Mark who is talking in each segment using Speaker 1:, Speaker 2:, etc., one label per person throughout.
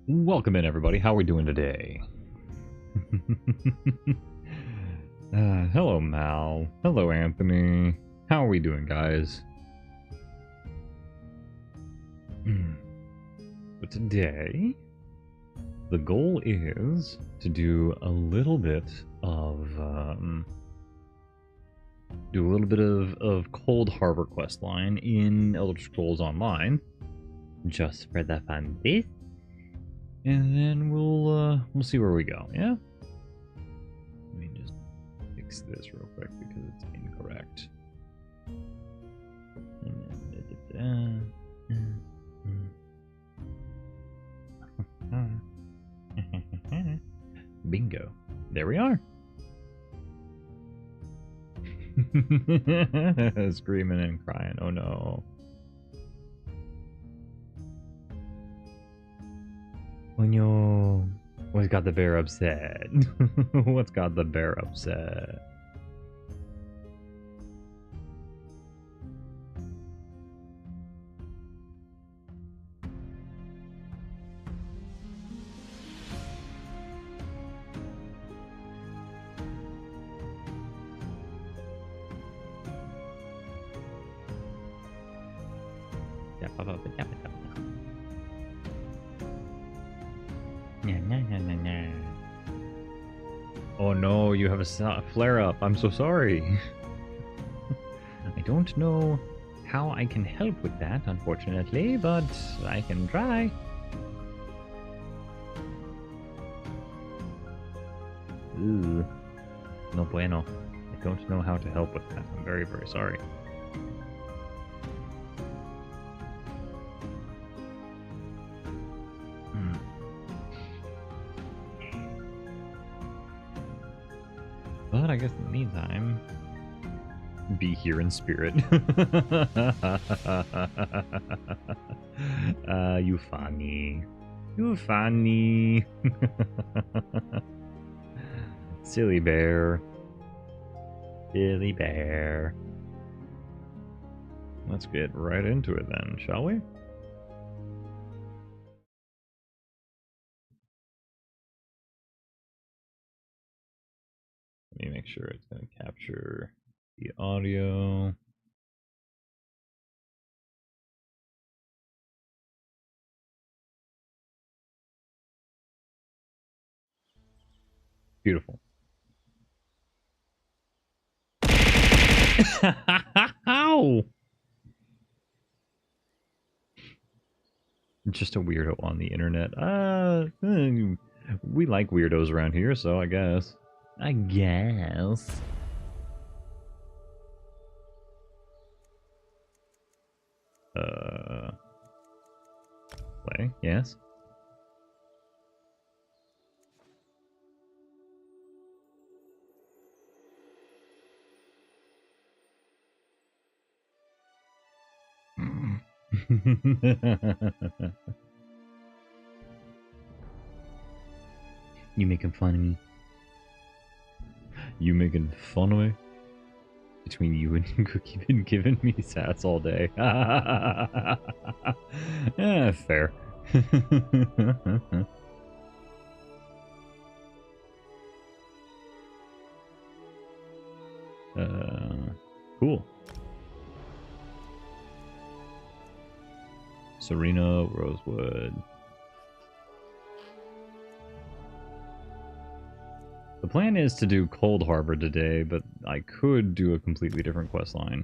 Speaker 1: Welcome in, everybody. How are we doing today? Hello, Mal. Hello, Anthony. How are we doing, guys? But today, the goal is to do a little bit of Coldharbor questline in Elder Scrolls Online, just for the fun bit. And then we'll see where we go, yeah? Let me just fix this real quick because it's incorrect. Bingo. There we are. Screaming and crying. Oh no. Oh no. What's got the bear upset? What's got the bear upset? Oh no, you have a flare-up. I'm so sorry. I don't know how I can help with that, unfortunately, but I can try. Ooh. No bueno. I don't know how to help with that. I'm very, very sorry. But I guess in the meantime, be here in spirit. You funny. You funny. Silly bear. Silly bear. Let's get right into it then, shall we? Let me make sure it's going to capture the audio. Beautiful. Ow! Just a weirdo on the internet. We like weirdos around here, so I guess. I guess. Play, yes. You making fun of me? You making fun of me? Between you and Cookie been giving me sass all day. Fair. Cool. Serena, Rosewood. The plan is to do Coldharbor today, but I could do a completely different quest line.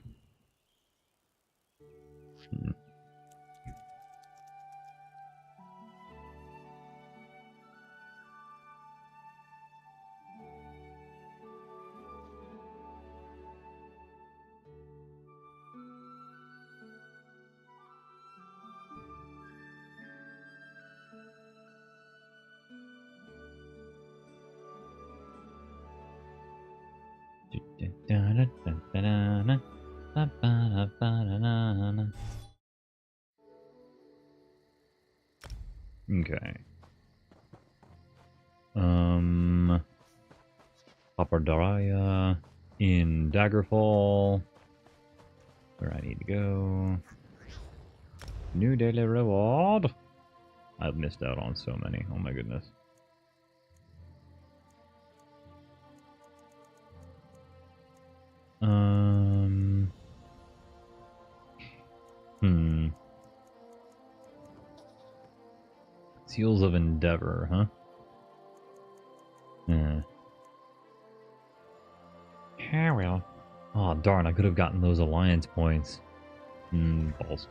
Speaker 1: Okay. Papardaraya in Daggerfall. Where I need to go. New daily reward. I've missed out on so many. Oh my goodness. Hmm. Seals of Endeavor, huh? Yeah. Yeah, well. Oh, darn, I could have gotten those alliance points. Balls.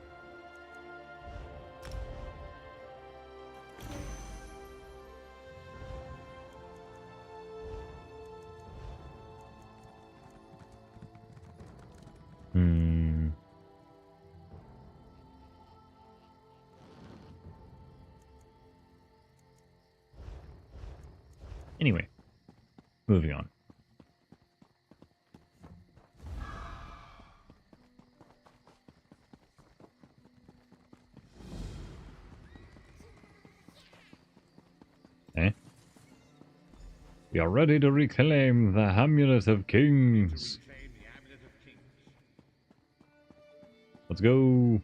Speaker 1: Anyway, moving on. Okay. We are ready to reclaim the Amulet of Kings. Let's go.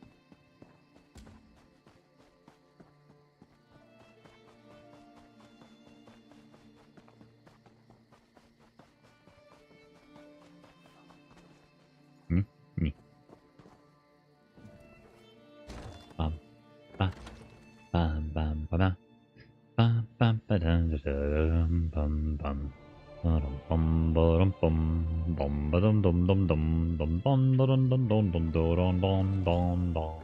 Speaker 1: Me. Bum, ba, bum, bum, ba, da. Bum, bum, ba, da, da, da, bum, bum. Bum, ba, bum, bum, ba, dum, dum, dum, dum, dum, dum, da, dum, dum, dum, dum, da, dum, dum, dum, dum.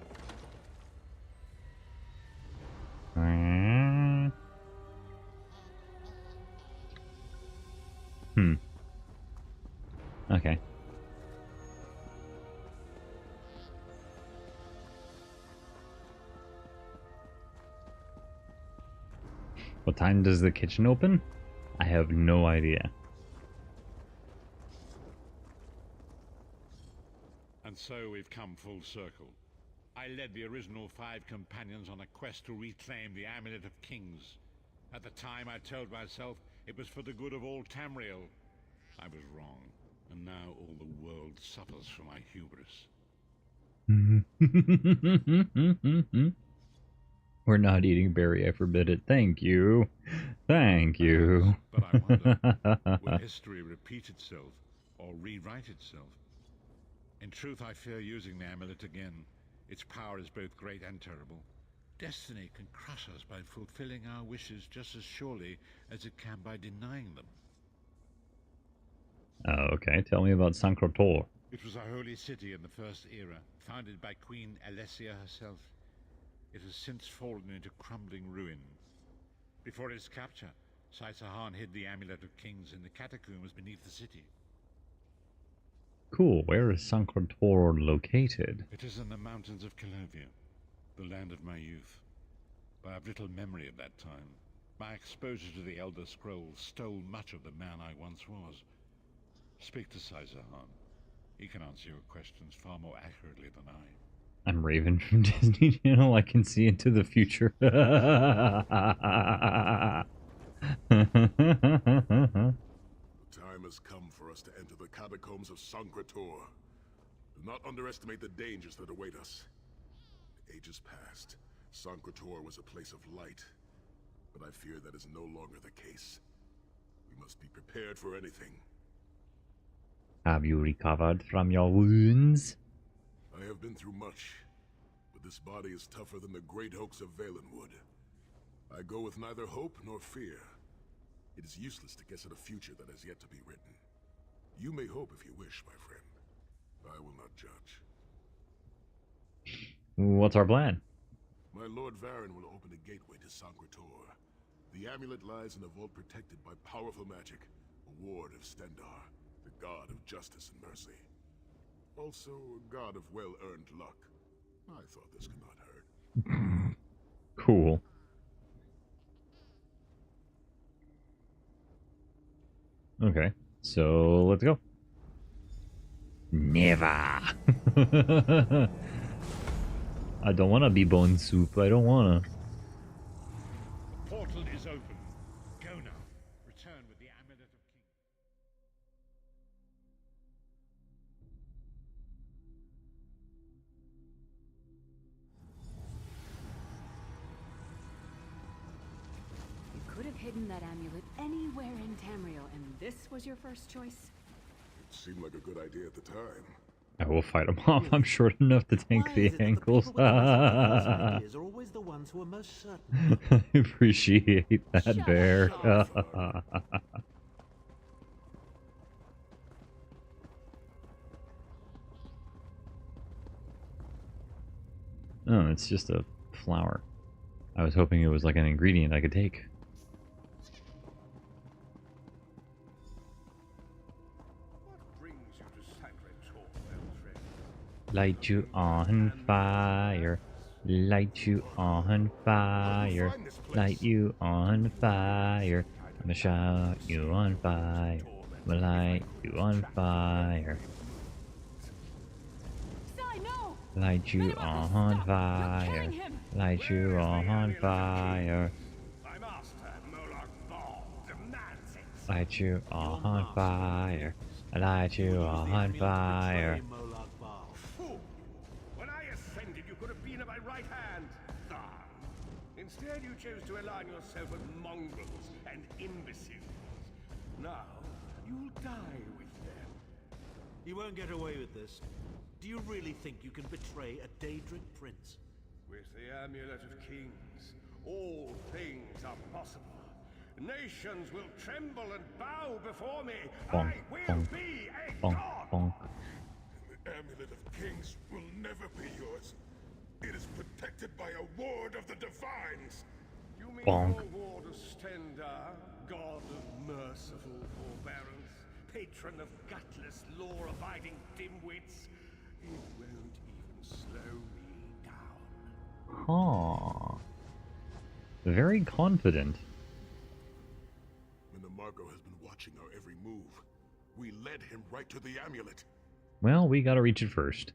Speaker 1: Okay. What time does the kitchen open? I have no idea.
Speaker 2: And so we've come full circle. I led the original 5 companions on a quest to reclaim the Amulet of Kings. At the time, I told myself it was for the good of all Tamriel. I was wrong, and now all the world suffers from my hubris.
Speaker 1: We're not eating berry, I forbid it. Thank you. Thank you.
Speaker 2: But I wonder, will history repeat itself or rewrite itself? In truth, I fear using the amulet again. Its power is both great and terrible. Destiny can crush us by fulfilling our wishes just as surely as it can by denying them.
Speaker 1: Okay, tell me about Sankrotor.
Speaker 2: It was a holy city in the First Era, founded by Queen Alessia herself. It has since fallen into crumbling ruin. Before its capture, Saitsahan hid the Amulet of Kings in the catacombs beneath the city.
Speaker 1: Cool, where is Sankrotor located?
Speaker 2: It is in the mountains of Calovia, the land of my youth. But I have little memory of that time. My exposure to the Elder Scrolls stole much of the man I once was. Speak to Saitsahan. He can answer your questions far more accurately than I.
Speaker 1: I'm Raven from Disney Channel. I can see into the future.
Speaker 3: The time has come for us to enter the catacombs of Sankrotor. Do not underestimate the dangers that await us. In ages past, Sankrotor was a place of light, but I fear that is no longer the case. We must be prepared for anything.
Speaker 1: Have you recovered from your wounds?
Speaker 3: I have been through much, but this body is tougher than the great oaks of Valenwood. I go with neither hope nor fear. It is useless to guess at a future that has yet to be written. You may hope if you wish, my friend. I will not judge.
Speaker 1: What's our plan?
Speaker 3: My Lord Varen will open a gateway to Sankrotor. The amulet lies in a vault protected by powerful magic, a ward of Stendarr, the god of justice and mercy. Also, a god of well-earned luck. I thought this could not hurt.
Speaker 1: Cool. Okay, so let's go. Never. I don't want to be bone soup. I don't want to.
Speaker 2: The portal is open. Go now. Return with the Amulet of Kings.
Speaker 4: was your first choice?
Speaker 3: It seemed like a good idea at the time.
Speaker 1: I will fight them off. I'm short enough to tank
Speaker 5: Why
Speaker 1: the
Speaker 5: is it that
Speaker 1: ankles.
Speaker 5: the people with the most ambitious ideas are always the ones who are most certain?
Speaker 1: I appreciate that,
Speaker 4: Shut up,
Speaker 1: Bear. Oh, it's just a flower. I was hoping it was like an ingredient I could take.
Speaker 6: What brings you to Sacred Tor, old friend?
Speaker 1: Light you on fire. Light you on fire. Light you on fire. I'ma shout you on fire. I'ma light you on fire.
Speaker 4: Sai, no!
Speaker 1: Light you
Speaker 4: Minimarco,
Speaker 1: on
Speaker 4: stop! You're
Speaker 1: fire.
Speaker 4: killing him!
Speaker 1: Light you on fire.
Speaker 6: My master, Molag Bal, demands it.
Speaker 1: Light you on fire. Light you on fire.
Speaker 5: Molag Bal.
Speaker 6: Fool! When I ascended, you could have been at my right hand. Darn. Instead, you chose to align yourself with mongrels and imbeciles. Now, you'll die with them.
Speaker 5: You won't get away with this. Do you really think you can betray a Daedric prince?
Speaker 6: With the Amulet of Kings, all things are possible. Nations will tremble and bow before me.
Speaker 1: Bonk,
Speaker 6: I will
Speaker 1: bonk,
Speaker 6: be a
Speaker 1: bonk,
Speaker 6: god.
Speaker 1: bonk.
Speaker 3: The Amulet of Kings will never be yours. It is protected by a ward of the Divines.
Speaker 6: You mean
Speaker 1: Bonk.
Speaker 6: your ward of Stendar, god of merciful forbearance, patron of gutless, law-abiding dimwits? It won't even slow me down.
Speaker 1: Huh. Very confident.
Speaker 3: Minimarco has been watching our every move. We led him right to the amulet.
Speaker 1: Well, we gotta reach it first.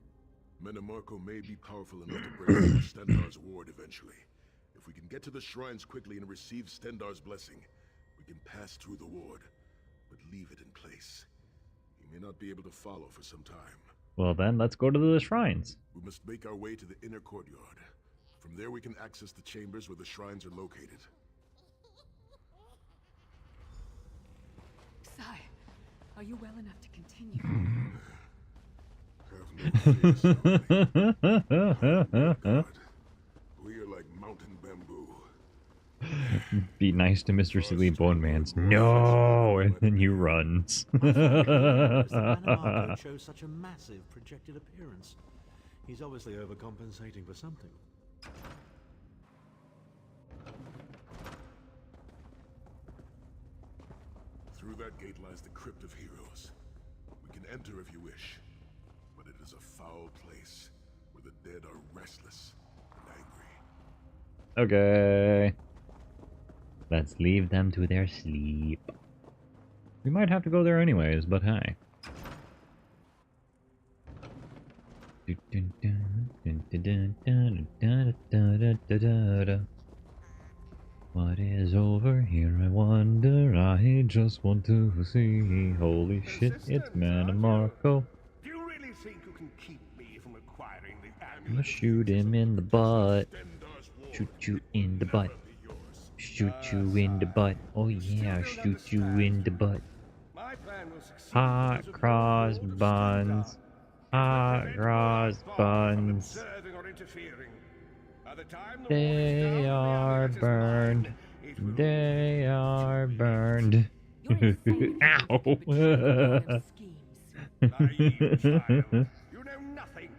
Speaker 3: Minimarco may be powerful enough to break through Stendar's ward eventually. If we can get to the shrines quickly and receive Stendar's blessing, we can pass through the ward, but leave it in place. He may not be able to follow for some time.
Speaker 1: Well then, let's go to the shrines.
Speaker 3: We must make our way to the inner courtyard. From there we can access the chambers where the shrines are located.
Speaker 4: Sai, are you well enough to continue?
Speaker 3: Have no fear, God. We are like mountain bamboo.
Speaker 1: Be nice to Mr. Silly Bone Man's. No! And then he runs.
Speaker 5: Because the Minimarco chose such a massive projected appearance. He's obviously overcompensating for something.
Speaker 3: Through that gate lies the Crypt of Heroes. We can enter if you wish, but it is a foul place where the dead are restless and angry.
Speaker 1: Okay. Let's leave them to their sleep. We might have to go there anyways, but hey. What is over here, I wonder? I just want to see. Holy shit, it's Minimarco.
Speaker 6: Do you really think you can keep me from acquiring the
Speaker 1: I'm
Speaker 6: amulet?
Speaker 1: gonna shoot him in the butt.
Speaker 3: Stendar's ward
Speaker 1: Shoot you in the
Speaker 3: will
Speaker 1: butt.
Speaker 3: never be yours.
Speaker 1: Shoot you in the butt. Oh yeah, shoot you in the butt.
Speaker 6: My plan will succeed
Speaker 1: Hot
Speaker 6: because of your
Speaker 1: cross
Speaker 6: Lord of
Speaker 1: buns.
Speaker 6: Stendar.
Speaker 1: Hot
Speaker 6: Prevent
Speaker 1: cross
Speaker 6: Molag Bal from
Speaker 1: buns.
Speaker 6: observing or interfering. By the time the war is
Speaker 1: They
Speaker 6: done, the
Speaker 1: are
Speaker 6: amulet is
Speaker 1: burned.
Speaker 6: mine. It will
Speaker 1: They
Speaker 6: all
Speaker 1: are
Speaker 6: be too
Speaker 1: burned.
Speaker 4: You're insane.
Speaker 1: Ow.
Speaker 4: Betraying schemes.
Speaker 6: Naive child. You know nothing.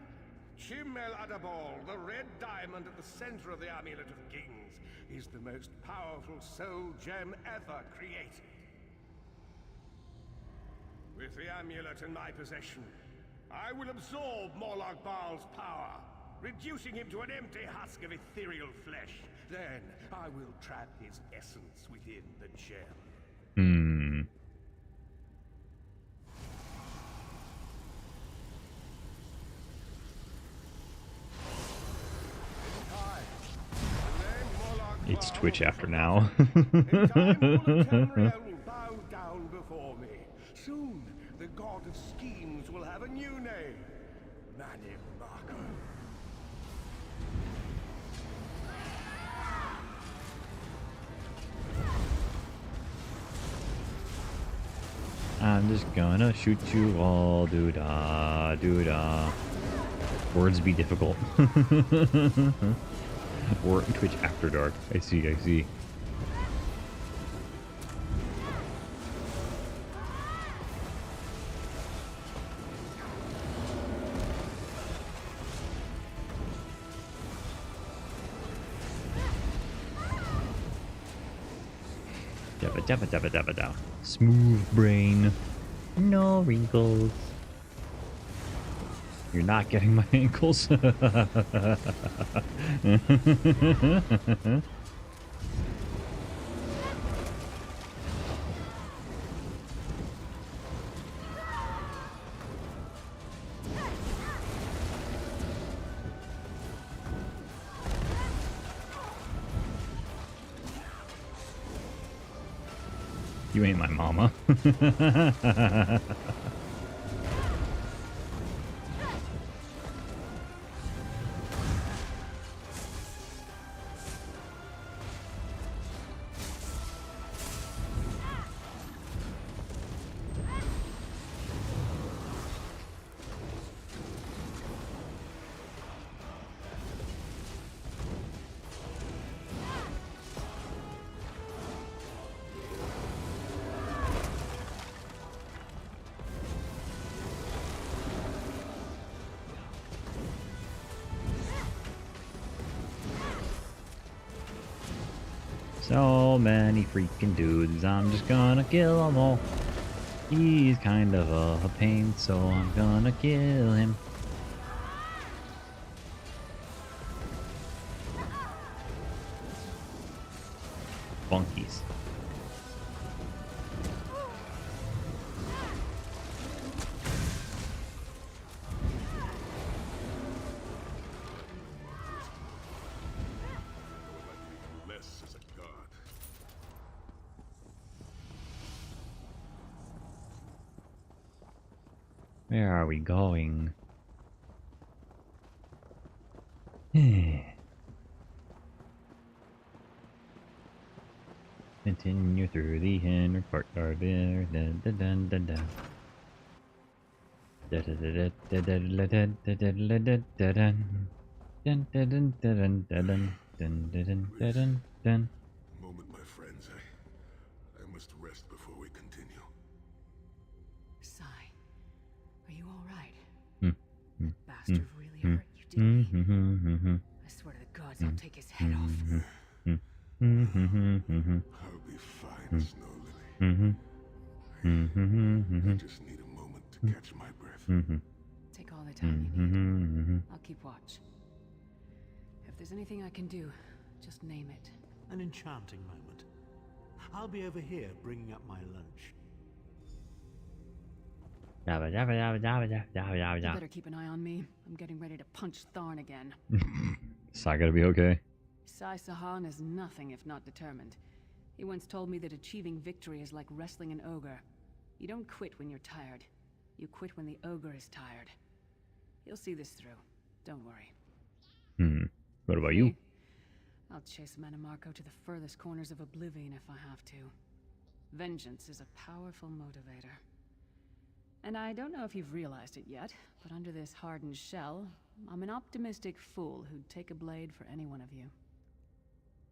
Speaker 6: Chimel Adabal, the red diamond at the center of the Amulet of Kings, is the most powerful soul gem ever created. With the amulet in my possession, I will absorb Molag Bal's power, reducing him to an empty husk of ethereal flesh. Then I will trap his essence within the gem.
Speaker 1: Hmm. It's Twitch after now.
Speaker 6: In time, all of Tamriel will bow down before me. Soon, the god of schemes will have a new name. Minimarco.
Speaker 1: I'm just gonna shoot you all. Doo-da, doo-da. Words be difficult. Or Twitch After Dark. I see, I see. Dabba dabba dabba dabba da. Smooth brain. No wrinkles. You're not getting my ankles. You ain't my mama. So many freaking dudes, I'm just gonna kill them all. He's kind of a pain, so I'm gonna kill him. Bunkies.
Speaker 3: Less as a god.
Speaker 1: Where are we going? Continue through the inner courtyard there. Dun, dun, dun, dun, dun. Da, da, da, da, da, da, da, da, da, da, da, da, dun. Dun, dun, dun, dun, dun, dun, dun, dun, dun, dun, dun, dun.
Speaker 3: Moment, my friends. I must rest before we continue.
Speaker 4: Sai, are you all right?
Speaker 1: Hmm,
Speaker 4: That bastard really hurt you, didn't he? I swear to the gods, I'll take his head off.
Speaker 3: I'll be fine, Snow Lily. I just need a moment to catch my breath.
Speaker 4: Take all the time you need. I'll keep watch. If there's anything I can do, just name it.
Speaker 5: An enchanting moment. I'll be over here bringing up my lunch.
Speaker 1: Dabba, dabba, dabba, dabba, dabba, dabba,
Speaker 4: You
Speaker 1: dabba.
Speaker 4: better keep an eye on me. I'm getting ready to punch Tharn again.
Speaker 1: Sai gotta be okay.
Speaker 4: Sai Sahan is nothing if not determined. He once told me that achieving victory is like wrestling an ogre. You don't quit when you're tired. You quit when the ogre is tired. He'll see this through. Don't worry.
Speaker 1: What about you?
Speaker 4: Me? I'll chase Manamarco to the furthest corners of oblivion if I have to. Vengeance is a powerful motivator. And I don't know if you've realized it yet, but under this hardened shell, I'm an optimistic fool who'd take a blade for any one of you.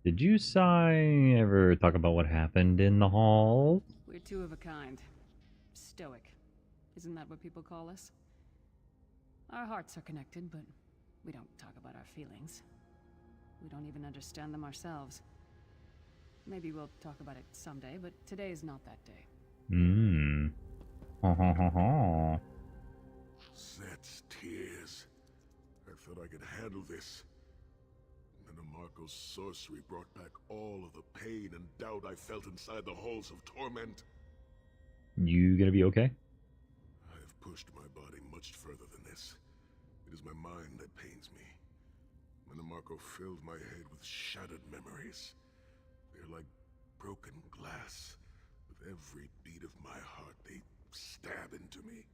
Speaker 1: Did you, Sai, ever talk about what happened in the hall?
Speaker 4: We're two of a kind. Stoic. Isn't that what people call us? Our hearts are connected, but we don't talk about our feelings. We don't even understand them ourselves. Maybe we'll talk about it someday, but today is not that day.
Speaker 1: Ha ha ha ha.
Speaker 3: Set's tears. I thought I could handle this. Manamarco's sorcery brought back all of the pain and doubt I felt inside the halls of torment.
Speaker 1: You gonna be okay?
Speaker 3: I have pushed my body much further than this. It is my mind that pains me. Manamarco filled my head with shattered memories. They're like broken glass. With every beat of my heart, they stab into me.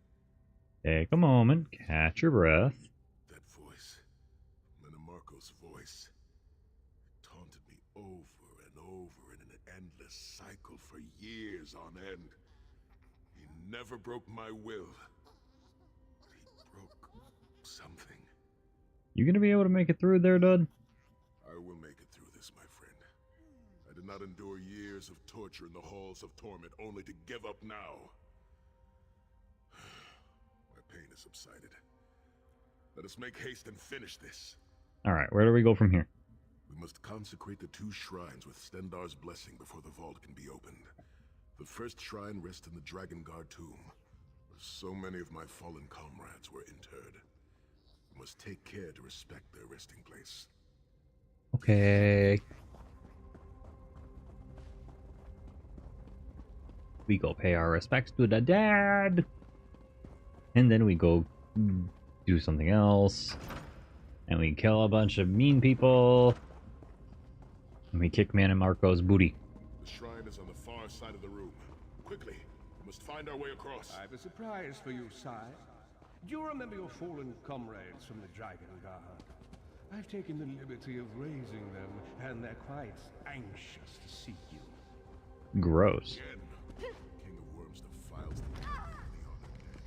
Speaker 1: Take a moment, catch your breath.
Speaker 3: That voice, Manamarco's voice, it taunted me over and over in an endless cycle for years on end. He never broke my will. But he broke something.
Speaker 1: You gonna be able to make it through there, Dud?
Speaker 3: I will make it through this, my friend. I did not endure years of torture in the halls of torment only to give up now. My pain has subsided. Let us make haste and finish this.
Speaker 1: Alright, where do we go from here?
Speaker 3: We must consecrate the 2 shrines with Stendarr's blessing before the vault can be opened. The first shrine rests in the Dragon Guard tomb, where so many of my fallen comrades were interred. We must take care to respect their resting place.
Speaker 1: Okay. We go pay our respects to the dead. And then we go do something else. And we kill a bunch of mean people. And we kick Man and Marco's booty.
Speaker 3: The shrine is on the far side of the room. Quickly, we must find our way across.
Speaker 6: I have a surprise for you, sire. Do you remember your fallen comrades from the Dragon Guard? I've taken the liberty of raising them, and they're quite anxious to see you.
Speaker 1: Gross.
Speaker 3: Again, King of Worms defiles the memory of the honored dead.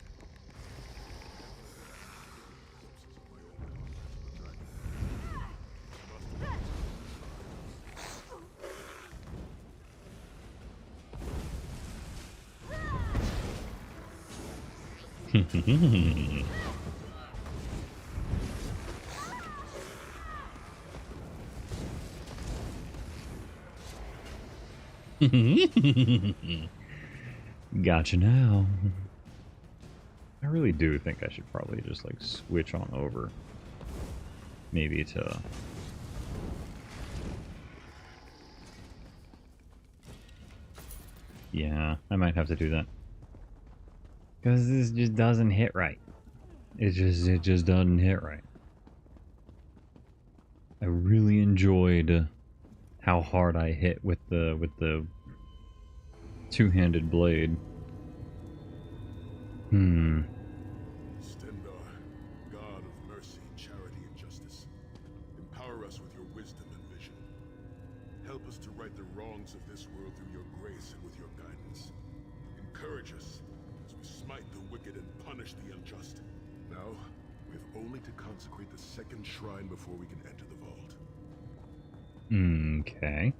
Speaker 3: Corpses of my old comrades of the Dragon Guard.
Speaker 1: Gotcha now. I really do think I should probably just like switch on over. Maybe to... Yeah, I might have to do that. Because this just doesn't hit right. It just doesn't hit right. I really enjoyed how hard I hit with the two-handed blade.
Speaker 3: Stendarr, God of mercy, charity, and justice, empower us with your wisdom and vision. Help us to right the wrongs of this world through your grace and with your guidance. Encourage us as we smite the wicked and punish the unjust. Now, we have only to consecrate the second shrine before we can enter the vault.
Speaker 1: Okay.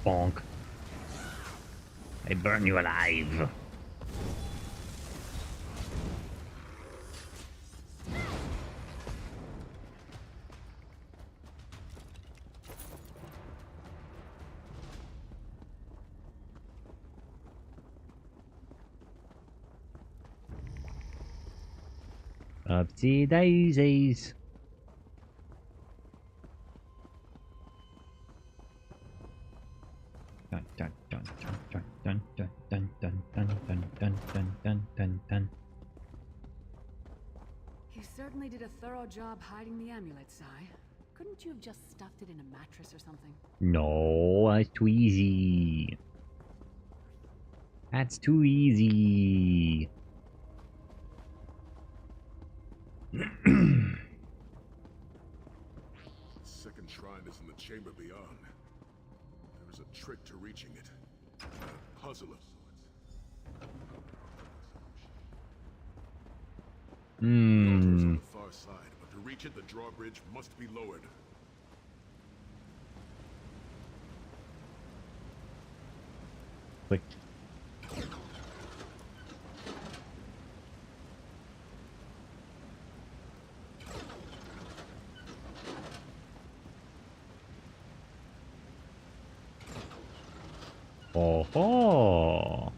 Speaker 1: Bonk. I burn you alive. Upsy daisies. Dun dun dun dun dun dun dun dun dun dun dun dun dun dun dun.
Speaker 4: You certainly did a thorough job hiding the amulet, Sai. Couldn't you have just stuffed it in a mattress or something?
Speaker 1: No, that's too easy. That's too easy.
Speaker 3: The second shrine is in the chamber beyond. There is a trick to reaching it. A puzzle of sorts. The altar is on the far side, but to reach it, the drawbridge must be lowered.
Speaker 1: Click. Oh, oh.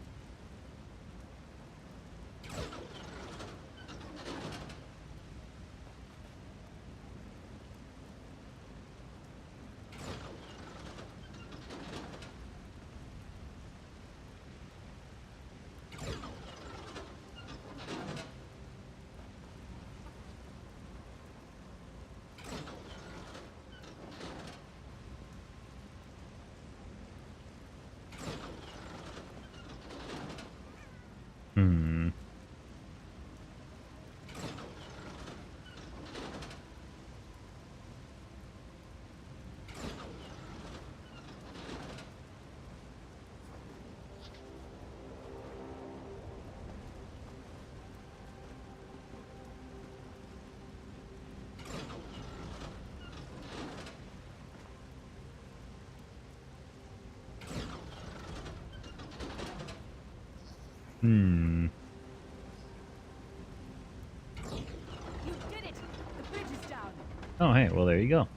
Speaker 1: Hmm.
Speaker 4: You did it! The bridge is down.
Speaker 1: Oh, hey, well, there you go.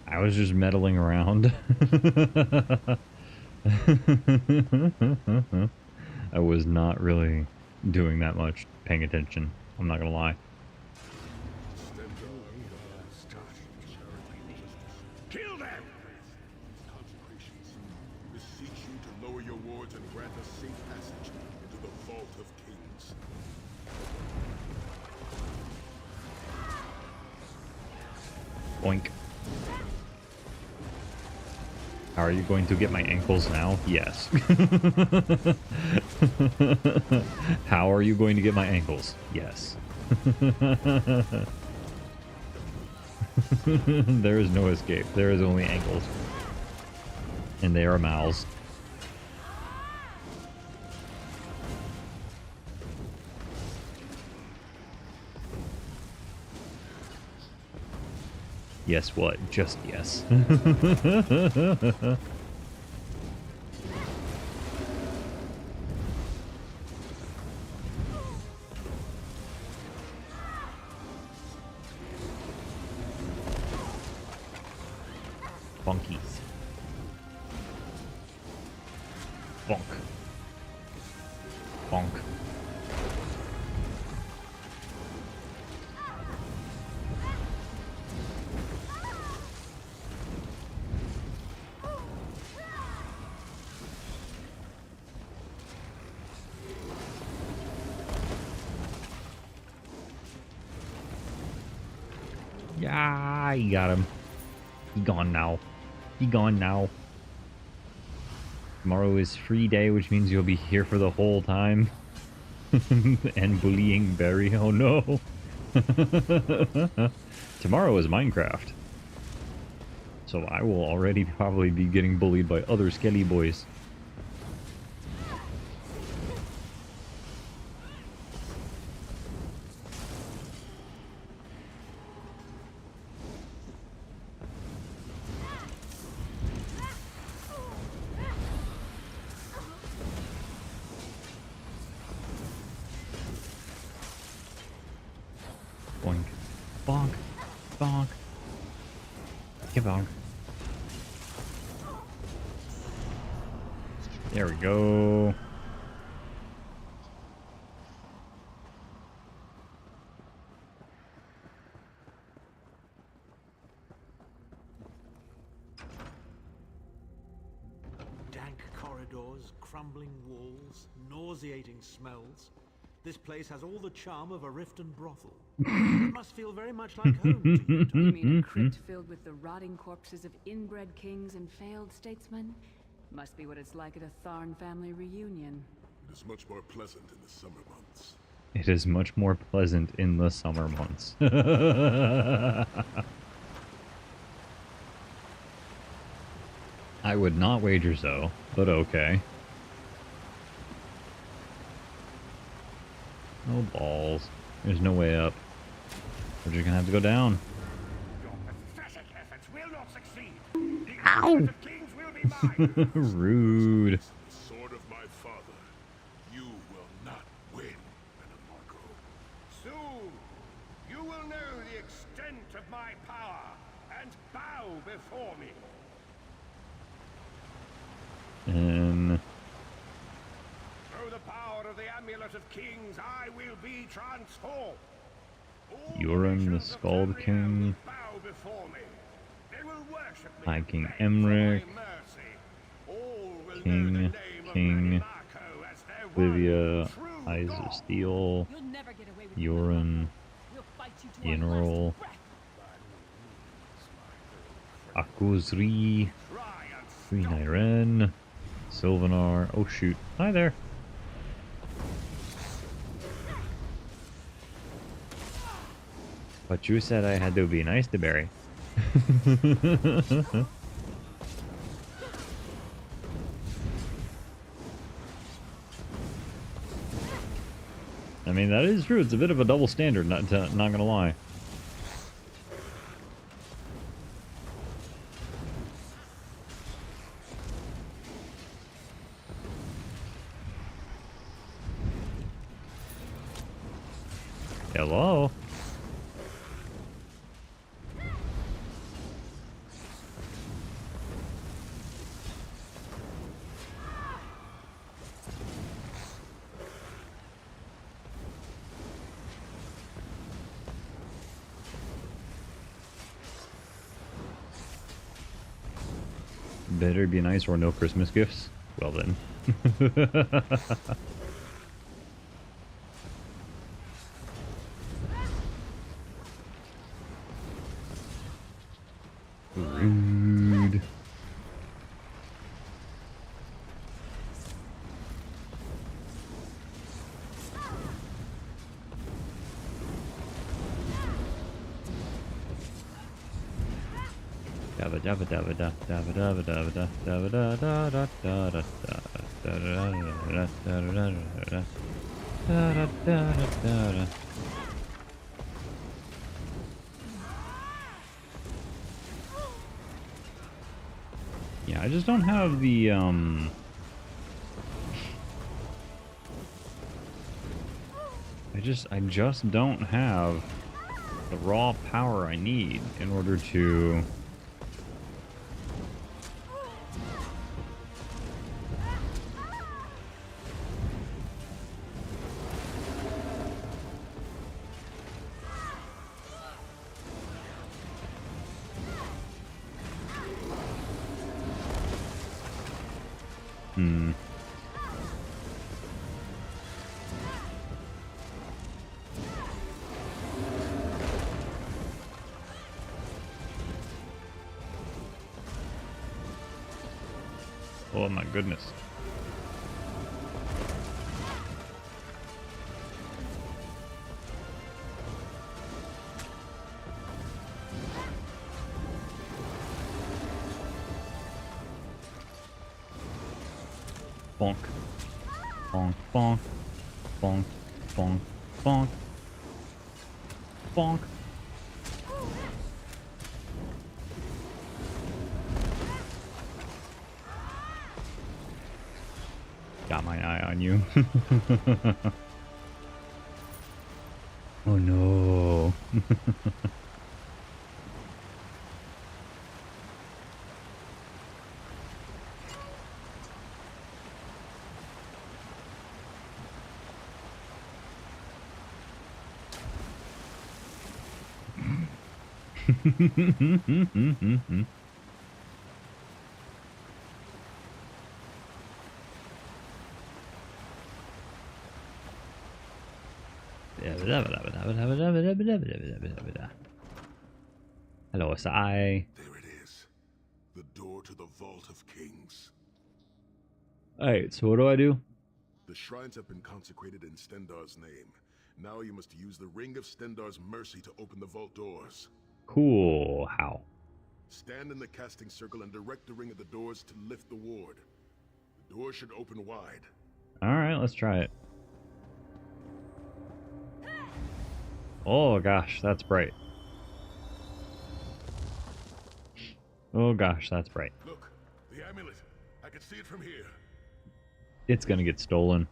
Speaker 1: I was just meddling around. I was not really doing that much paying attention. I'm not gonna lie.
Speaker 6: Kill them!
Speaker 3: Consecrations, beseech you to lower your wards and grant us safe passage into the vault of kings.
Speaker 1: Boink. How are you going to get my ankles now? Yes. How are you going to get my ankles? Yes. There is no escape. There is only ankles. And they are mouths. Yes, what? Just yes. Funkies. Bonk. Bonk. Yeah, you got him. He gone now. He gone now. Tomorrow is free day, which means you'll be here for the whole time. And bullying Barry. Oh no. Tomorrow is Minecraft. So I will already probably be getting bullied by other skelly boys. Boink. Bonk. Bonk. Bonk. There we go.
Speaker 5: Dank corridors, crumbling walls, nauseating smells. This place has all the charm of a Riften brothel. It must feel very much like home to you,
Speaker 4: You mean a crypt filled with the rotting corpses of inbred kings and failed statesmen? Must be what it's like at a Tharn family reunion.
Speaker 3: It is much more pleasant in the summer months.
Speaker 1: It is much more pleasant in the summer months. I would not wager so, but okay. No balls. There's no way up. We're just gonna have to go down.
Speaker 6: Your pathetic efforts will not succeed. The
Speaker 1: Ow!
Speaker 6: Amulet of Kings will be mine.
Speaker 1: Rude.
Speaker 3: The sword of my father. You will not win, Marco.
Speaker 6: Soon, you will know the extent of my power and bow before me. Through the power of the Amulet of Kings, I will be transformed. All
Speaker 1: Yoram, the
Speaker 6: nations of
Speaker 1: Scald
Speaker 6: Tamriel
Speaker 1: King.
Speaker 6: will bow before me. They will worship me.
Speaker 1: High King
Speaker 6: beg for my
Speaker 1: Emmerich.
Speaker 6: mercy. All will know
Speaker 1: King,
Speaker 6: the name
Speaker 1: King,
Speaker 6: of Marco as their one
Speaker 1: Livia,
Speaker 6: true
Speaker 1: Eyes
Speaker 6: God.
Speaker 1: of Steel,
Speaker 4: You'll never get away with
Speaker 1: Yoran,
Speaker 4: We'll fight you to our
Speaker 1: General,
Speaker 4: last breath.
Speaker 1: Akuzri,
Speaker 6: Try and
Speaker 1: Queen
Speaker 6: stop.
Speaker 1: Iren, Sylvanar. Oh shoot. Hi there. But you said I had to be nice to Barry. I mean, that is true. It's a bit of a double standard, not gonna lie. Hello? Better be nice or no Christmas gifts. Well then. Rude. Dabba dabba dabba da dabba dabba dabba da dabba da da da da da da da da da. Yeah, I just don't have the I just don't have the raw power I need in order to Oh my goodness. Bonk. Bonk, bonk. Bonk, bonk, bonk. Bonk. Got my eye on you. Oh no. Hello, Sai.
Speaker 3: There it is. The door to the Vault of Kings.
Speaker 1: Alright, so what do I do?
Speaker 3: The shrines have been consecrated in Stendarr's name. Now you must use the Ring of Stendarr's mercy to open the vault doors.
Speaker 1: Cool. How?
Speaker 3: Stand in the casting circle and direct the ring at the doors to lift the ward. The door should open wide.
Speaker 1: Alright, let's try it. Oh gosh, that's bright. Oh gosh, that's bright.
Speaker 3: Look, the amulet. I can see it from here.
Speaker 1: It's gonna get stolen.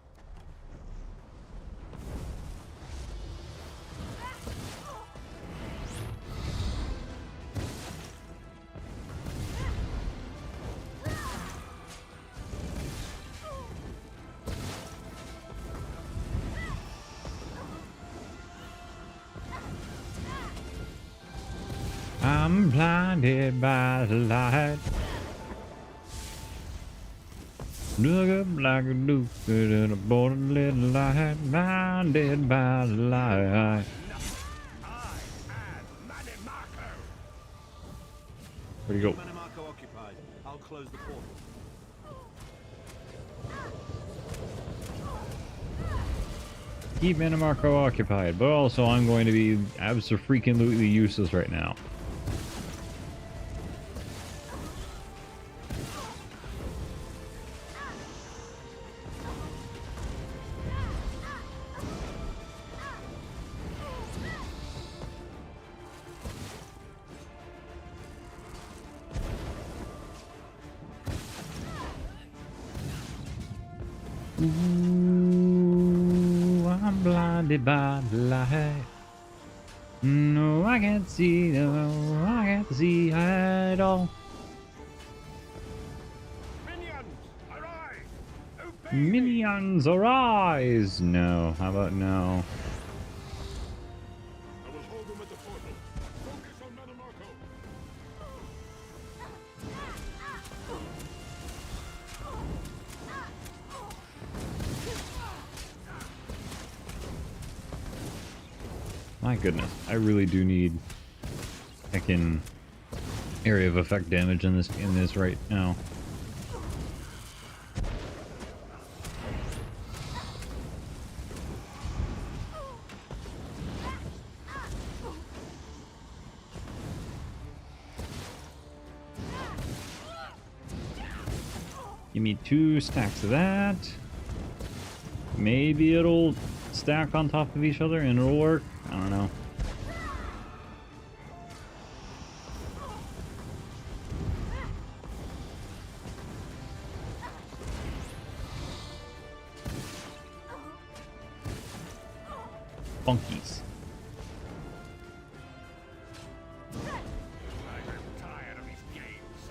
Speaker 1: I'm blinded by the light. Look up like a duke in a bold little light. Blinded by the light. Where'd you go?
Speaker 5: Manimarco occupied. I'll close the portal.
Speaker 1: Keep Manimarco occupied, but also I'm going to be abso-freaking-lutely useless right now. Ooh, I'm blinded by the light. No, I can't see. No, I can't see at all.
Speaker 6: Minions, arise! Obey me!
Speaker 1: Minions, arise! No. How about no?
Speaker 3: I will hold them at the portal. Focus on Manamarco.
Speaker 1: My goodness, I really do need heckin' area of effect damage in this right now. Give me 2 stacks of that. Maybe it'll stack on top of each other and it'll work. I don't know. Funkies.
Speaker 6: I'm tired of these games.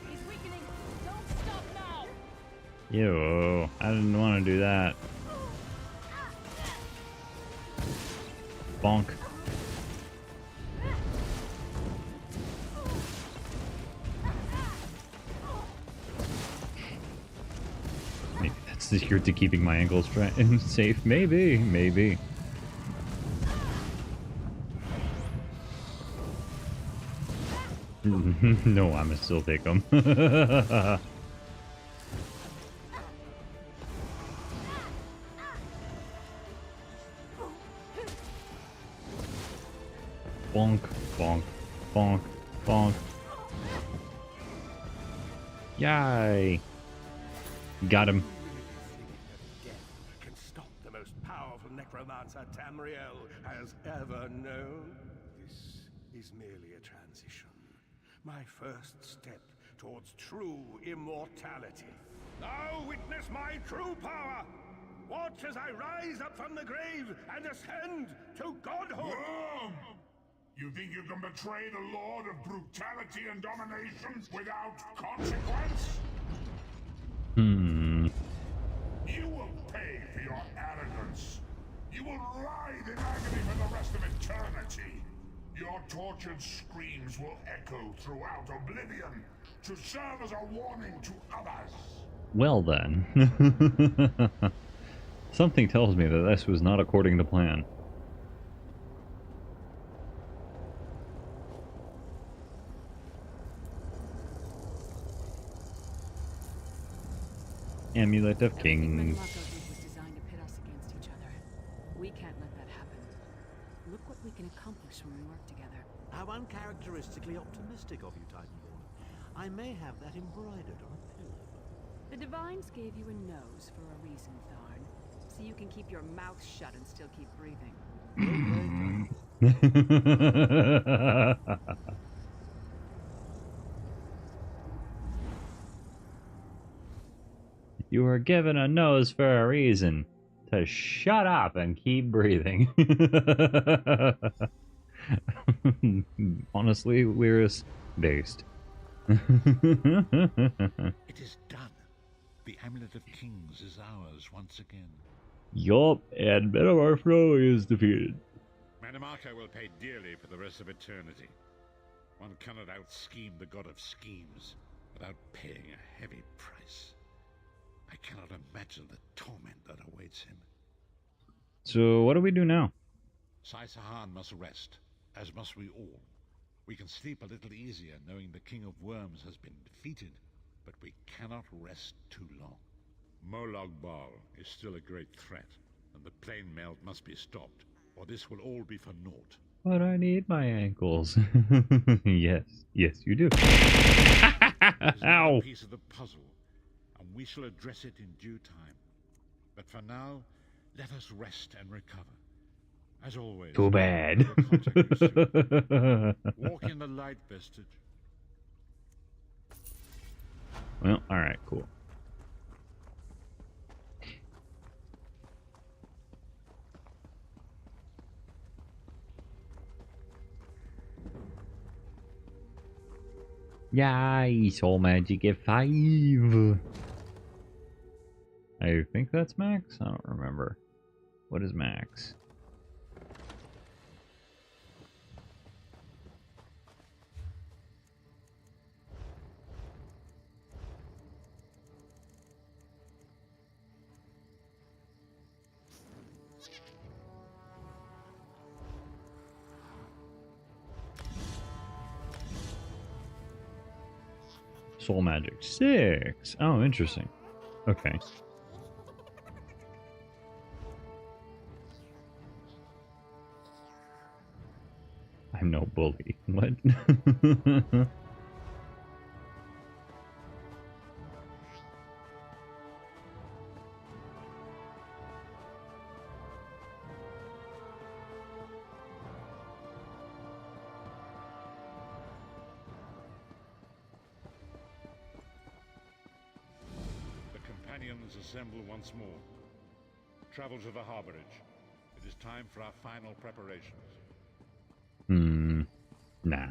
Speaker 4: He's weakening. Don't stop now.
Speaker 1: Yo, I didn't want to do that. Bonk. Maybe that's the secret to keeping my ankles safe. Maybe, maybe. No, I'ma still take them. Bonk, bonk, bonk, bonk. Yay! Got him.
Speaker 6: Death can stop the most powerful necromancer Tamriel has ever known. This is merely a transition. My first step towards true immortality. Now witness my true power! Watch as I rise up from the grave and ascend to godhood!
Speaker 3: You think you can betray the Lord of Brutality and Domination without consequence? You will pay for your arrogance. You will writhe in agony for the rest of eternity. Your tortured screams will echo throughout oblivion to serve as a warning to others.
Speaker 1: Well then. Something tells me that this was not according to plan. Amulet of Kings.
Speaker 4: Everything Marco did was designed to pit us against each other. We can't let that happen. Look what we can accomplish when we work together.
Speaker 5: How uncharacteristically optimistic of you, Titanborn. I may have that embroidered on a pillow.
Speaker 4: The Divines gave you a nose for a reason, Tharn. So you can keep your mouth shut and still keep breathing.
Speaker 1: You were given a nose for a reason. To shut up and keep breathing. Honestly, Lyris based.
Speaker 2: It is done. The Amulet of Kings is ours once again.
Speaker 1: Yup, and Metamarfro is defeated.
Speaker 2: Manamarco will pay dearly for the rest of eternity. One cannot out-scheme the god of schemes without paying a heavy price. I cannot imagine the torment that awaits him.
Speaker 1: So what do we do now?
Speaker 2: Sai Sahan must rest, as must we all. We can sleep a little easier knowing the King of Worms has been defeated, but we cannot rest too long. Molag Bal is still a great threat, and the plane melt must be stopped, or this will all be for naught.
Speaker 1: But I need my ankles. Yes, yes you do.
Speaker 2: It is now
Speaker 1: Ow!
Speaker 2: a piece of the puzzle, and we shall address it in due time. But for now, let us rest and recover. As always,
Speaker 1: Too bad.
Speaker 2: I will contact you soon. Walk in the light vestige.
Speaker 1: Well, alright, cool. Yay, soul magic at 5. I think that's max? I don't remember. What is max? Soul magic 6. Oh, interesting. Okay. I'm no bully. What?
Speaker 2: The companions assemble once more. Travel to the harborage. It is time for our final preparations.
Speaker 1: Nah.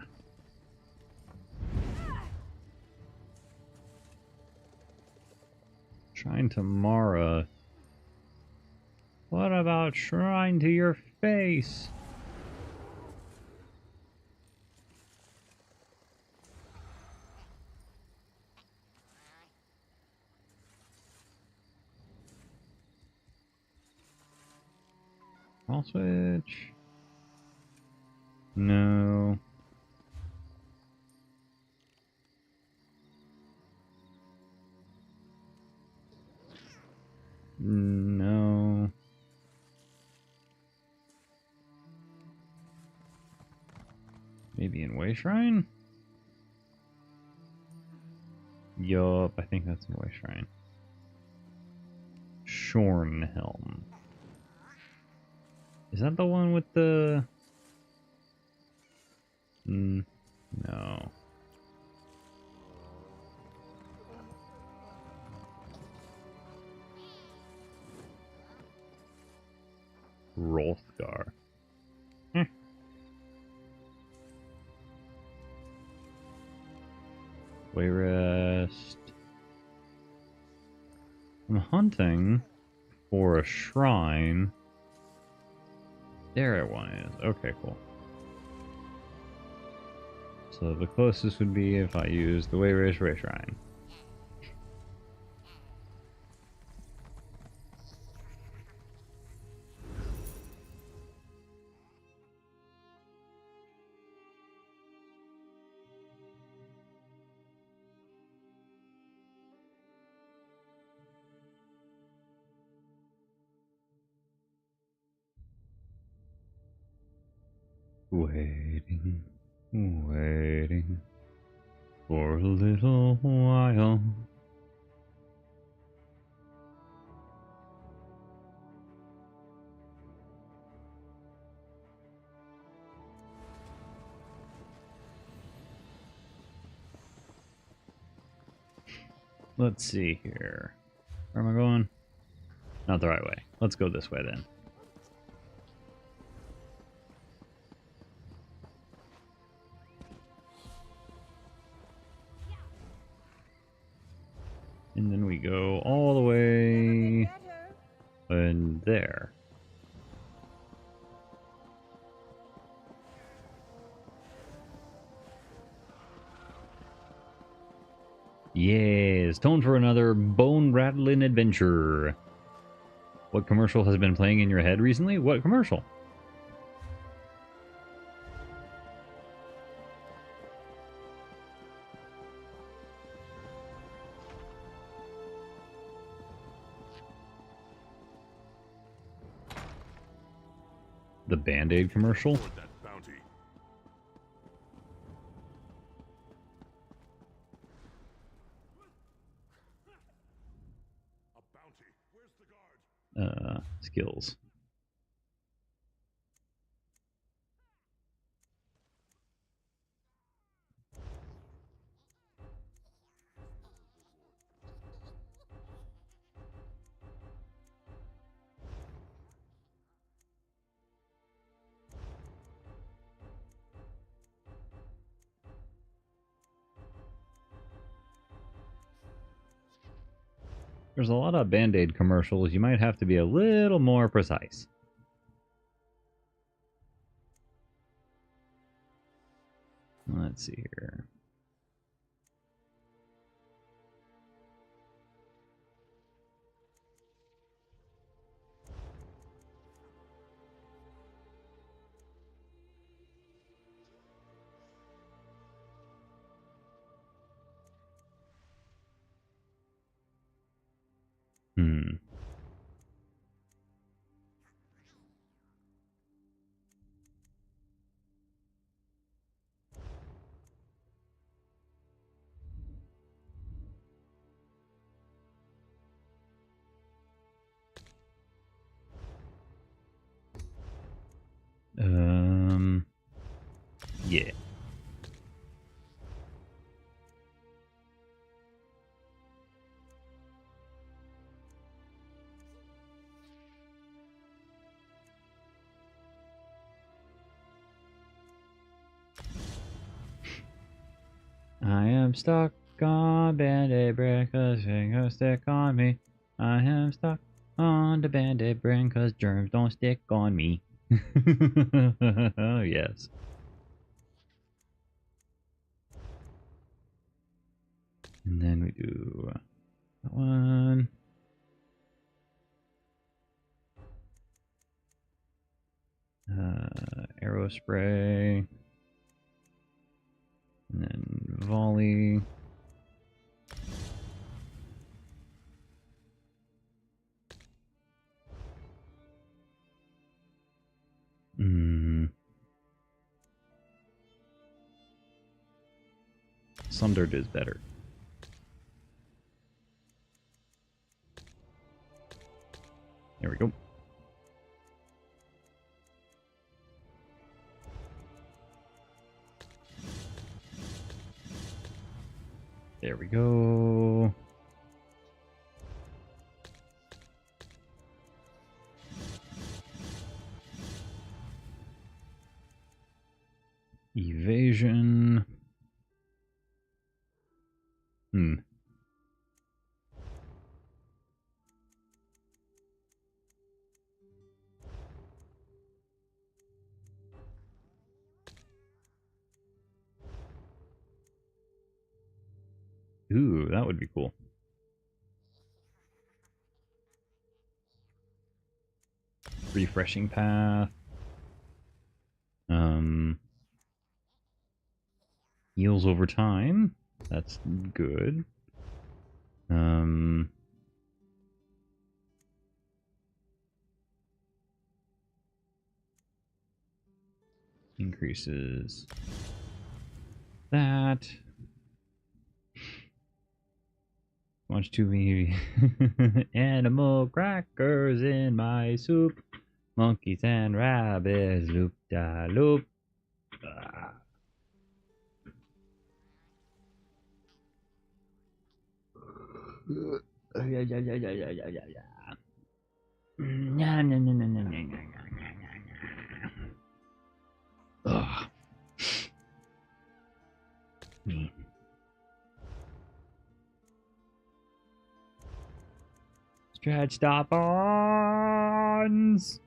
Speaker 1: Shrine to Mara. What about shrine to your face? I'll switch. No. No. Maybe in Way Shrine? Yup, I think that's in Way Shrine. Shornhelm. Is that the one with the... no. Rolfgar. Wayrest. I'm hunting for a shrine. There one is. Okay, cool. So the closest would be if I use the Wayrest Ray Shrine. Waiting, waiting for a little while. Let's see here. Where am I going? Not the right way. Let's go this way then. And then we go all the way and there. Yes, tone for another bone-rattling adventure. What commercial has been playing in your head recently? What commercial? The Band-Aid commercial?
Speaker 3: Toward that bounty. A bounty. Where's the guard?
Speaker 1: Skills. There's a lot of Band-Aid commercials. You might have to be a little more precise. Let's see here. Hmm. Yeah. I am stuck on Band-Aid brand cause fingers stick on me. I am stuck on the Band-Aid brand cause germs don't stick on me. Oh, yes. And then we do that one. Arrow spray. And then volley. Sundered is better. There we go. There we go. Evasion. Ooh, that would be cool. Refreshing path. Heals over time. That's good. Increases that. Much too many animal crackers in my soup. Monkeys and rabbits, loop da loop. Stretch stop ons.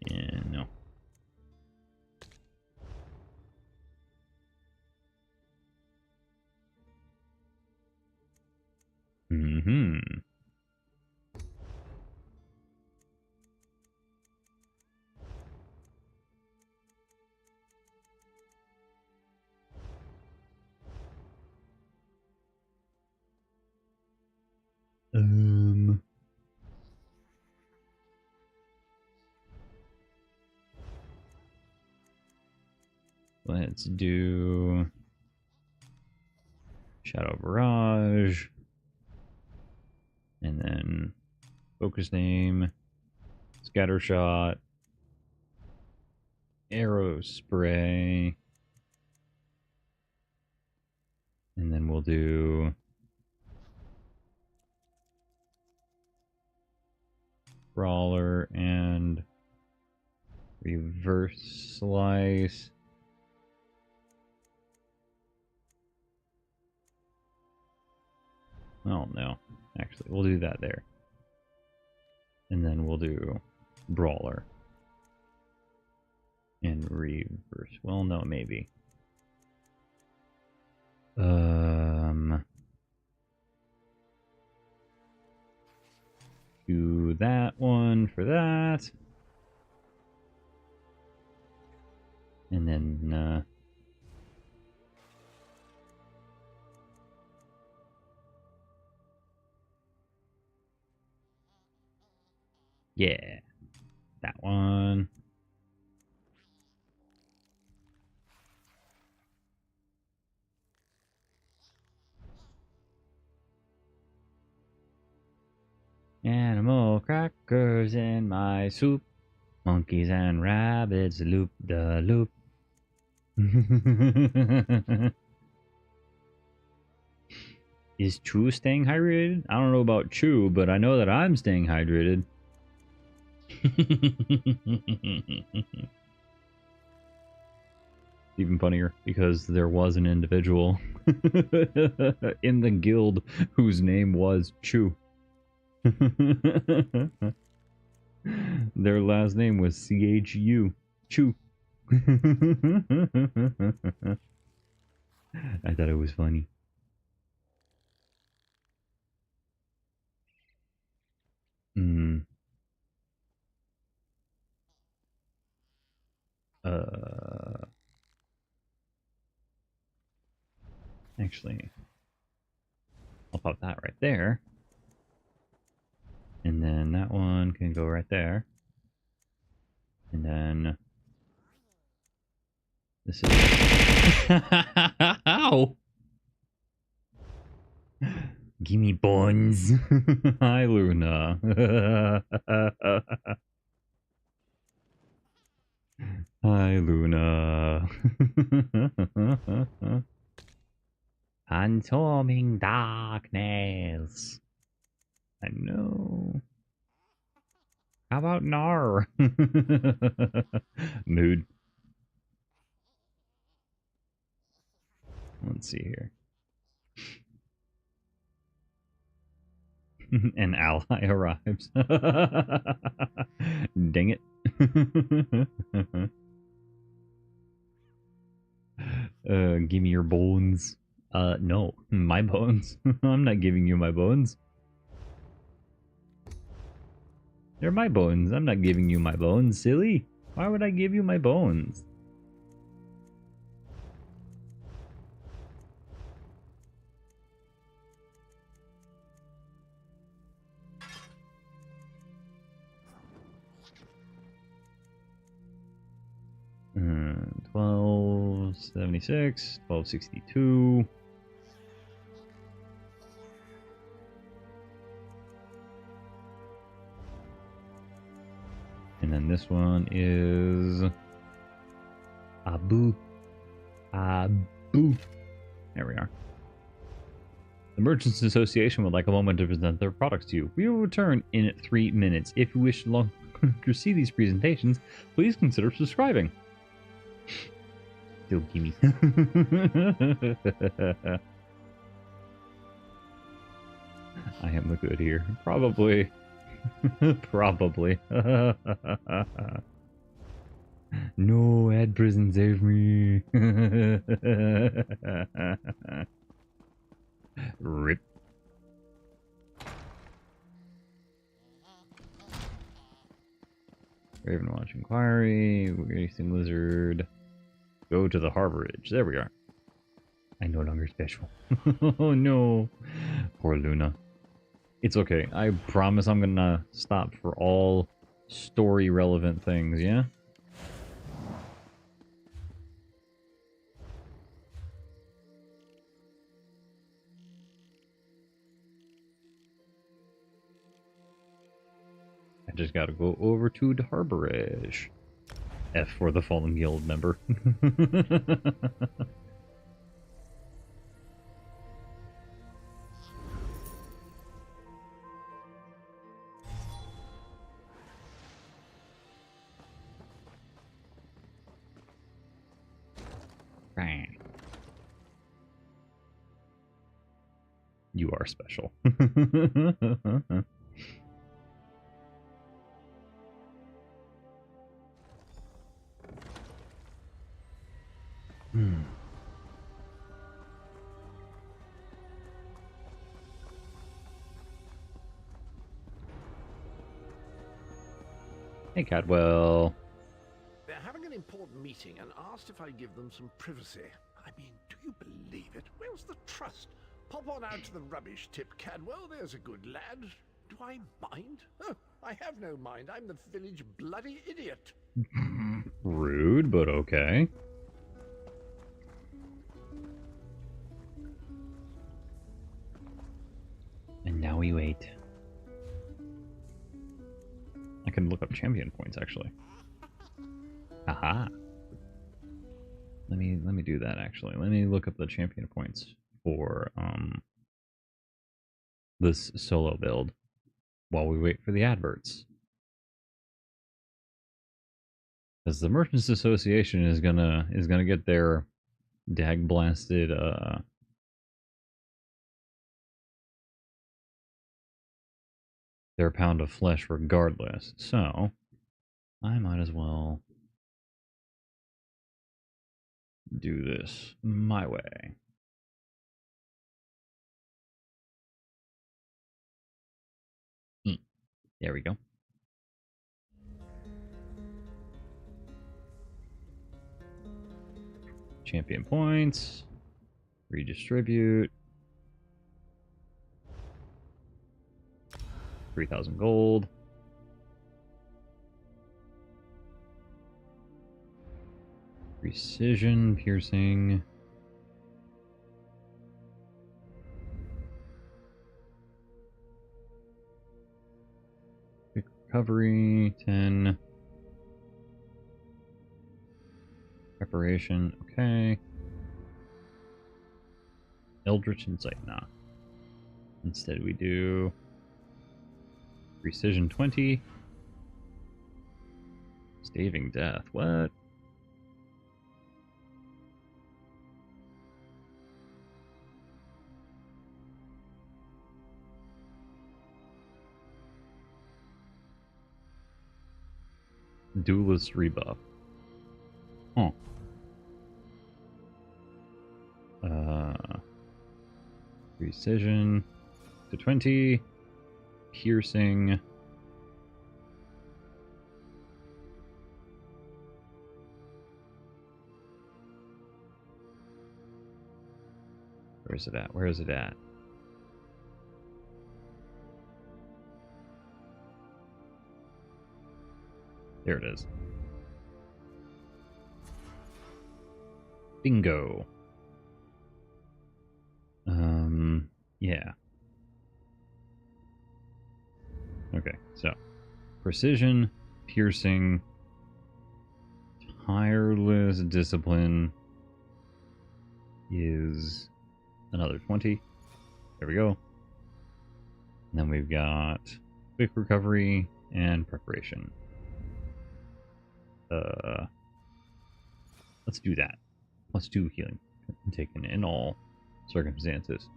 Speaker 1: Yeah, no. Let's do Shadow Barrage. And then focus name. Scatter shot. Arrow spray. And then we'll do brawler and reverse slice. Oh no, actually we'll do that there. And then we'll do brawler and reverse. Well, no, maybe. Do that one for that. And then, yeah, that one. Animal crackers in my soup. Monkeys and rabbits loop the loop. Is Chew staying hydrated? I don't know about Chew, but I know that I'm staying hydrated. Even funnier, because there was an individual in the guild whose name was Chew. Their last name was CHU. Chew. I thought it was funny. Actually, I'll pop that right there. And then that one can go right there. And then this is... Ow! Gimme bones. Hi, Luna. Hi, Luna. Phantoming darkness. I know. How about Nar? Mood. Let's see here. An ally arrives. Dang it. Give me your bones. No. My bones. I'm not giving you my bones. They're my bones. I'm not giving you my bones, silly. Why would I give you my bones? $12.76, $12.62. And then this one is Abu. There we are. The Merchants Association would like a moment to present their products to you. We will return in 3 minutes. If you wish to see these presentations, please consider subscribing. Still gimme. I am the good here. Probably. Probably. No, ad prison, save me. Rip. Ravenwatch Inquiry, Racing Lizard. Go to the Harborage. There we are. I no longer special. Oh no. Poor Luna. It's okay. I promise I'm gonna stop for all story relevant things, yeah? I just gotta go over to the Harborage. F for the Fallen Guild member. Bang. You are special. Hey, Cadwell.
Speaker 6: They're having an important meeting and asked if I'd give them some privacy. I mean, do you believe it? Where's the trust? Pop on out to the rubbish tip, Cadwell. There's a good lad. Do I mind? Oh, I have no mind. I'm the village bloody idiot.
Speaker 1: Rude, but okay. And now we wait. I can look up champion points, actually. Aha. Let me do that, actually. Let me look up the champion points for this solo build while we wait for the adverts. Because the Merchants Association is gonna get their dag blasted their pound of flesh regardless. So I might as well do this my way. There we go. Champion points. Redistribute. 3,000 gold. Precision, piercing. Quick recovery, 10. Preparation, okay. Eldritch Insight, nah. Instead we do Precision 20. Staving Death, what? Duelist rebuff. Huh. Precision to 20. Piercing. Where's it at? Where is it at? There it is. Bingo. Yeah. Okay, so precision, piercing, tireless discipline is another 20. There we go. And then we've got quick recovery and preparation. Let's do that. Let's do healing taken in all circumstances.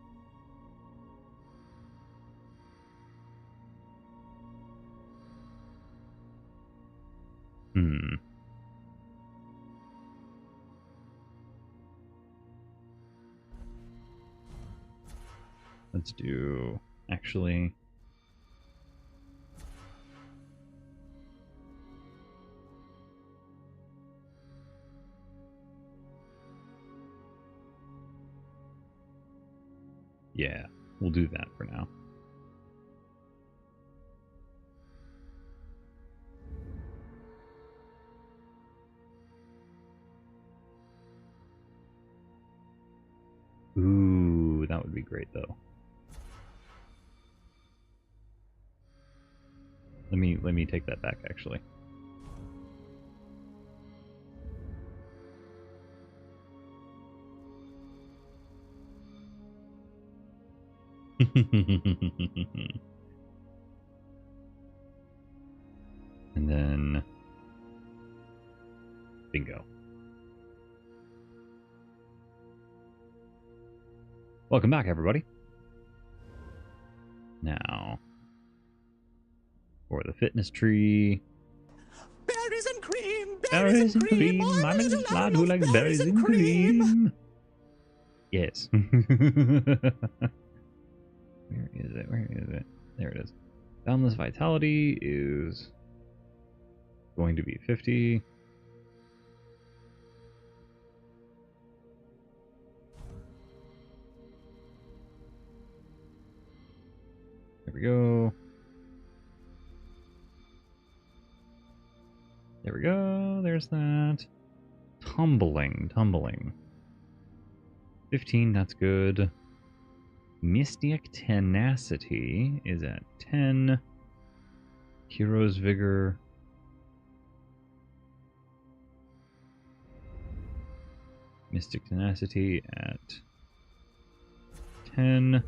Speaker 1: Let's do, actually, yeah, we'll do that for now. Ooh, that would be great, though. Let me take that back, actually. And then bingo. Welcome back, everybody. Now for the fitness tree.
Speaker 5: Berries and cream,
Speaker 1: Berries and cream. I'm a little lad who likes berries and cream. Yes. Where is it? Where is it? There it is. Boundless vitality is going to be 50. There we go. There we go. There's that. Tumbling. 15, that's good. Mystic Tenacity is at 10. Hero's Vigor. Mystic Tenacity at 10.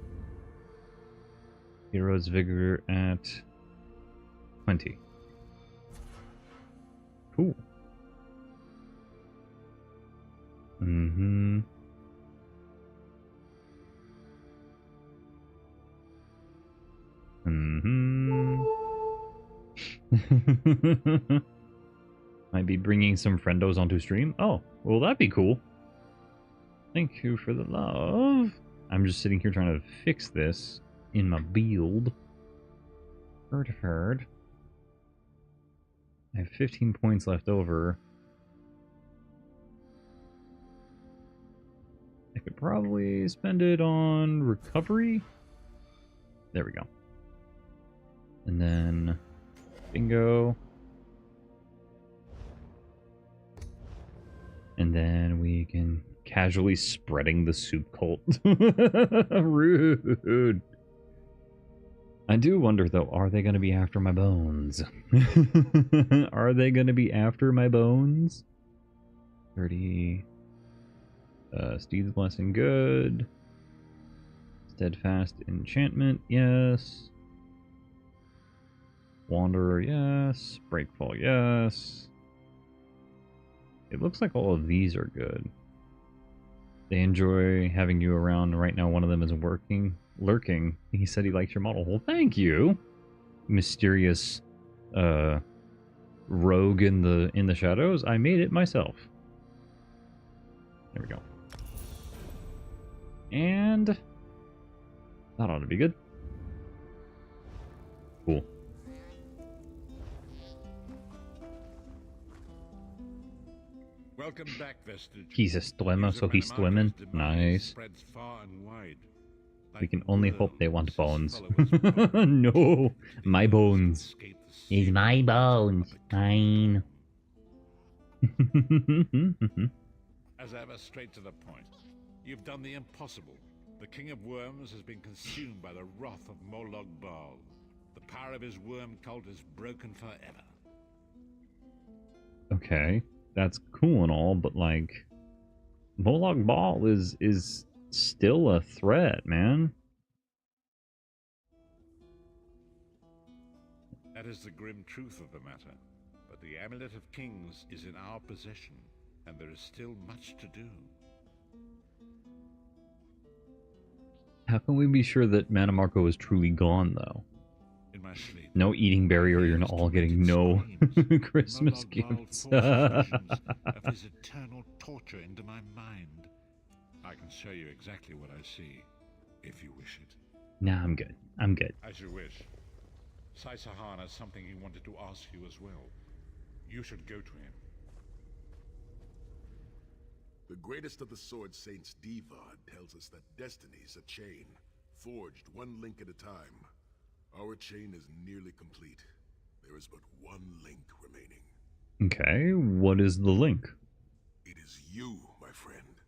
Speaker 1: Hero's Vigor at 20. Cool. Mm-hmm. Might be bringing some friendos onto stream. Oh, well, that'd be cool. Thank you for the love. I'm just sitting here trying to fix this in my build. Heard. I have 15 points left over. I could probably spend it on recovery. There we go. And then bingo. And then we can casually spreading the soup cult. Rude. I do wonder though, are they going to be after my bones? Are they going to be after my bones? 30. Steed's Blessing, good. Steadfast Enchantment, yes. Wanderer, yes. Breakfall, yes. It looks like all of these are good. They enjoy having you around. Right now, one of them is lurking. He said he likes your model. Well, thank you, mysterious rogue in the shadows. I made it myself. There we go. And that ought to be good. Cool.
Speaker 2: Welcome back, Vestige.
Speaker 1: He's a swimmer, so he's swimming. Nice.
Speaker 2: Spreads far and wide.
Speaker 1: We can only hope they want bones. No, my bones. It's my bones. Mine.
Speaker 2: As ever, straight to the point. You've done the impossible. The King of Worms has been consumed by the wrath of Molag Bal. The power of his worm cult is broken forever.
Speaker 1: Okay, that's cool and all, but like, Molag Bal is still a threat, man.
Speaker 2: That is the grim truth of the matter. But the Amulet of Kings is in our possession, and there is still much to do.
Speaker 1: How can we be sure that Mana Marco is truly gone, though?
Speaker 2: In my sleep,
Speaker 1: No eating berry or you're all getting no Christmas gifts.
Speaker 2: of his eternal torture into my mind. I can show you exactly what I see, if you wish it.
Speaker 1: Nah, I'm good. I'm good.
Speaker 2: As you wish. Saisahan has something he wanted to ask you as well. You should go to him.
Speaker 3: The greatest of the Sword Saints, Divad, tells us that destiny's a chain, forged one link at a time. Our chain is nearly complete. There is but one link remaining.
Speaker 1: Okay, what is the link?
Speaker 3: It is you, my friend.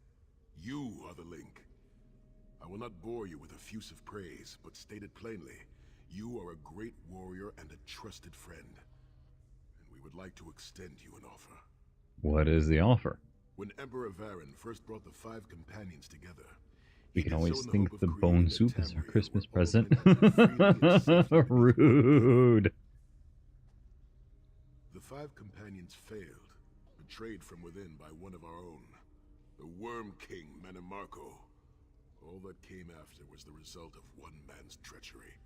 Speaker 3: You are the link. I will not bore you with effusive praise, but state it plainly. You are a great warrior and a trusted friend, and we would like to extend you an offer.
Speaker 1: What is the offer?
Speaker 3: When Emperor Varen first brought the 5 companions together,
Speaker 1: We
Speaker 3: he
Speaker 1: can
Speaker 3: did so
Speaker 1: always
Speaker 3: in the
Speaker 1: think
Speaker 3: hope
Speaker 1: the
Speaker 3: of
Speaker 1: bone
Speaker 3: creating a
Speaker 1: soup is our
Speaker 3: Tamriel
Speaker 1: Christmas
Speaker 3: where all
Speaker 1: present.
Speaker 3: men could live freely and safely beneath one roof.
Speaker 1: Rude.
Speaker 3: The 5 companions failed, betrayed from within by one of our own, the Worm King Manimarco. All that came after was the result of one man's treachery.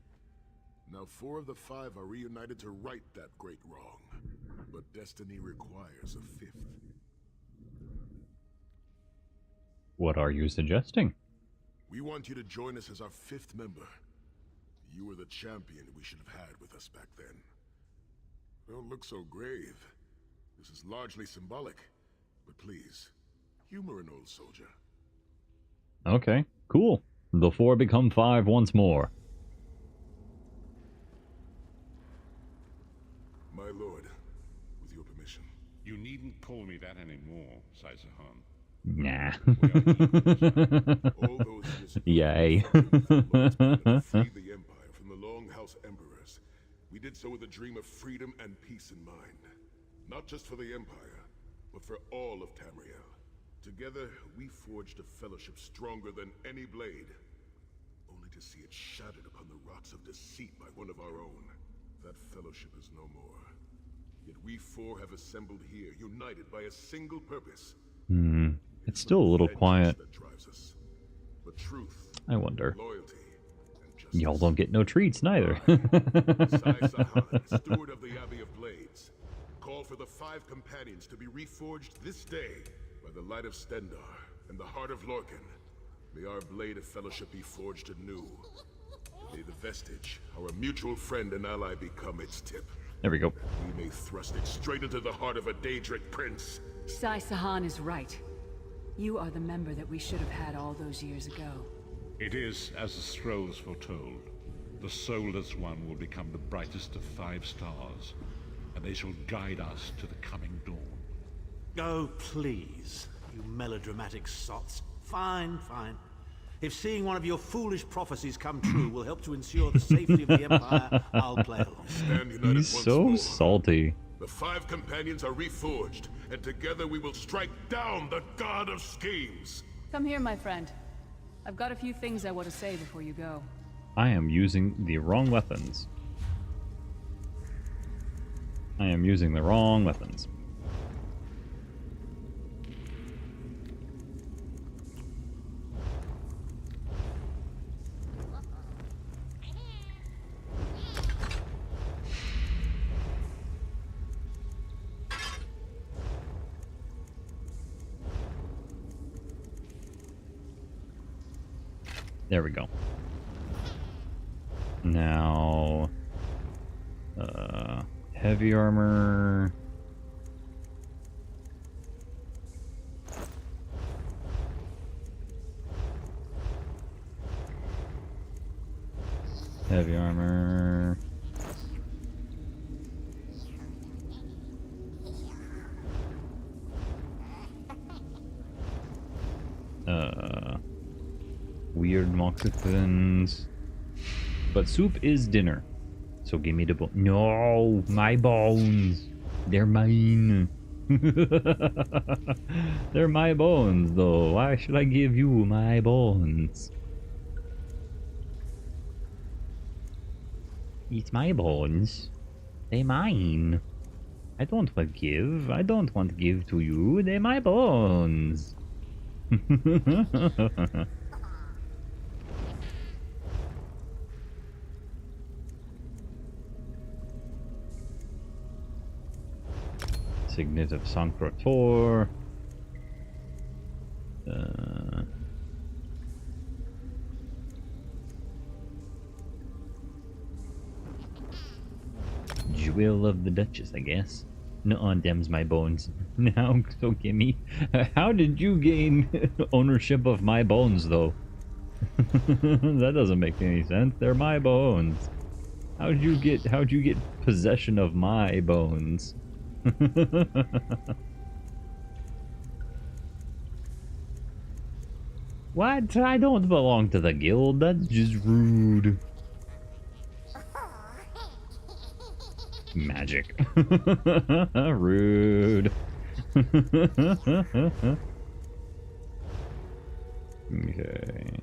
Speaker 3: Now 4 of the 5 are reunited to right that great wrong, but destiny requires a 5th.
Speaker 1: What are you suggesting?
Speaker 3: We want you to join us as our 5th member. You were the champion we should have had with us back then. Don't look so grave. This is largely symbolic, but please, humor an old soldier.
Speaker 1: Okay, cool. The 4 become 5 once more.
Speaker 3: My lord, with your permission.
Speaker 2: You needn't call me that anymore, Saisahan.
Speaker 1: Nah.
Speaker 3: All those years ago,
Speaker 1: Yay.
Speaker 3: we freed the Empire from the Longhouse Emperors. We did so with a dream of freedom and peace in mind. Not just for the Empire, but for all of Tamriel. Together, we forged a fellowship stronger than any blade, only to see it shattered upon the rocks of deceit by one of our own. That fellowship is no more. Yet we 4 have assembled here, united by a single purpose.
Speaker 1: It's still a little quiet.
Speaker 3: That drives us. But truth,
Speaker 1: I wonder.
Speaker 3: loyalty, and justice.
Speaker 1: Y'all don't get no treats neither.
Speaker 3: Sai Sahan, steward of the Abbey of Blades, call for the 5 companions to be reforged this day by the light of Stendarr and the heart of Lorcan. May our blade of fellowship be forged anew. May the vestige, our mutual friend and ally, become its tip.
Speaker 1: There we go.
Speaker 3: We may thrust it straight into the heart of a Daedric prince.
Speaker 4: Sai Sahan is right. You are the member that we should have had all those years ago.
Speaker 2: It is as the scrolls foretold. The soulless one will become the brightest of 5 stars, and they shall guide us to the coming dawn.
Speaker 5: Oh, please, you melodramatic sots. Fine, fine. If seeing one of your foolish prophecies come true will help to ensure the safety of the Empire, I'll play along.
Speaker 3: Stand united
Speaker 1: He's
Speaker 3: once
Speaker 1: so
Speaker 3: more.
Speaker 1: salty.
Speaker 3: The 5 companions are reforged, and together we will strike down the god of schemes.
Speaker 4: Come here, my friend. I've got a few things I want to say before you go.
Speaker 1: I am using the wrong weapons. I am using the wrong weapons. There we go. Now, heavy armor. Heavy armor. Weird moccasins. But soup is dinner. So give me the bone. No, my bones. They're mine. They're my bones, though. Why should I give you my bones? It's my bones. They're mine. I don't want to give. I don't want to give to you. They're my bones. Signet of Sancrotor. Jewel of the Duchess, I guess. No, them's my bones. Now, so gimme. How did you gain ownership of my bones, though? That doesn't make any sense. They're my bones. How'd you get possession of my bones? What? I don't belong to the guild. That's just rude. Magic. Rude. Okay.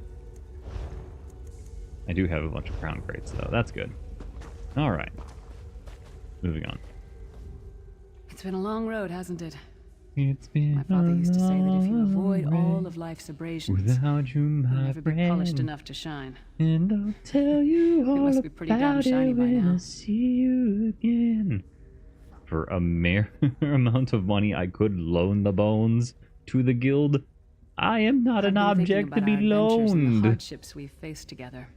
Speaker 1: I do have a bunch of crown crates, though. That's good. Alright. Moving on.
Speaker 4: It's been a long road, hasn't it?
Speaker 1: It's been
Speaker 4: My father used to say that if you avoid all
Speaker 1: road
Speaker 4: of life's abrasions,
Speaker 1: without you,
Speaker 4: you'll
Speaker 1: my
Speaker 4: never be polished
Speaker 1: friend.
Speaker 4: enough to shine.
Speaker 1: And I'll tell you all
Speaker 4: must be pretty damn
Speaker 1: about
Speaker 4: shiny
Speaker 1: it
Speaker 4: by
Speaker 1: when
Speaker 4: now.
Speaker 1: I see you again. For a mere amount of money, I could loan the bones to the guild. I am not
Speaker 4: I've
Speaker 1: an
Speaker 4: been thinking
Speaker 1: object to
Speaker 4: about
Speaker 1: be
Speaker 4: our adventures and the
Speaker 1: loaned.
Speaker 4: hardships we've faced together.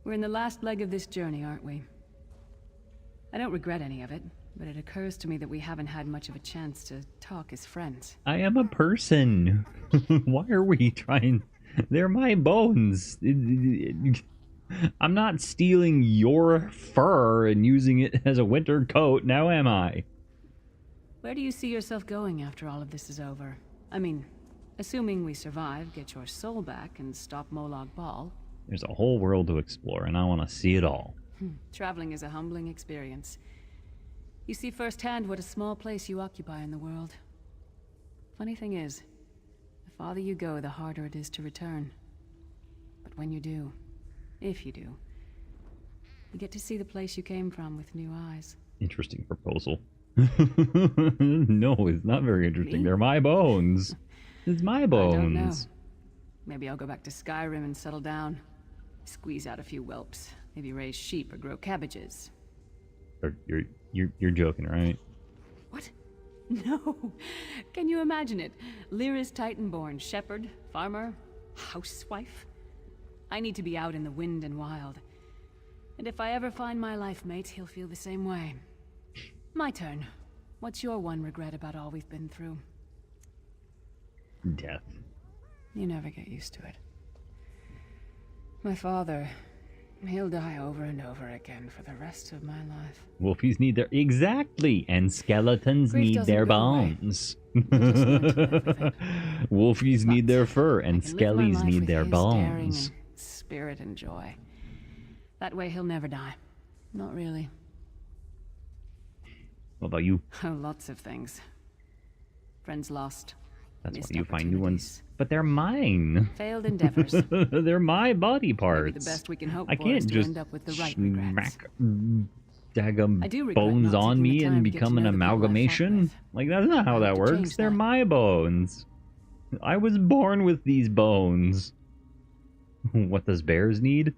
Speaker 4: We're in the last leg of this journey, aren't we? I don't regret any of it, but it occurs to me that we haven't had much of a chance to talk as friends.
Speaker 1: I am a person. Why are we trying? They're my bones. I'm not stealing your fur and using it as a winter coat, now am I?
Speaker 4: Where do you see yourself going after all of this is over? I mean, assuming we survive, get your soul back, and stop Molag Bal.
Speaker 1: There's a whole world to explore, and I want to see it all.
Speaker 4: Traveling is a humbling experience. You see firsthand what a small place you occupy in the world. Funny thing is, the farther you go, the harder it is to return. But when you do, if you do, you get to see the place you came from with new eyes.
Speaker 1: Interesting proposal. No, it's not very interesting.
Speaker 4: Me?
Speaker 1: They're my bones. It's my
Speaker 4: I don't know.
Speaker 1: bones.
Speaker 4: Maybe I'll go back to Skyrim and settle down. Squeeze out a few whelps. Maybe raise sheep or grow cabbages.
Speaker 1: You're joking, right?
Speaker 4: What? No. Can you imagine it? Lyra's Titan-born shepherd, farmer, housewife. I need to be out in the wind and wild. And if I ever find my life mate, he'll feel the same way. My turn. What's your one regret about all we've been through?
Speaker 1: Death.
Speaker 4: You never get used to it. My father, he'll die over and over again for the rest of my life.
Speaker 1: Wolfies need their... Exactly! And skeletons
Speaker 4: Grief
Speaker 1: need
Speaker 4: doesn't
Speaker 1: their
Speaker 4: go away.
Speaker 1: bones.
Speaker 4: just learn to live with it.
Speaker 1: Wolfies need
Speaker 4: But
Speaker 1: their fur, and
Speaker 4: I can live my
Speaker 1: skellies
Speaker 4: life
Speaker 1: need
Speaker 4: with
Speaker 1: their
Speaker 4: his daring
Speaker 1: bones.
Speaker 4: and spirit and joy. That way he'll never die. Not really.
Speaker 1: What about you?
Speaker 4: Oh, lots of things. Friends lost.
Speaker 1: That's why
Speaker 4: Missed
Speaker 1: you find new ones.
Speaker 4: opportunities.
Speaker 1: But they're mine.
Speaker 4: Failed endeavors.
Speaker 1: They're my body
Speaker 4: Maybe
Speaker 1: parts.
Speaker 4: the best we can hope
Speaker 1: I
Speaker 4: for
Speaker 1: can't
Speaker 4: is to
Speaker 1: just
Speaker 4: end up with the right regrets.
Speaker 1: smack daggum
Speaker 4: I do regret
Speaker 1: bones
Speaker 4: not
Speaker 1: on
Speaker 4: taking the
Speaker 1: me
Speaker 4: time
Speaker 1: and
Speaker 4: to get to
Speaker 1: become an
Speaker 4: know the people I fought
Speaker 1: amalgamation.
Speaker 4: with.
Speaker 1: Like, that's not how
Speaker 4: I
Speaker 1: that
Speaker 4: have to
Speaker 1: works.
Speaker 4: change
Speaker 1: They're
Speaker 4: that.
Speaker 1: my bones. I was born with these bones. What does bears need?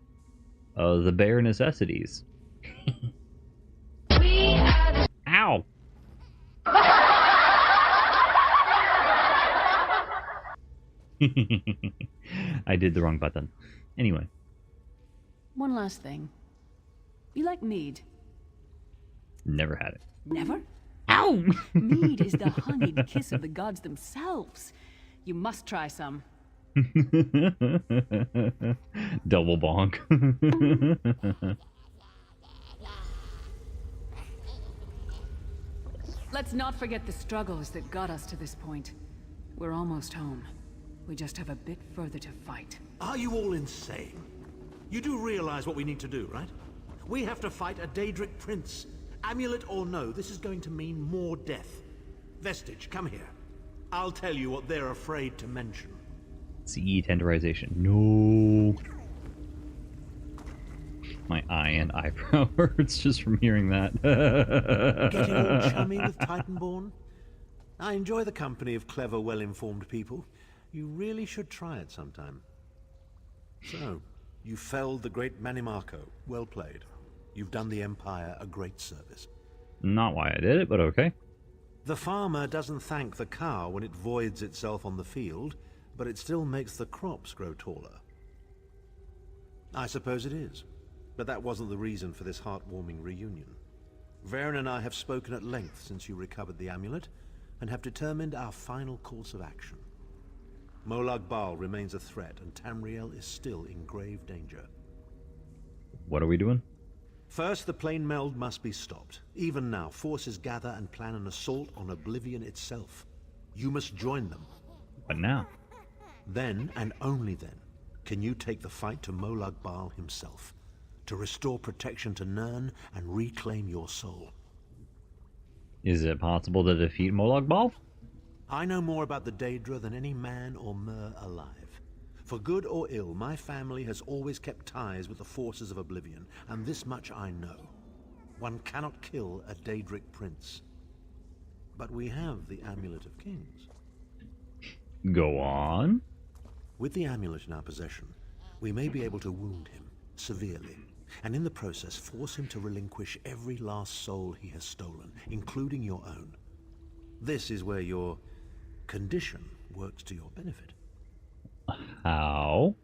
Speaker 1: The bare necessities. Ow! I did the wrong button. Anyway.
Speaker 4: One last thing. You like mead?
Speaker 1: Never had it.
Speaker 4: Never?
Speaker 1: Ow!
Speaker 4: Mead is the honeyed kiss of the gods themselves. You must try some.
Speaker 1: Double bonk.
Speaker 4: Let's not forget the struggles that got us to this point. We're almost home. We just have a bit further to fight.
Speaker 5: Are you all insane? You do realize what we need to do, right? We have to fight a Daedric prince. Amulet or no, this is going to mean more death. Vestige, come here. I'll tell you what they're afraid to mention.
Speaker 1: CE tenderization. No. My eye and eyebrow hurts just from hearing that.
Speaker 5: Getting all chummy with Titanborn? I enjoy the company of clever, well-informed people. You really should try it sometime. So, you felled the great Manimarco. Well played. You've done the Empire a great service.
Speaker 1: Not why I did it, but okay.
Speaker 5: The farmer doesn't thank the cow when it voids itself on the field, but it still makes the crops grow taller. I suppose it is, but that wasn't the reason for this heartwarming reunion. Varen and I have spoken at length since you recovered the amulet, and have determined our final course of action. Molag Bal remains a threat, and Tamriel is still in grave danger.
Speaker 1: What are we doing?
Speaker 5: First, the plane meld must be stopped. Even now, forces gather and plan an assault on Oblivion itself. You must join them.
Speaker 1: But now?
Speaker 5: Then, and only then, can you take the fight to Molag Bal himself. to restore protection to Nirn and reclaim your soul.
Speaker 1: Is it possible to defeat Molag Bal?
Speaker 5: I know more about the Daedra than any man or mer alive. For good or ill, my family has always kept ties with the forces of Oblivion, and this much I know. One cannot kill a Daedric prince. But we have the Amulet of Kings.
Speaker 1: Go on.
Speaker 5: With the amulet in our possession, we may be able to wound him severely, and in the process force him to relinquish every last soul he has stolen, including your own. This is where your condition works to your benefit.
Speaker 1: How?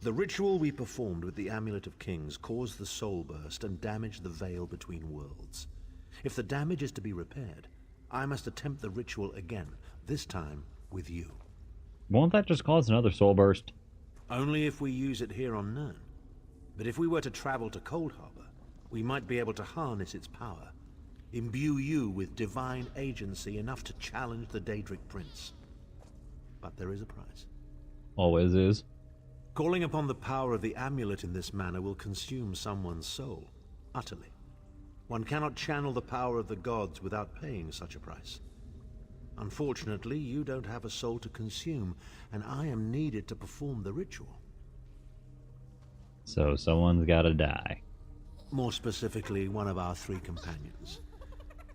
Speaker 5: The ritual we performed with the Amulet of Kings caused the soul burst and damaged the veil between worlds. If the damage is to be repaired, I must attempt the ritual again, this time with you.
Speaker 1: Won't that just cause another soul burst?
Speaker 5: Only if we use it here on Nirn. But if we were to travel to Coldharbor, we might be able to harness its power, imbue you with divine agency enough to challenge the Daedric Prince. But there is a price.
Speaker 1: Always is.
Speaker 5: Calling upon the power of the amulet in this manner will consume someone's soul, utterly. One cannot channel the power of the gods without paying such a price. Unfortunately, you don't have a soul to consume, and I am needed to perform the ritual.
Speaker 1: So someone's gotta die.
Speaker 5: More specifically, one of our 3 companions.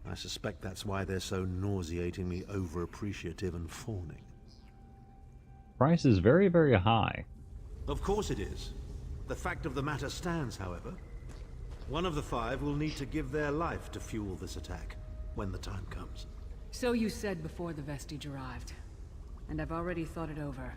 Speaker 5: I suspect that's why they're so nauseatingly overappreciative and fawning.
Speaker 1: Price is very, very high.
Speaker 5: Of course it is. The fact of the matter stands, however. One of the 5 will need to give their life to fuel this attack, when the time comes.
Speaker 4: So you said before the vestige arrived. And I've already thought it over.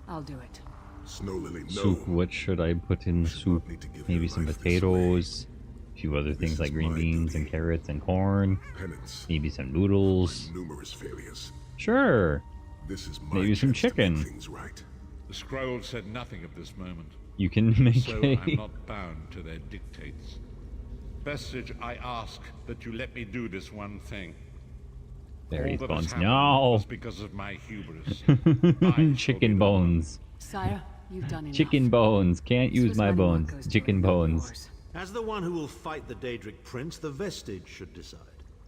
Speaker 4: I'll do it.
Speaker 3: Snow Lily, no.
Speaker 1: Soup, what should I put in the soup? Maybe some potatoes, a few other things like green beans and carrots and corn.
Speaker 3: Penance.
Speaker 1: Maybe some noodles.
Speaker 3: Numerous failures.
Speaker 1: Sure.
Speaker 3: This is my
Speaker 1: Maybe some
Speaker 3: chance to
Speaker 1: chicken.
Speaker 3: make things right.
Speaker 2: The scroll said nothing of this moment,
Speaker 1: You can make
Speaker 2: so
Speaker 1: a...
Speaker 2: I'm not bound to their dictates. Vestige, I ask that you let me do this one thing.
Speaker 1: There
Speaker 2: All
Speaker 1: he
Speaker 2: that has
Speaker 1: bones.
Speaker 2: happened
Speaker 1: No!
Speaker 2: was because of my hubris. I shall
Speaker 1: Chicken
Speaker 2: be
Speaker 1: bones.
Speaker 4: Sire, you've done enough.
Speaker 1: Chicken bones. Can't
Speaker 4: This
Speaker 1: use
Speaker 4: was
Speaker 1: my
Speaker 4: when
Speaker 1: bones.
Speaker 4: Marco's
Speaker 1: Chicken
Speaker 4: doing the
Speaker 1: bones.
Speaker 4: wars.
Speaker 5: As the one who will fight the Daedric Prince, the Vestige should decide.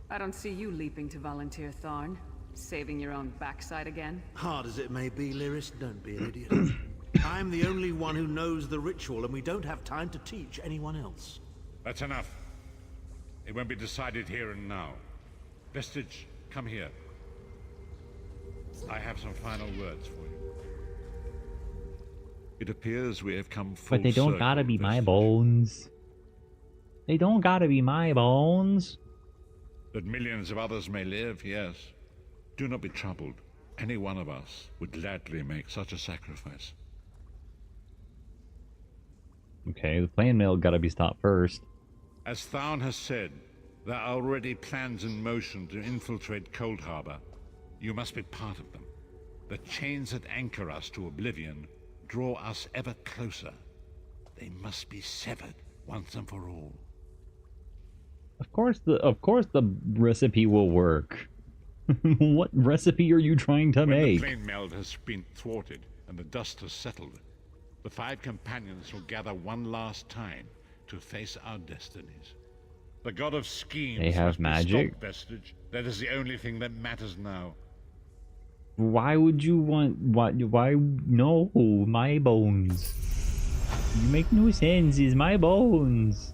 Speaker 4: I don't see you leaping to volunteer, Tharn. Saving your own backside again.
Speaker 5: Hard as it may be, Lyris, don't be an idiot. I'm the only one who knows the ritual, and we don't have time to teach anyone else.
Speaker 2: That's enough. It won't be decided here and now. Vestige, come here. I have some final words for you. It appears we have come full
Speaker 1: But they don't
Speaker 2: circle,
Speaker 1: gotta be my
Speaker 2: Vestige.
Speaker 1: bones. They don't gotta be my bones.
Speaker 2: That millions of others may live, yes. Do not be troubled. Any one of us would gladly make such a sacrifice.
Speaker 1: Okay, the plane mail gotta be stopped first.
Speaker 2: As Tharn has said, there are already plans in motion to infiltrate Coldharbor. You must be part of them. The chains that anchor us to oblivion draw us ever closer. They must be severed once and for all.
Speaker 1: Of course the recipe will work. What recipe are you trying to
Speaker 2: When
Speaker 1: make?
Speaker 2: the plane meld has been thwarted and the dust has settled, the 5 companions will gather one last time to face our destinies. The god of schemes
Speaker 1: They have
Speaker 2: must be
Speaker 1: magic?
Speaker 2: stopped, Vestige. That is the only thing that matters now.
Speaker 1: Why would you want why no my bones? You make no sense. It's my bones.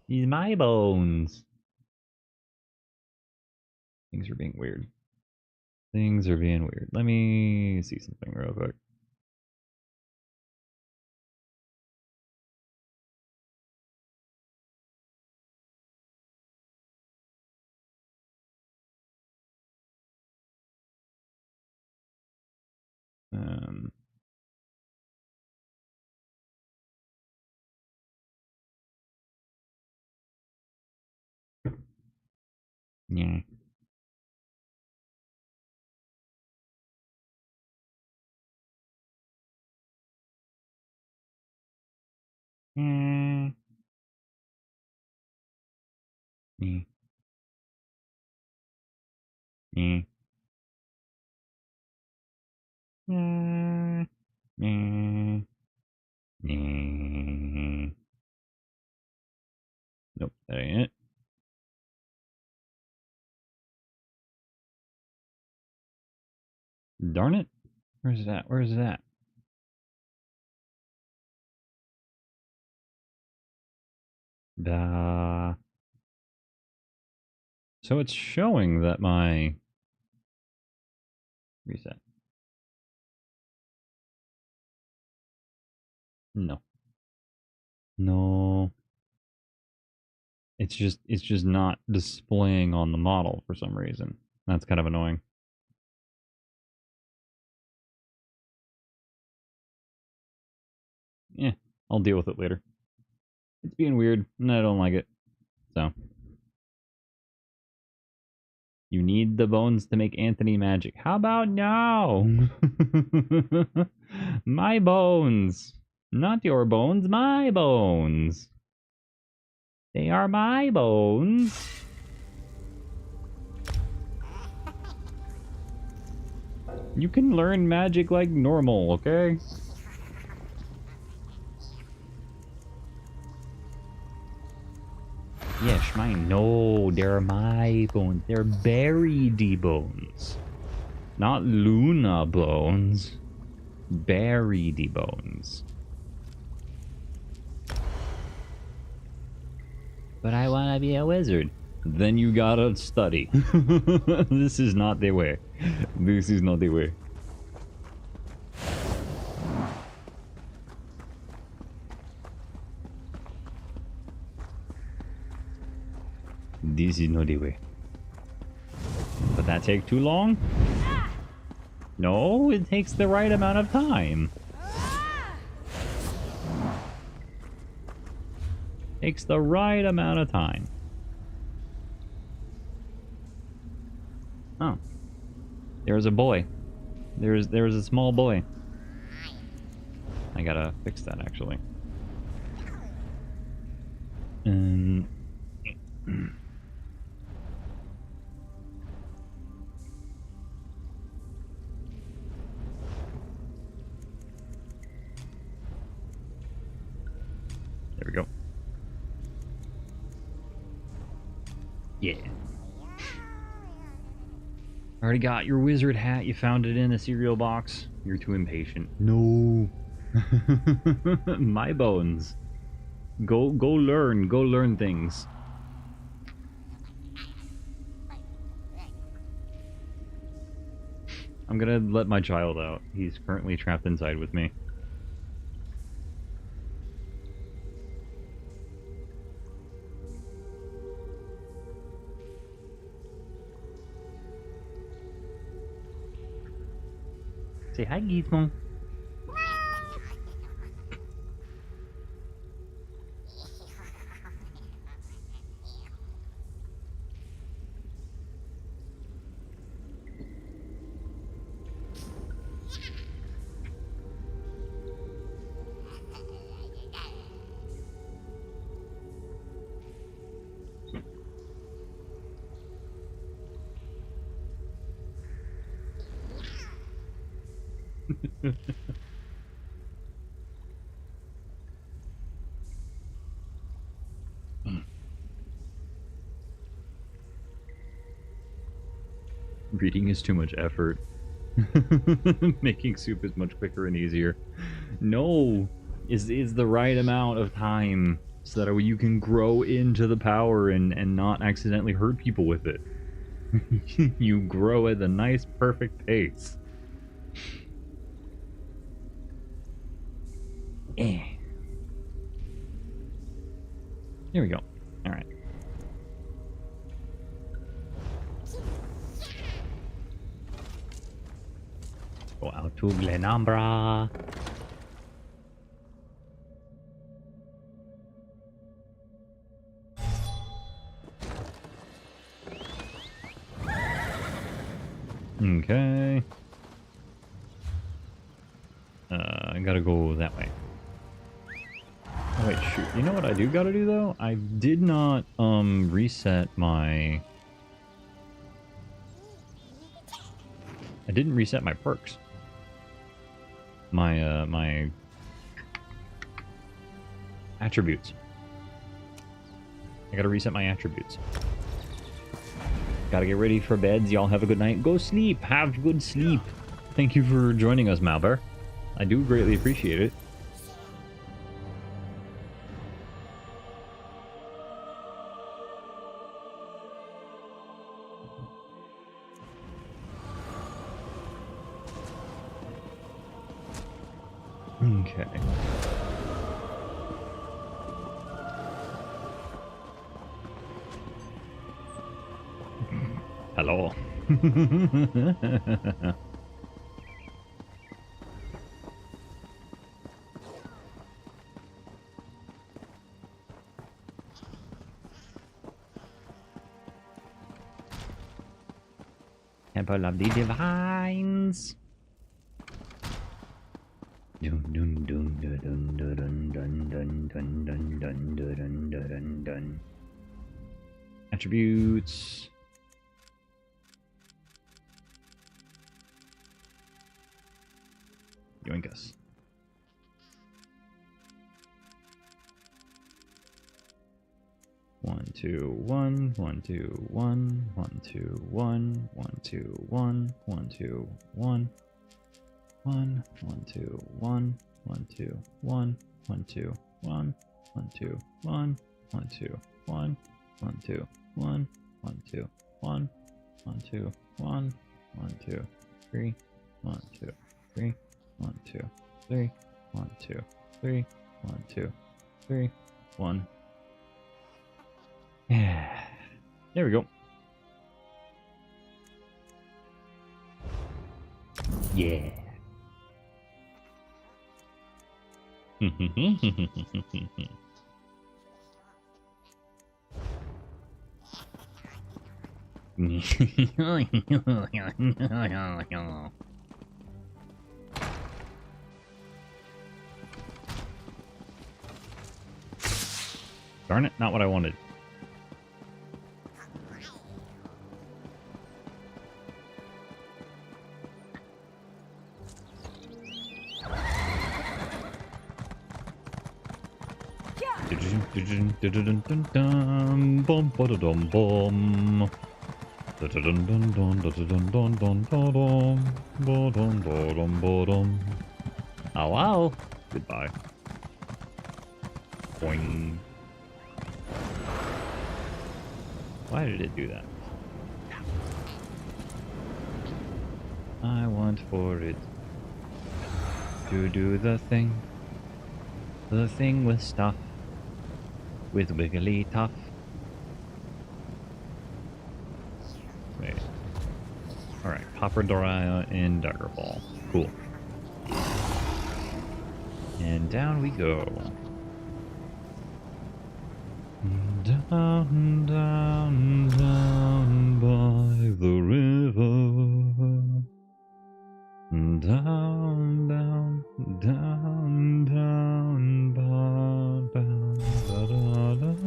Speaker 1: It's my bones. Things are being weird. Things are being weird. Let me see something real quick. Um, yeah. Mm. Mm. Mm. Mm. Mm. Mm. Nope, that ain't it. Darn it. Where's it at? Where's it at? So it's showing that my... Reset. No. No. It's just not displaying on the model for some reason. That's kind of annoying. Yeah, I'll deal with it later. It's being weird, and I don't like it. So. You need the bones to make Anthony magic. How about now? My bones. Not your bones, my bones. They are my bones. You can learn magic like normal, okay? Yes, mine. No, they're my bones. They're buried bones. Not Luna bones. Buried bones. But I want to be a wizard. Then you gotta study. This is not the way. This is not the way. This is not the way. But that take too long? No, it takes the right amount of time. Takes the right amount of time. Oh. There's a boy. There's a small boy. I gotta fix that actually. There we go. Yeah. Already got your wizard hat. You found it in a cereal box. You're too impatient. No. My bones. Go learn. Go learn things. I'm gonna let my child out. He's currently trapped inside with me. Say hi, Gizmo. Reading is too much effort. Making soup is much quicker and easier. No, is the right amount of time so that you can grow into the power and not accidentally hurt people with it. You grow at a nice, perfect pace. Eh. There we go. All right. Go out to Glenambra. Okay. I gotta go that way. Oh, wait, shoot. You know what I do gotta do, though? I did not, reset my... I didn't reset my perks. My attributes. I gotta reset my attributes. Gotta get ready for beds. Y'all have a good night. Go sleep. Have good sleep. Thank you for joining us, Malbar. I do greatly appreciate it. Okay. Hello. Temple of the Divines. Dun dun dun dun dun dun dun dun dun dun dun dun dun dun. Attributes. Yoinkus. One, two, one, 1, 2, 1, 1, 2, 1, 1, 2, 1, 1, 2, 1, 1, 1, 2, 1, 1, 2, 1, 1, 2, 1, 1, 2, 1, 1, 2, 1, 1, 2, 1, 1, 2, 1, 1, 2, 1, 1, 2, 3, 1, 2, 3, 1, 2, 3, 1, 2, 3, 1, 2, 3, 1. Yeah. There we go. Yeah. Darn it, not what I wanted. Oh wow. Goodbye. Boing. Why did it do that? I want for it to do the thing with stuff, with wiggly tough. Wait. Alright, Copper Doraya and Daggerball. Cool. And down we go. Down, down, down by the river. Down, down, down, down, down, down, da, da, da.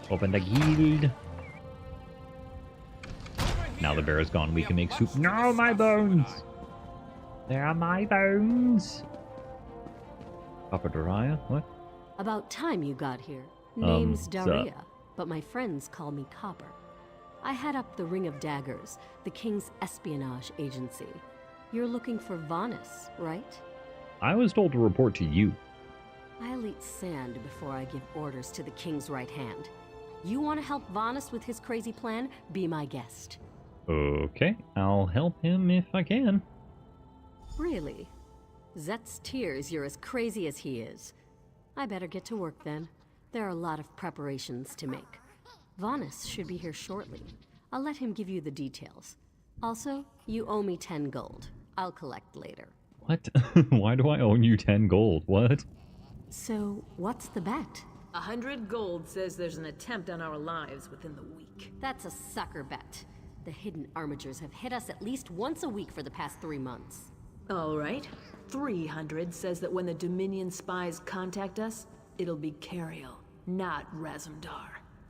Speaker 1: Open the guild. Now the bear is gone. We can make soup. No, my bones! They are my bones! Copper Doraya? What?
Speaker 7: About time you got here. Name's
Speaker 1: sup?
Speaker 7: Daria, but my friends call me Copper. I head up the Ring of Daggers, the King's espionage agency. You're looking for Vanus, right?
Speaker 1: I was told to report to you.
Speaker 7: I'll eat sand before I give orders to the King's right hand. You want to help Vanus with his crazy plan? Be my guest.
Speaker 1: Okay, I'll help him if I can.
Speaker 7: Really? Zet's tears you're as crazy as he is. I better get to work then. There are a lot of preparations to make. Vanus should be here shortly. I'll let him give you the details. Also, you owe me 10 gold. I'll collect later.
Speaker 1: What? Why do I owe you 10 gold? What?
Speaker 7: So, what's the bet?
Speaker 8: 100 gold says there's an attempt on our lives within the week.
Speaker 7: That's a sucker bet. The hidden armigers have hit us at least once a week for the past 3 months.
Speaker 8: All right. 300 says that when the Dominion spies contact us, it'll be Cariel, not Razumdar.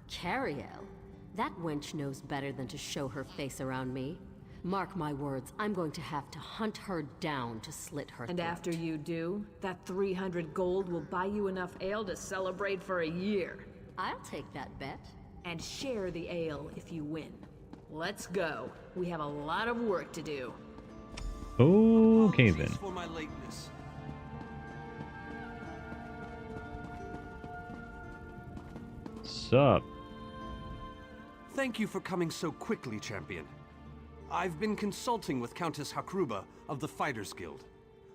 Speaker 7: Cariel? That wench knows better than to show her face around me. Mark my words, I'm going to have to hunt her down to slit her
Speaker 8: And
Speaker 7: throat.
Speaker 8: after you do, that 300 gold will buy you enough ale to celebrate for a year.
Speaker 7: I'll take that bet.
Speaker 8: And share the ale if you win. Let's go. We have a lot of work to do.
Speaker 1: Okay then.
Speaker 5: Apologies for my lateness.
Speaker 1: Sup?
Speaker 9: Thank you for coming so quickly, champion. I've been consulting with Countess Hakruba of the Fighters Guild.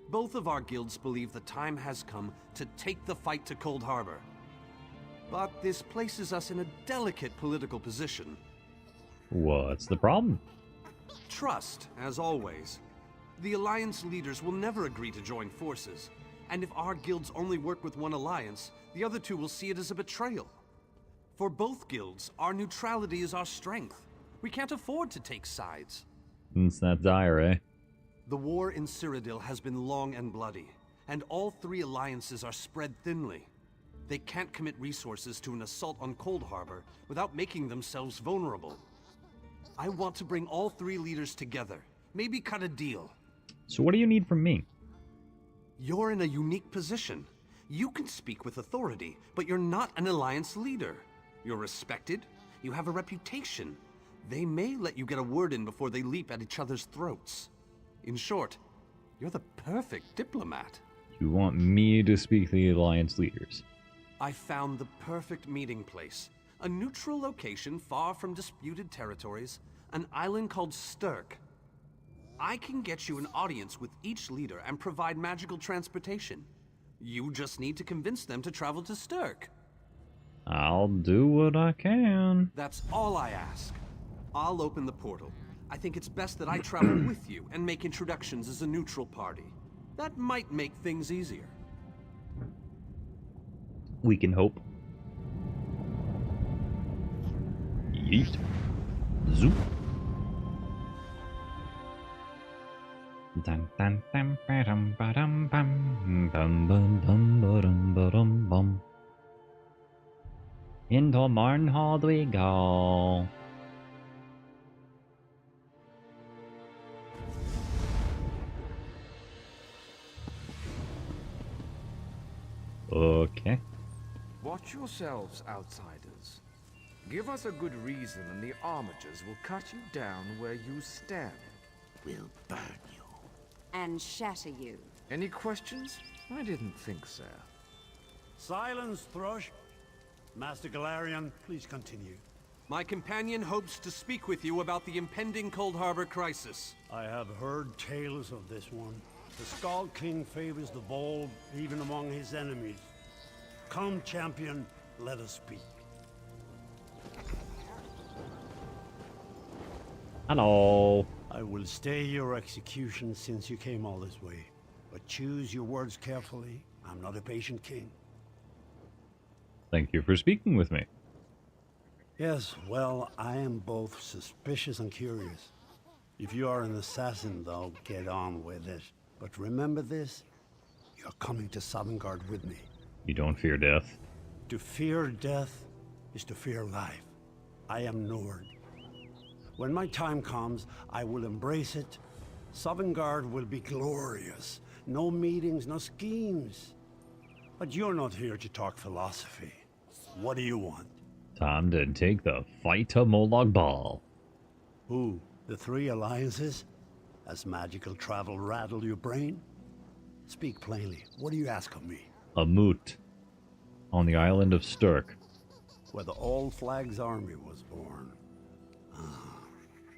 Speaker 9: Both of our guilds believe the time has come to take the fight to Coldharbor. But this places us in a delicate political position.
Speaker 1: What's the problem?
Speaker 9: Trust, as always. The Alliance leaders will never agree to join forces, and if our guilds only work with one alliance, the other two will see it as a betrayal. For both guilds, our neutrality is our strength. We can't afford to take sides.
Speaker 1: It's that dire, eh?
Speaker 9: The war in Cyrodiil has been long and bloody, and all three alliances are spread thinly. They can't commit resources to an assault on Coldharbor without making themselves vulnerable. I want to bring all three leaders together, maybe cut a deal.
Speaker 1: So what do you need from me?
Speaker 9: You're in a unique position. You can speak with authority, but you're not an alliance leader. You're respected, you have a reputation. They may let you get a word in before they leap at each other's throats. In short, you're the perfect diplomat.
Speaker 1: You want me to speak to the Alliance leaders?
Speaker 9: I found the perfect meeting place. A neutral location far from disputed territories, an island called Stirk. I can get you an audience with each leader and provide magical transportation. You just need to convince them to travel to Stirk.
Speaker 1: I'll do what I can.
Speaker 9: That's all I ask. I'll open the portal. I think it's best that I travel with you and make introductions as a neutral party. That might make things easier.
Speaker 1: We can hope. Yeet. Zoop. Dun dun dun ba-dum ba-dum bum bum bum bum ba-dum ba-dum bum. Into Marnhold we go. Okay.
Speaker 10: Watch yourselves, outsiders. Give us a good reason and the armatures will cut you down where you stand.
Speaker 6: We'll burn you.
Speaker 11: And shatter you.
Speaker 10: Any questions? I didn't think so.
Speaker 5: Silence, Thrush. Master Galarian, please continue.
Speaker 9: My companion hopes to speak with you about the impending Coldharbor crisis.
Speaker 5: I have heard tales of this one. The Skull King favors the bold, even among his enemies. Come, champion, let us speak.
Speaker 1: Hello.
Speaker 5: I will stay your execution since you came all this way. But choose your words carefully. I'm not a patient king.
Speaker 1: Thank you for speaking with me.
Speaker 5: Yes, well, I am both suspicious and curious. If you are an assassin, though, get on with it. But remember this, you're coming to Sovngarde with me.
Speaker 1: You don't fear death?
Speaker 5: To fear death is to fear life. I am Nord. When my time comes, I will embrace it. Sovngarde will be glorious. No meetings, no schemes. But you're not here to talk philosophy. What do you want?
Speaker 1: Time to take the fight to Molag Bal.
Speaker 5: Who? The three alliances? Has magical travel rattled your brain? Speak plainly. What do you ask of me?
Speaker 1: A moot. On the island of Stirk.
Speaker 5: Where the All Flags army was born.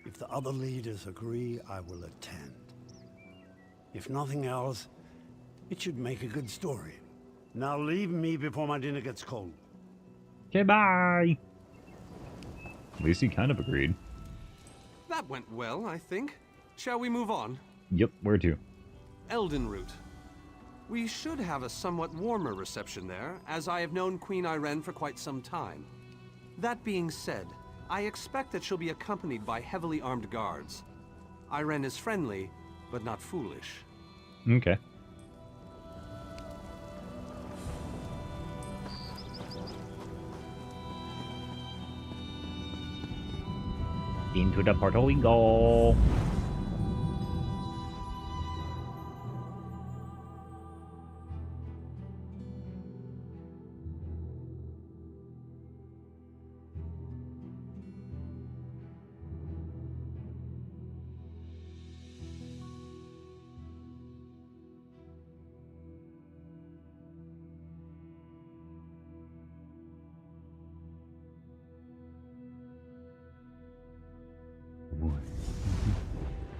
Speaker 5: If the other leaders agree, I will attend. If nothing else, it should make a good story. Now leave me before my dinner gets cold.
Speaker 1: Okay, bye! At least he kind of agreed.
Speaker 9: That went well, I think. Shall we move on?
Speaker 1: Yep, where to?
Speaker 9: Eldenroot. We should have a somewhat warmer reception there, as I have known Queen Irene for quite some time. That being said, I expect that she'll be accompanied by heavily armed guards. Irene is friendly, but not foolish.
Speaker 1: Okay. Into the portal we go.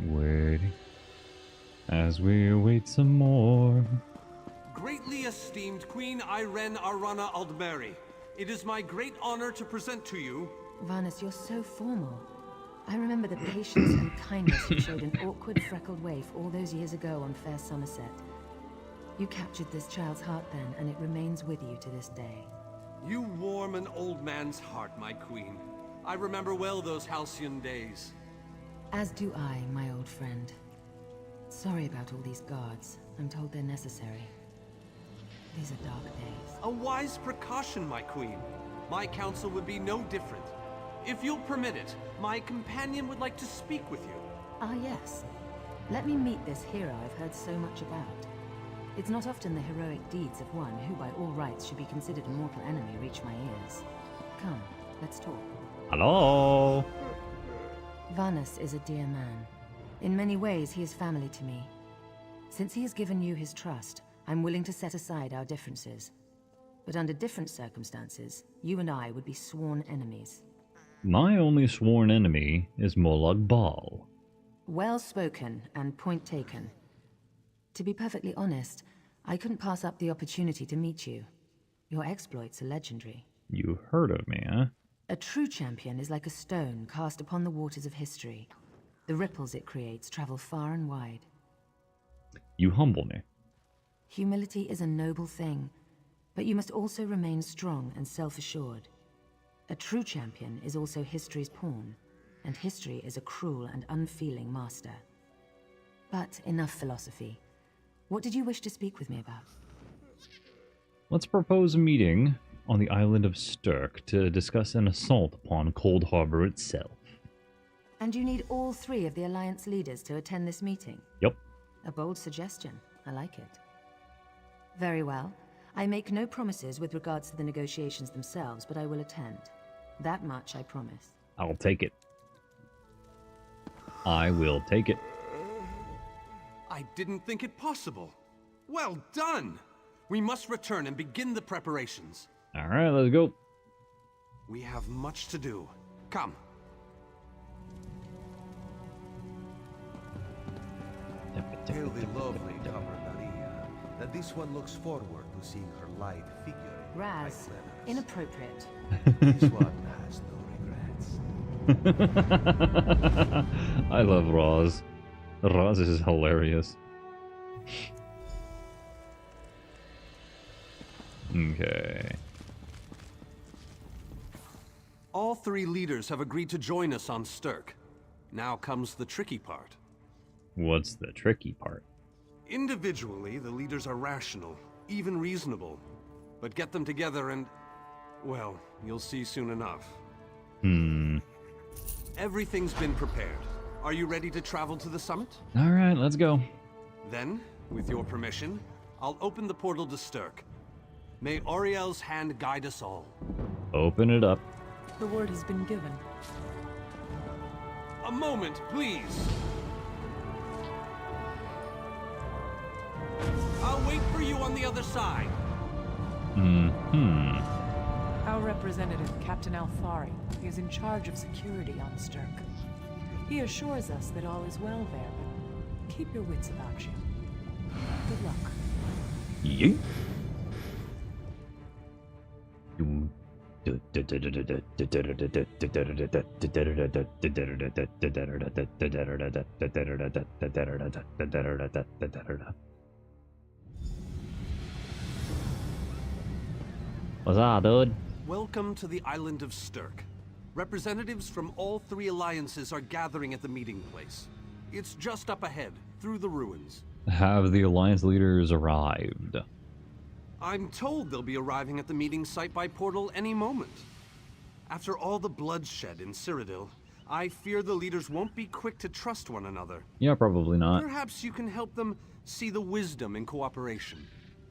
Speaker 1: Waiting as we await some more.
Speaker 9: Greatly esteemed Queen Irene Arana Aldmeri, it is my great honor to present to you...
Speaker 12: Varnus, you're so formal. I remember the patience and kindness you showed an awkward, freckled waif all those years ago on fair Somerset. You captured this child's heart then, and it remains with you to this day.
Speaker 9: You warm an old man's heart, my queen. I remember well those halcyon days.
Speaker 12: As do I, my old friend. Sorry about all these guards. I'm told they're necessary. These are dark days.
Speaker 9: A wise precaution, my queen. My counsel would be no different. If you'll permit it, my companion would like to speak with you.
Speaker 12: Ah, yes. Let me meet this hero I've heard so much about. It's not often the heroic deeds of one who by all rights should be considered a mortal enemy reach my ears. Come, let's talk.
Speaker 1: Hello?
Speaker 12: Varnus is a dear man. In many ways, he is family to me. Since he has given you his trust, I'm willing to set aside our differences. But under different circumstances, you and I would be sworn enemies.
Speaker 1: My only sworn enemy is Molag Bal.
Speaker 12: Well spoken, and point taken. To be perfectly honest, I couldn't pass up the opportunity to meet you. Your exploits are legendary.
Speaker 1: You heard of me, huh?
Speaker 12: A true champion is like a stone cast upon the waters of history. The ripples it creates travel far and wide.
Speaker 1: You humble me.
Speaker 12: Humility is a noble thing, but you must also remain strong and self-assured. A true champion is also history's pawn, and history is a cruel and unfeeling master. But enough philosophy. What did you wish to speak with me about?
Speaker 1: Let's propose a meeting on the island of Sturk to discuss an assault upon Coldharbor itself.
Speaker 12: And you need all three of the Alliance leaders to attend this meeting?
Speaker 1: Yep.
Speaker 12: A bold suggestion. I like it. Very well. I make no promises with regards to the negotiations themselves, but I will attend. That much I promise.
Speaker 1: I'll take it. I will take it.
Speaker 9: I didn't think it possible. Well done! We must return and begin the preparations.
Speaker 1: Alright, let's go.
Speaker 9: We have much to do. Come.
Speaker 13: Tell the lovely Camarilla that this one looks forward to seeing her light figure.
Speaker 12: Raz, inappropriate.
Speaker 13: This one has no regrets.
Speaker 1: I love Roz. Roz is hilarious. Okay.
Speaker 9: All three leaders have agreed to join us on Sturk. Now comes the tricky part.
Speaker 1: What's the tricky part?
Speaker 9: Individually, the leaders are rational, even reasonable. But get them together and... well, you'll see soon enough. Everything's been prepared. Are you ready to travel to the summit?
Speaker 1: Alright, let's go.
Speaker 9: Then, with your permission, I'll open the portal to Sturk. May Auriel's hand guide us all.
Speaker 1: Open it up.
Speaker 8: The word has been given.
Speaker 9: A moment, please! I'll wait for you on the other side.
Speaker 14: Our representative, Captain Alfari, is in charge of security on Sturk. He assures us that all is well there, but keep your wits about you. Good luck.
Speaker 1: Yeet. What's up, dude?
Speaker 9: Welcome to the island of Sturk. Representatives from all three alliances are gathering at the meeting place. It's just up ahead, through the ruins.
Speaker 1: Have the Alliance leaders arrived?
Speaker 9: I'm told they'll be arriving at the meeting site by portal any moment. After all the bloodshed in Cyrodiil, I fear the leaders won't be quick to trust one another.
Speaker 1: Yeah, probably not.
Speaker 9: Perhaps you can help them see the wisdom in cooperation.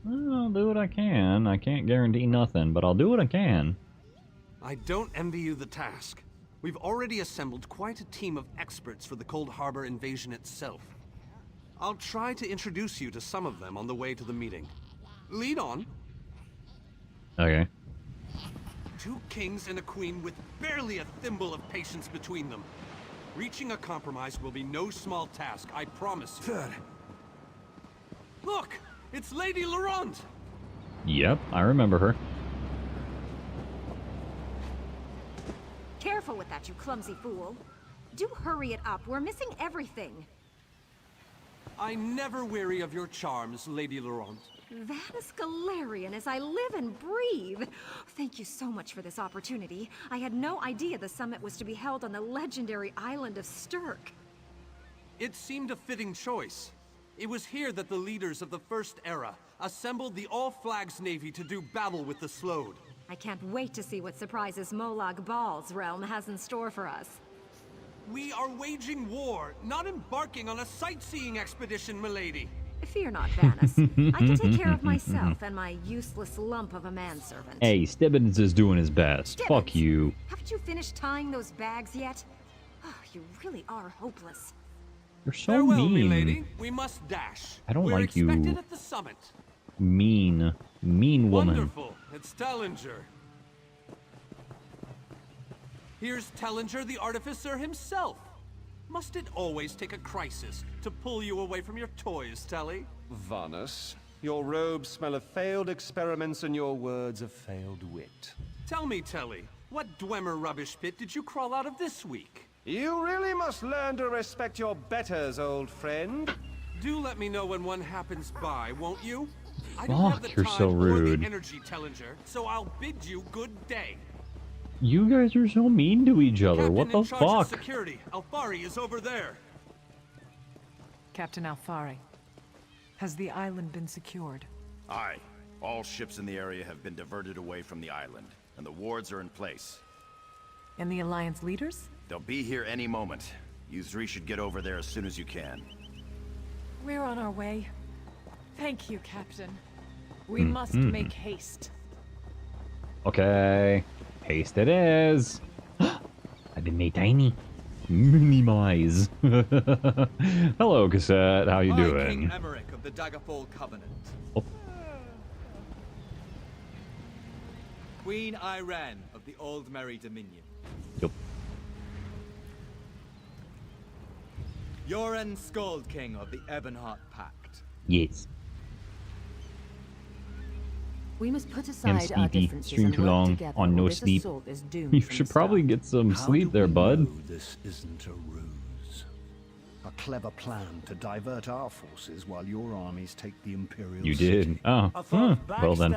Speaker 1: I'll do what I can. I can't guarantee nothing, but I'll do what I can.
Speaker 9: I don't envy you the task. We've already assembled quite a team of experts for the Coldharbor invasion itself. I'll try to introduce you to some of them on the way to the meeting. Lead on.
Speaker 1: Okay.
Speaker 9: 2 kings and a queen with barely a thimble of patience between them. Reaching a compromise will be no small task, I promise you. Look! It's Lady Laurent!
Speaker 1: Yep, I remember her.
Speaker 15: Careful with that, you clumsy fool. Do hurry it up. We're missing everything.
Speaker 9: I never weary of your charms, Lady Laurent.
Speaker 15: Vanus Galarian as I live and breathe. Thank you so much for this opportunity. I had no idea the summit was to be held on the legendary island of Stirk.
Speaker 9: It seemed a fitting choice. It was here that the leaders of the First Era assembled the All-Flags Navy to do battle with the Slode.
Speaker 15: I can't wait to see what surprises Molag Bal's realm has in store for us.
Speaker 9: We are waging war, not embarking on a sightseeing expedition, milady.
Speaker 15: Fear not, Vanus. I can take care of myself and my useless lump of a manservant.
Speaker 1: Hey, Stibbins is doing his best.
Speaker 15: Stibbins,
Speaker 1: Fuck you.
Speaker 15: Haven't you finished tying those bags yet? Oh, you really are hopeless.
Speaker 1: You're so
Speaker 9: Farewell,
Speaker 1: mean.
Speaker 9: milady. We must dash.
Speaker 1: I don't
Speaker 9: We're
Speaker 1: like you.
Speaker 9: expected at the summit.
Speaker 1: Mean woman.
Speaker 9: Wonderful. It's Tellinger. Here's Tellinger, the artificer himself. Must it always take a crisis to pull you away from your toys, Telly?
Speaker 16: Vanus, your robes smell of failed experiments and your words of failed wit.
Speaker 9: Tell me, Telly, what Dwemer rubbish pit did you crawl out of this week?
Speaker 16: You really must learn to respect your betters, old friend.
Speaker 9: Do let me know when one happens by, won't you? I
Speaker 1: Fuck,
Speaker 9: don't have the
Speaker 1: you're
Speaker 9: time
Speaker 1: so
Speaker 9: or
Speaker 1: rude.
Speaker 9: the energy, Tellinger, so I'll bid you good day.
Speaker 1: You guys are so mean to each other.
Speaker 9: Captain
Speaker 1: What the
Speaker 9: in charge of
Speaker 1: fuck?
Speaker 9: security, Alfari is over there.
Speaker 14: Captain Alfari, has the island been secured?
Speaker 17: Aye. All ships in the area have been diverted away from the island, and the wards are in place.
Speaker 14: And the Alliance leaders?
Speaker 17: They'll be here any moment. You 3 should get over there as soon as you can.
Speaker 14: We're on our way. Thank you, Captain. We must make haste.
Speaker 1: Okay. Haste it is. I've been made tiny. Minimize. Hello, Cassette. How you doing?
Speaker 18: King Emmerich of the Daggerfall Covenant.
Speaker 1: Oh.
Speaker 18: Queen Irene of the Old Merry Dominion.
Speaker 1: Yep.
Speaker 18: Yoren Skald King of the Ebonheart Pact.
Speaker 1: Yes.
Speaker 12: We must put aside
Speaker 1: I'm
Speaker 12: our
Speaker 1: sleepy.
Speaker 12: differences
Speaker 1: Stream
Speaker 12: and
Speaker 1: too
Speaker 12: work
Speaker 1: long
Speaker 12: together,
Speaker 1: on no
Speaker 12: or this
Speaker 1: sleep.
Speaker 12: assault is doomed
Speaker 1: You
Speaker 12: from
Speaker 1: should
Speaker 12: the
Speaker 1: probably
Speaker 12: start.
Speaker 1: get some
Speaker 5: How
Speaker 1: sleep
Speaker 5: do
Speaker 1: there,
Speaker 5: we
Speaker 1: bud.
Speaker 5: know this isn't a ruse? A clever plan to divert our forces while your armies take the Imperial
Speaker 1: You
Speaker 5: city.
Speaker 1: did. Oh, well then.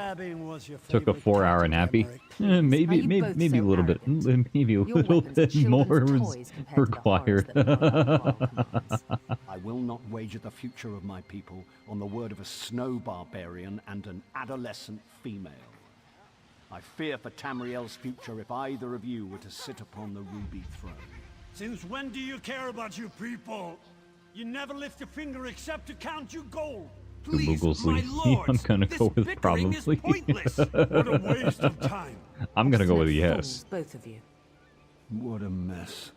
Speaker 1: Took a 4-hour nappy. Maybe a little bit. Maybe a little bit more was required.
Speaker 5: I will not wager the future of my people on the word of a snow barbarian and an adolescent female. I fear for Tamriel's future if either of you were to sit upon the ruby throne.
Speaker 19: Since when do you care about your people? You never lift a finger except to count your gold.
Speaker 1: Please, my lords, I'm gonna go with probably.
Speaker 19: What a waste of time.
Speaker 1: I'm gonna go with yes.
Speaker 12: Both of you.
Speaker 5: What a mess.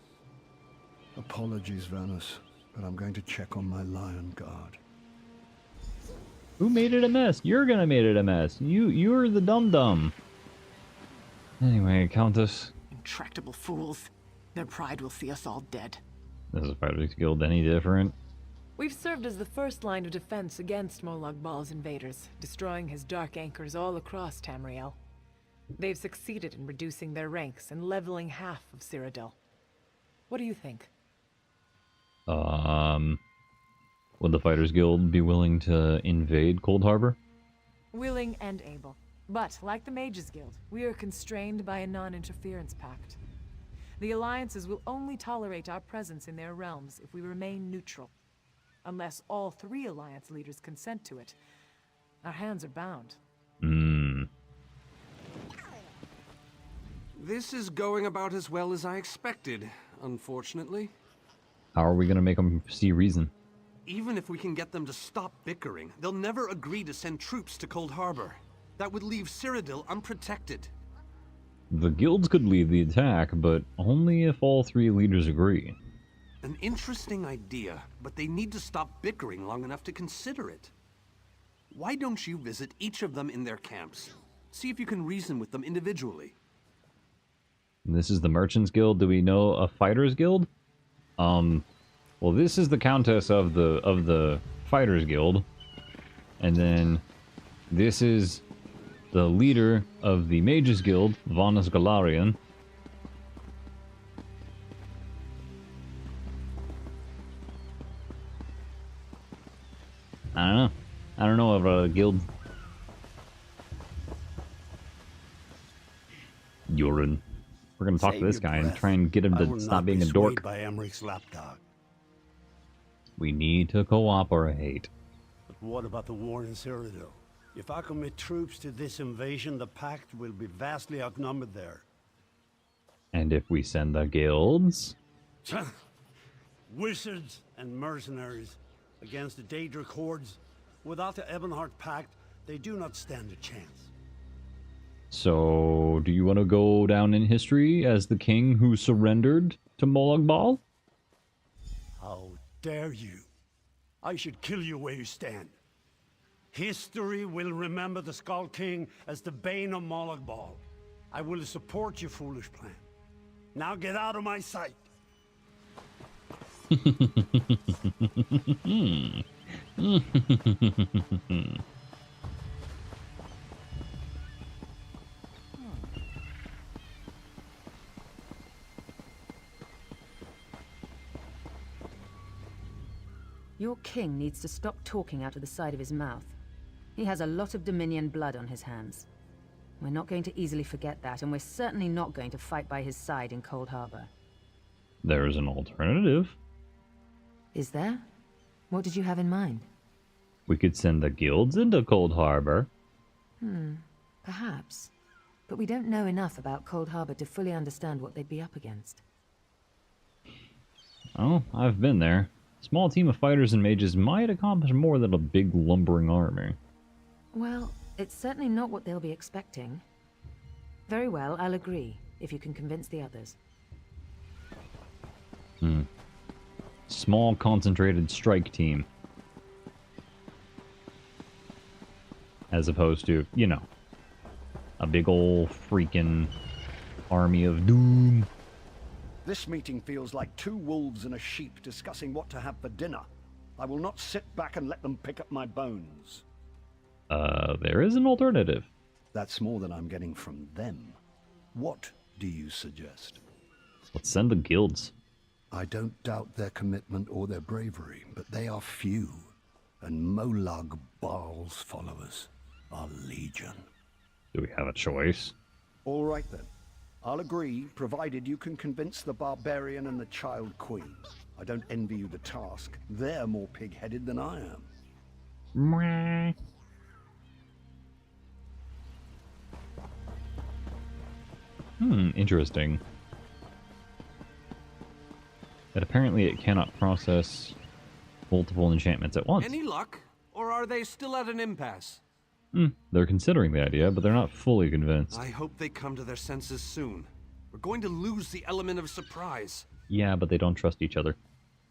Speaker 5: Apologies, Vanus, but I'm going to check on my lion guard.
Speaker 1: Who made it a mess? You're gonna make it a mess. You're the dum-dum. Anyway, Countess.
Speaker 20: Intractable fools. Their pride will see us all dead.
Speaker 1: Is the Fighters Guild any different?
Speaker 14: We've served as the first line of defense against Molag Bal's invaders, destroying his dark anchors all across Tamriel. They've succeeded in reducing their ranks and leveling half of Cyrodiil. What do you think?
Speaker 1: Would the Fighters Guild be willing to invade Coldharbor?
Speaker 14: Willing and able. But, like the Mages Guild, we are constrained by a non-interference pact. The alliances will only tolerate our presence in their realms if we remain neutral. unless all 3 Alliance leaders consent to it. Our hands are bound.
Speaker 9: This is going about as well as I expected, unfortunately.
Speaker 1: How are we gonna make them see reason?
Speaker 9: Even if we can get them to stop bickering, they'll never agree to send troops to Coldharbor. That would leave Cyrodiil unprotected.
Speaker 1: The guilds could lead the attack, but only if all 3 leaders agree.
Speaker 9: An interesting idea, but they need to stop bickering long enough to consider it. Why don't you visit each of them in their camps? See if you can reason with them individually.
Speaker 1: This is the Merchants Guild. Do we know a Fighters Guild? Well, this is the Countess of the Fighters Guild, and then this is the leader of the Mages Guild, Vanus Galarian. I don't know about a guild. Yorin. We're gonna talk to this guy and try and get him to stop being a dork.
Speaker 5: By Emmeric's lapdog.
Speaker 1: We need to cooperate.
Speaker 5: But what about the war in Cyrodiil? If I commit troops to this invasion, the Pact will be vastly outnumbered there.
Speaker 1: And if we send the guilds?
Speaker 5: Wizards and mercenaries against the Daedric hordes. Without the Ebonheart Pact, they do not stand a chance.
Speaker 1: So, do you want to go down in history as the king who surrendered to Molag Bal?
Speaker 5: How dare you? I should kill you where you stand. History will remember the Skull King as the bane of Molag Bal. I will support your foolish plan. Now get out of my sight.
Speaker 12: Your king needs to stop talking out of the side of his mouth. He has a lot of Dominion blood on his hands. We're not going to easily forget that, and we're certainly not going to fight by his side in Coldharbor.
Speaker 1: There's an alternative.
Speaker 12: Is there? What did you have in mind?
Speaker 1: We could send the guilds into Coldharbor.
Speaker 12: Perhaps. But we don't know enough about Coldharbor to fully understand what they'd be up against.
Speaker 1: Oh, I've been there. A small team of fighters and mages might accomplish more than a big lumbering army.
Speaker 12: Well, it's certainly not what they'll be expecting. Very well, I'll agree, if you can convince the others.
Speaker 1: Small, concentrated strike team. As opposed to, you know, a big ol' freaking army of doom.
Speaker 21: This meeting feels like 2 wolves and a sheep discussing what to have for dinner. I will not sit back and let them pick up my bones.
Speaker 1: There is an alternative.
Speaker 21: That's more than I'm getting from them. What do you suggest?
Speaker 1: Let's send the guilds.
Speaker 21: I don't doubt their commitment or their bravery, but they are few, and Molag Bal's followers are legion.
Speaker 1: Do we have a choice?
Speaker 21: All right then. I'll agree, provided you can convince the barbarian and the child queen. I don't envy you the task. They're more pig-headed than I am.
Speaker 1: Interesting. But apparently it cannot process multiple enchantments at once.
Speaker 9: Any luck? Or are they still at an impasse?
Speaker 1: They're considering the idea, but they're not fully convinced.
Speaker 9: I hope they come to their senses soon. We're going to lose the element of surprise.
Speaker 1: Yeah, but they don't trust each other.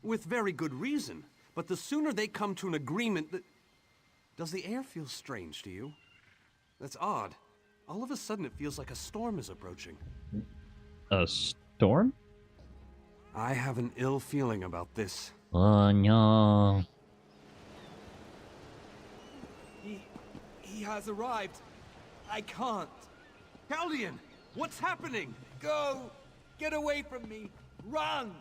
Speaker 9: With very good reason. But the sooner they come to an agreement that... Does the air feel strange to you? That's odd. All of a sudden it feels like a storm is approaching.
Speaker 1: A storm?
Speaker 9: I have an ill feeling about this.
Speaker 1: Oh no.
Speaker 18: He has arrived. I can't.
Speaker 9: Caldian, what's happening?
Speaker 18: Go! Get away from me! Run!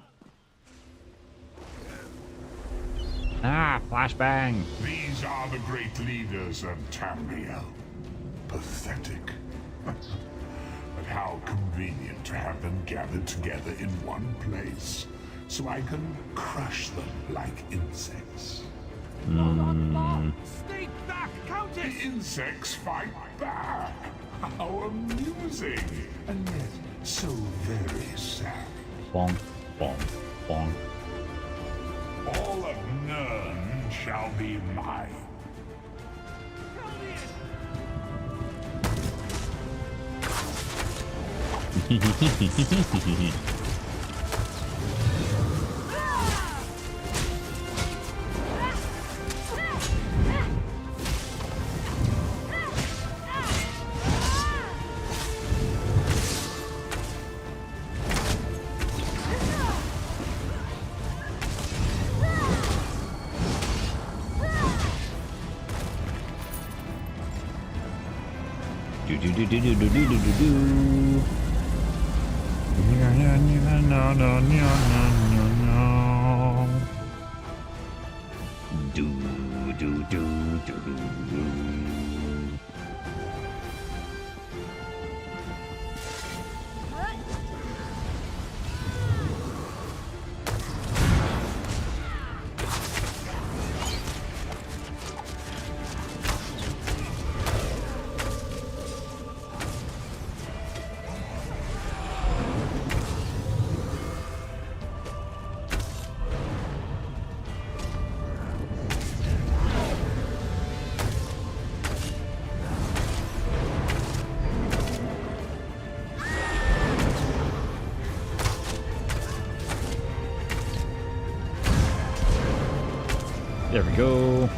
Speaker 1: Flashbang!
Speaker 3: These are the great leaders of Tamriel. Pathetic. But how convenient to have them gathered together in one place.
Speaker 4: so I can crush them like insects.
Speaker 19: Stay back, Countess!
Speaker 4: The insects fight back. How amusing, and yet so very sad.
Speaker 1: Bonk, bonk, bonk.
Speaker 4: All of Nern shall be mine.
Speaker 1: There we go.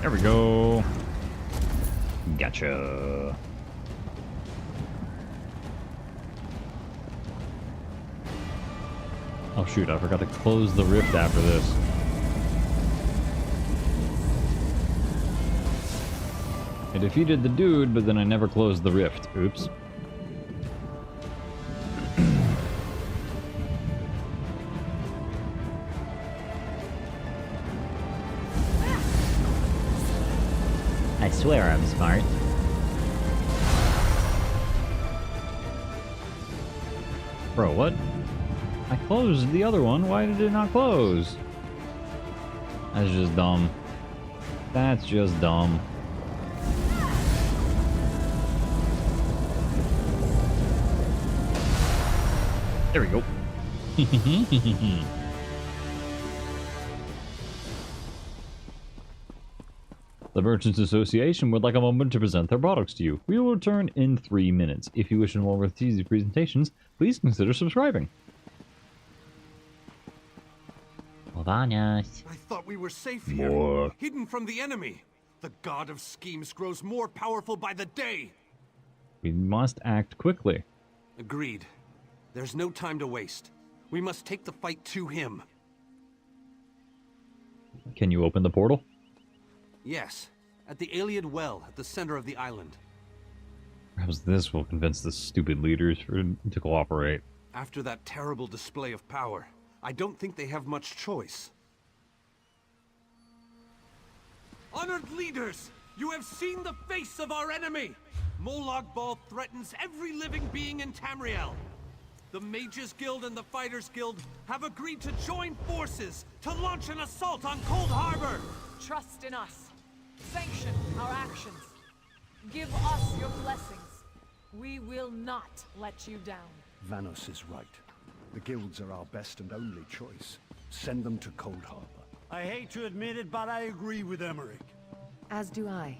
Speaker 1: There we go. Gotcha. Oh shoot, I forgot to close the rift after this. I defeated the dude, but then I never closed the rift. Oops. I swear I'm smart. Bro, what? I closed the other one. Why did it not close? That's just dumb. That's just dumb. There we go. The Merchants Association would like a moment to present their products to you. We will return in 3 minutes. If you wish to know more with these presentations, please consider subscribing.
Speaker 9: I thought we were safe here, hidden from the enemy. The god of schemes grows more powerful by the day.
Speaker 1: We must act quickly.
Speaker 9: Agreed. There's no time to waste. We must take the fight to him.
Speaker 1: Can you open the portal?
Speaker 9: Yes, at the Iliad Well at the center of the island.
Speaker 1: Perhaps this will convince the stupid leaders to cooperate.
Speaker 9: After that terrible display of power, I don't think they have much choice. Honored leaders, you have seen the face of our enemy! Molag Bal threatens every living being in Tamriel. The Mages Guild and the Fighters Guild have agreed to join forces to launch an assault on Coldharbor!
Speaker 14: Trust in us. Sanction our actions. Give us your blessings. We will not let you down.
Speaker 21: Vanos is right. The guilds are our best and only choice. Send them to Coldharbor.
Speaker 19: I hate to admit it, but I agree with Emmerich.
Speaker 12: As do I.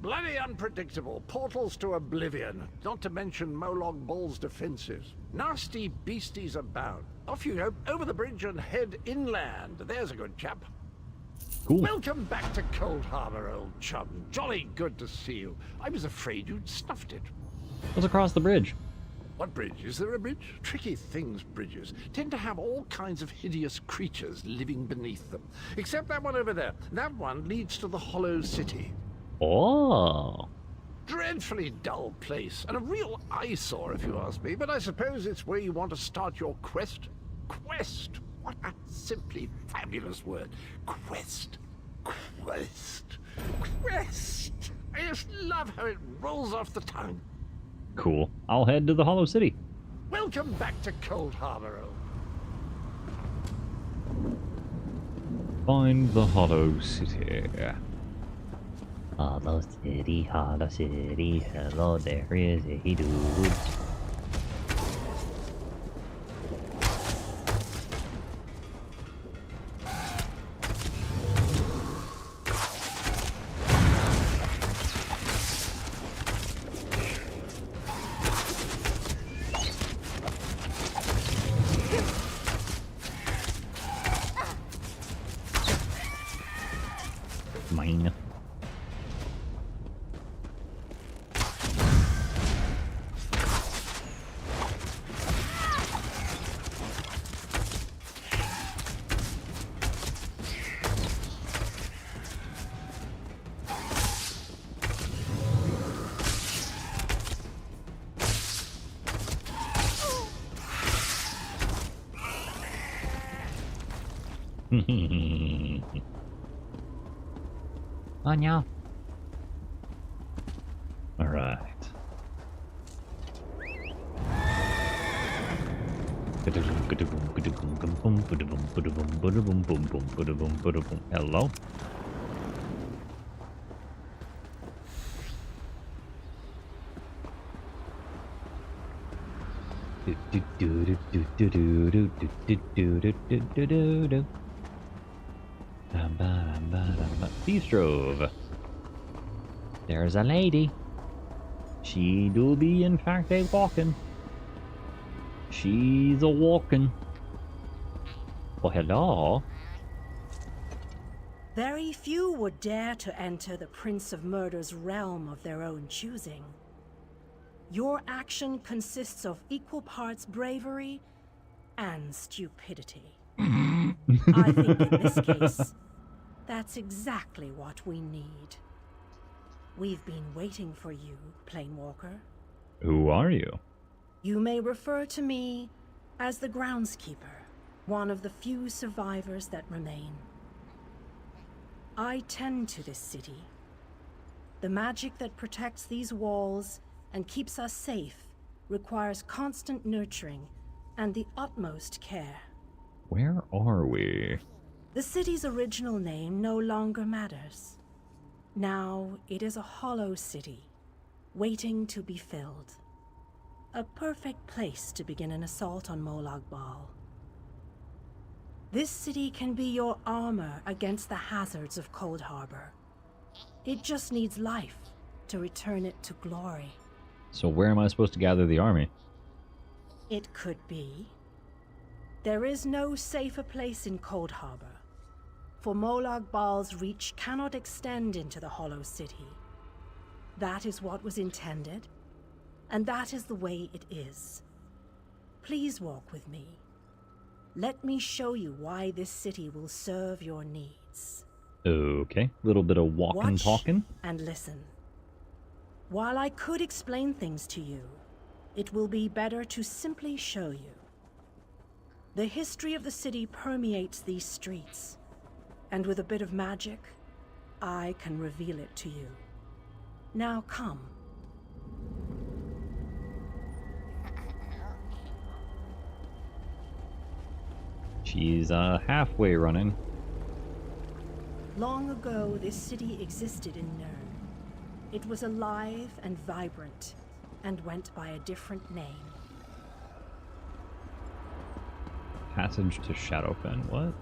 Speaker 2: Bloody unpredictable. Portals to oblivion. Not to mention Molag Bal's defenses. Nasty beasties abound. Off you go, over the bridge and head inland. There's a good chap.
Speaker 1: Cool.
Speaker 2: Welcome back to Coldharbor, old chum. Jolly good to see you. I was afraid you'd snuffed it.
Speaker 1: What's across the bridge?
Speaker 2: What bridge? Is there a bridge? Tricky things, bridges. Tend to have all kinds of hideous creatures living beneath them. Except that one over there. That one leads to the Hollow City.
Speaker 1: Oh.
Speaker 2: Dreadfully dull place, and a real eyesore if you ask me, but I suppose it's where you want to start your quest. Quest! What a simply fabulous word. Quest. Quest. Quest! I just love how it rolls off the tongue.
Speaker 1: Cool. I'll head to the Hollow City.
Speaker 2: Welcome back to Coldharbor.
Speaker 1: Find the Hollow City.
Speaker 7: Hollow City, hello, there is a dude.
Speaker 1: Mine.
Speaker 7: Oh no.
Speaker 1: All right. Hello. Bistro.
Speaker 7: There's a lady.
Speaker 1: She do be in fact a walking. She's a walking. Oh, hello.
Speaker 22: Very few would dare to enter the Prince of Murder's realm of their own choosing. Your action consists of equal parts bravery and stupidity. I think in this case, that's exactly what we need. We've been waiting for you, Planewalker.
Speaker 1: Who are you?
Speaker 22: You may refer to me as the Groundskeeper, one of the few survivors that remain. I tend to this city. The magic that protects these walls and keeps us safe requires constant nurturing and the utmost care.
Speaker 1: Where are we?
Speaker 22: The city's original name no longer matters. Now it is a hollow city, waiting to be filled. A perfect place to begin an assault on Molag Bal. This city can be your armor against the hazards of Coldharbor. It just needs life to return it to glory.
Speaker 1: So where am I supposed to gather the army?
Speaker 22: It could be. There is no safer place in Coldharbor, for Molag Bal's reach cannot extend into the Hollow City. That is what was intended, and that is the way it is. Please walk with me. Let me show you why this city will serve your needs.
Speaker 1: Okay, little bit of walking, talking.
Speaker 22: And listen. While I could explain things to you, it will be better to simply show you. The history of the city permeates these streets, and with a bit of magic, I can reveal it to you. Now come.
Speaker 1: She's halfway running.
Speaker 22: Long ago, this city existed in Nern. It was alive and vibrant, and went by a different name.
Speaker 1: Passage to Shadowfen. What?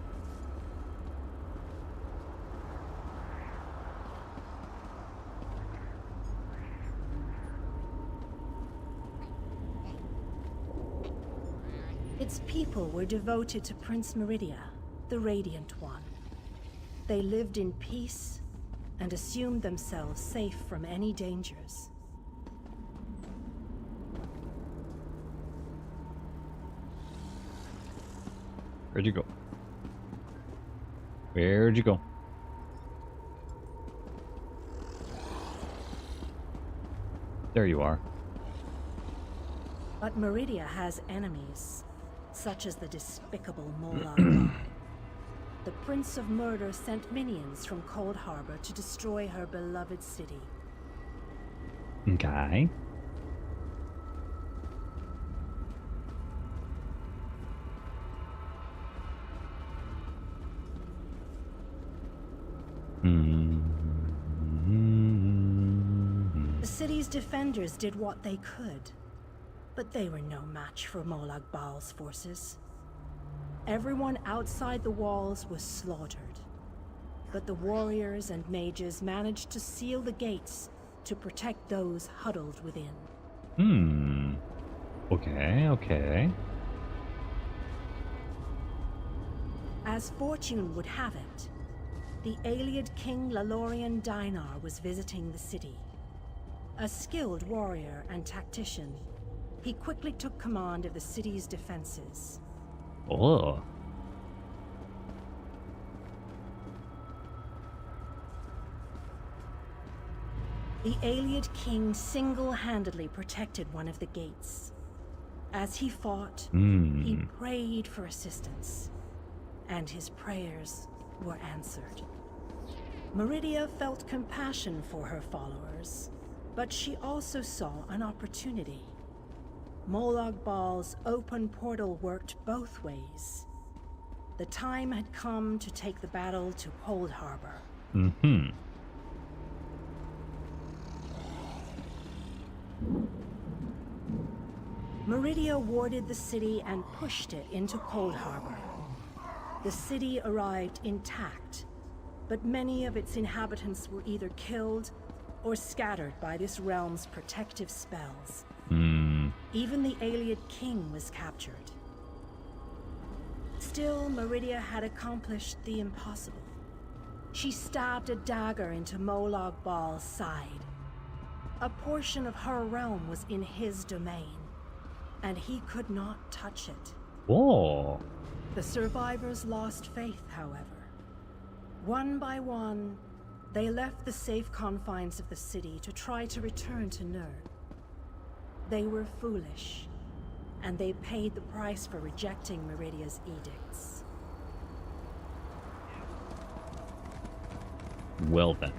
Speaker 22: Its people were devoted to Prince Meridia, the Radiant One. They lived in peace and assumed themselves safe from any dangers.
Speaker 1: Where'd you go? Where'd you go? There you are.
Speaker 22: But Meridia has enemies, such as the despicable Molag Bal. The Prince of Murder sent minions from Coldharbor to destroy her beloved city.
Speaker 1: Okay.
Speaker 22: The city's defenders did what they could, but they were no match for Molag Bal's forces. Everyone outside the walls was slaughtered, but the warriors and mages managed to seal the gates to protect those huddled within.
Speaker 1: Okay.
Speaker 22: As fortune would have it, the Ayleid King Lalorian Dinar was visiting the city. A skilled warrior and tactician, he quickly took command of the city's defenses.
Speaker 1: Oh.
Speaker 22: The Ayleid King single-handedly protected one of the gates. As he fought, he prayed for assistance, and his prayers were answered. Meridia felt compassion for her followers, but she also saw an opportunity. Molag Bal's open portal worked both ways. The time had come to take the battle to Coldharbor. Meridia warded the city and pushed it into Coldharbor. The city arrived intact, but many of its inhabitants were either killed or scattered by this realm's protective spells. Even the Ayleid King was captured. Still, Meridia had accomplished the impossible. She stabbed a dagger into Molag Bal's side. A portion of her realm was in his domain, and he could not touch it.
Speaker 1: Whoa.
Speaker 22: The survivors lost faith, however. One by one, they left the safe confines of the city to try to return to Nurn. They were foolish, and they paid the price for rejecting Meridia's edicts.
Speaker 1: Well then.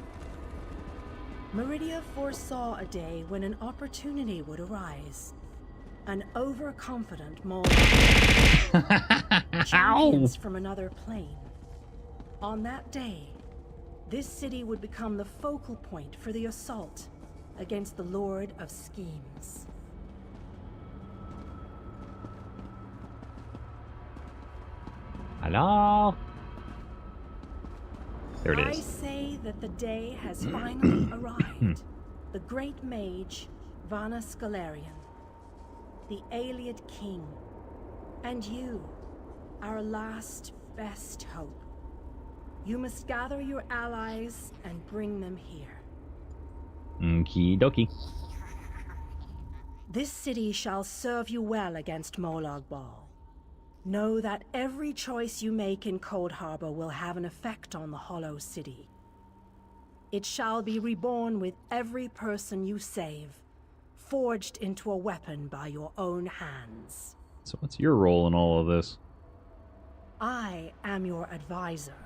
Speaker 22: Meridia foresaw a day when an opportunity would arise. An overconfident Molag champions from another plane. On that day, this city would become the focal point for the assault against the Lord of Schemes.
Speaker 1: Hello? There it
Speaker 22: I
Speaker 1: is.
Speaker 22: say that the day has finally arrived. The great mage, Vana Scalarian, the Ayleid King, and you, our last best hope. You must gather your allies and bring them here.
Speaker 1: Okie dokie.
Speaker 22: This city shall serve you well against Molag Bal. Know that every choice you make in Coldharbor will have an effect on the Hollow City. It shall be reborn with every person you save, forged into a weapon by your own hands.
Speaker 1: So what's your role in all of this?
Speaker 22: I am your advisor.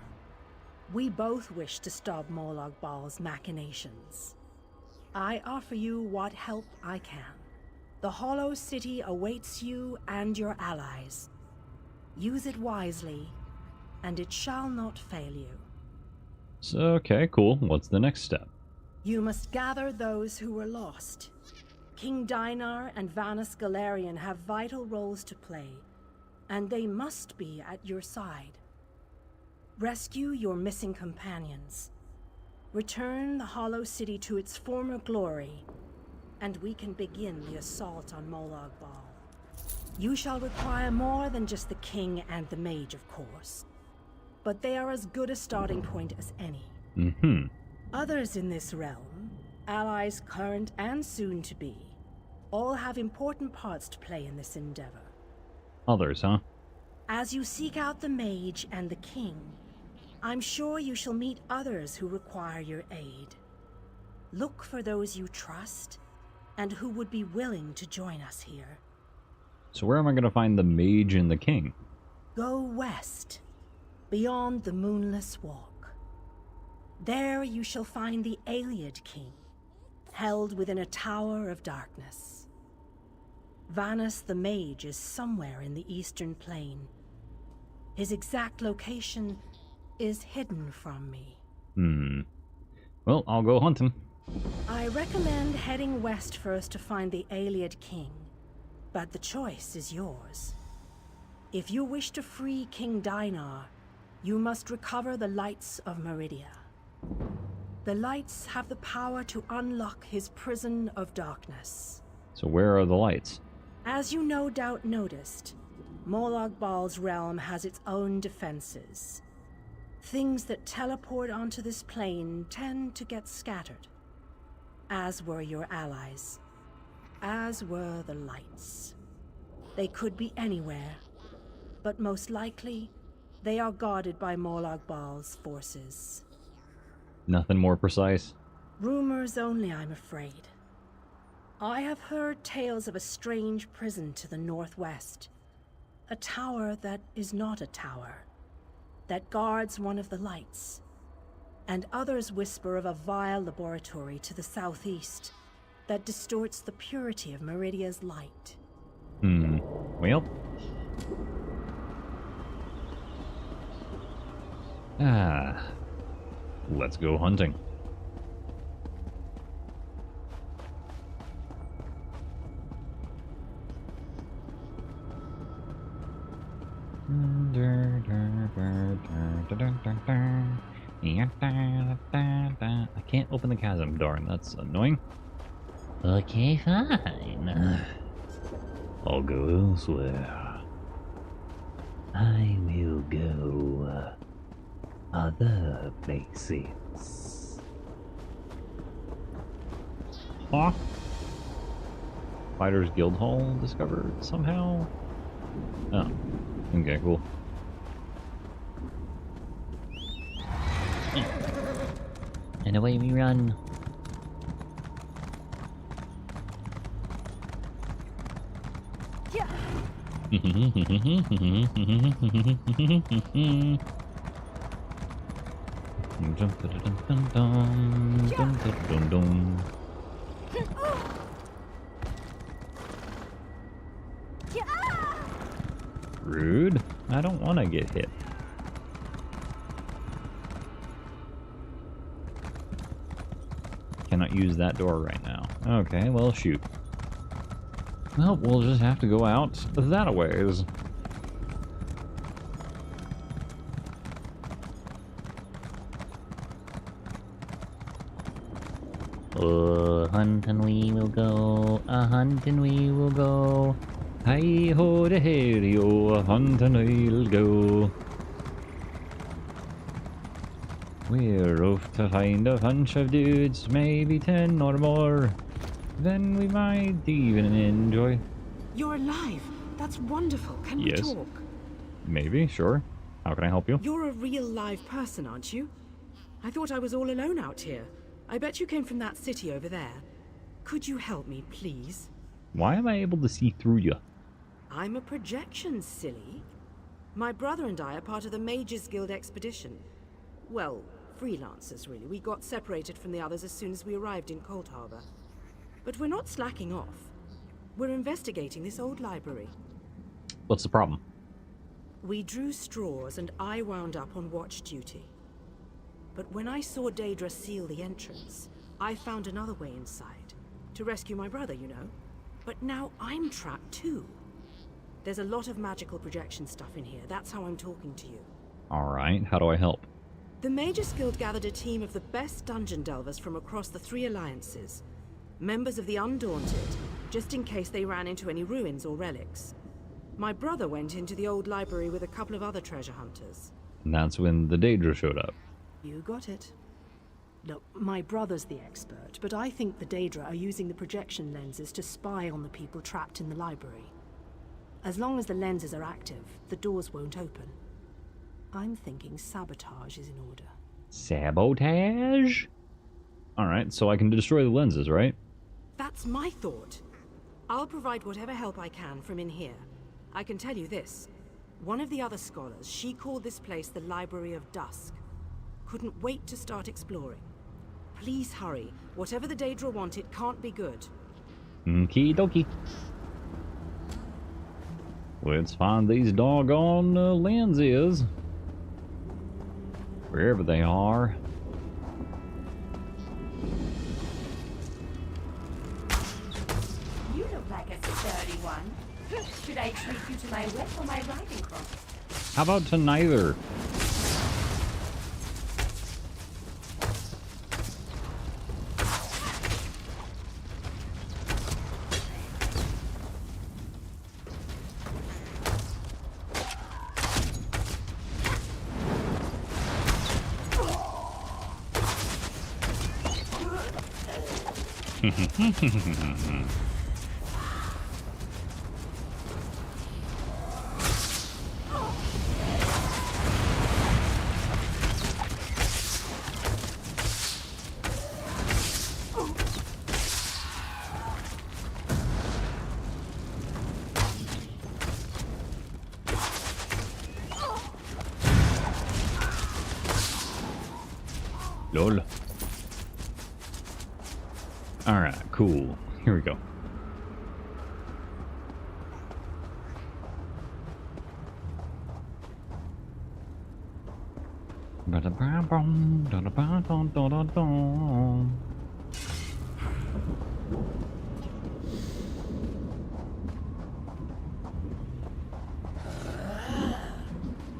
Speaker 22: We both wish to stop Molag Bal's machinations. I offer you what help I can. The Hollow City awaits you and your allies. Use it wisely, and it shall not fail you.
Speaker 1: So, okay, cool. What's the next step?
Speaker 22: You must gather those who were lost. King Dinar and Vana Scalarian have vital roles to play, and they must be at your side. Rescue your missing companions. Return the Hollow City to its former glory, and we can begin the assault on Molag Bal. You shall require more than just the king and the mage, of course. But they are as good a starting point as any.
Speaker 1: Mm-hmm.
Speaker 22: Others in this realm, allies current and soon to be, all have important parts to play in this endeavor.
Speaker 1: Others, huh?
Speaker 22: As you seek out the mage and the king, I'm sure you shall meet others who require your aid. Look for those you trust and who would be willing to join us here.
Speaker 1: So where am I going to find the mage and the king?
Speaker 22: Go west, beyond the Moonless Walk. There you shall find the Ayleid King, held within a tower of darkness. Vanus the Mage is somewhere in the Eastern Plain. His exact location is hidden from me.
Speaker 1: Well, I'll go hunt him.
Speaker 22: I recommend heading west first to find the Ayleid King, but the choice is yours. If you wish to free King Dinar, you must recover the lights of Meridia. The lights have the power to unlock his prison of darkness.
Speaker 1: So where are the lights?
Speaker 22: As you no doubt noticed, Molag Bal's realm has its own defenses. Things that teleport onto this plane tend to get scattered. As were your allies. As were the lights. They could be anywhere, but most likely, they are guarded by Molag Bal's forces.
Speaker 1: Nothing more precise?
Speaker 22: Rumors only, I'm afraid. I have heard tales of a strange prison to the northwest. A tower that is not a tower, that guards one of the lights. And others whisper of a vile laboratory to the southeast that distorts the purity of Meridia's light.
Speaker 1: Well. Let's go hunting. I can't open the chasm, darn, that's annoying.
Speaker 7: Okay, fine.
Speaker 1: I'll go elsewhere.
Speaker 7: I will go other places.
Speaker 1: Huh? Fighters Guild Hall discovered somehow? Oh, okay, cool.
Speaker 7: And away we run.
Speaker 1: Rude. I don't want to get hit. Cannot use that door right now. Okay, well, shoot. Well, we'll just have to go out that a ways.
Speaker 7: Hunting we will go, hunting we will go.
Speaker 1: Hi ho de hey yo, hunting we'll go. We're off to find a bunch of dudes, maybe 10 or more. Then we might even enjoy.
Speaker 22: You're alive. That's wonderful. Can we talk?
Speaker 1: Maybe, sure. How can I help you?
Speaker 22: You're a real live person, aren't you? I thought I was all alone out here. I bet you came from that city over there. Could you help me, please?
Speaker 1: Why am I able to see through you?
Speaker 22: I'm a projection, silly. My brother and I are part of the Mages Guild expedition. Well, freelancers, really. We got separated from the others as soon as we arrived in Coldharbor. But we're not slacking off. We're investigating this old library.
Speaker 1: What's the problem?
Speaker 22: We drew straws and I wound up on watch duty. But when I saw Daedra seal the entrance, I found another way inside. To rescue my brother, you know. But now I'm trapped too. There's a lot of magical projection stuff in here. That's how I'm talking to you.
Speaker 1: Alright, how do I help?
Speaker 22: The Mages Guild gathered a team of the best dungeon delvers from across the 3 alliances. Members of the Undaunted, just in case they ran into any ruins or relics. My brother went into the old library with a couple of other treasure hunters.
Speaker 1: And that's when the Daedra showed up.
Speaker 22: You got it. Look, my brother's the expert, but I think the Daedra are using the projection lenses to spy on the people trapped in the library. As long as the lenses are active, the doors won't open. I'm thinking sabotage is in order.
Speaker 1: Sabotage? Alright, so I can destroy the lenses, right?
Speaker 22: That's my thought. I'll provide whatever help I can from in here. I can tell you this. One of the other scholars, she called this place the Library of Dusk. Couldn't wait to start exploring. Please hurry. Whatever the Daedra want, it can't be good.
Speaker 1: Okie dokie. Let's find these doggone lenses. Wherever they are.
Speaker 6: You look like a sturdy one. Should I treat you to my whip or my riding crop?
Speaker 1: How about to neither? Lol. Alright, cool. Here we go.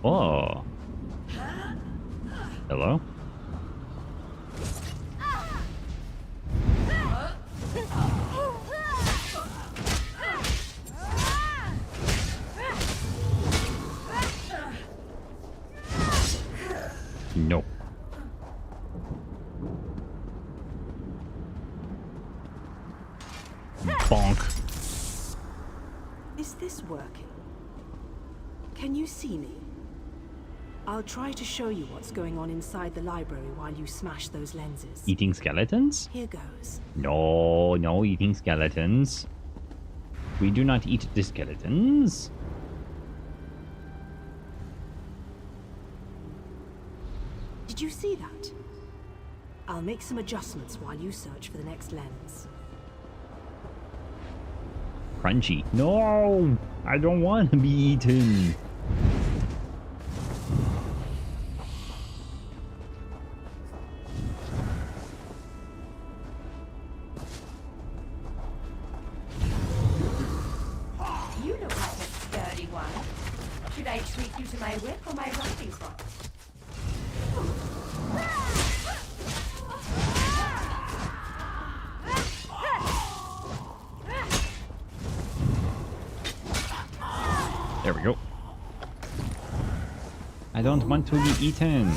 Speaker 1: Oh. Hello? No. Bonk.
Speaker 22: Is this working? Can you see me? I'll try to show you what's going on inside the library while you smash those lenses.
Speaker 1: Eating skeletons?
Speaker 22: Here goes.
Speaker 1: No, no eating skeletons. We do not eat the skeletons.
Speaker 22: Did you see that? I'll make some adjustments while you search for the next lens.
Speaker 1: Crunchy. No! I don't want to be eaten.
Speaker 6: You look like a sturdy one. Should I treat you to my whip or my riding crop?
Speaker 1: There we go. I don't want to be eaten.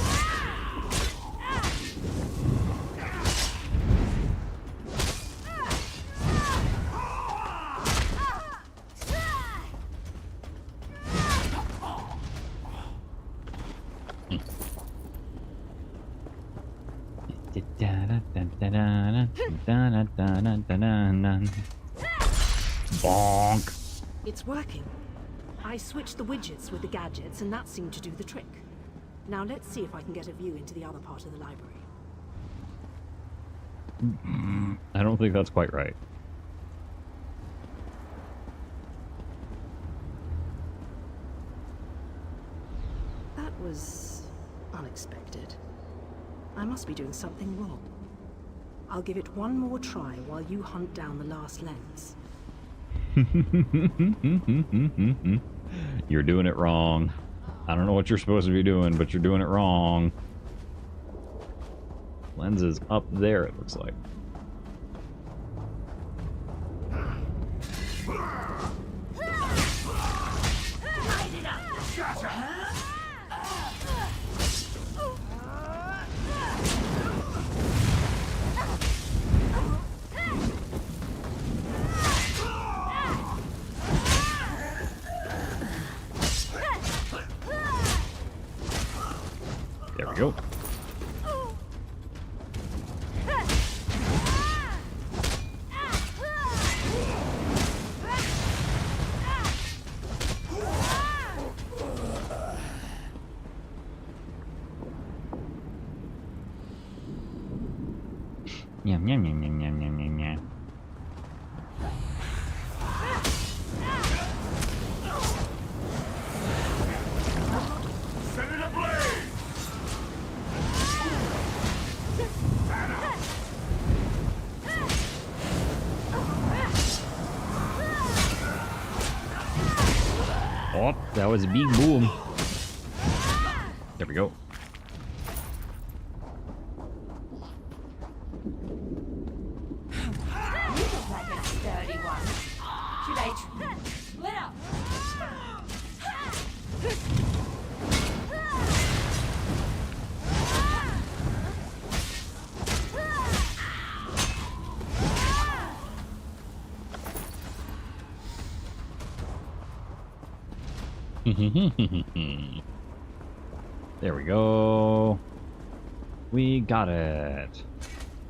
Speaker 1: Bonk.
Speaker 22: It's working. I switched the widgets with the gadgets, and that seemed to do the trick. Now let's see if I can get a view into the other part of the library.
Speaker 1: I don't think that's quite right.
Speaker 22: That was unexpected. I must be doing something wrong. I'll give it one more try while you hunt down the last lens.
Speaker 1: You're doing it wrong. I don't know what you're supposed to be doing, but you're doing it wrong. Lens is up there, it looks like. go. Yum, yum, yum, yum, yum, yum, yum, yum.
Speaker 4: Set it ablaze!
Speaker 1: Oh, that was a big boom. There we go.
Speaker 6: You look like a sturdy one. Should I split up?
Speaker 1: There we go. We got it.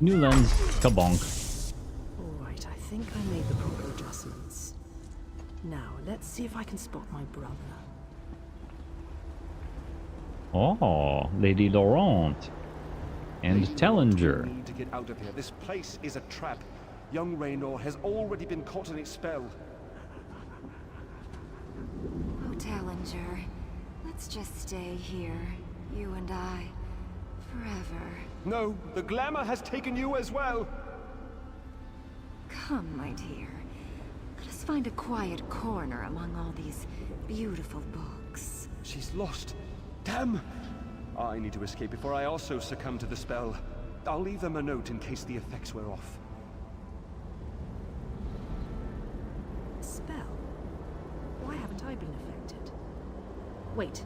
Speaker 1: New lens, kabonk.
Speaker 22: Alright, I think I made the proper adjustments. Now, let's see if I can spot my brother.
Speaker 1: Oh, Lady Laurent. And Tellinger.
Speaker 16: We need to get out of here. This place is a trap. Young Raynor has already been caught in its spell.
Speaker 15: Oh, Tellinger, let's just stay here, you and I, forever.
Speaker 16: No, the glamour has taken you as well.
Speaker 15: Come, my dear. Let us find a quiet corner among all these beautiful books.
Speaker 16: She's lost. Damn! I need to escape before I also succumb to the spell. I'll leave them a note in case the effects wear off.
Speaker 22: Spell? Why haven't I been affected? Wait,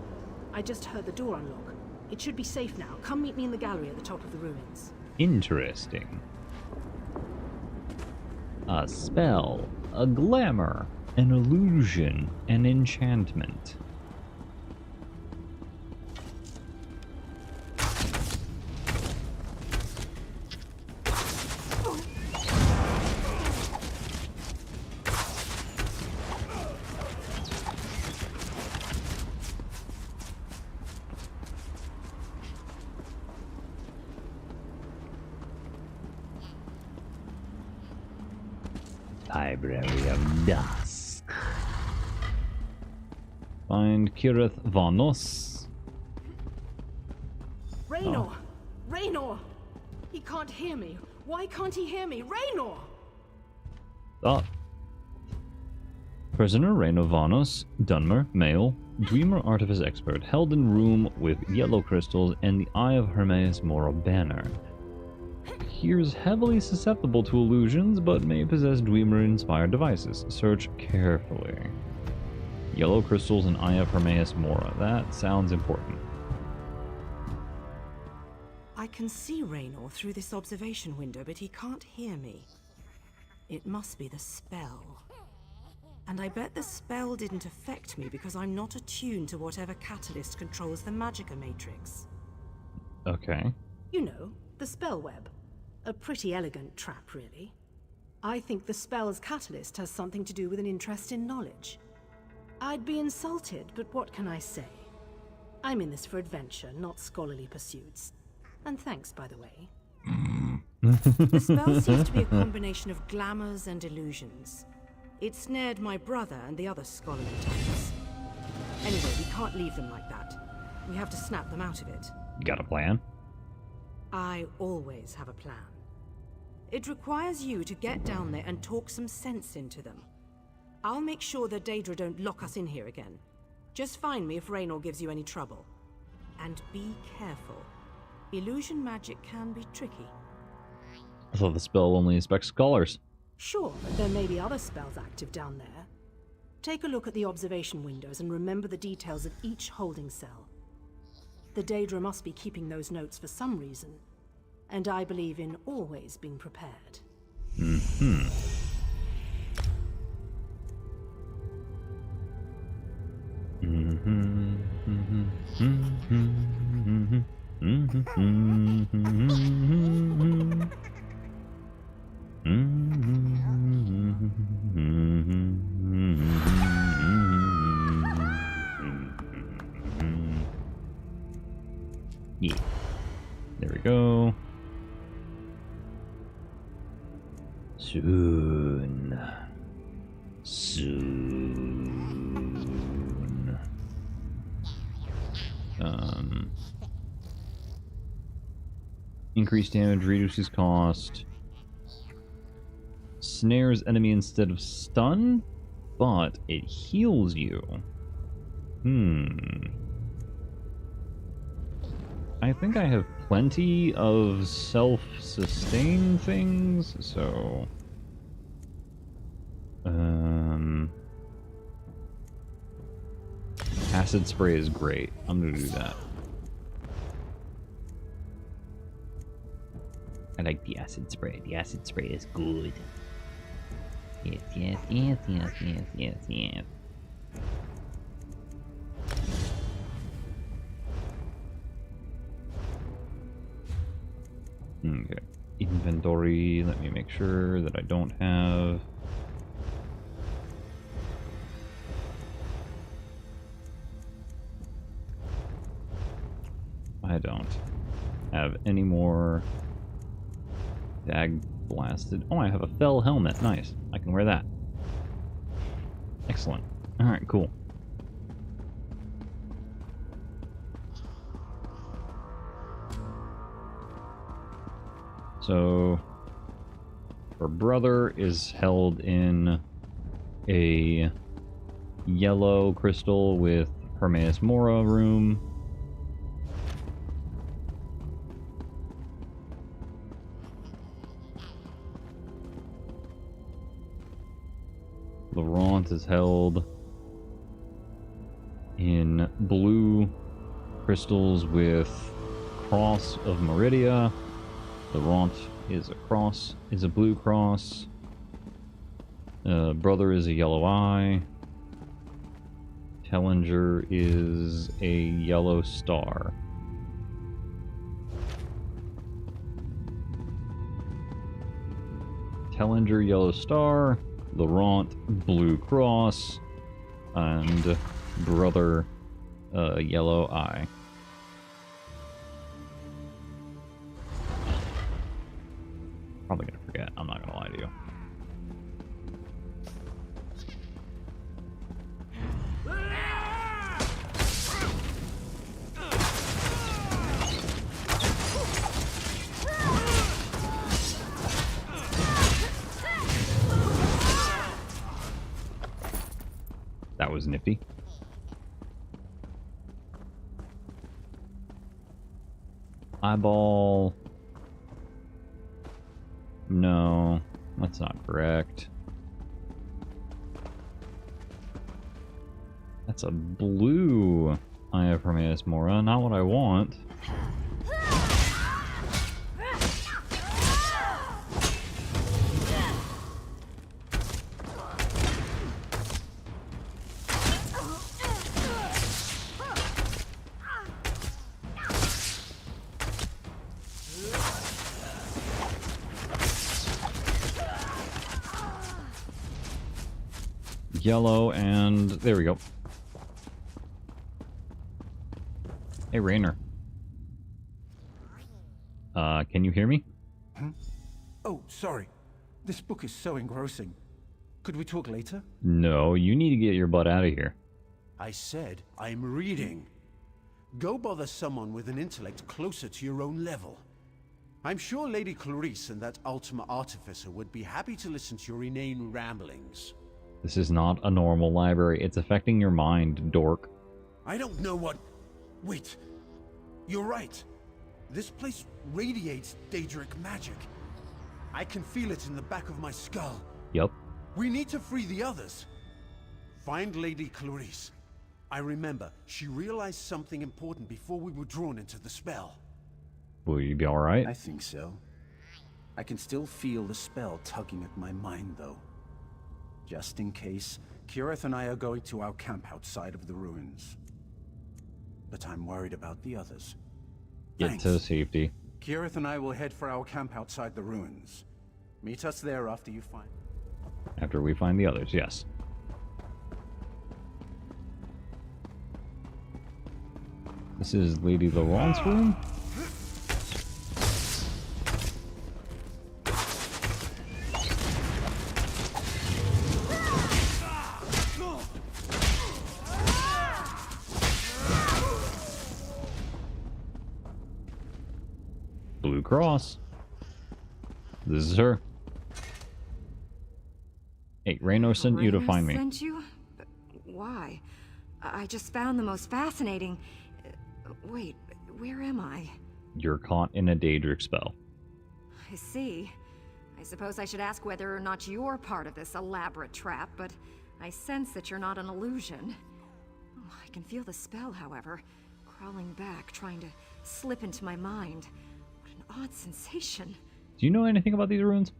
Speaker 22: I just heard the door unlock. It should be safe now. Come meet me in the gallery at the top of the ruins.
Speaker 1: Interesting. A spell, a glamour, an illusion, an enchantment. Library of Dusk. Find Kirith Vanos.
Speaker 22: Raynor! Raynor! He can't hear me. Why can't he hear me? Raynor!
Speaker 1: Prisoner Raynor Vanos, Dunmer, male, Dreamer Artifice Expert, held in room with yellow crystals and the Eye of Hermes Mora banner. Appears heavily susceptible to illusions, but may possess Dwemer-inspired devices. Search carefully. Yellow crystals and Eye of Hermes Mora. That sounds important.
Speaker 22: I can see Raynor through this observation window, but he can't hear me. It must be the spell. And I bet the spell didn't affect me because I'm not attuned to whatever catalyst controls the Magicka matrix.
Speaker 1: Okay.
Speaker 22: You know, the spell web. A pretty elegant trap, really. I think the spell's catalyst has something to do with an interest in knowledge. I'd be insulted, but what can I say? I'm in this for adventure, not scholarly pursuits. And thanks, by the way. The spell seems to be a combination of glamours and illusions. It snared my brother and the other scholarly types. Anyway, we can't leave them like that. We have to snap them out of it.
Speaker 1: You got a plan?
Speaker 22: I always have a plan. It requires you to get down there and talk some sense into them. I'll make sure the Daedra don't lock us in here again. Just find me if Raynor gives you any trouble. And be careful. Illusion magic can be tricky.
Speaker 1: I thought the spell only inspects scholars.
Speaker 22: Sure, but there may be other spells active down there. Take a look at the observation windows and remember the details of each holding cell. The Daedra must be keeping those notes for some reason, and I believe in always being prepared.
Speaker 1: Mm-hmm. Mm-hmm. Mm-hmm. Mm-hmm. Yeah. There we go. Soon. Increased damage, reduces cost. Snares enemy instead of stun, but it heals you. I think I have plenty of self-sustain things, so... Acid spray is great. I'm gonna do that. I like the acid spray. The acid spray is good. Yes, yes, yes, yes, yes, yes, yes. Okay. Inventory. Let me make sure that I don't have... I don't have any more dag blasted. Oh, I have a fell helmet. Nice. I can wear that. Excellent. Alright, cool. So, her brother is held in a yellow crystal with Hermaeus Mora room. Laurent is held in blue crystals with Cross of Meridia. Laurent is a blue cross. Brother is a yellow eye. Tellinger is a yellow star. Tellinger, yellow star. Laurent, blue cross. And brother, yellow eye. Probably gonna forget. I'm not gonna lie to you. That was nifty. Eyeball. No, that's not correct. That's a blue Eye of Hermaeus Mora, not what I want. Yellow, and there we go. Hey, Rainer. Can you hear me?
Speaker 10: Oh, sorry. This book is so engrossing. Could we talk later?
Speaker 1: No, you need to get your butt out of here.
Speaker 10: I said I'm reading. Go bother someone with an intellect closer to your own level. I'm sure Lady Clarice and that Ultima Artificer would be happy to listen to your inane ramblings.
Speaker 1: This is not a normal library. It's affecting your mind, dork.
Speaker 10: I don't know what... Wait. You're right. This place radiates Daedric magic. I can feel it in the back of my skull.
Speaker 1: Yup.
Speaker 10: We need to free the others. Find Lady Clarice. I remember, she realized something important before we were drawn into the spell.
Speaker 1: Will you be alright?
Speaker 10: I think so. I can still feel the spell tugging at my mind, though. Just in case, Kirith and I are going to our camp outside of the ruins. But I'm worried about the others.
Speaker 1: Get to safety.
Speaker 10: Kirith and I will head for our camp outside the ruins. Meet us there after you find...
Speaker 1: After we find the others, yes. This is Lady Laurent's room? Blue Cross. This is her. Hey, Raynor sent you to find me.
Speaker 15: Sent you? But why? I just found the most fascinating... Wait, where am I?
Speaker 1: You're caught in a Daedric spell.
Speaker 15: I see. I suppose I should ask whether or not you're part of this elaborate trap, but I sense that you're not an illusion. Oh, I can feel the spell, however, crawling back, trying to slip into my mind. What an odd sensation.
Speaker 1: Do you know anything about these ruins?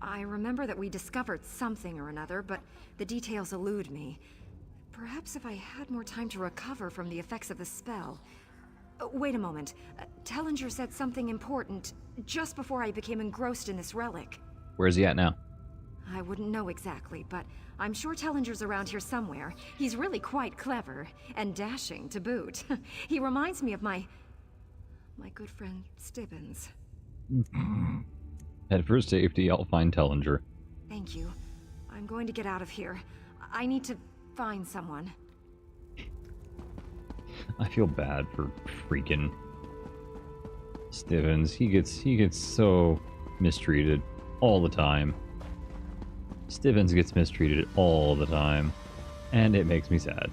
Speaker 15: I remember that we discovered something or another, but the details elude me. Perhaps if I had more time to recover from the effects of the spell. Wait a moment. Tellinger said something important just before I became engrossed in this relic.
Speaker 1: Where's he at now?
Speaker 15: I wouldn't know exactly, but I'm sure Tellinger's around here somewhere. He's really quite clever, and dashing to boot. He reminds me of my good friend Stibbins.
Speaker 1: Head for safety, I'll find Tellinger.
Speaker 15: Thank you. I'm going to get out of here. I need to find someone.
Speaker 1: I feel bad for freaking Stibbins. He gets so mistreated all the time. Stibbins gets mistreated all the time, and it makes me sad.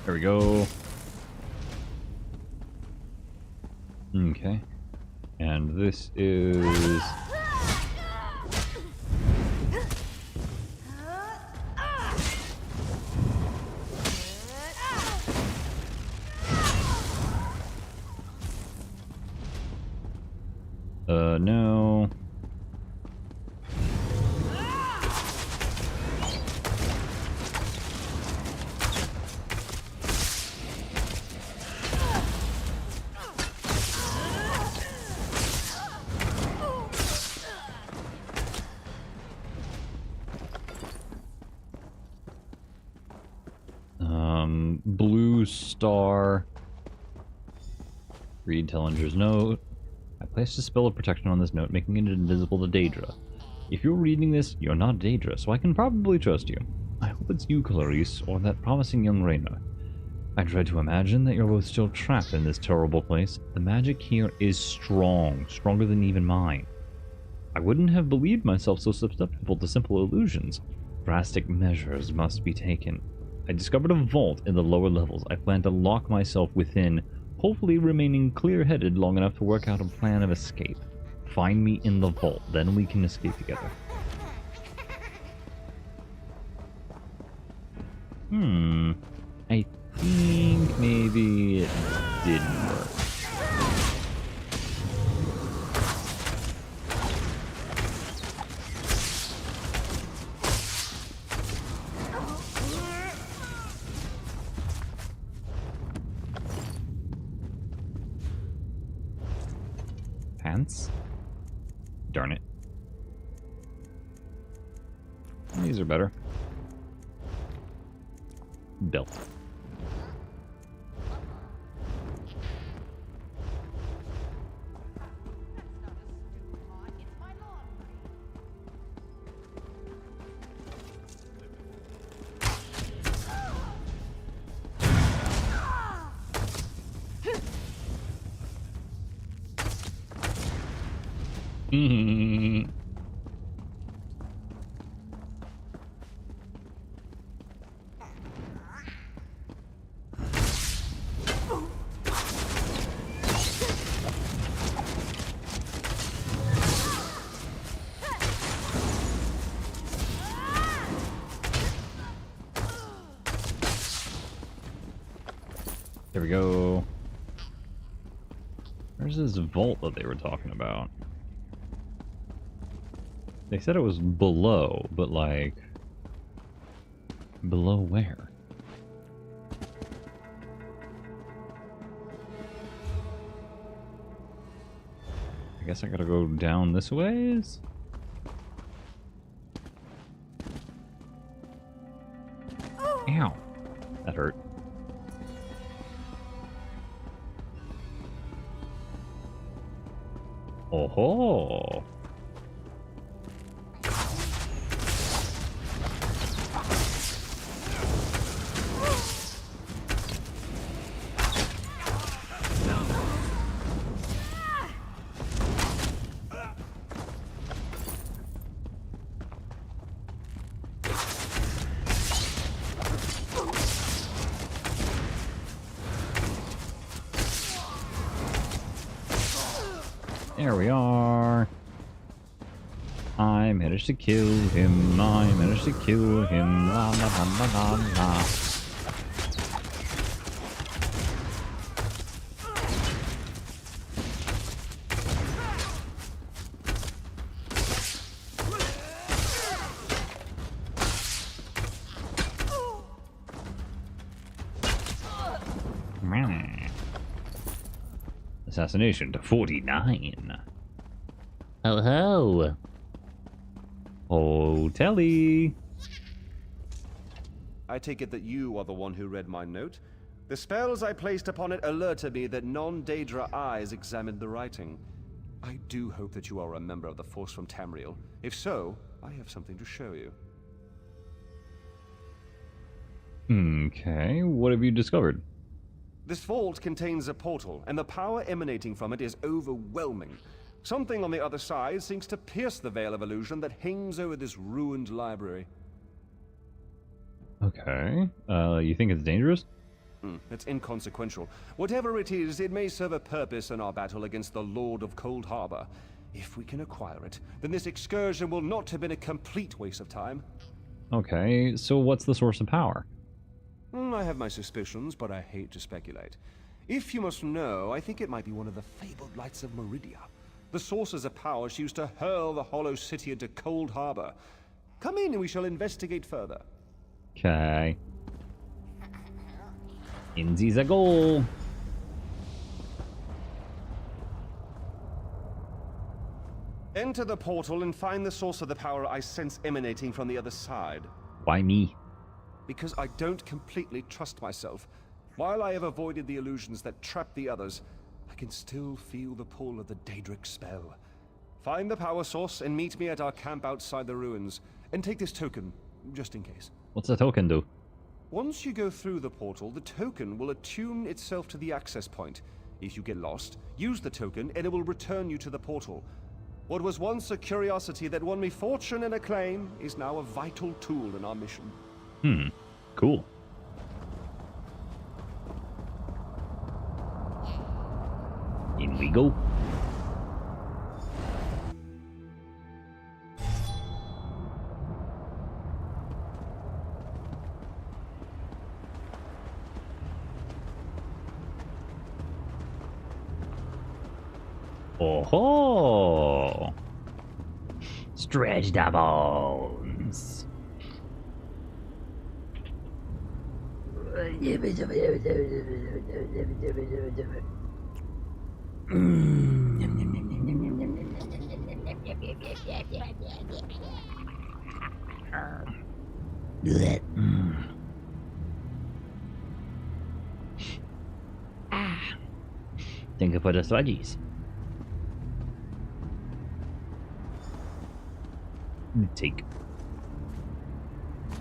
Speaker 1: There we go. Okay. And this is... no. Blue star. Read Tellinger's note. I placed a spell of protection on this note, making it invisible to Daedra. If you're reading this, you're not Daedra, so I can probably trust you. I hope it's you, Clarice, or that promising young Raynor. I dread to imagine that you're both still trapped in this terrible place. The magic here is strong, stronger than even mine. I wouldn't have believed myself so susceptible to simple illusions. Drastic measures must be taken. I discovered a vault in the lower levels. I plan to lock myself within, hopefully remaining clear-headed long enough to work out a plan of escape. Find me in the vault, then we can escape together. I think maybe it didn't work. Pants? Darn it. These are better. Belt. There we go. Where's this vault that they were talking about? They said it was below, but like... below where? I guess I gotta go down this ways? Ow. That hurt. Oh ho! There we are. I managed to kill him. I managed to kill him. La la la la la la. Assassination to 49.
Speaker 7: Ho ho.
Speaker 1: Oh, Telly.
Speaker 16: I take it that you are the one who read my note. The spells I placed upon it alerted me that non-Daedra eyes examined the writing. I do hope that you are a member of the force from Tamriel. If so, I have something to show you.
Speaker 1: Okay, what have you discovered?
Speaker 16: This vault contains a portal, and the power emanating from it is overwhelming. Something on the other side seems to pierce the veil of illusion that hangs over this ruined library.
Speaker 1: Okay, you think it's dangerous?
Speaker 16: It's inconsequential. Whatever it is, it may serve a purpose in our battle against the Lord of Coldharbor. If we can acquire it, then this excursion will not have been a complete waste of time.
Speaker 1: Okay, so what's the source of power?
Speaker 16: I have my suspicions, but I hate to speculate. If you must know, I think it might be one of the fabled lights of Meridia. The sources of power she used to hurl the Hollow City into Coldharbor. Come in and we shall investigate further.
Speaker 1: Okay. Inzi's a goal.
Speaker 16: Enter the portal and find the source of the power I sense emanating from the other side.
Speaker 1: Why me?
Speaker 16: Because I don't completely trust myself. While I have avoided the illusions that trap the others, I can still feel the pull of the Daedric spell. Find the power source and meet me at our camp outside the ruins. And take this token, just in case.
Speaker 1: What's the token do?
Speaker 16: Once you go through the portal, the token will attune itself to the access point. If you get lost, use the token and it will return you to the portal. What was once a curiosity that won me fortune and acclaim is now a vital tool in our mission.
Speaker 1: Cool. In we go. Oh-ho! Stretch the bones. Thank you for the sludgies. Take.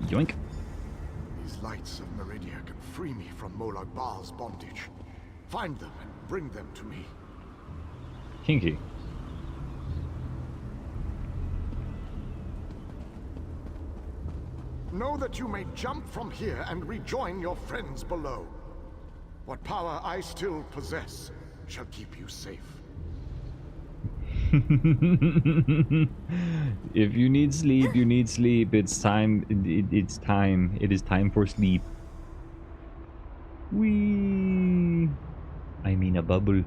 Speaker 1: Yoink.
Speaker 2: These lights of Meridia can free me from Molag Bal's bondage. Find them and bring them to me.
Speaker 1: Kinky.
Speaker 2: Know that you may jump from here and rejoin your friends below. What power I still possess shall keep you safe.
Speaker 1: If you need sleep, you need sleep. It's time. It's time. It is time for sleep. Whee! sleepy. I'm in a bubble.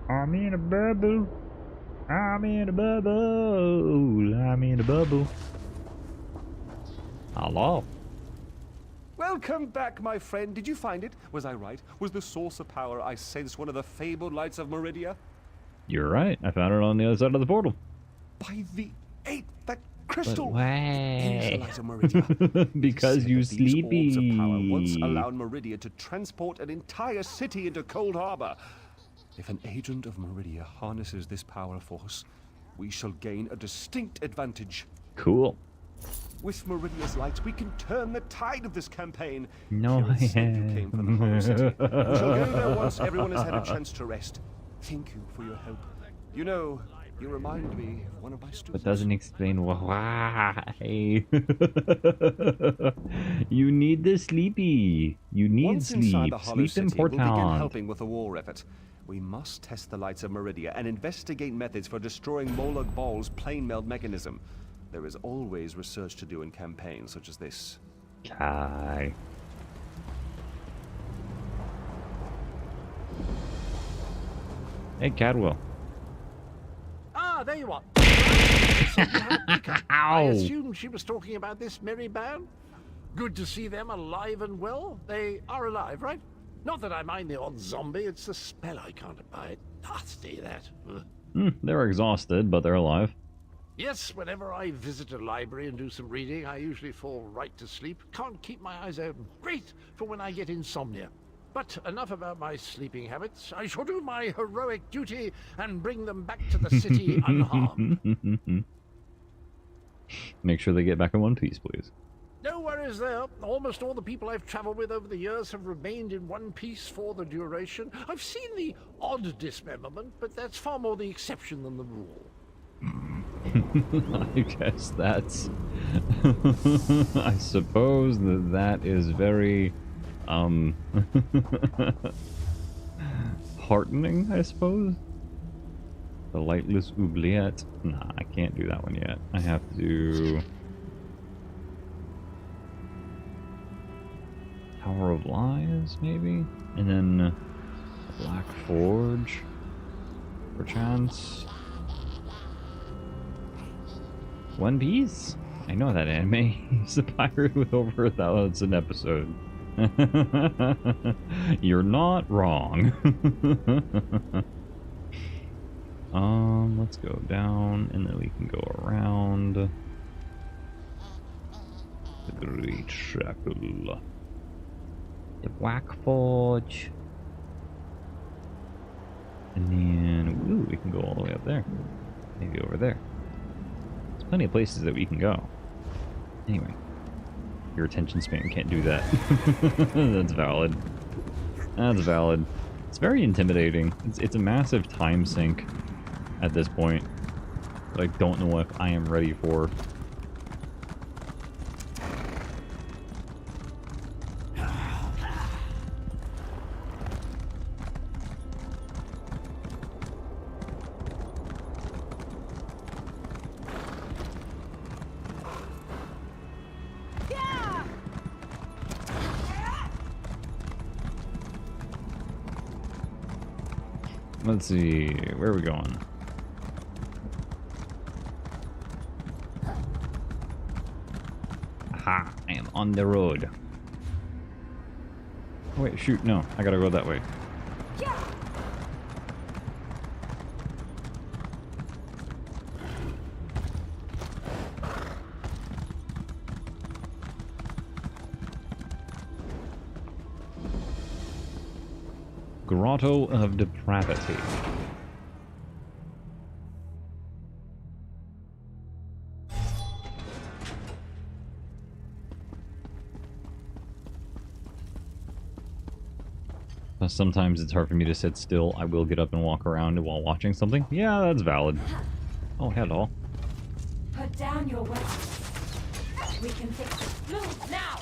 Speaker 1: I'm in a bubble. I'm in a bubble. I'm in a bubble. Hello.
Speaker 16: Welcome back, my friend. Did you find it? Was I right? Was the source of power I sensed one of the fabled lights of Meridia?
Speaker 1: You're right. I found it on the other side of the portal.
Speaker 16: By the eight, that crystal!
Speaker 1: But why?
Speaker 16: Is the light of Meridia.
Speaker 1: Because you sleepy.
Speaker 16: These orbs of power once allowed Meridia to transport an entire city into Coldharbor. If an agent of Meridia harnesses this power force, we shall gain a distinct advantage.
Speaker 1: Cool.
Speaker 16: With Meridia's lights, we can turn the tide of this campaign.
Speaker 1: No,
Speaker 16: you came for the Hollow City. We shall go there once everyone has had a chance to rest. Thank you for your help. You know, you remind me of one of my students.
Speaker 1: But doesn't explain why. You need the sleepy. You need
Speaker 16: Once
Speaker 1: sleep.
Speaker 16: inside the Hollow
Speaker 1: Sleep
Speaker 16: City,
Speaker 1: important.
Speaker 16: we'll begin helping with the war effort. We must test the lights of Meridia and investigate methods for destroying Molag Bal's plane meld mechanism. There is always research to do in campaigns such as this.
Speaker 1: Kai. Hey, Cadwell.
Speaker 2: Ah, there you are. I
Speaker 1: Ow.
Speaker 2: assume she was talking about this merry band. Good to see them alive and well. They are alive, right? Not that I mind the odd zombie, it's the spell I can't abide. Nasty, that.
Speaker 1: They're exhausted, but they're alive.
Speaker 2: Yes, whenever I visit a library and do some reading, I usually fall right to sleep. Can't keep my eyes open. Great for when I get insomnia. But enough about my sleeping habits. I shall do my heroic duty and bring them back to the city unharmed.
Speaker 1: Make sure they get back in one piece, please.
Speaker 2: No worries there. Almost all the people I've traveled with over the years have remained in one piece for the duration. I've seen the odd dismemberment, but that's far more the exception than the rule.
Speaker 1: I guess that's... I suppose that is very... heartening, I suppose? The lightless oubliette. Nah, I can't do that one yet. I have to... Tower of Lies, maybe? And then... Black Forge? Perchance? One Piece? I know that anime. He's a pirate with over 1,000 episodes. You're not wrong. Let's go down, and then we can go around. The Great Shackle. The Black Forge. And then, ooh, we can go all the way up there. Maybe over there. There's plenty of places that we can go. Anyway. Your attention span can't do that. That's valid. That's valid. It's very intimidating. It's a massive time sink at this point that I don't know if I am ready for. Let's see, where are we going? Aha, I am on the road. Oh, wait, shoot, no, I gotta go that way. Grotto of Depravity. Sometimes it's hard for me to sit still. I will get up and walk around while watching something. Yeah, that's valid. Oh, hello.
Speaker 6: Put down your weapons. We can fix it. Move now!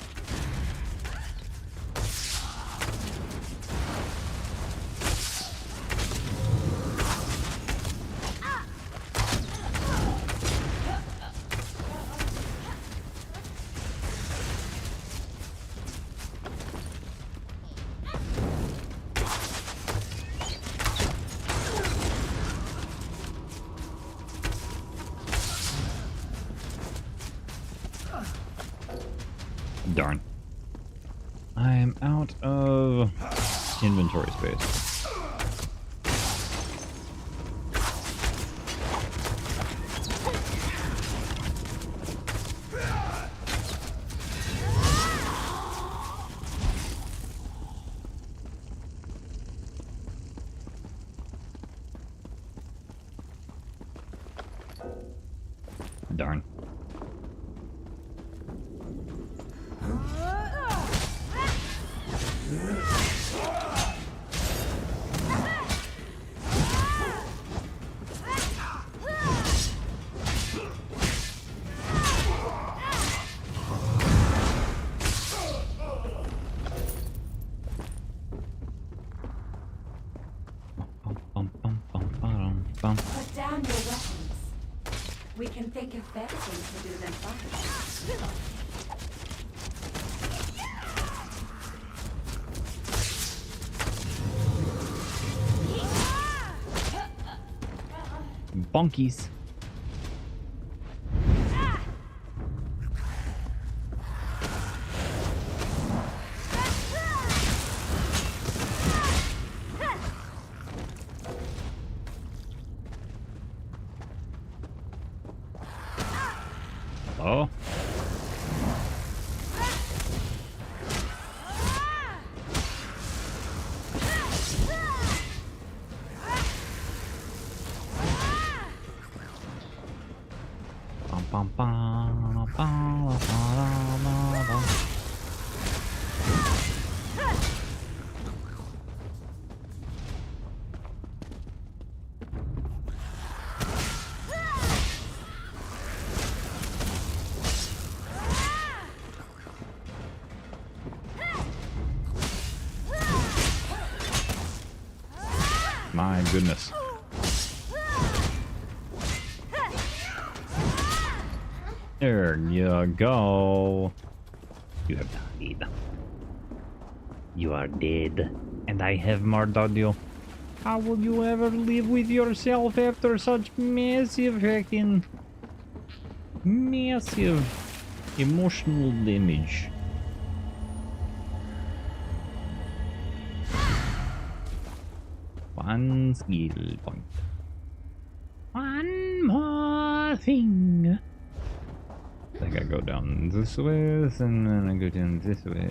Speaker 1: Darn. I am out of inventory space. Darn.
Speaker 6: Put down your weapons. We can think of better things to do than fight.
Speaker 1: Bonkies. Oh. Bum, bum, bum, bum, bum, bum, bum. My goodness. There you go. You have died. You are dead. And I have murdered you. How will you ever live with yourself after such massive hacking? Massive emotional damage. One skill point. One more thing. I think I go down this way, and then I go down this way.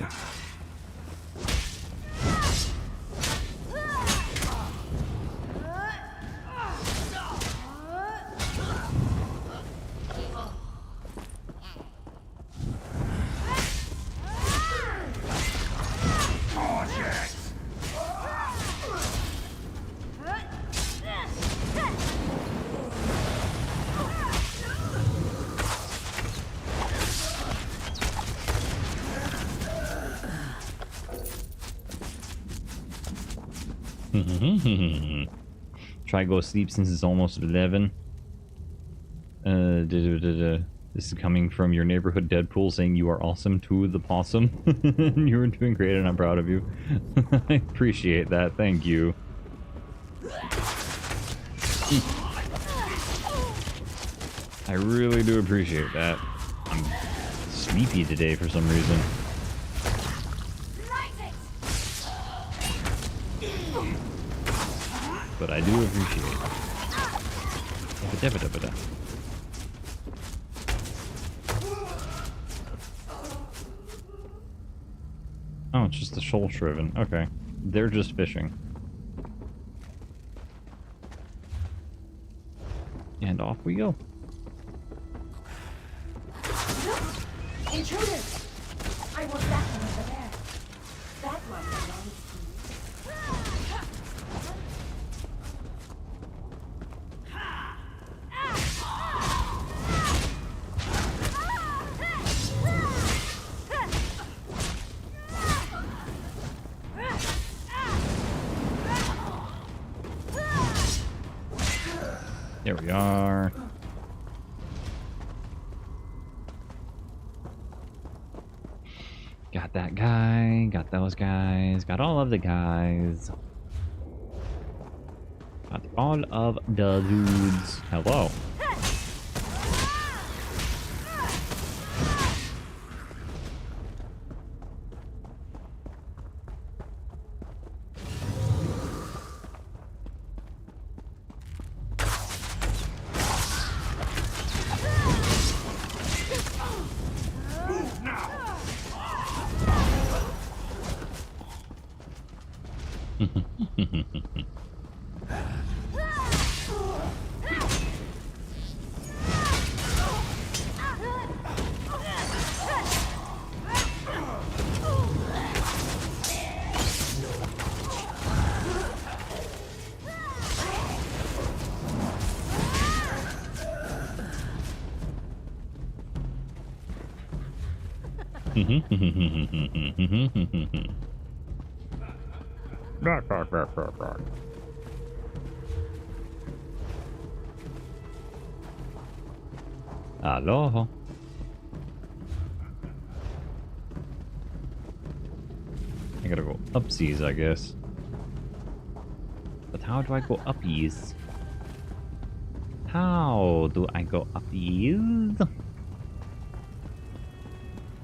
Speaker 1: Try go sleep since it's almost 11. This is coming from your neighborhood Deadpool saying you are awesome to the possum. You were doing great and I'm proud of you. I appreciate that. Thank you. I really do appreciate that. I'm sleepy today for some reason. But I do appreciate it. Oh, it's just the shoal shriven. Okay. They're just fishing. And off we go.
Speaker 6: Intruders! I want that one over there. That one belongs to you.
Speaker 1: There we are. Got that guy, got those guys, got all of the guys. Got all of the dudes. Hello. Hello. I gotta go upsies, I guess. But how do I go uppies? How do I go uppies?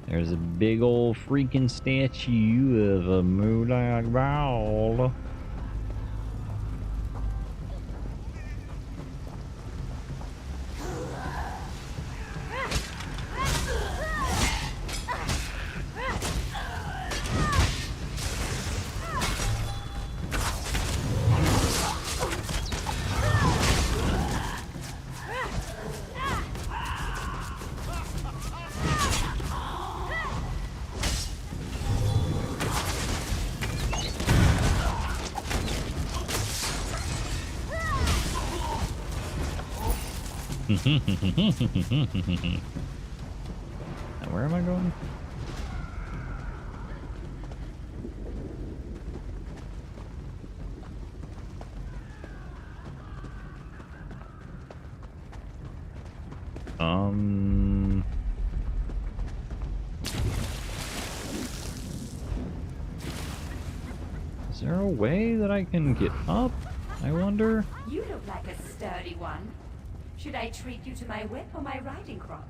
Speaker 1: There's a big old freaking statue of a Molag Bal. Now, where am I going? Is there a way that I can get up? I wonder.
Speaker 6: You look like a sturdy one. Should I treat you to my whip or my riding crop?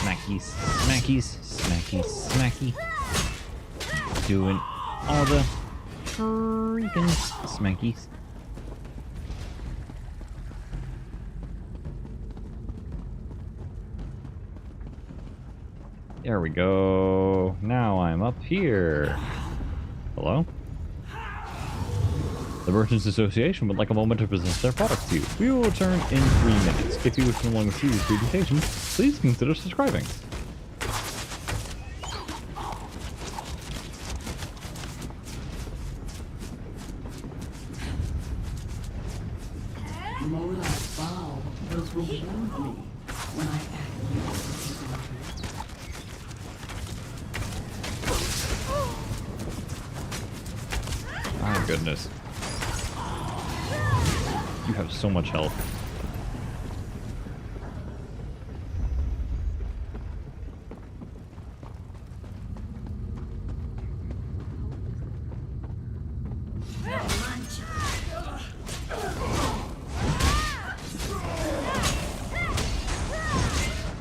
Speaker 1: Smackies, smackies, smackies, smacky. Doing all the freaking smackies. There we go. Now I'm up here. Hello? The Merchants Association would like a moment to present their products to you. We will return in 3 minutes. If you wish to no longer see these presentations, please consider subscribing.
Speaker 20: Molag Bal was reward me when I added you to his
Speaker 1: My goodness. You have so much health.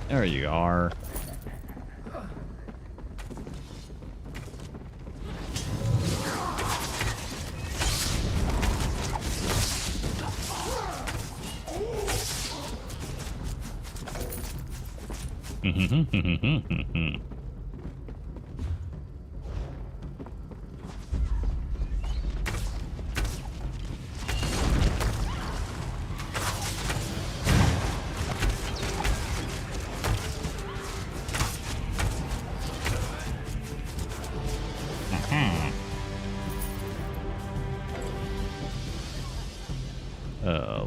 Speaker 1: There you are.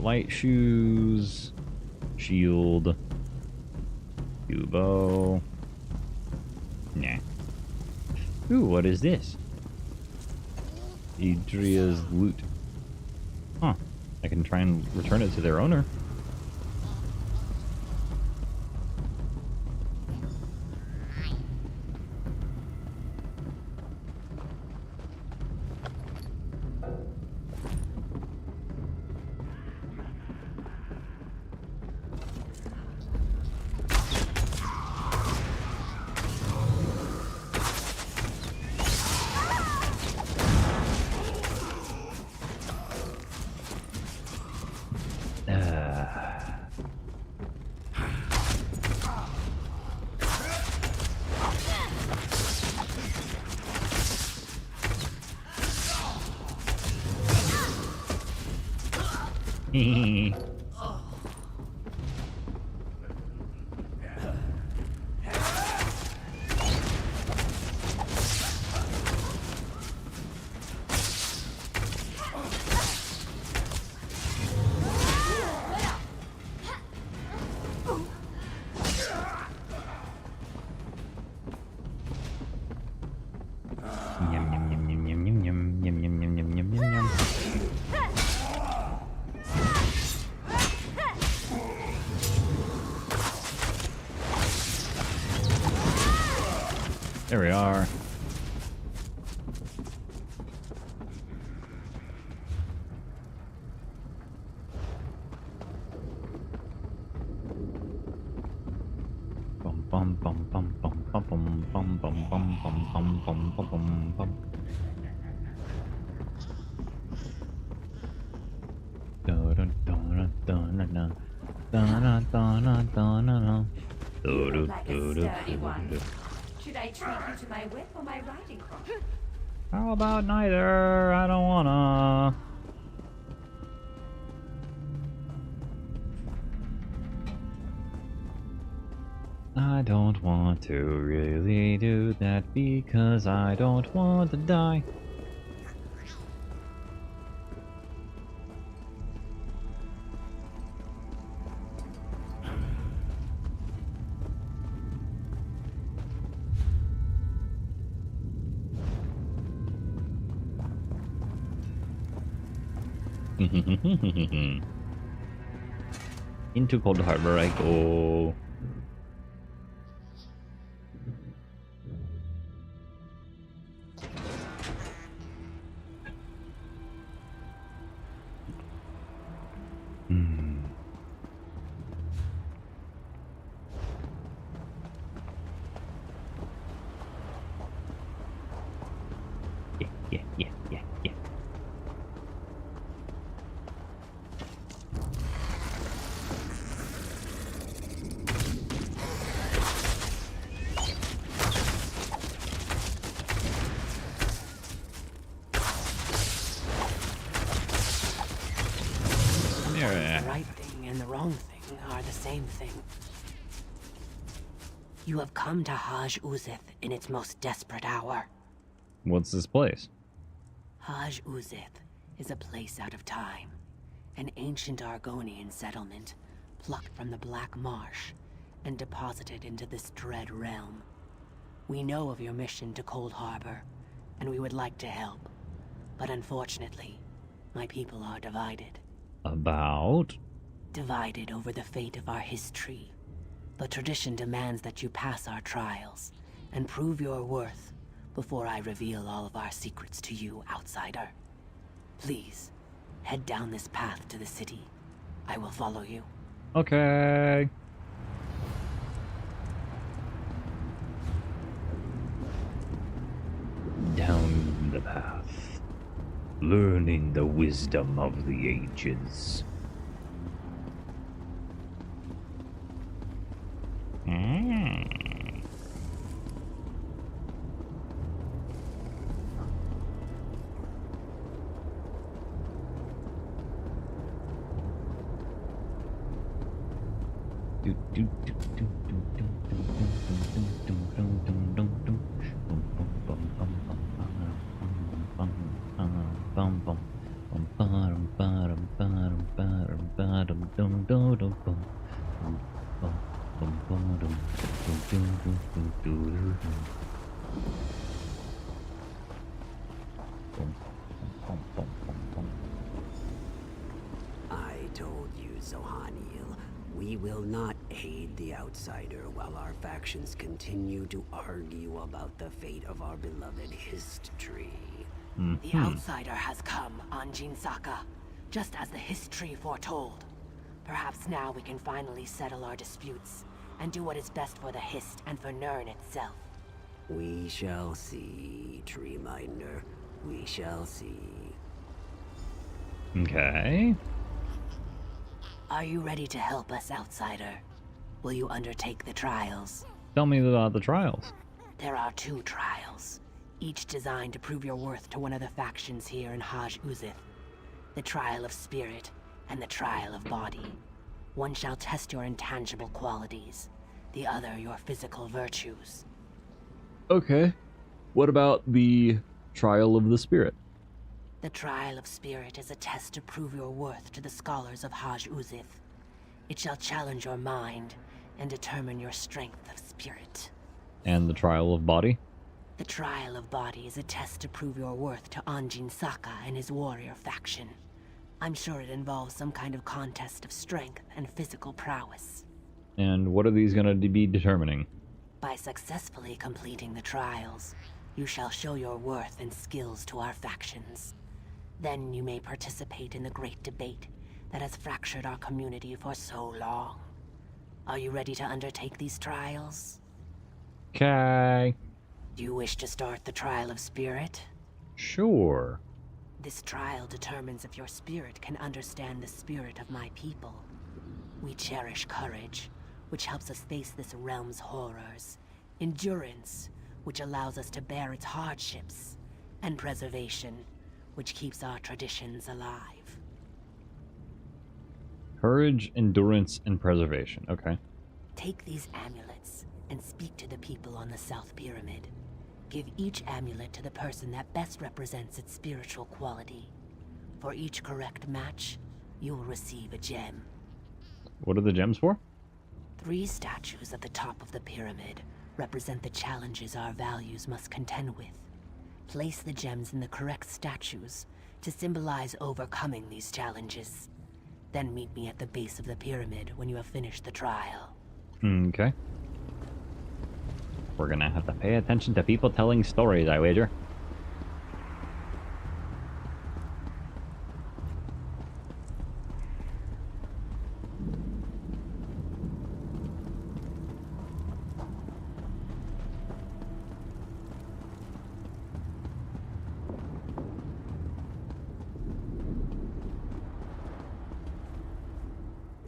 Speaker 1: Light shoes, shield, bow. Nah. Ooh, what is this? Adria's loot. Huh. I can try and return it to their owner. Yum, yum, yum, yum, yum, yum, yum, yum, yum, yum, yum, yum, yum, yum. There we are. Bum bum bum bum bum bum bum bum bum bum bum bum bum bum bum.
Speaker 6: You look like a sturdy one. Should I treat you to my whip or my riding crop?
Speaker 1: How about neither? I don't wanna. I don't want to really do that because I don't want to die. Into Coldharbor I go. Yeah.
Speaker 11: The right thing and the wrong thing are the same thing. You have come to Haj Uzith in its most desperate hour.
Speaker 1: What's this place?
Speaker 11: Haj Uzith is a place out of time. An ancient Argonian settlement, plucked from the Black Marsh and deposited into this dread realm. We know of your mission to Coldharbor, and we would like to help. But unfortunately, my people are divided.
Speaker 1: About?
Speaker 11: Divided over the fate of our history. But tradition demands that you pass our trials and prove your worth before I reveal all of our secrets to you, outsider. Please, head down this path to the city. I will follow you.
Speaker 1: Okay. Down the path, learning the wisdom of the ages.
Speaker 13: I told you, Zohaniel. We will not aid the outsider while our factions continue to argue about the fate of our beloved history.
Speaker 11: The outsider has come, Anjin Saka, just as the history foretold. Perhaps now we can finally settle our disputes and do what is best for the Hist and for Nirn itself.
Speaker 13: We shall see, Treeminder. We shall see.
Speaker 1: Okay.
Speaker 11: Are you ready to help us, outsider? Will you undertake the trials?
Speaker 1: Tell me about the trials.
Speaker 11: There are 2 trials, each designed to prove your worth to one of the factions here in Haj Uzith. The Trial of Spirit and the trial of body. One shall test your intangible qualities, the other your physical virtues.
Speaker 1: Okay. What about the trial of the spirit?
Speaker 11: The trial of spirit is a test to prove your worth to the scholars of Haj Uzith. It shall challenge your mind and determine your strength of spirit.
Speaker 1: And the trial of body?
Speaker 11: The trial of body is a test to prove your worth to Anjin Saka and his warrior faction. I'm sure it involves some kind of contest of strength and physical prowess.
Speaker 1: And what are these going to be determining?
Speaker 11: By successfully completing the trials, you shall show your worth and skills to our factions. Then you may participate in the great debate that has fractured our community for so long. Are you ready to undertake these trials?
Speaker 1: Okay.
Speaker 11: Do you wish to start the trial of spirit?
Speaker 1: Sure.
Speaker 11: This trial determines if your spirit can understand the spirit of my people. We cherish courage, which helps us face this realm's horrors, endurance, which allows us to bear its hardships, and preservation, which keeps our traditions alive.
Speaker 1: Courage, endurance, and preservation. Okay.
Speaker 11: Take these amulets and speak to the people on the South Pyramid. Give each amulet to the person that best represents its spiritual quality. For each correct match, you will receive a gem.
Speaker 1: What are the gems for?
Speaker 11: 3 statues at the top of the pyramid represent the challenges our values must contend with. Place the gems in the correct statues to symbolize overcoming these challenges. Then meet me at the base of the pyramid when you have finished the trial.
Speaker 1: Okay. We're gonna have to pay attention to people telling stories, I wager.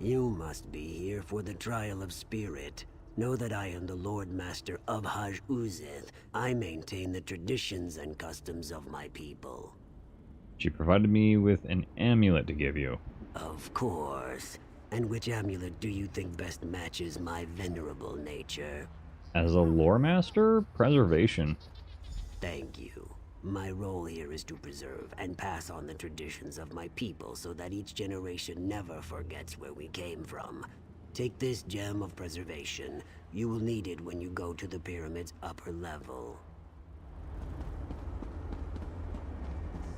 Speaker 13: You must be here for the trial of spirit. Know that I am the Lord Master of Haj Uzith. I maintain the traditions and customs of my people.
Speaker 1: She provided me with an amulet to give you.
Speaker 13: Of course. And which amulet do you think best matches my venerable nature?
Speaker 1: As a lore master, preservation.
Speaker 13: Thank you. My role here is to preserve and pass on the traditions of my people so that each generation never forgets where we came from. Take this gem of preservation. You will need it when you go to the pyramid's upper level.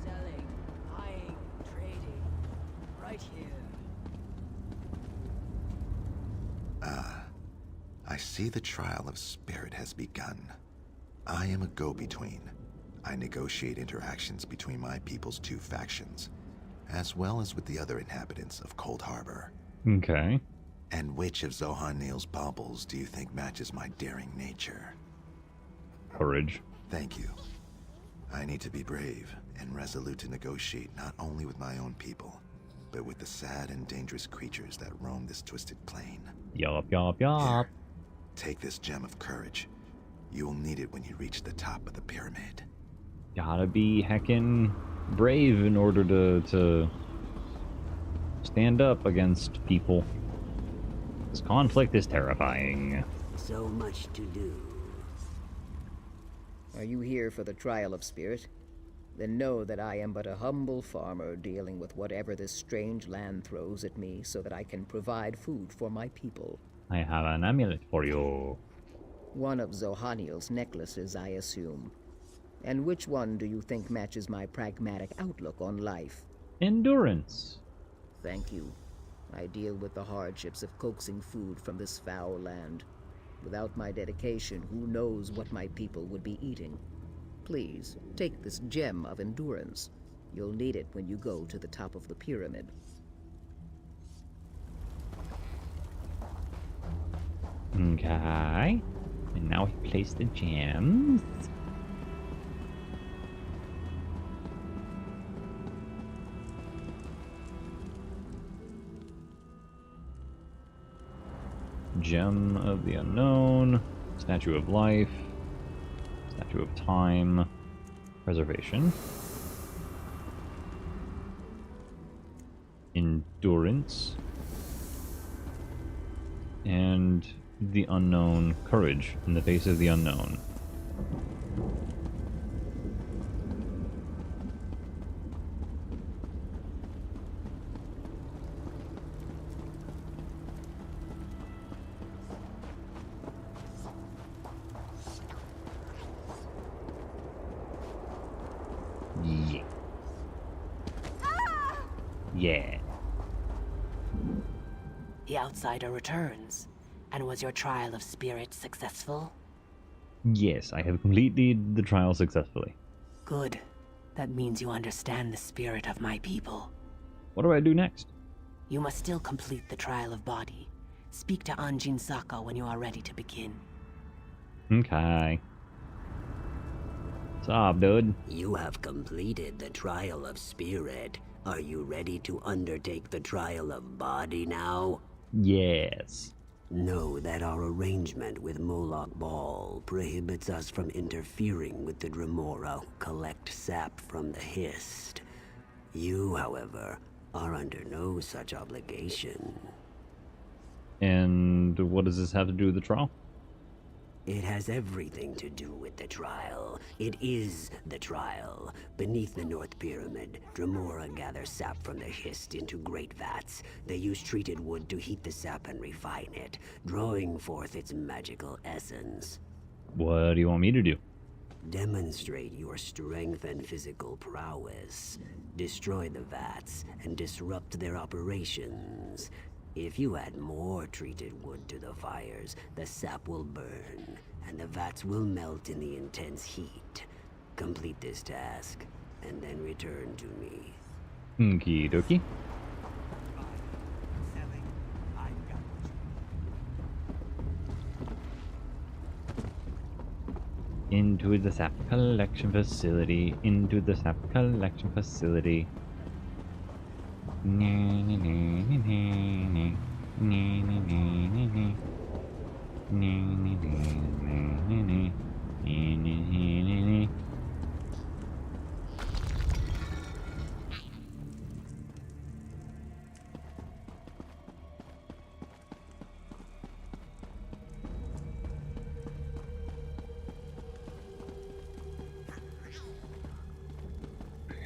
Speaker 20: Selling, buying, trading. Right here.
Speaker 8: I see the trial of spirit has begun. I am a go-between. I negotiate interactions between my people's 2 factions, as well as with the other inhabitants of Coldharbor.
Speaker 1: Okay.
Speaker 8: And which of Zohanil's baubles do you think matches my daring nature?
Speaker 1: Courage.
Speaker 8: Thank you. I need to be brave and resolute to negotiate not only with my own people, but with the sad and dangerous creatures that roam this twisted plane.
Speaker 1: Yup. Here,
Speaker 8: take this gem of courage. You will need it when you reach the top of the pyramid.
Speaker 1: Gotta be heckin' brave in order to stand up against people. This conflict is terrifying.
Speaker 13: So much to do.
Speaker 17: Are you here for the trial of spirit? Then know that I am but a humble farmer dealing with whatever this strange land throws at me so that I can provide food for my people.
Speaker 1: I have an amulet for you.
Speaker 17: One of Zohanil's necklaces, I assume. And which one do you think matches my pragmatic outlook on life?
Speaker 1: Endurance.
Speaker 17: Thank you. I deal with the hardships of coaxing food from this foul land. Without my dedication, who knows what my people would be eating? Please, take this gem of endurance. You'll need it when you go to the top of the pyramid.
Speaker 1: Okay. And now we place the gems. Gem of the Unknown, Statue of Life, Statue of Time, Preservation. endurance, and the unknown. Courage in the face of the unknown. Yeah. Yeah.
Speaker 11: The outsider returns. And was your trial of spirit successful?
Speaker 1: Yes, I have completed the trial successfully.
Speaker 11: Good. That means you understand the spirit of my people.
Speaker 1: What do I do next?
Speaker 11: You must still complete the trial of body. Speak to Anjin Saka when you are ready to begin.
Speaker 1: Okay. What's up, dude?
Speaker 13: You have completed the trial of spirit. Are you ready to undertake the trial of body now?
Speaker 1: Yes.
Speaker 13: Know that our arrangement with Molag Bal prohibits us from interfering with the Dremora who collect sap from the Hist. You, however, are under no such obligation.
Speaker 1: And what does this have to do with the trial?
Speaker 13: It has everything to do with the trial. It is the trial. Beneath the North Pyramid, Dremora gather sap from the Hist into great vats. They use treated wood to heat the sap and refine it, drawing forth its magical essence.
Speaker 1: What do you want me to do?
Speaker 13: Demonstrate your strength and physical prowess. Destroy the vats and disrupt their operations. If you add more treated wood to the fires, the sap will burn, and the vats will melt in the intense heat. Complete this task, and then return to me.
Speaker 1: Okie dokie. Into the sap collection facility. Into the sap collection facility.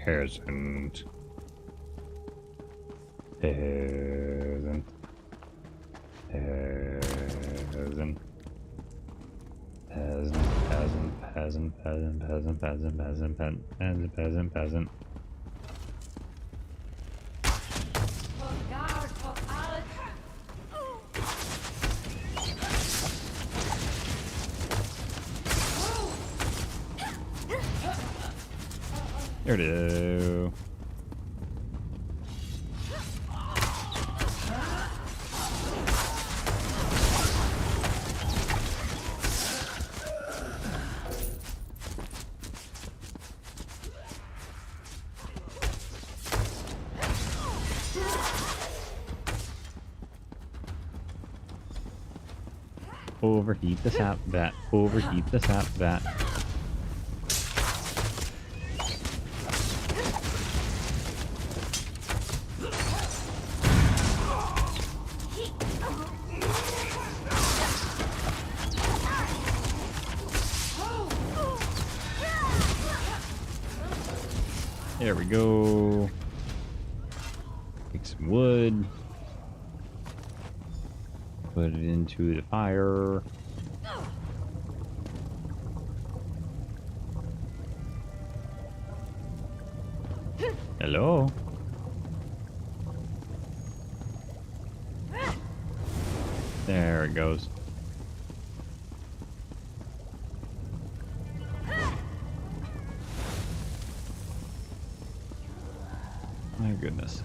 Speaker 1: Peasant. Peasant. Peasant. Peasant. Peasant. Peasant. Peasant. Peasant. Peasant. Peasant. Peasant. Peasant. Peasant. There it is. Overheat the sap vat. Overheat the sap vat. There we go. Take some wood. Put it into the fire. Hello? There it goes. My goodness.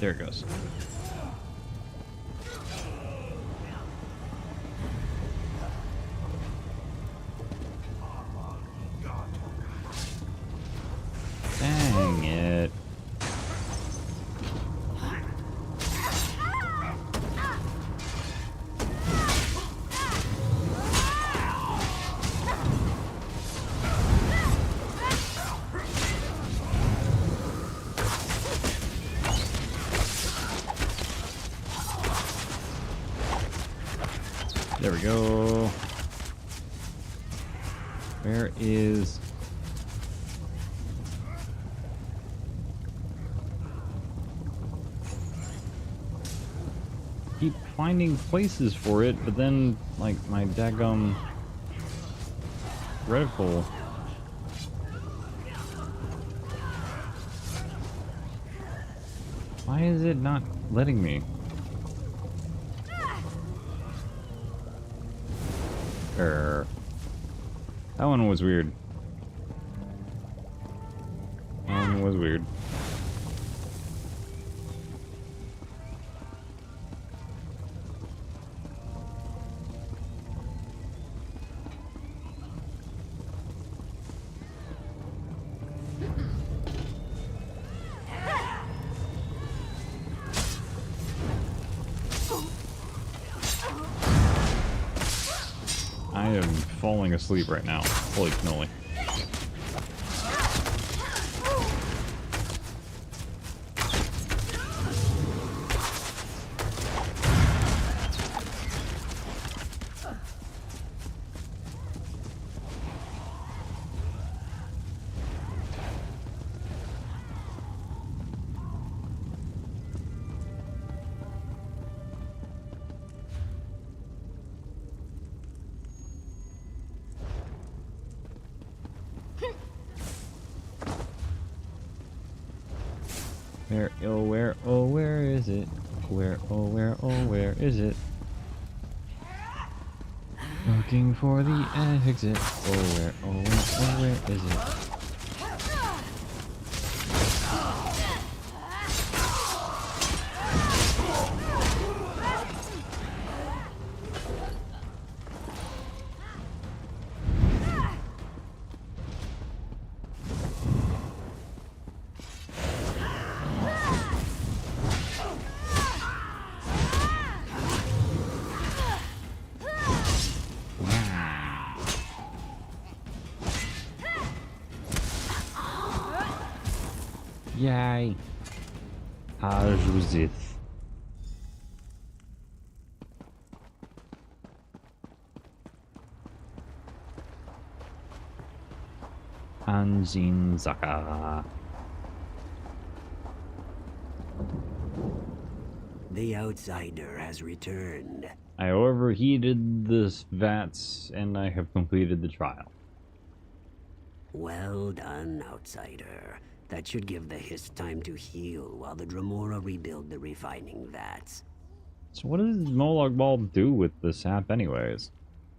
Speaker 1: There it goes. we go. Where is... Keep finding places for it, but then, like, my daggum reticle. Why is it not letting me? That one was weird. That one was weird. I am falling asleep right now. Holy cannoli. Where is it? Where is it? Looking for the exit. Where is it? Yay! Ajuzith. Anjin Zaka.
Speaker 13: The outsider has returned.
Speaker 1: I overheated the vats and I have completed the trial.
Speaker 13: Well done, outsider. That should give the Hist time to heal while the Dremora rebuild the refining vats.
Speaker 1: So what does Molag Bal do with the sap anyways?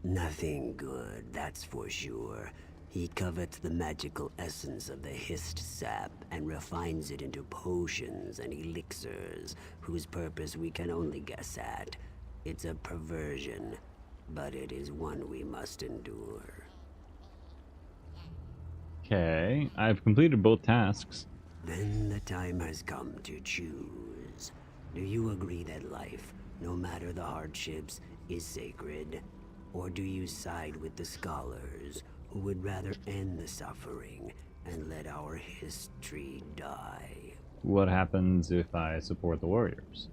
Speaker 13: Nothing good, that's for sure. He covets the magical essence of the Hist sap and refines it into potions and elixirs, whose purpose we can only guess at. It's a perversion, but it is one we must endure.
Speaker 1: Okay, I've completed both tasks.
Speaker 13: Then the time has come to choose. Do you agree that life, no matter the hardships, is sacred? Or do you side with the scholars, who would rather end the suffering and let our history die?
Speaker 1: What happens if I support the warriors?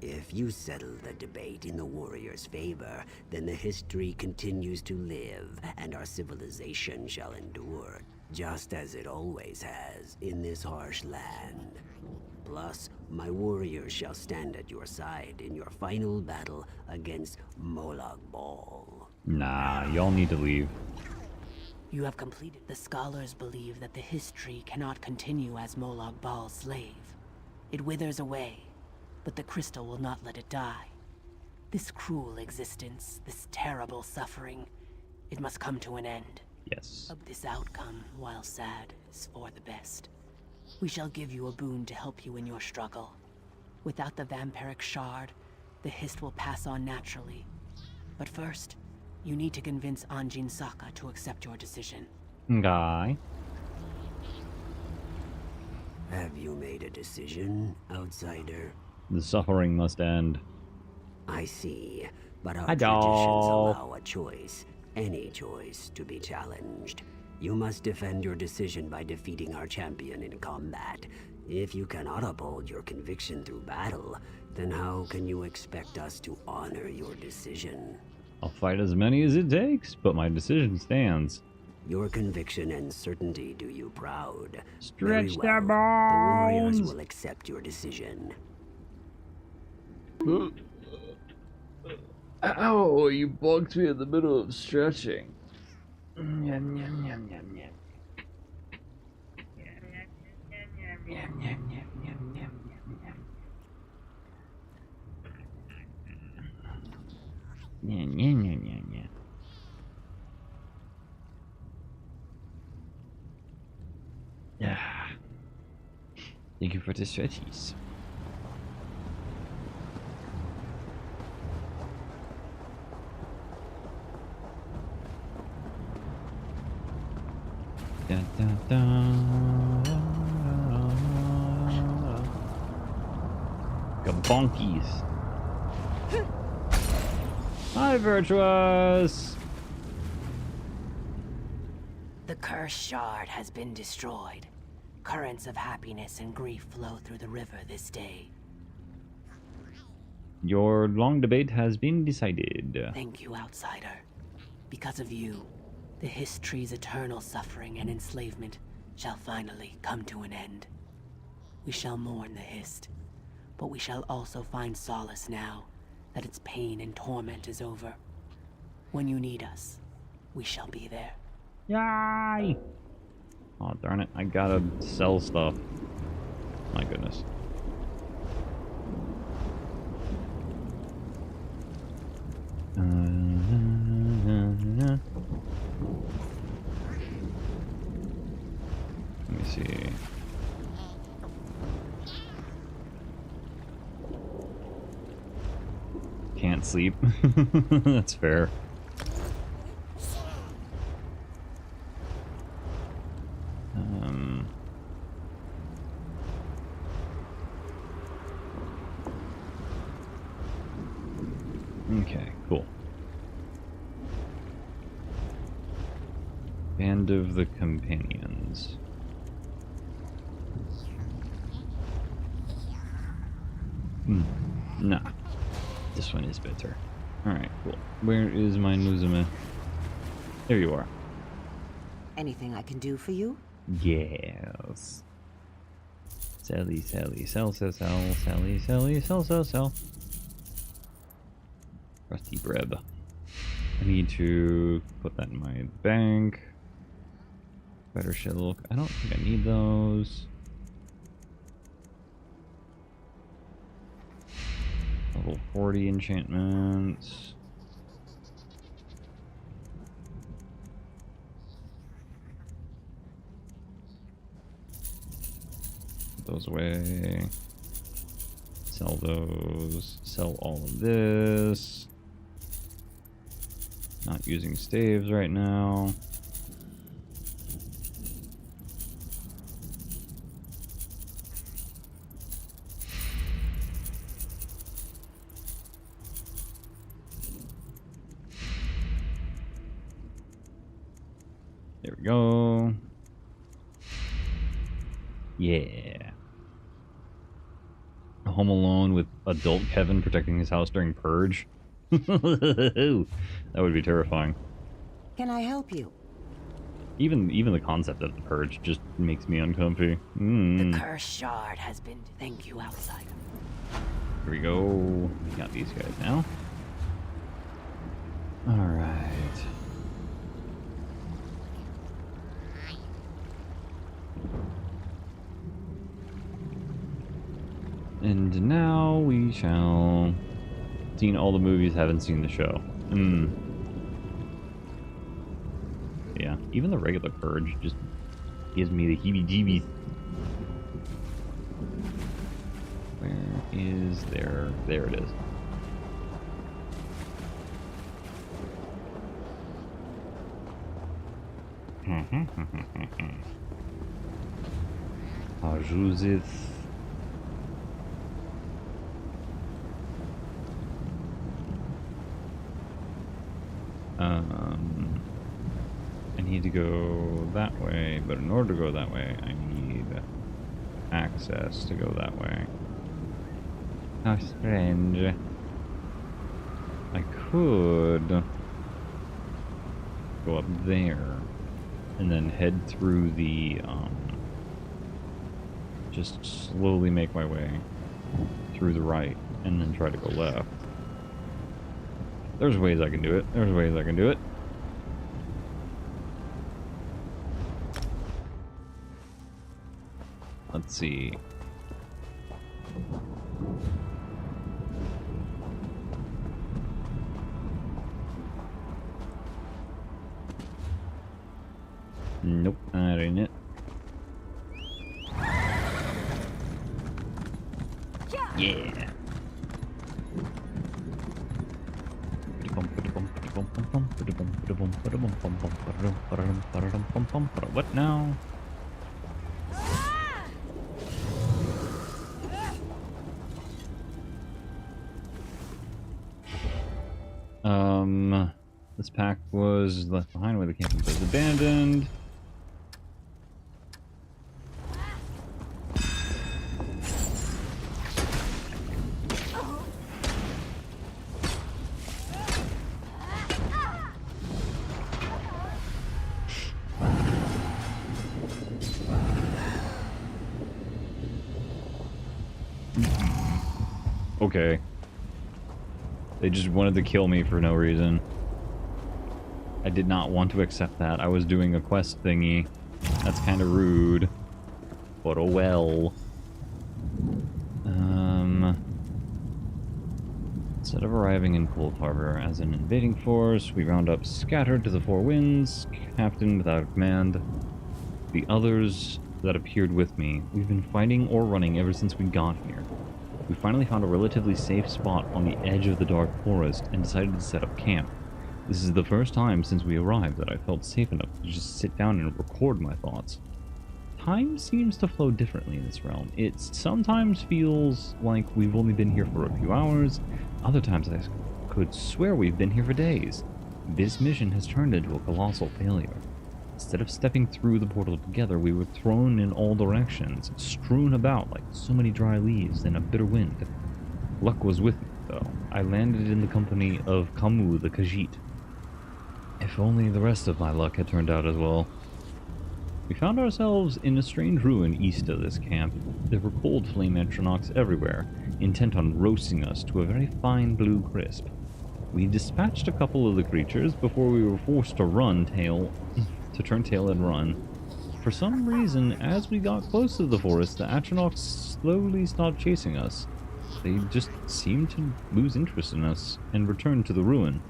Speaker 13: If you settle the debate in the warriors' favor, then the history continues to live, and our civilization shall endure, just as it always has in this harsh land. Plus, my warriors shall stand at your side in your final battle against Molag Bal.
Speaker 1: Nah, y'all need to leave.
Speaker 11: You have completed. The scholars believe that the history cannot continue as Molag Bal's slave. It withers away, but the crystal will not let it die. This cruel existence, this terrible suffering, it must come to an end.
Speaker 1: Yes.
Speaker 11: This outcome, while sad, is for the best. We shall give you a boon to help you in your struggle. Without the vampiric shard, the Hist will pass on naturally. But first, you need to convince Anjin Saka to accept your decision.
Speaker 1: Guy.
Speaker 13: Have you made a decision, outsider?
Speaker 1: The suffering must end.
Speaker 13: I see, but our
Speaker 1: Hi,
Speaker 13: traditions
Speaker 1: doll.
Speaker 13: allow a choice, any choice, to be challenged. You must defend your decision by defeating our champion in combat. If you cannot uphold your conviction through battle, then how can you expect us to honor your decision?
Speaker 1: I'll fight as many as it takes, but my decision stands.
Speaker 13: Your conviction and certainty do you proud.
Speaker 1: Stretch
Speaker 13: Very
Speaker 1: the
Speaker 13: well. The warriors
Speaker 1: bones.
Speaker 13: will accept your decision.
Speaker 1: Ow, you bugged me in the middle of stretching. Yum, yum, yum, yum, yum. Yum, yum, yum, yum, yum, yum. Yum, yum, yum, yum, yum. Yeah. Thank you for the stretchies. Dun, dun, dun. Gabonkies. Hi, Virtuous.
Speaker 11: The cursed shard has been destroyed. Currents of happiness and grief flow through the river this day.
Speaker 1: Your long debate has been decided.
Speaker 11: Thank you, outsider. Because of you, the history's eternal suffering and enslavement shall finally come to an end. We shall mourn the Hist, but we shall also find solace now that its pain and torment is over. When you need us, we shall be there.
Speaker 1: Yay! Oh, darn it. I gotta sell stuff. My goodness. Let me see. Can't sleep. That's fair. Okay, cool. Band of the Companions. Nah. This one is better. Alright, cool. Where is my Nuzume? There you are.
Speaker 5: Anything I can do for you?
Speaker 1: Yes. Sally, Sally, sell, sell, sell, Sally, Sally, sell, sell, sell. Rusty bread. I need to put that in my bank. Better shit look. I don't think I need those. Level 40 enchantments. Put those away. Sell those. Sell all of this. Not using staves right now. There we go. Yeah. Home Alone with adult Kevin protecting his house during Purge. That would be terrifying.
Speaker 5: Can I help you?
Speaker 1: Even the concept of the Purge just makes me uncomfy.
Speaker 11: The cursed shard has been... Thank you, outsider.
Speaker 1: Here we go. We got these guys now. Alright. And now we shall... Seen all the movies, haven't seen the show. Yeah, even the regular Purge just gives me the heebie-jeebies. Where is there? There it is. Joseph. I need to go that way, but in order to go that way, I need access to go that way. How strange. I could go up there and then head through the, just slowly make my way through the right and then try to go left. There's ways I can do it. There's ways I can do it. Let's see. Nope, that ain't it. Yeah. What now? This pack was left behind where the camping was abandoned. Okay. They just wanted to kill me for no reason. I did not want to accept that. I was doing a quest thingy. That's kind of rude. But oh well. Instead of arriving in Coldharbor as an invading force, we round up scattered to the four winds, captain without command. The others that appeared with me, we've been fighting or running ever since we got here. We finally found a relatively safe spot on the edge of the dark forest and decided to set up camp. This is the first time since we arrived that I felt safe enough to just sit down and record my thoughts. Time seems to flow differently in this realm. It sometimes feels like we've only been here for a few hours. Other times I could swear we've been here for days. This mission has turned into a colossal failure. Instead of stepping through the portal together, we were thrown in all directions, strewn about like so many dry leaves in a bitter wind. Luck was with me, though. I landed in the company of Kamu the Khajiit. If only the rest of my luck had turned out as well. We found ourselves in a strange ruin east of this camp. There were cold flame Atronachs everywhere, intent on roasting us to a very fine blue crisp. We dispatched a couple of the creatures before we were forced to turn tail and run. For some reason, as we got close to the forest, the Atronachs slowly stopped chasing us. They just seemed to lose interest in us and return to the ruin.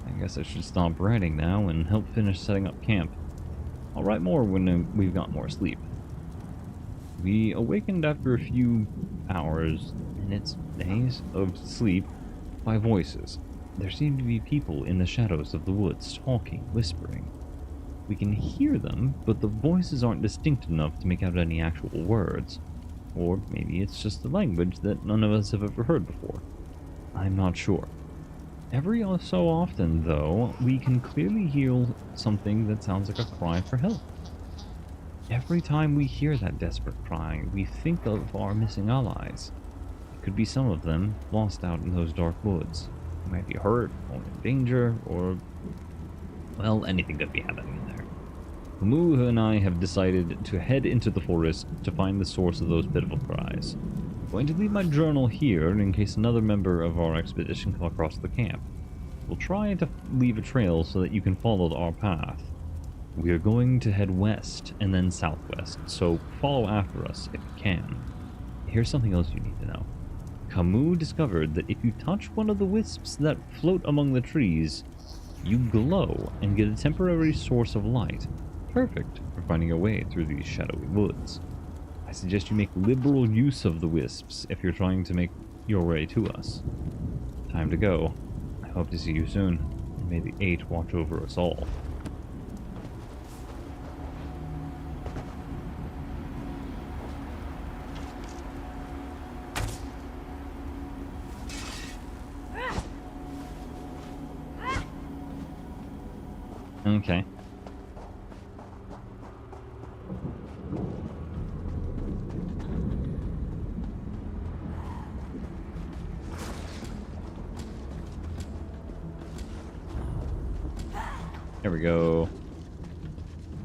Speaker 1: I guess I should stop writing now and help finish setting up camp. I'll write more when we've got more sleep. We awakened after a few hours, minutes, days of sleep by voices. There seemed to be people in the shadows of the woods talking, whispering. We can hear them, but the voices aren't distinct enough to make out any actual words. Or maybe it's just a language that none of us have ever heard before. I'm not sure. Every so often, though, we can clearly hear something that sounds like a cry for help. Every time we hear that desperate cry, we think of our missing allies. It could be some of them, lost out in those dark woods. They might be hurt, or in danger, or... well, anything could be happening in there. Kamu and I have decided to head into the forest to find the source of those pitiful cries. I'm going to leave my journal here in case another member of our expedition come across the camp. We'll try to leave a trail so that you can follow our path. We are going to head west and then southwest, so follow after us if you can. Here's something else you need to know. Kamu discovered that if you touch one of the wisps that float among the trees, you glow and get a temporary source of light, perfect for finding a way through these shadowy woods. I suggest you make liberal use of the wisps if you're trying to make your way to us. Time to go. I hope to see you soon, and may the 8 watch over us all. Okay. There we go.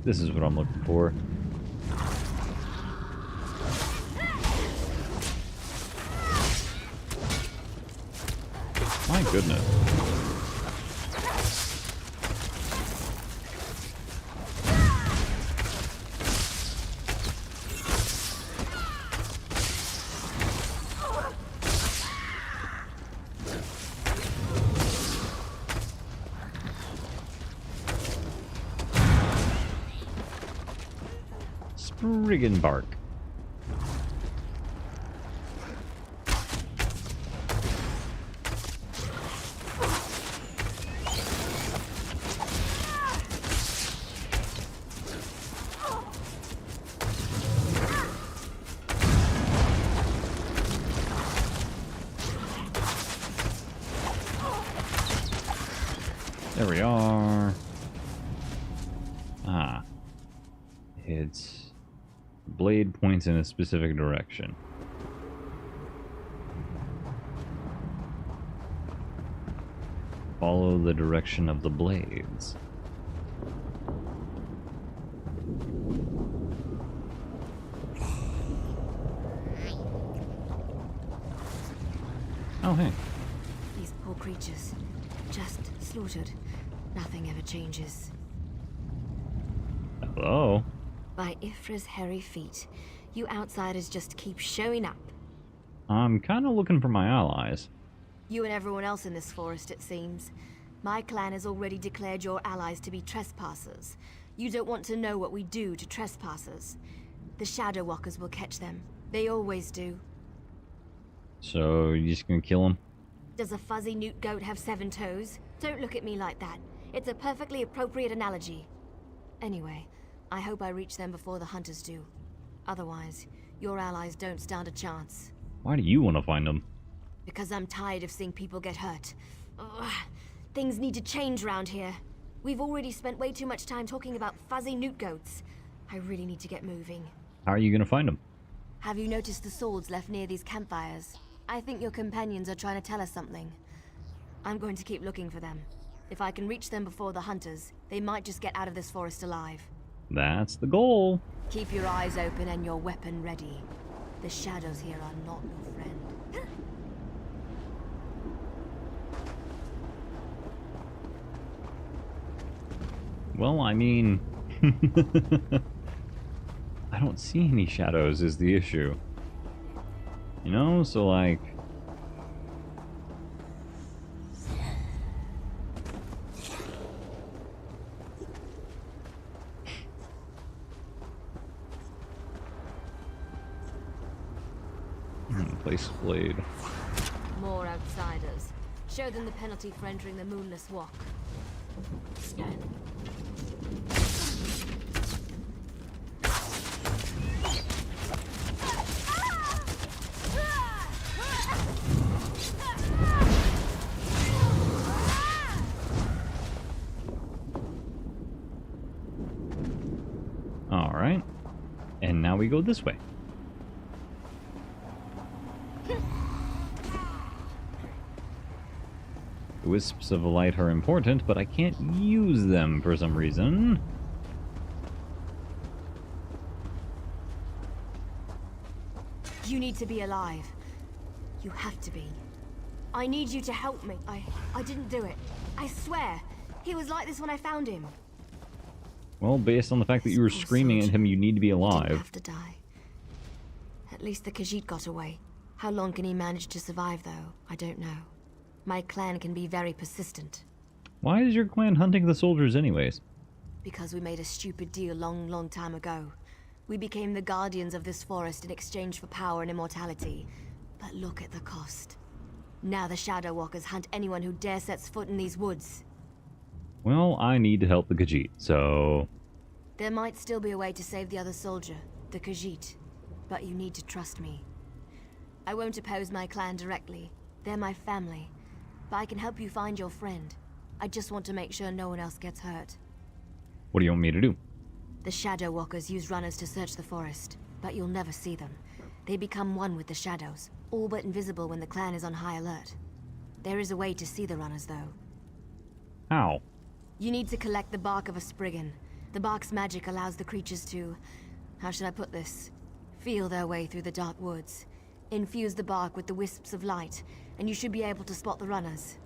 Speaker 1: This is what I'm looking for. My goodness. Spriggan bark. There we are. Ah. Its blade points in a specific direction. Follow the direction of the blades. Oh, hey.
Speaker 11: These poor creatures, just slaughtered. Nothing ever changes.
Speaker 1: Hello?
Speaker 11: By Ifra's hairy feet, you outsiders just keep showing up.
Speaker 1: I'm kind of looking for my allies.
Speaker 11: You and everyone else in this forest, it seems. My clan has already declared your allies to be trespassers. You don't want to know what we do to trespassers. The Shadow Walkers will catch them. They always do.
Speaker 1: So, you just gonna kill them?
Speaker 11: Does a fuzzy newt goat have 7 toes? Don't look at me like that. It's a perfectly appropriate analogy. Anyway, I hope I reach them before the hunters do. Otherwise, your allies don't stand a chance.
Speaker 1: Why do you want to find them?
Speaker 11: Because I'm tired of seeing people get hurt. Ugh. Things need to change round here. We've already spent way too much time talking about fuzzy newt goats. I really need to get moving.
Speaker 1: How are you gonna find them?
Speaker 11: Have you noticed the swords left near these campfires? I think your companions are trying to tell us something. I'm going to keep looking for them. If I can reach them before the hunters, they might just get out of this forest alive.
Speaker 1: That's the goal.
Speaker 11: Keep your eyes open and your weapon ready. The shadows here are not your friend.
Speaker 1: Well, I mean... I don't see any shadows is the issue. You know, so like... Place blade.
Speaker 11: More outsiders. Show them the penalty for entering the Moonless Walk.
Speaker 1: Alright. And now we go this way. The wisps of light are important, but I can't use them for some reason.
Speaker 11: You need to be alive. You have to be. I need you to help me. I didn't do it. I swear. He was like this when I found him.
Speaker 1: Well, based on the fact that you were screaming at him, you need to be
Speaker 11: He
Speaker 1: alive.
Speaker 11: didn't have to die. At least the Khajiit got away. How long can he manage to survive, though? I don't know. My clan can be very persistent.
Speaker 1: Why is your clan hunting the soldiers anyways?
Speaker 11: Because we made a stupid deal long time ago. We became the guardians of this forest in exchange for power and immortality. But look at the cost. Now the Shadow Walkers hunt anyone who dare sets foot in these woods.
Speaker 1: Well, I need to help the Khajiit, so...
Speaker 11: There might still be a way to save the other soldier, the Khajiit. But you need to trust me. I won't oppose my clan directly. They're my family. But I can help you find your friend. I just want to make sure no one else gets hurt.
Speaker 1: What do you want me to do?
Speaker 11: The Shadow Walkers use runners to search the forest, but you'll never see them. They become one with the shadows, all but invisible when the clan is on high alert. There is a way to see the runners, though.
Speaker 1: How?
Speaker 18: You need to collect the bark of a Spriggan. The bark's magic allows the creatures to... how should I put this? Feel their way through the dark woods. Infuse the bark with the wisps of light, and you should be able to spot the runners.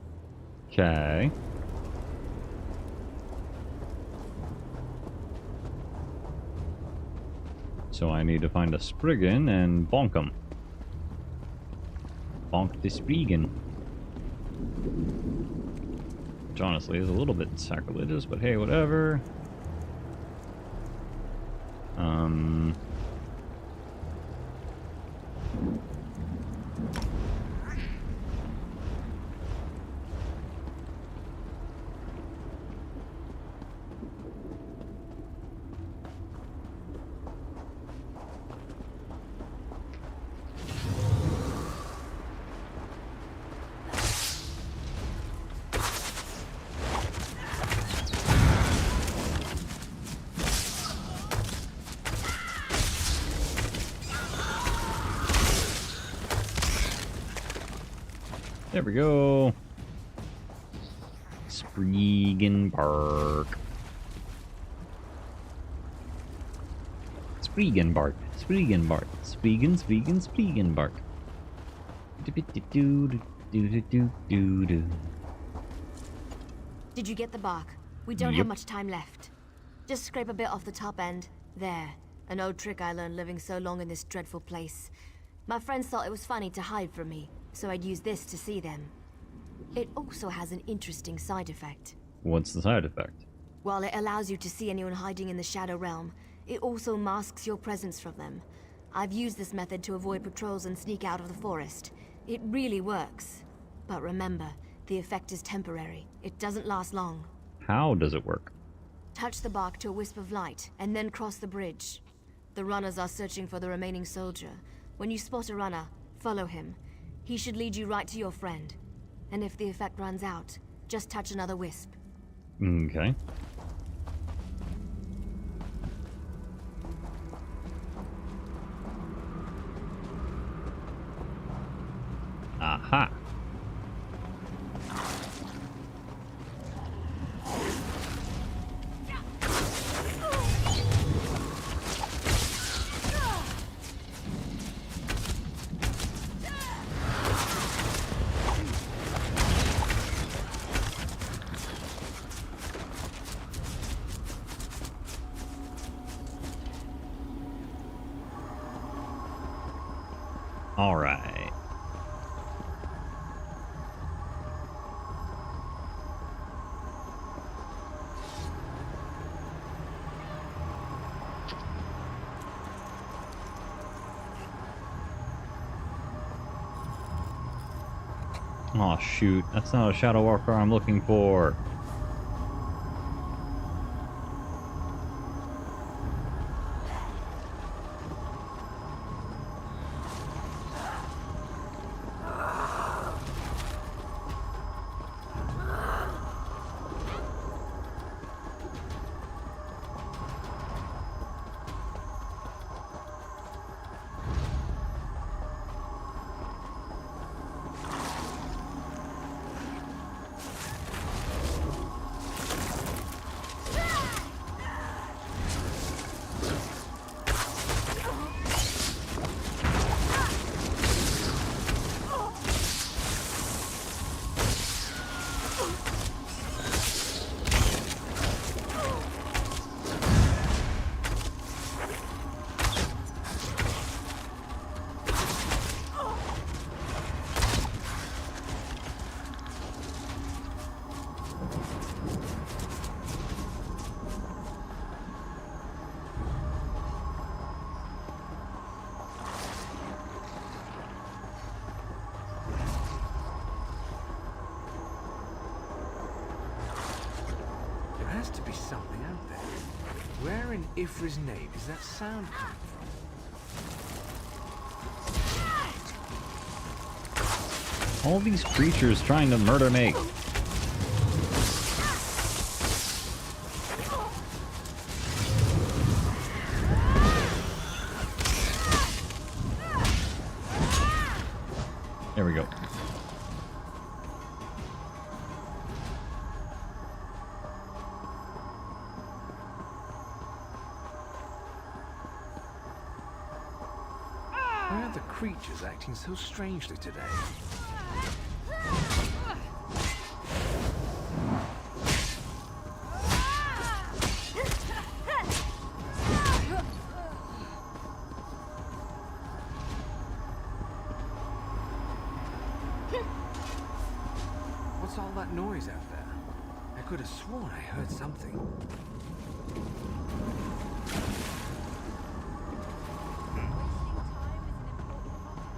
Speaker 1: Okay. So I need to find a Spriggan and bonk him. Bonk the Spriggan. Which honestly is a little bit sacrilegious, but hey, whatever. There we go. Spriggan bark. Spriggan bark. Spriggan bark. Spriggan, Spriggan, Spriggan bark.
Speaker 18: Did you get the bark? We don't have much time left. Just scrape a bit off the top end. There. An old trick I learned living so long in this dreadful place. My friends thought it was funny to hide from me, so I'd use this to see them. It also has an interesting side effect.
Speaker 1: What's the side effect?
Speaker 18: While it allows you to see anyone hiding in the Shadow Realm, it also masks your presence from them. I've used this method to avoid patrols and sneak out of the forest. It really works. But remember, the effect is temporary. It doesn't last long.
Speaker 1: How does it work?
Speaker 18: Touch the bark to a wisp of light, and then cross the bridge. The runners are searching for the remaining soldier. When you spot a runner, follow him. He should lead you right to your friend. And if the effect runs out, just touch another wisp.
Speaker 1: Okay. Aha. All right. Oh shoot, that's not a Shadow Walker I'm looking for.
Speaker 21: There has to be something out there. Where in Ifra's name does that sound come from?
Speaker 1: All these creatures trying to murder me. There we go.
Speaker 21: are the creatures acting so strangely today? What's all that noise out there? I could have sworn I heard something.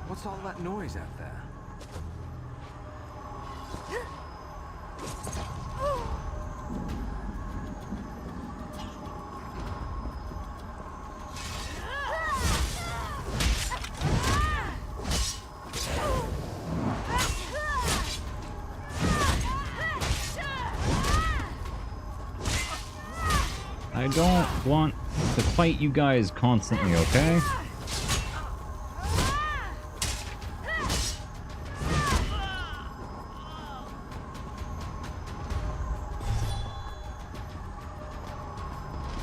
Speaker 21: What's all that noise out there?
Speaker 1: I don't want to fight you guys constantly, okay?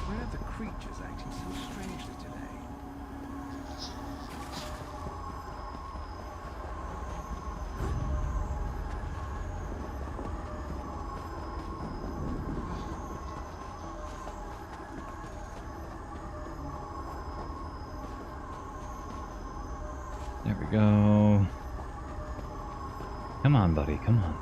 Speaker 21: Why are the creatures acting so strangely today?
Speaker 1: There we go. Come on, buddy, come on.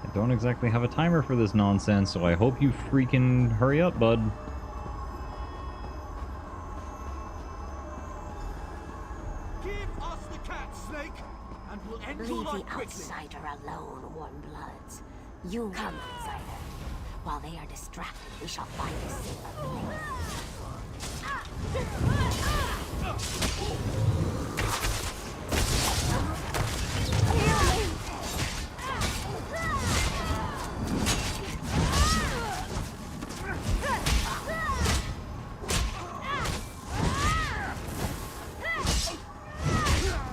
Speaker 1: I don't exactly have a timer for this nonsense, so I hope you freaking hurry up, bud.
Speaker 11: Leave the outsider alone, warm bloods. You come, outsider. While they are distracted, we shall find a safer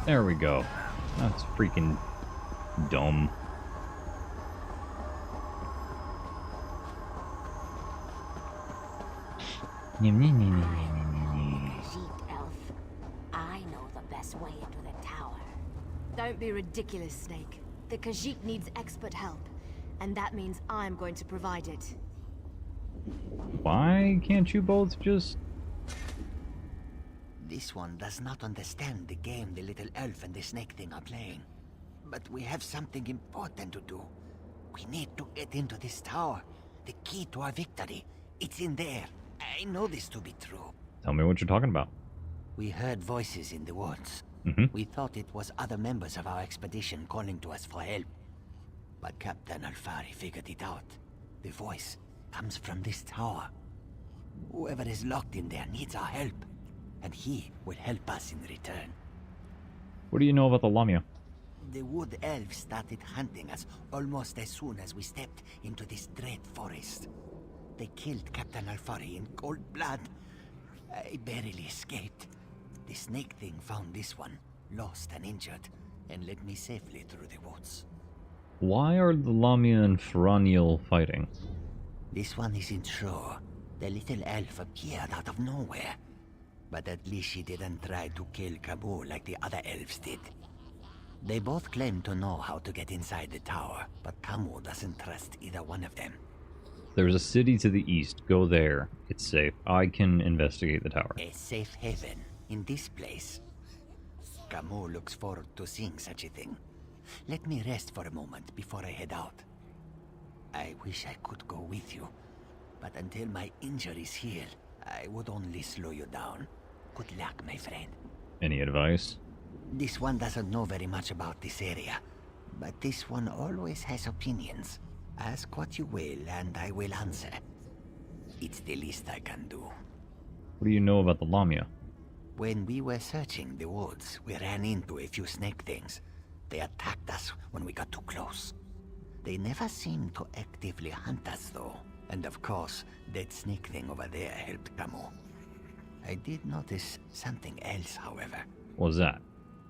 Speaker 1: There we go. That's freaking dumb.
Speaker 11: elf. I know the best way into the tower.
Speaker 18: Don't be ridiculous, Snake. The Khajiit needs expert help, and that means I'm going to provide it.
Speaker 1: Why can't you both just...
Speaker 12: This one does not understand the game the little elf and the snake thing are playing. But we have something important to do. We need to get into this tower. The key to our victory. It's in there. I know this to be true.
Speaker 1: Tell me what you're talking about.
Speaker 12: We heard voices in the woods. We thought it was other members of our expedition calling to us for help. But Captain Alfari figured it out. The voice comes from this tower. Whoever is locked in there needs our help. And he will help us in return.
Speaker 1: What do you know about the Lamia?
Speaker 12: The wood elves started hunting us almost as soon as we stepped into this dread forest. They killed Captain Alfari in cold blood. I barely escaped. The snake thing found this one, lost and injured, and led me safely through the woods.
Speaker 1: Why are the Lamia and Feraniel fighting?
Speaker 12: This one isn't sure. The little elf appeared out of nowhere. But at least she didn't try to kill Kabul like the other elves did. They both claim to know how to get inside the tower, but Kamu doesn't trust either one of them.
Speaker 1: There's a city to the east. Go there. It's safe. I can investigate the tower.
Speaker 12: A safe haven in this place. Kamu looks forward to seeing such a thing. Let me rest for a moment before I head out. I wish I could go with you, but until my injuries heal, I would only slow you down. Good luck, my friend.
Speaker 1: Any advice?
Speaker 12: This one doesn't know very much about this area, but this one always has opinions. Ask what you will, and I will answer. It's the least I can do.
Speaker 1: What do you know about the Lamia?
Speaker 12: When we were searching the woods, we ran into a few snake things. They attacked us when we got too close. They never seemed to actively hunt us, though. And of course, that snake thing over there helped Kamu. I did notice something else, however.
Speaker 1: What was that?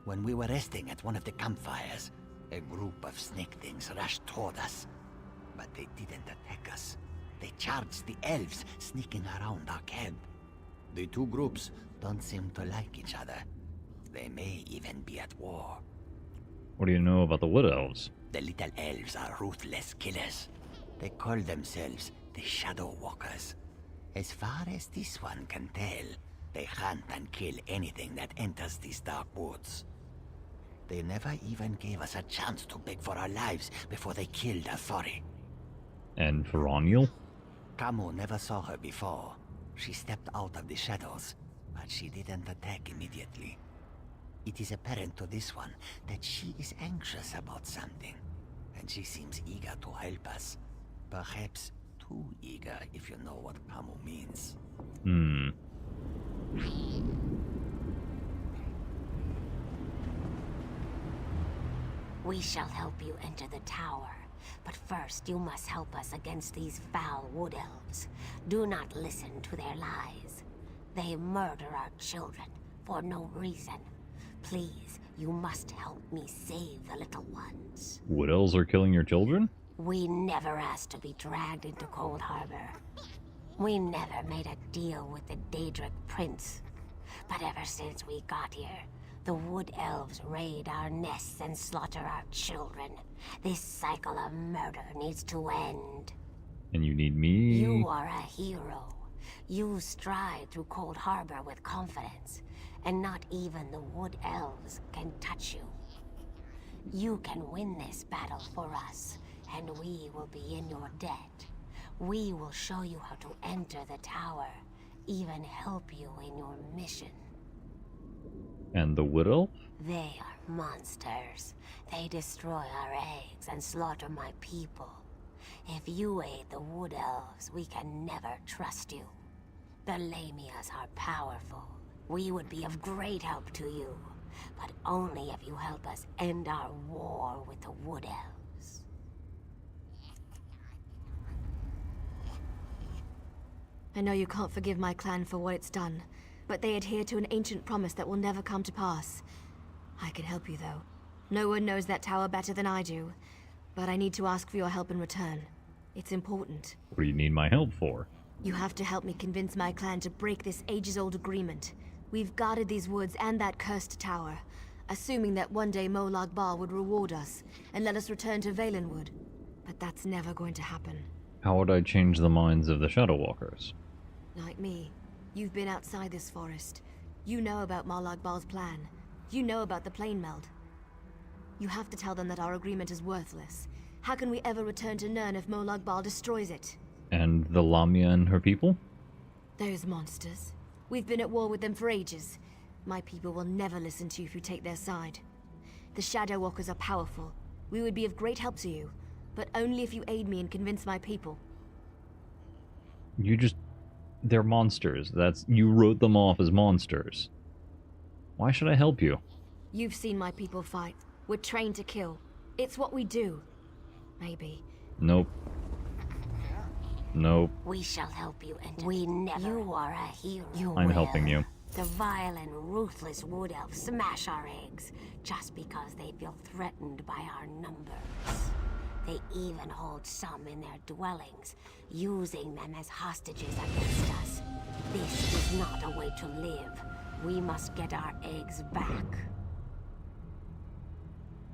Speaker 12: When we were resting at one of the campfires, a group of snake things rushed toward us. But they didn't attack us. They charged the elves sneaking around our camp. The two groups don't seem to like each other. They may even be at war.
Speaker 1: What do you know about the Wood Elves?
Speaker 12: The little elves are ruthless killers. They call themselves the Shadow Walkers. As far as this one can tell, they hunt and kill anything that enters these dark woods. They never even gave us a chance to beg for our lives before they killed Afori.
Speaker 1: And Veroniel?
Speaker 12: Camu never saw her before. She stepped out of the shadows, but she didn't attack immediately. It is apparent to this one that she is anxious about something, and she seems eager to help us. Perhaps too eager, if you know what Camu means.
Speaker 18: We shall help you enter the tower, but first you must help us against these foul wood elves. Do not listen to their lies. They murder our children for no reason. Please, you must help me save the little ones.
Speaker 1: Wood Elves are killing your children?
Speaker 18: We never asked to be dragged into Coldharbor. We never made a deal with the Daedric Prince. But ever since we got here, the Wood Elves raid our nests and slaughter our children. This cycle of murder needs to end.
Speaker 1: And you need me?
Speaker 18: You are a hero. You stride through Coldharbor with confidence, and not even the Wood Elves can touch you. You can win this battle for us, and we will be in your debt. We will show you how to enter the tower, even help you in your mission.
Speaker 1: And the Wood Elf?
Speaker 18: They are monsters. They destroy our eggs and slaughter my people. If you aid the Wood Elves, we can never trust you. The Lamias are powerful. We would be of great help to you, but only if you help us end our war with the Wood Elves. I know you can't forgive my clan for what it's done, but they adhere to an ancient promise that will never come to pass. I can help you, though. No one knows that tower better than I do, but I need to ask for your help in return. It's important.
Speaker 1: What do you need my help for?
Speaker 18: You have to help me convince my clan to break this ages-old agreement. We've guarded these woods and that cursed tower, assuming that one day Molag Bal would reward us and let us return to Valenwood. But that's never going to happen.
Speaker 1: How would I change the minds of the Shadow Walkers?
Speaker 18: Like me. You've been outside this forest. You know about Molag Bal's plan. You know about the plane meld. You have to tell them that our agreement is worthless. How can we ever return to Nirn if Molag Bal destroys it?
Speaker 1: And the Lamia and her people?
Speaker 18: Those monsters. We've been at war with them for ages. My people will never listen to you if you take their side. The Shadow Walkers are powerful. We would be of great help to you, but only if you aid me and convince my people.
Speaker 1: They're monsters. You wrote them off as monsters. Why should I help you?
Speaker 18: You've seen my people fight. We're trained to kill. It's what we do. Maybe.
Speaker 1: Nope. Nope.
Speaker 18: We shall help you enter. We never. You are a hero.
Speaker 1: I'm helping you.
Speaker 18: The vile and ruthless Wood Elves smash our eggs just because they feel threatened by our numbers. They even hold some in their dwellings, using them as hostages against us. This is not a way to live. We must get our eggs back.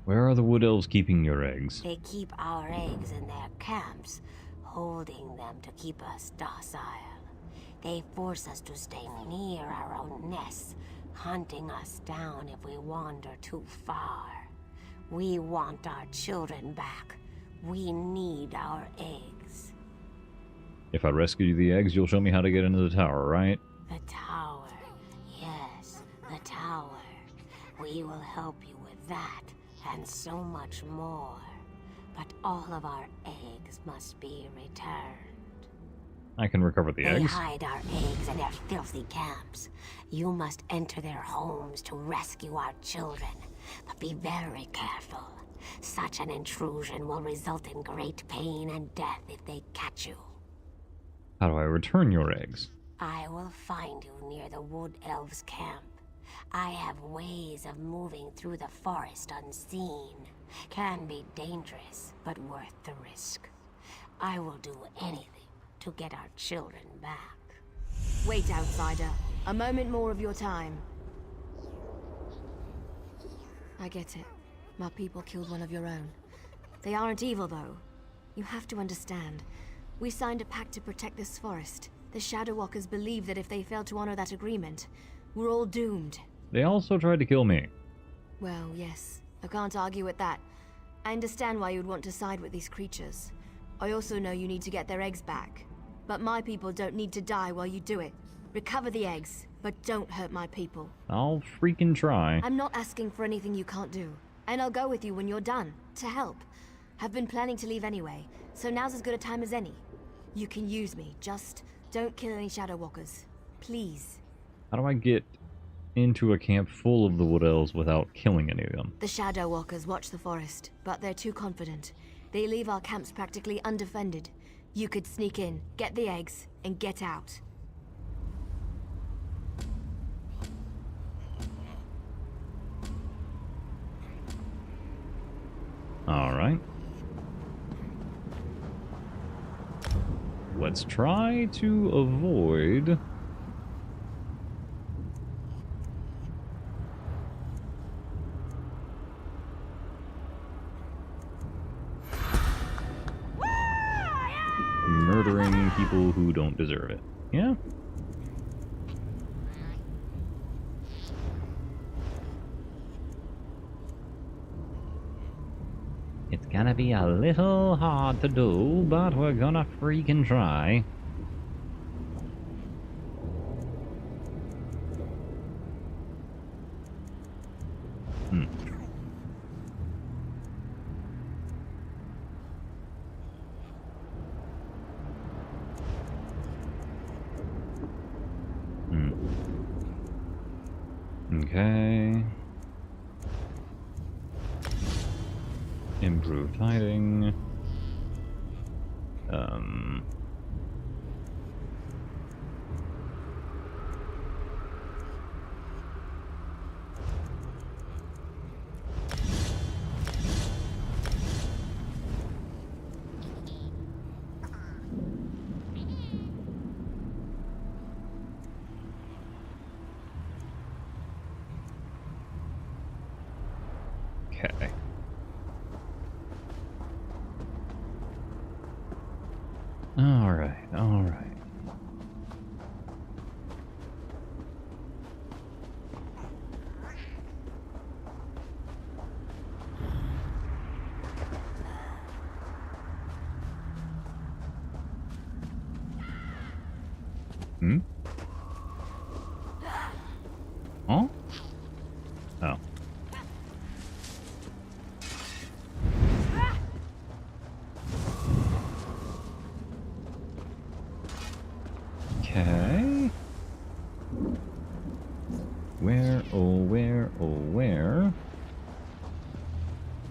Speaker 1: Where are the Wood Elves keeping your eggs?
Speaker 18: They keep our eggs in their camps, holding them to keep us docile. They force us to stay near our own nests, hunting us down if we wander too far. We want our children back. We need our eggs.
Speaker 1: If I rescue the eggs, you'll show me how to get into the tower, right?
Speaker 18: The tower. Yes, the tower. We will help you with that, and so much more. But all of our eggs must be returned.
Speaker 1: I can recover the eggs.
Speaker 18: They hide our eggs in their filthy camps. You must enter their homes to rescue our children. But be very careful. Such an intrusion will result in great pain and death if they catch you.
Speaker 1: How do I return your eggs?
Speaker 18: I will find you near the
Speaker 14: the Wood Elves' camp. I have ways of moving through the forest unseen. Can be dangerous, but worth the risk. I will do anything to get our children back.
Speaker 18: Wait, outsider. A moment more of your time. I get it. My people killed one of your own. They aren't evil, though. You have to understand. We signed a pact to protect this forest. The Shadow Walkers believe that if they fail to honor that agreement, we're all doomed.
Speaker 1: They also tried to kill me.
Speaker 18: Well, yes. I can't argue with that. I understand why you'd want to side with these creatures. I also know you need to get their eggs back. But my people don't need to die while you do it. Recover the eggs, but don't hurt my people.
Speaker 1: I'll freaking try.
Speaker 18: I'm not asking for anything you can't do. And I'll go with you when you're done, to help. I've been planning to leave anyway, so now's as good a time as any. You can use me, just don't kill any Shadow Walkers. Please.
Speaker 1: How do I get into a camp full of the Wood Elves without killing any of them?
Speaker 18: The Shadow Walkers watch the forest, but they're too confident. They leave our camps practically undefended. You could sneak in, get the eggs, and get out.
Speaker 1: Alright. Let's try to avoid... murdering people who don't deserve it. Yeah? It's gonna be a little hard to do, but we're gonna freaking try. Okay. Improved hiding. Okay. Alright, alright. Hmm? Huh? Oh. Okay. Where, oh where, oh where?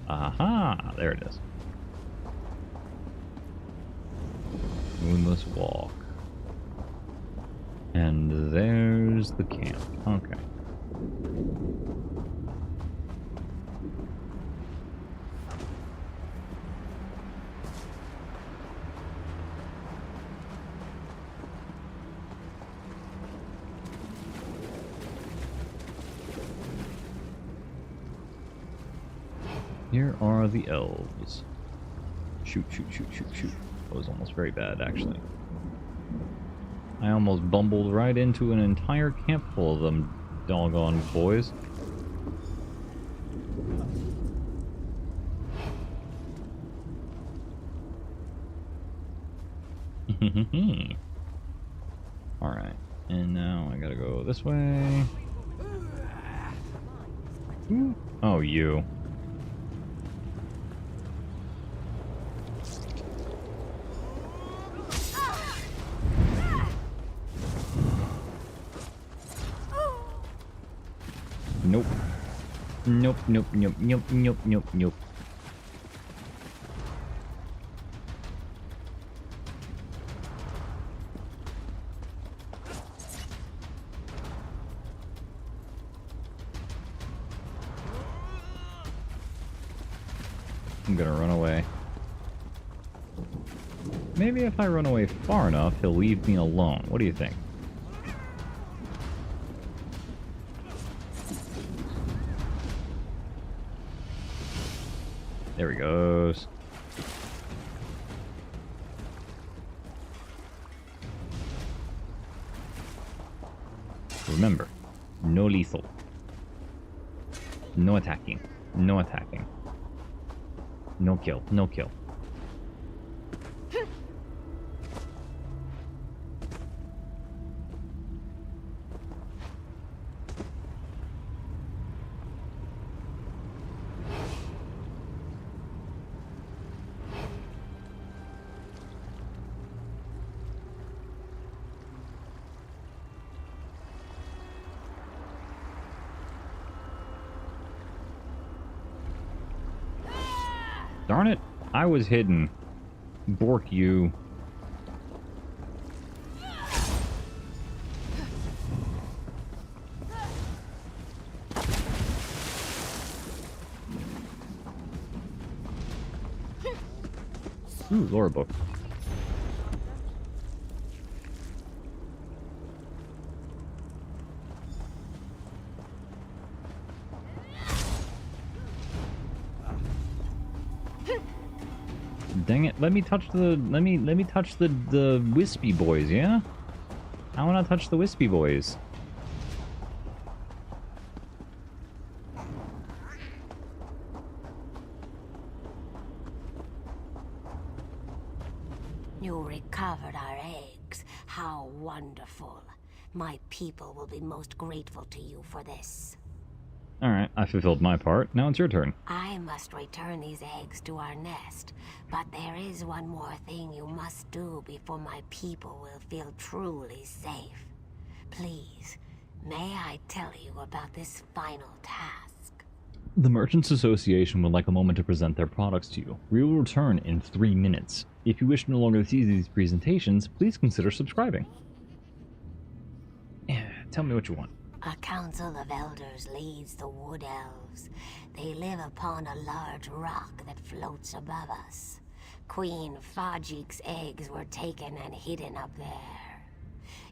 Speaker 1: Aha! There it is. Moonless Walk. And there's the camp. Okay. Here are the elves. Shoot, shoot, shoot, shoot, shoot. That was almost very bad, actually. I almost bumbled right into an entire camp full of them doggone boys. Alright, and now I gotta go this way. Ooh. Oh, you. Nope. Nope, nope, nope, nope, nope, nope, nope. I'm gonna run away. Maybe if I run away far enough, he'll leave me alone. What do you think? There he goes. Remember, no lethal. No attacking. No attacking. No kill. No kill. Darn it, I was hidden. Bork you. Ooh, lore book. Dang it, let me touch the let me touch the wispy boys, yeah? I wanna touch the wispy boys.
Speaker 14: You recovered our eggs. How wonderful. My people will be most grateful to you for this.
Speaker 1: Alright, I fulfilled my part. Now it's your turn.
Speaker 14: I must return these eggs to our nest, but there is one more thing you must do before my people will feel truly safe. Please, may I tell you about this final task?
Speaker 1: The Merchants Association would like a moment to present their products to you. We will return in 3 minutes. If you wish to no longer see these presentations, please consider subscribing. Yeah, tell me what you want.
Speaker 14: A council of elders leads the wood elves. They live upon a large rock that floats above us. Queen Fajik's eggs were taken and hidden up there.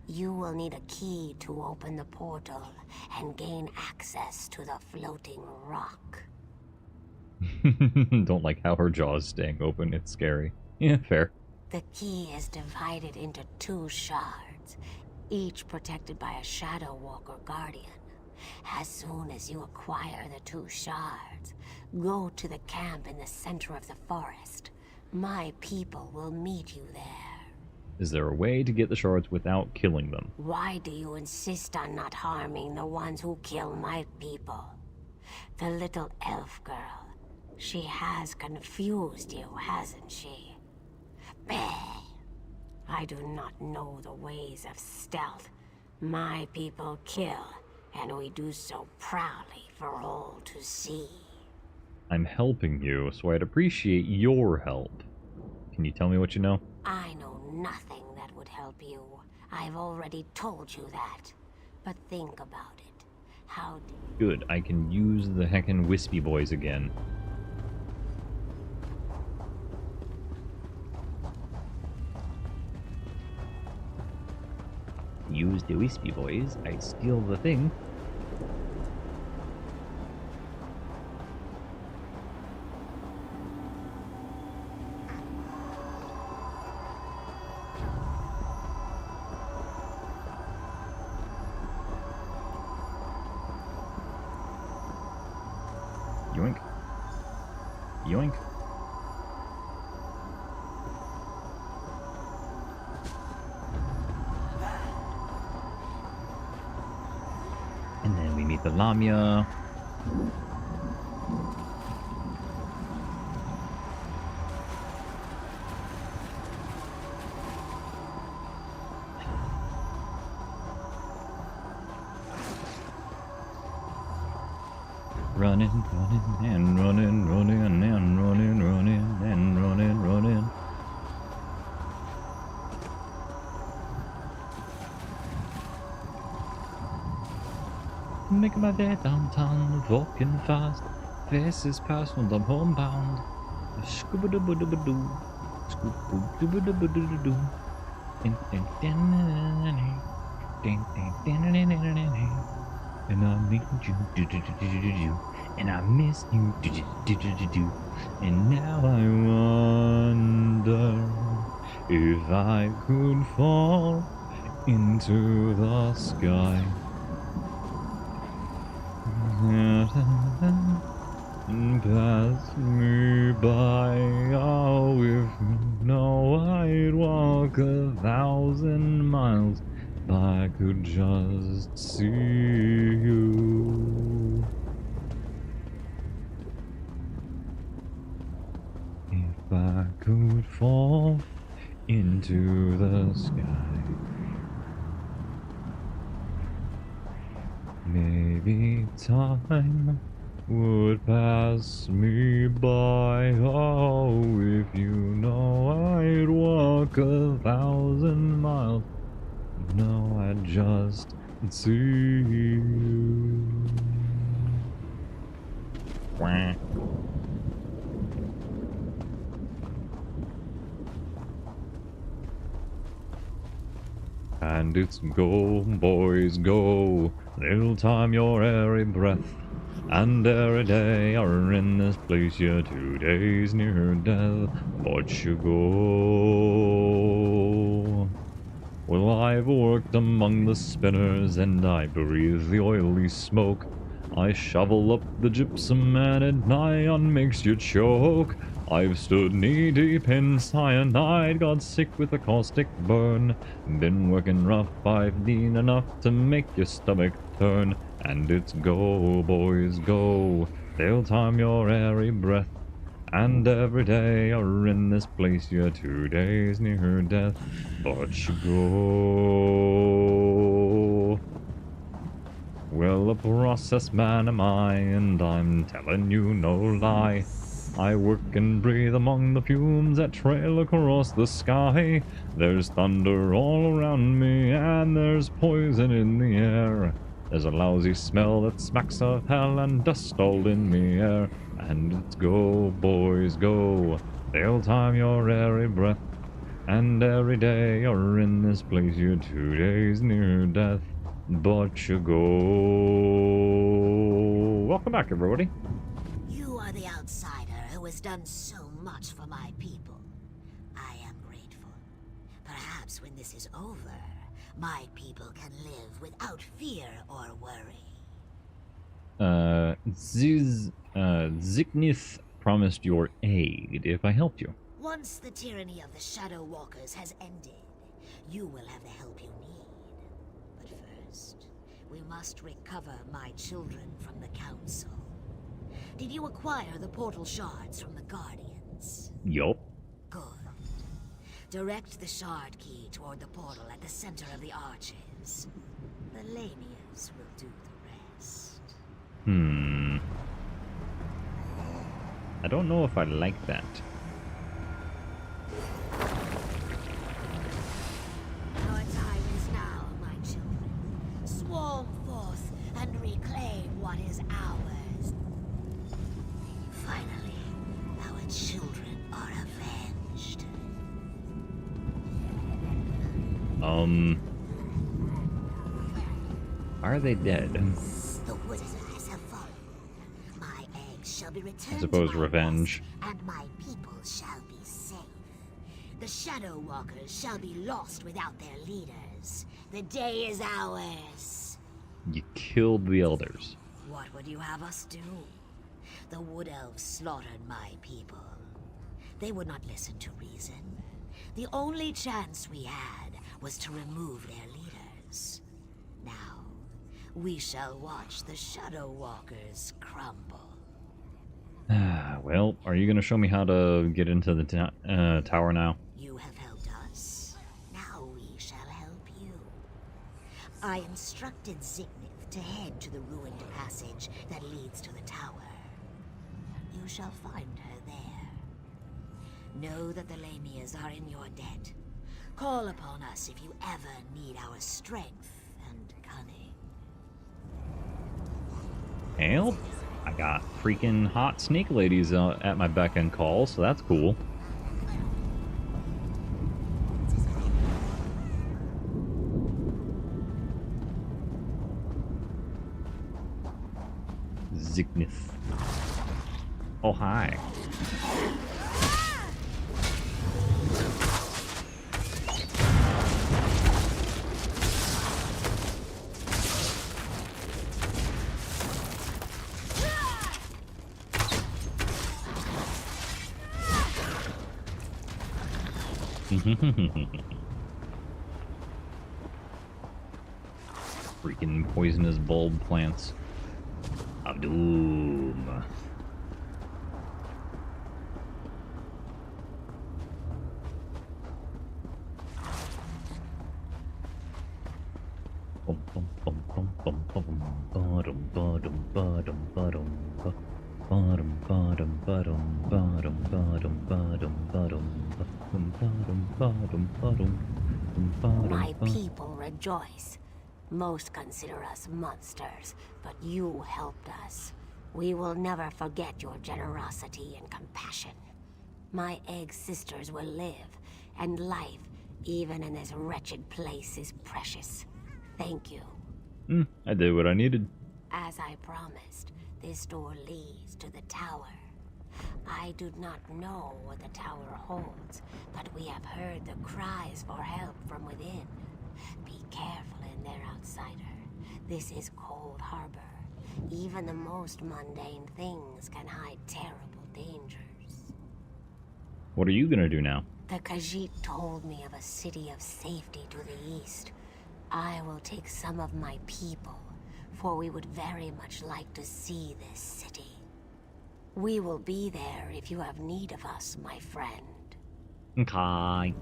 Speaker 14: You will need a key to open the portal and gain access to the floating rock.
Speaker 1: Don't like how her jaw's staying open. It's scary. Yeah, fair.
Speaker 14: The key is divided into 2 shards, each protected by a Shadow Walker Guardian. As soon as you acquire the 2 shards, go to the camp in the center of the forest. My people will meet you there.
Speaker 1: Is there a way to get the shards without killing them?
Speaker 14: Why do you insist on not harming the ones who kill my people? The little elf girl. She has confused you, hasn't she? Bah! I do not know the ways of stealth. My people kill, and we do so proudly for all to see.
Speaker 1: I'm helping you, so I'd appreciate your help. Can you tell me what you know?
Speaker 14: I know nothing that would help you. I've already told you that. But think about it. How do
Speaker 1: Good, I can use the heckin' wispy boys again. Use the wispy boys, I steal the thing. Yoink. Yoink. And then we meet the Lamia. Running, running, and running, running, and running, running, and running, running. Making my way downtown, walking fast. Faces past when I'm homebound. Scooba-doo-ba-doo-ba-doo. Scooba-doo-ba-doo-ba-doo-doo. And I need you, and I miss you, and now I wonder if I could fall into the sky and pass me by. Oh, if you know I'd walk 1,000 miles if I could just see you. If I could fall into the sky, maybe time would pass me by. Oh, if you know I'd walk 1,000 miles, no, I'd just see you. Wah. And it's go, boys, go. They'll time your airy breath. And every day you're in this place, you're 2 days near death. But you go. Well, I've worked among the spinners, and I breathe the oily smoke. I shovel up the gypsum, and it nigh on makes you choke. I've stood knee-deep in cyanide, got sick with a caustic burn. Been working rough, I've been enough to make your stomach turn. And it's go, boys, go. They'll time your airy breath. And every day you're in this place, you're 2 days near death. But you go. Well, a process man am I, and I'm telling you no lie. I work and breathe among the fumes that trail across the sky. There's thunder all around me, and there's poison in the air. There's a lousy smell that smacks of hell and dust all in the air. And it's go, boys, go. They'll time your airy breath. And every day you're in this place, you're 2 days near death. But you go. Welcome back, everybody.
Speaker 14: You are the outsider who has done so much for my people. I am grateful. Perhaps when this is over, my people can live without fear or worry.
Speaker 1: Ziknith promised your aid if I helped you.
Speaker 14: Once the tyranny of the Shadow Walkers has ended, you will have the help you need. But first, we must recover my children from the Council. Did you acquire the portal shards from the Guardians?
Speaker 1: Yup.
Speaker 14: Good. Direct the shard key toward the portal at the center of the arches. The Lamias will do the rest.
Speaker 1: I don't know if I like that.
Speaker 14: Our time is now, my children. Swarm forth and reclaim what is ours. Finally, our children are avenged.
Speaker 1: Are they dead?
Speaker 14: The woodlands have fallen. My eggs shall be returned
Speaker 1: I suppose
Speaker 14: to my
Speaker 1: revenge.
Speaker 14: nest, and my people shall be safe. The Shadow Walkers shall be lost without their leaders. The day is ours.
Speaker 1: You killed the elders.
Speaker 14: What would you have us do? The Wood Elves slaughtered my people. They would not listen to reason. The only chance we had was to remove their leaders. Now, we shall watch the Shadow Walkers crumble.
Speaker 1: Well, are you going to show me how to get into the tower now?
Speaker 14: You have helped us. Now we shall help you. I instructed Ziknith to head to the ruined passage that leads to the tower. You shall find her there. Know that the Lamias are in your debt. Call upon us if you ever need our strength and cunning.
Speaker 1: Help? I got freaking hot snake ladies at my beck and call, so that's cool. Zignith. Oh, hi. Freaking poisonous bulb plants of doom.
Speaker 14: My people rejoice. Most consider us monsters, but you helped us. We will never forget your generosity and compassion. My egg sisters will live, and life, even in this wretched place, is precious. Thank you.
Speaker 1: I did what I needed.
Speaker 14: As I promised, this door leads to the tower. I do not know what the tower holds, but we have heard the cries for help from within. Be careful in there, outsider. This is Coldharbor. Even the most mundane things can hide terrible dangers.
Speaker 1: What are you gonna do now?
Speaker 14: The Khajiit told me of a city of safety to the east. I will take some of my people, for we would very much like to see this city. We will be there if you have need of us, my friend.
Speaker 1: Okay.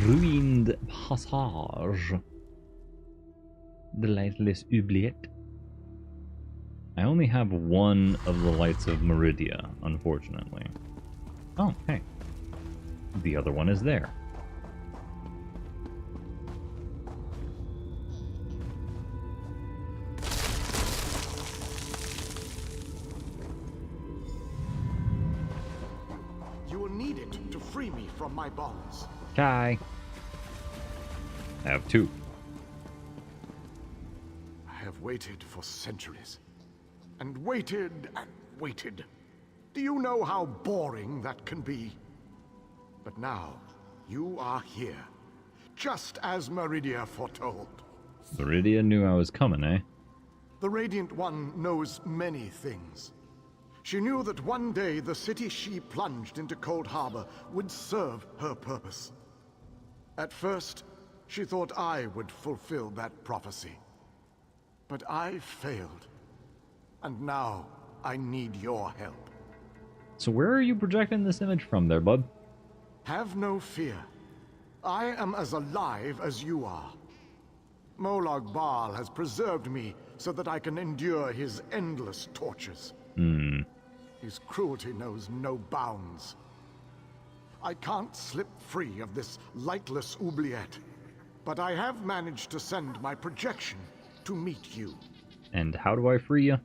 Speaker 1: Ruined Passage. The Lightless Oubliette. I only have one of the Lights of Meridia, unfortunately. Oh, hey. The other one is there.
Speaker 2: You will need it to free me from my bonds.
Speaker 1: Kai. I have two.
Speaker 2: I have waited for centuries. And waited and waited. Do you know how boring that can be? But now, you are here. Just as Meridia foretold.
Speaker 1: Meridia knew I was coming, eh?
Speaker 2: The Radiant One knows many things. She knew that one day the city she plunged into Coldharbor would serve her purpose. At first, she thought I would fulfill that prophecy. But I failed. And now, I need your help.
Speaker 1: So where are you projecting this image from there, bud?
Speaker 2: Have no fear. I am as alive as you are. Molag Bal has preserved me so that I can endure his endless tortures. His cruelty knows no bounds. I can't slip free of this lightless oubliette, but I have managed to send my projection to meet you.
Speaker 1: And how do I free you?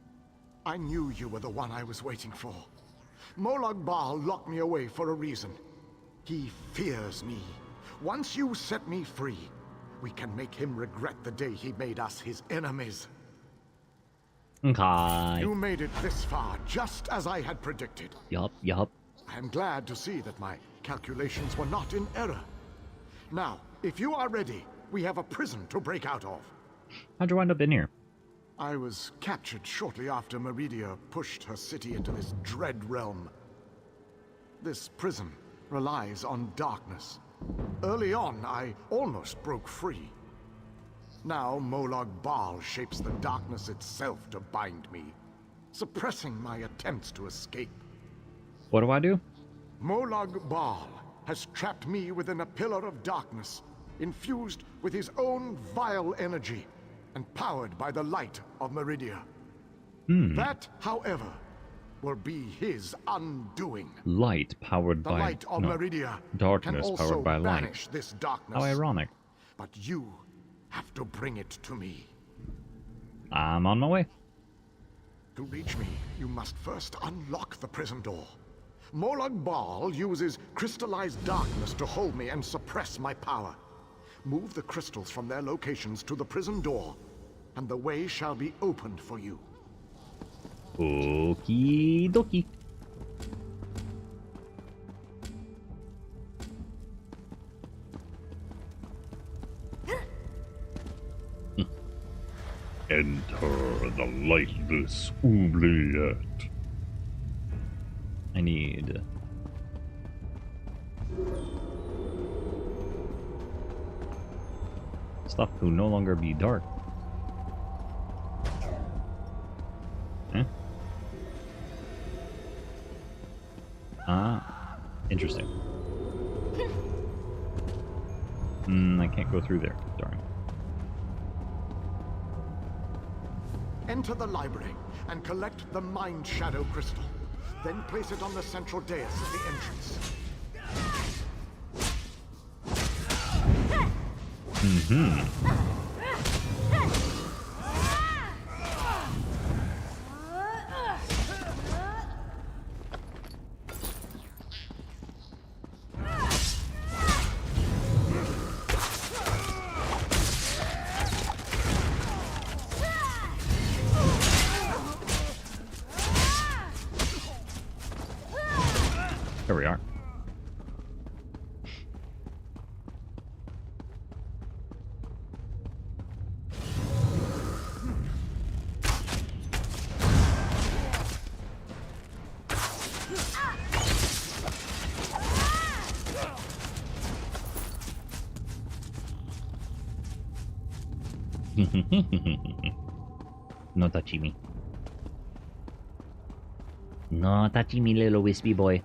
Speaker 2: I knew you were the one I was waiting for. Molag Bal locked me away for a reason. He fears me. Once you set me free, we can make him regret the day he made us his enemies.
Speaker 1: Okay.
Speaker 2: You made it this far, just as I had predicted.
Speaker 1: Yup.
Speaker 2: I am glad to see that my calculations were not in error. Now, if you are ready, we have a prison to break out of.
Speaker 1: How'd you wind up in here?
Speaker 2: I was captured shortly after Meridia pushed her city into this dread realm. This prison relies on darkness. Early on, I almost broke free. Now Molag Bal shapes the darkness itself to bind me, suppressing my attempts to escape.
Speaker 1: What do I do?
Speaker 2: Molag Bal has trapped me within a pillar of darkness, infused with his own vile energy, and powered by the light of Meridia. That, however, will be his undoing.
Speaker 1: Light powered by...
Speaker 2: The light of Meridia
Speaker 1: darkness
Speaker 2: can also
Speaker 1: powered by light.
Speaker 2: banish this darkness.
Speaker 1: How ironic.
Speaker 2: But you have to bring it to me.
Speaker 1: I'm on my way.
Speaker 2: To reach me, you must first unlock the prison door. Molag Bal uses crystallized darkness to hold me and suppress my power. Move the crystals from their locations to the prison door, and the way shall be opened for you.
Speaker 1: Okie dokie.
Speaker 3: Enter the lightless oubliette.
Speaker 1: I need... stuff to no longer be dark. Huh? Ah, interesting. I can't go through there. Darn.
Speaker 2: Enter the library and collect the Mind Shadow Crystal. Then place it on the central dais at the entrance.
Speaker 1: There we are.
Speaker 7: No touchy me. No touchy me, little wispy boy.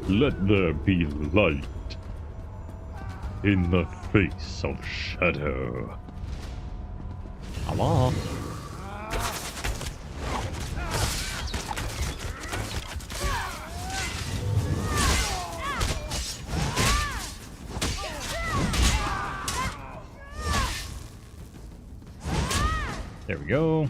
Speaker 3: Let there be light in the face of shadow.
Speaker 1: Hello? There we go.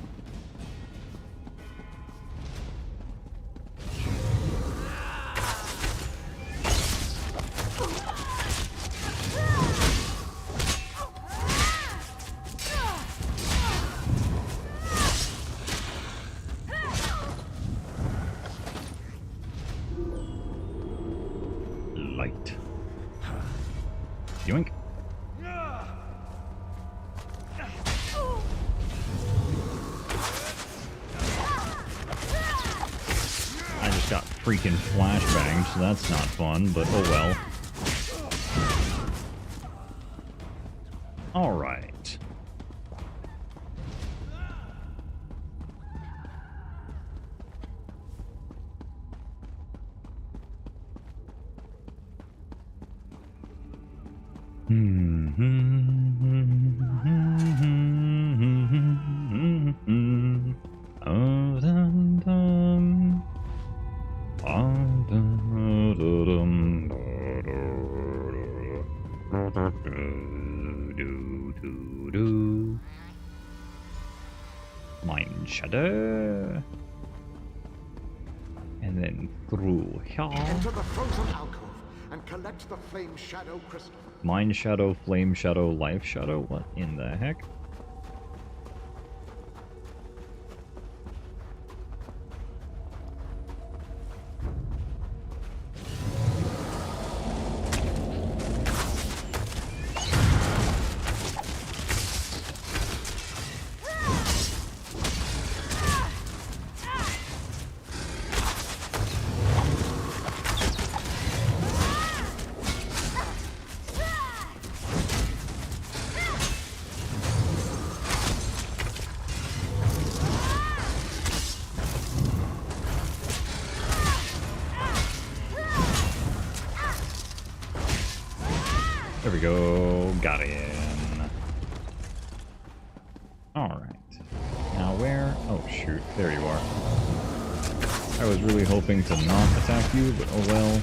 Speaker 1: Light. Yoink. I just got freaking flashbanged, so that's not fun, but oh well. Alright. Mind Shadow. And then through here.
Speaker 2: Enter the frozen alcove and collect the Flame Shadow Crystal.
Speaker 1: Mind Shadow, Flame Shadow, Life Shadow? What in the heck? we go. Got him. Alright. Now where? Oh shoot, there you are. I was really hoping to not attack you, but oh well.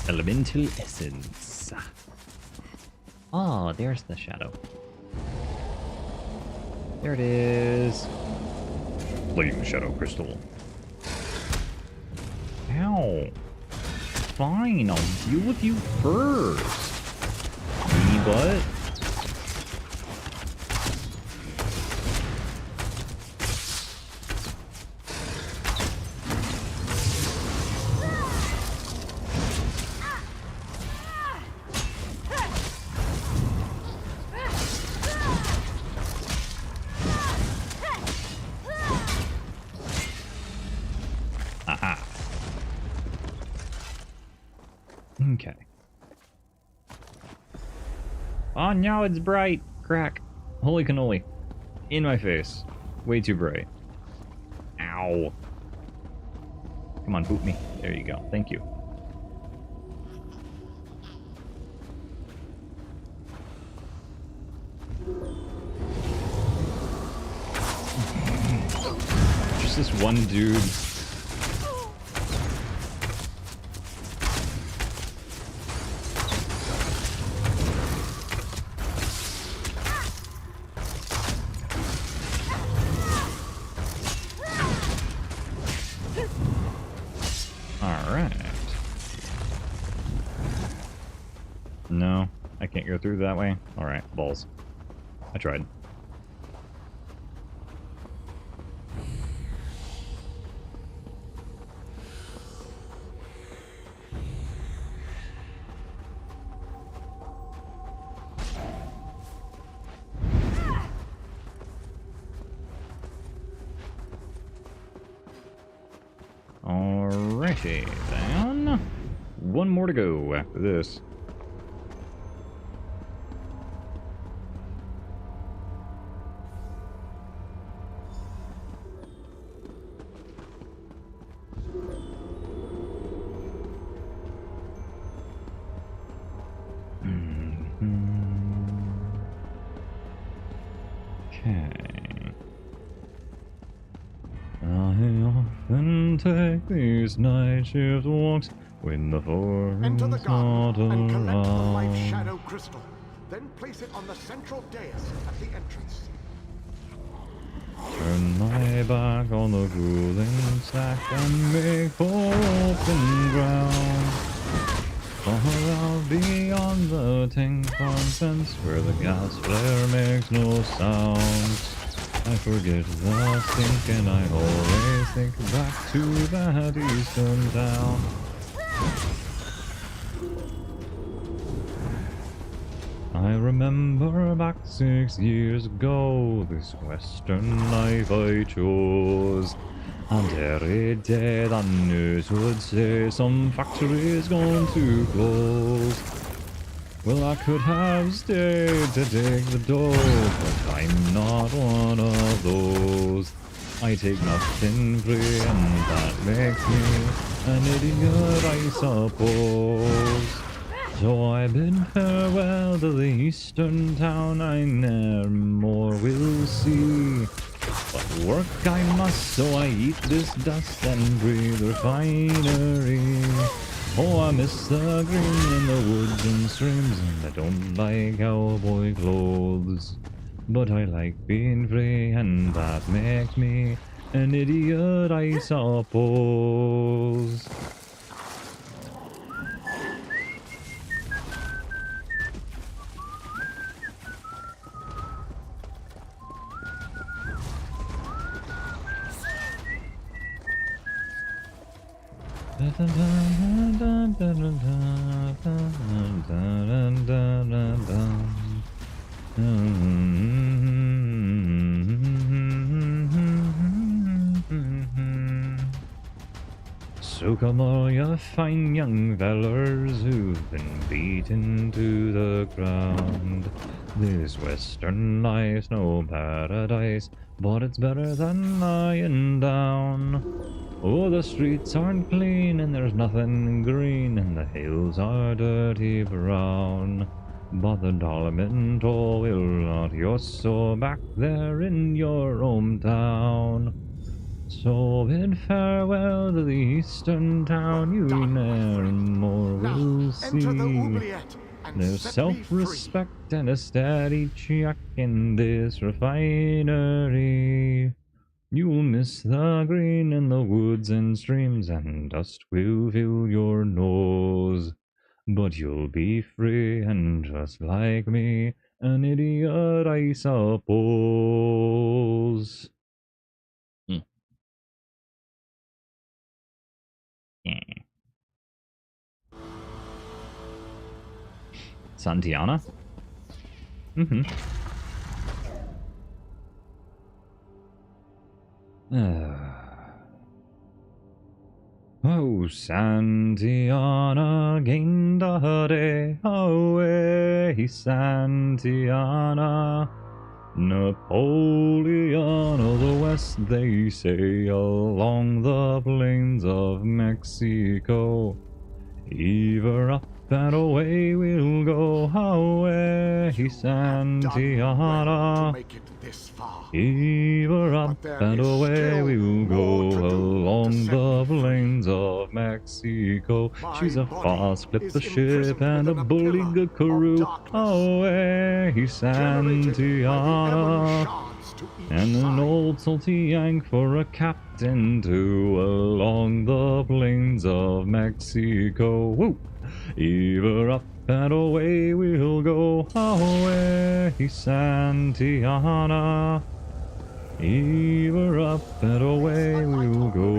Speaker 1: Elemental essence. Oh, there's the shadow. There it is.
Speaker 3: Flame shadow crystal.
Speaker 1: Ow. Fine, I'll deal with you first. Me butt. Okay. Oh, now it's bright. Crack. Holy cannoli. In my face. Way too bright. Ow. Come on, boot me. There you go. Thank you. Just this one dude. No, I can't go through that way. Alright, balls. I tried. Alrighty, then. One more to go after this. Take these night shift walks when the forest
Speaker 2: Enter the garden and collect the life
Speaker 1: around.
Speaker 2: shadow crystal. Then place it on the central dais at the entrance.
Speaker 1: Turn my back on the grueling sack and make for open ground. Far out beyond the tin-con fence where the gas flare makes no sound. I forget the stink and I always think back to that eastern town. I remember back 6 years ago, this western life I chose. And every day the news would say some factory's going to close. Well, I could have stayed to dig the dough, but I'm not one of those. I take nothing free, and that makes me an idiot, I suppose. So I bid farewell to the eastern town I ne'er more will see. But work I must, so I eat this dust and breathe refinery. Oh, I miss the green in the woods and streams, and I don't like cowboy clothes. But I like being free, and that makes me an idiot, I suppose. So come all you fine young fellers who've been beaten to the ground. This western life's no paradise, but it's better than lying down. Oh, the streets aren't clean and there's nothing green, and the hills are dirty brown. But the Dolomito will not your soul back there in your hometown. So bid farewell to the eastern town you ne'er more will see. There's self-respect and a steady check in this refinery. You'll miss the green in the woods and streams, and dust will fill your nose. But you'll be free and just like me, an idiot I suppose. Santiana? Oh, Santiana gained a day away, Santiana. Napoleon of the West, they say, along the plains of Mexico. Ever up and away we'll go, away, Santiana. Ever up and away we'll go, along the plains of Mexico. She's a fast clipper ship and a bully crew, away, Santiana. And an old salty yank for a captain too, along the plains of Mexico. Woo! Ever up and away we'll go, away, Santiana. Ever up and away we'll go,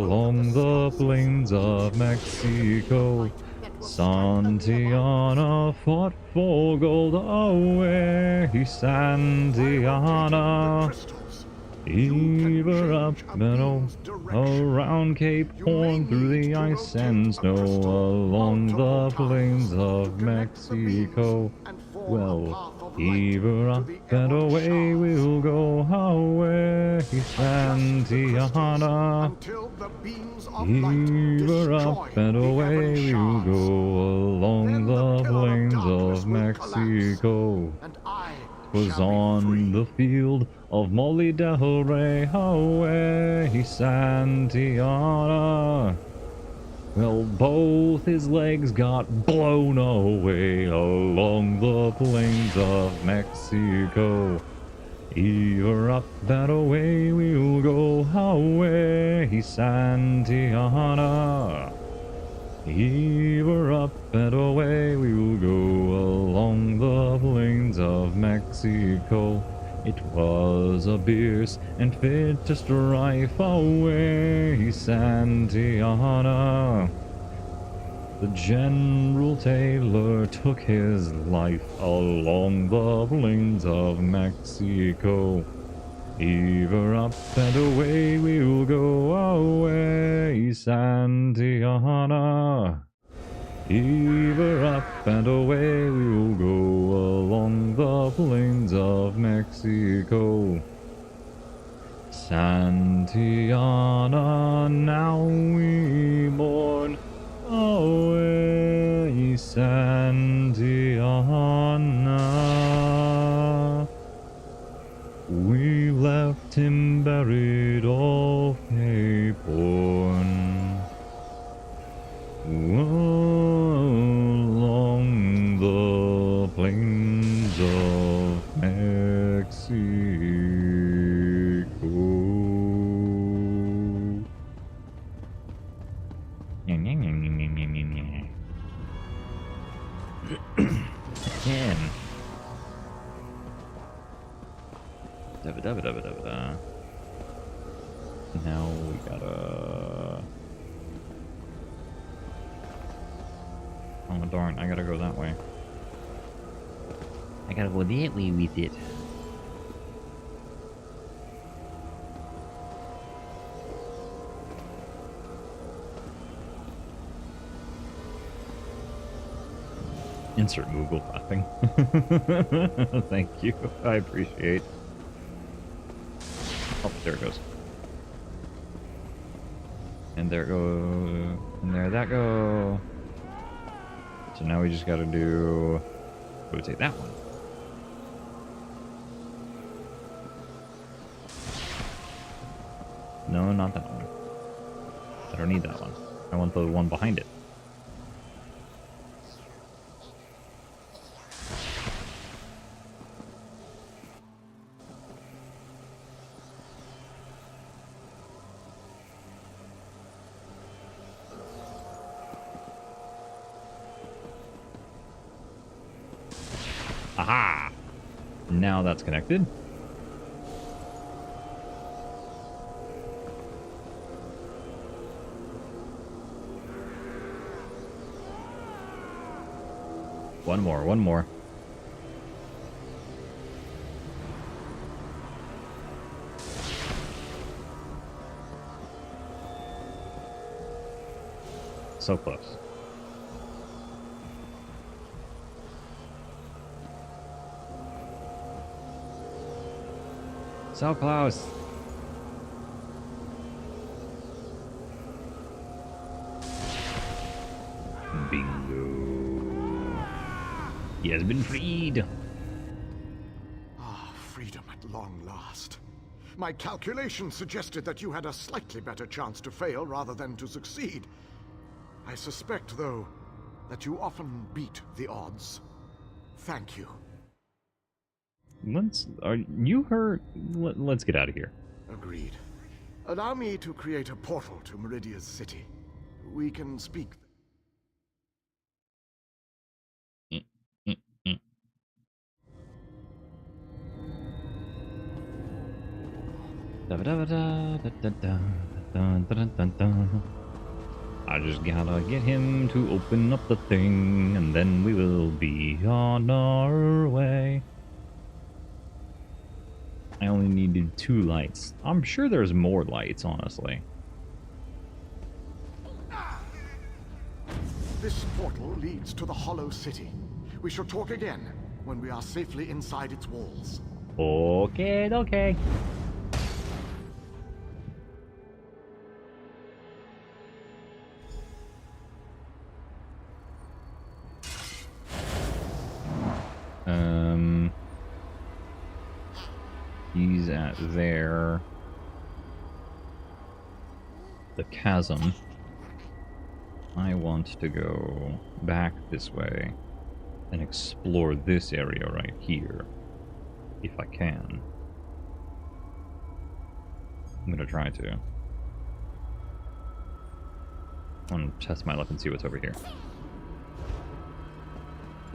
Speaker 1: along the plains of Mexico. Santiana fought for gold, away, Santiana. Ever up and around Cape Horn, through the ice and snow, along the plains of Mexico. Well, ever up and away we'll go, away, Santiana. Ever up and away we'll go, along the plains of Mexico. Was on the field of Molly Del Rey, away, Santiana. Well, both his legs got blown away along the plains of Mexico. Ever up and away we'll go, away, Santiana. Ever up and away we'll go, along the plains of Mexico. It was a fierce and fit strife, away, Santiana. The General Taylor took his life along the plains of Mexico. Ever up and away we'll go, away, Santiana. Ever up and away we'll go, along the plains of Mexico. Santiana, now we mourn, away, Santiana. We left him buried off Cape Horn, along the plains of Mexico. Again. Da-ba-da-ba-da-ba-da-ba-da. Now we gotta... Oh darn, I gotta go that way.
Speaker 7: I gotta go that way with it.
Speaker 1: Insert Google clapping. Thank you. I appreciate. Oh, there it goes. And there it goes. And there that go. So now we just gotta do... rotate that one. No, not that one. I don't need that one. I want the one behind it. Aha! Now that's connected. One more. So close. So close. Bingo. He has been freed.
Speaker 2: Ah, freedom at long last. My calculations suggested that you had a slightly better chance to fail rather than to succeed. I suspect, though, that you often beat the odds. Thank you.
Speaker 1: Let's get out of here.
Speaker 2: Agreed. Allow me to create a portal to Meridia's city. We can speak.
Speaker 1: I just gotta get him to open up the thing, and then we will be on our way. I only needed 2 lights. I'm sure there's more lights, honestly.
Speaker 2: This portal leads to the Hollow City. We shall talk again when we are safely inside its walls.
Speaker 1: Okay. He's at there. The chasm. I want to go back this way and explore this area right here, if I can. I'm gonna try to. I want to test my luck and see what's over here.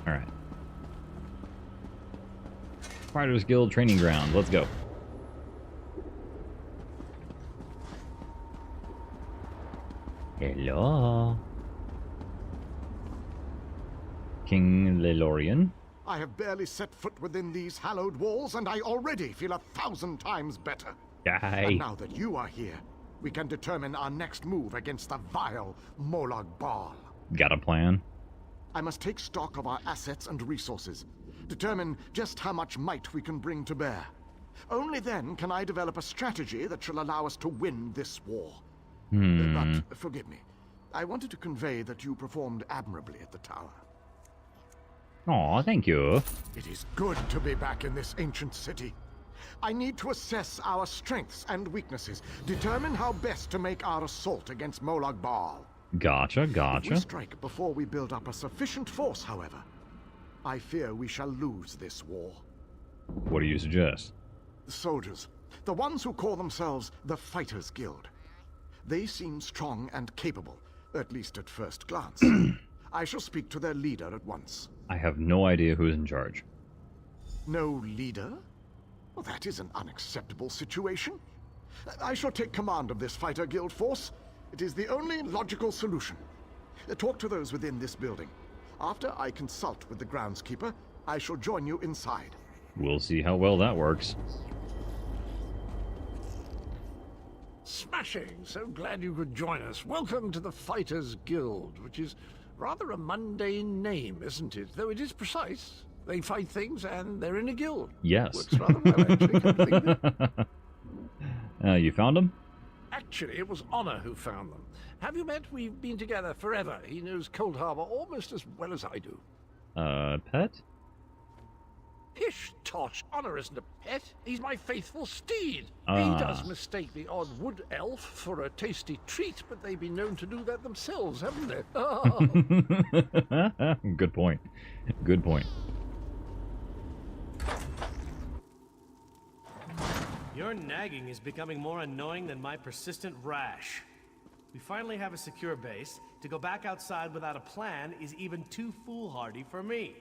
Speaker 1: Alright. Fighters Guild training ground. Let's go. Hello. King Lelorian.
Speaker 2: I have barely set foot within these hallowed walls, and I already feel 1,000 times better.
Speaker 1: Yay.
Speaker 2: And now that you are here, we can determine our next move against the vile Molag Bal.
Speaker 1: Got a plan?
Speaker 2: I must take stock of our assets and resources. Determine just how much might we can bring to bear. Only then can I develop a strategy that shall allow us to win this war. But forgive me, I wanted to convey that you performed admirably at the tower.
Speaker 1: Aw, thank you.
Speaker 2: It is good to be back in this ancient city. I need to assess our strengths and weaknesses, determine how best to make our assault against Molag Bal.
Speaker 1: Gotcha.
Speaker 2: If we strike before we build up a sufficient force, however, I fear we shall lose this war.
Speaker 1: What do you suggest?
Speaker 2: The soldiers, the ones who call themselves the Fighters Guild. They seem strong and capable, at least at first glance. I shall speak to their leader at once.
Speaker 1: I have no idea who's in charge.
Speaker 2: No leader? Well, that is an unacceptable situation. I shall take command of this Fighter Guild force. It is the only logical solution. Talk to those within this building. After I consult with the groundskeeper, I shall join you inside.
Speaker 1: We'll see how well that works.
Speaker 2: Smashing! So glad you could join us. Welcome to the Fighters Guild, which is Rather a mundane name, isn't it? Though it is precise. They fight things and they're in a guild.
Speaker 1: Yes.
Speaker 2: Works rather well, actually. Come to think of it.
Speaker 1: You found him?
Speaker 2: Actually, it was Honor who found them. Have you met? We've been together forever. He knows Coldharbor almost as well as I do.
Speaker 1: Pet?
Speaker 2: Pish tosh, Honor isn't a pet. He's my faithful steed. He does mistake the odd wood elf for a tasty treat, but they've been known to do that themselves, haven't they?
Speaker 1: Good point. Good point.
Speaker 9: Your nagging is becoming more annoying than my persistent rash. We finally have a secure base. To go back outside without a plan is even too foolhardy for me.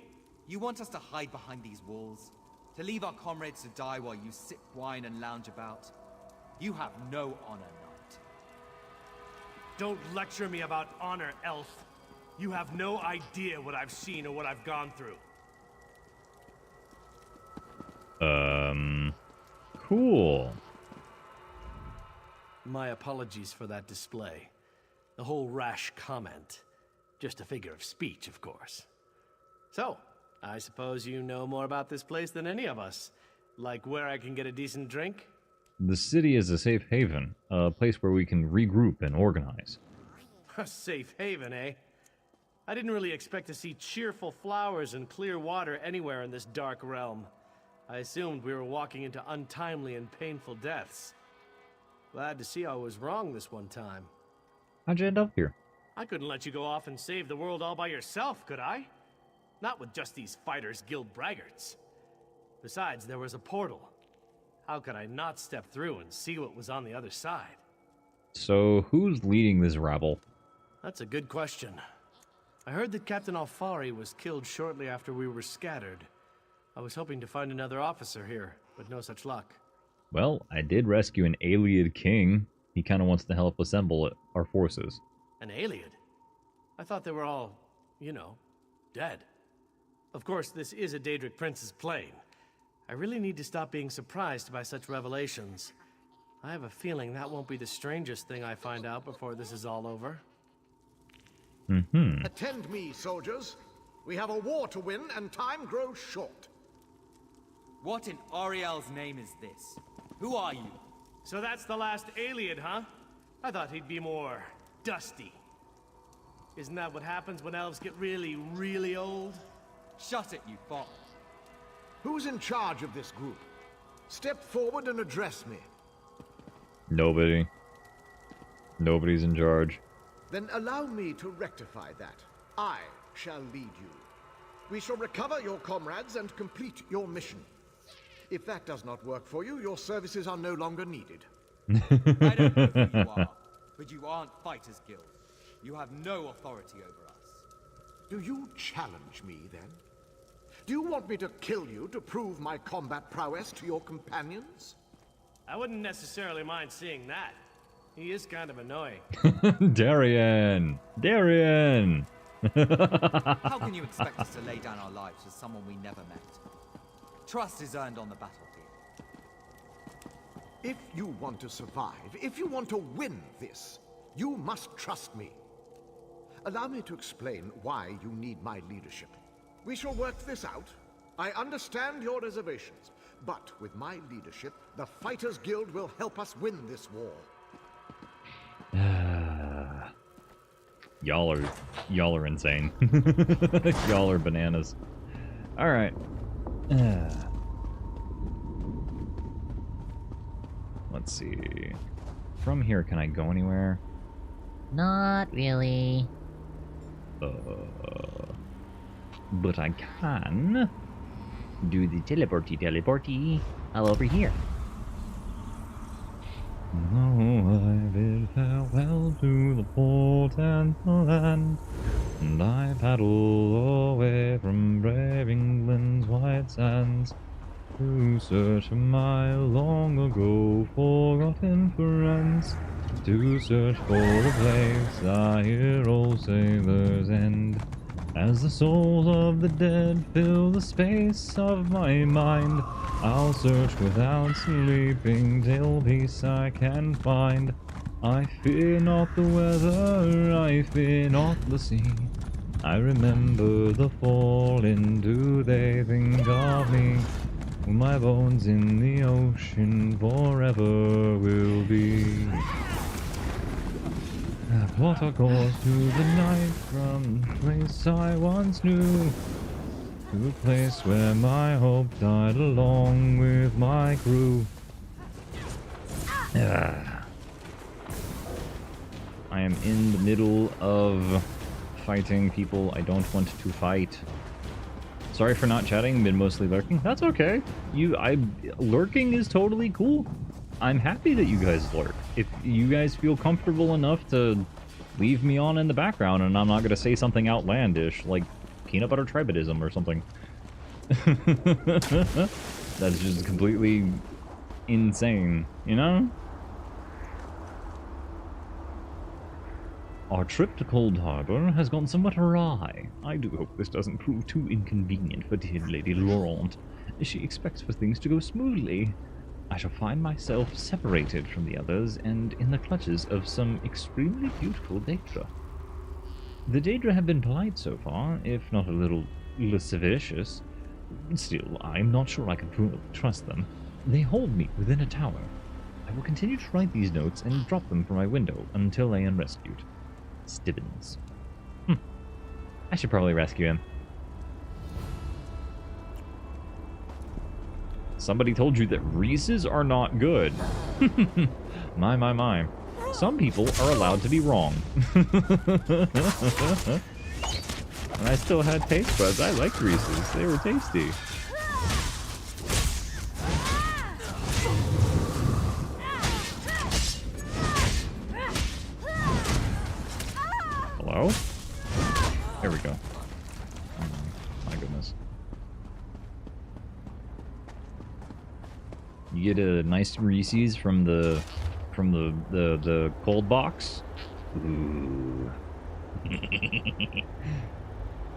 Speaker 19: You want us to hide behind these walls? To leave our comrades to die while you sip wine and lounge about? You have no honor, knight.
Speaker 9: Don't lecture me about honor, elf. You have no idea what I've seen or what I've gone through.
Speaker 1: Cool.
Speaker 9: My apologies for that display. The whole rash comment. Just a figure of speech, of course. So, I suppose you know more about this place than any of us. Like where I can get a decent drink?
Speaker 1: The city is a safe haven, a place where we can regroup and organize.
Speaker 9: A safe haven, eh? I didn't really expect to see cheerful flowers and clear water anywhere in this dark realm. I assumed we were walking into untimely and painful deaths. Glad to see I was wrong this one time.
Speaker 1: How'd you end up here?
Speaker 9: I couldn't let you go off and save the world all by yourself, could I? Not with just these Fighters Guild braggarts. Besides, there was a portal. How could I not step through and see what was on the other side?
Speaker 1: So, who's leading this rabble?
Speaker 9: That's a good question. I heard that Captain Alfari was killed shortly after we were scattered. I was hoping to find another officer here, but no such luck.
Speaker 1: Well, I did rescue an Aliad king. He kind of wants to help assemble our forces.
Speaker 9: An Aliad? I thought they were all, you know, dead. Of course, this is a Daedric prince's plane. I really need to stop being surprised by such revelations. I have a feeling that won't be the strangest thing I find out before this is all over.
Speaker 2: Attend me, soldiers. We have a war to win, and time grows short.
Speaker 19: What in Ariel's name is this? Who are you?
Speaker 9: So that's the last Aliad, huh? I thought he'd be more dusty. Isn't that what happens when elves get really, really old?
Speaker 19: Shut it, you fop.
Speaker 2: Who's in charge of this group? Step forward and address me.
Speaker 1: Nobody. Nobody's in charge.
Speaker 2: Then allow me to rectify that. I shall lead you. We shall recover your comrades and complete your mission. If that does not work for you, your services are no longer needed.
Speaker 19: I don't know who you are, but you aren't Fighters Guild. You have no authority over us.
Speaker 2: Do you challenge me, then? Do you want me to kill you to prove my combat prowess to your companions?
Speaker 9: I wouldn't necessarily mind seeing that. He is kind of annoying.
Speaker 1: Darian! Darian!
Speaker 19: How can you expect us to lay down our lives for someone we never met? Trust is earned on the battlefield.
Speaker 2: If you want to survive, if you want to win this, you must trust me. Allow me to explain why you need my leadership. We shall work this out. I understand your reservations, but with my leadership, the Fighters Guild will help us win this war.
Speaker 1: Y'all are insane. Y'all are bananas. All right. Let's see. From here, can I go anywhere?
Speaker 7: Not really.
Speaker 1: But I can do the teleporty all over here. Oh, I bid farewell to the port and the land, and I paddle away from brave England's white sands to search for my long ago forgotten friends, to search for the place I hear old sailors end. As the souls of the dead fill the space of my mind, I'll search without sleeping till peace I can find. I fear not the weather, I fear not the sea, I remember the fallen, do they think of me? My bones in the ocean forever will be. I plot a course to the night from the place I once knew, to a place where my hope died along with my crew. I am in the middle of fighting people I don't want to fight. Sorry for not chatting, been mostly lurking. That's okay. Lurking is totally cool. I'm happy that you guys lurk. If you guys feel comfortable enough to leave me on in the background and I'm not going to say something outlandish, like peanut butter tribadism or something. That's just completely insane, you know? Our trip to Coldharbor has gone somewhat awry. I do hope this doesn't prove too inconvenient for dear Lady Laurent. She expects for things to go smoothly. I shall find myself separated from the others and in the clutches of some extremely beautiful Daedra. The Daedra have been polite so far, if not a little lascivious. Still, I'm not sure I can trust them. They hold me within a tower. I will continue to write these notes and drop them from my window until I am rescued. Stibbins. I should probably rescue him. Somebody told you that Reese's are not good. My. Some people are allowed to be wrong. And I still had taste buds. I liked Reese's. They were tasty. Hello? There we go. Oh, my goodness. You get a nice Reese's from the cold box. Ooh.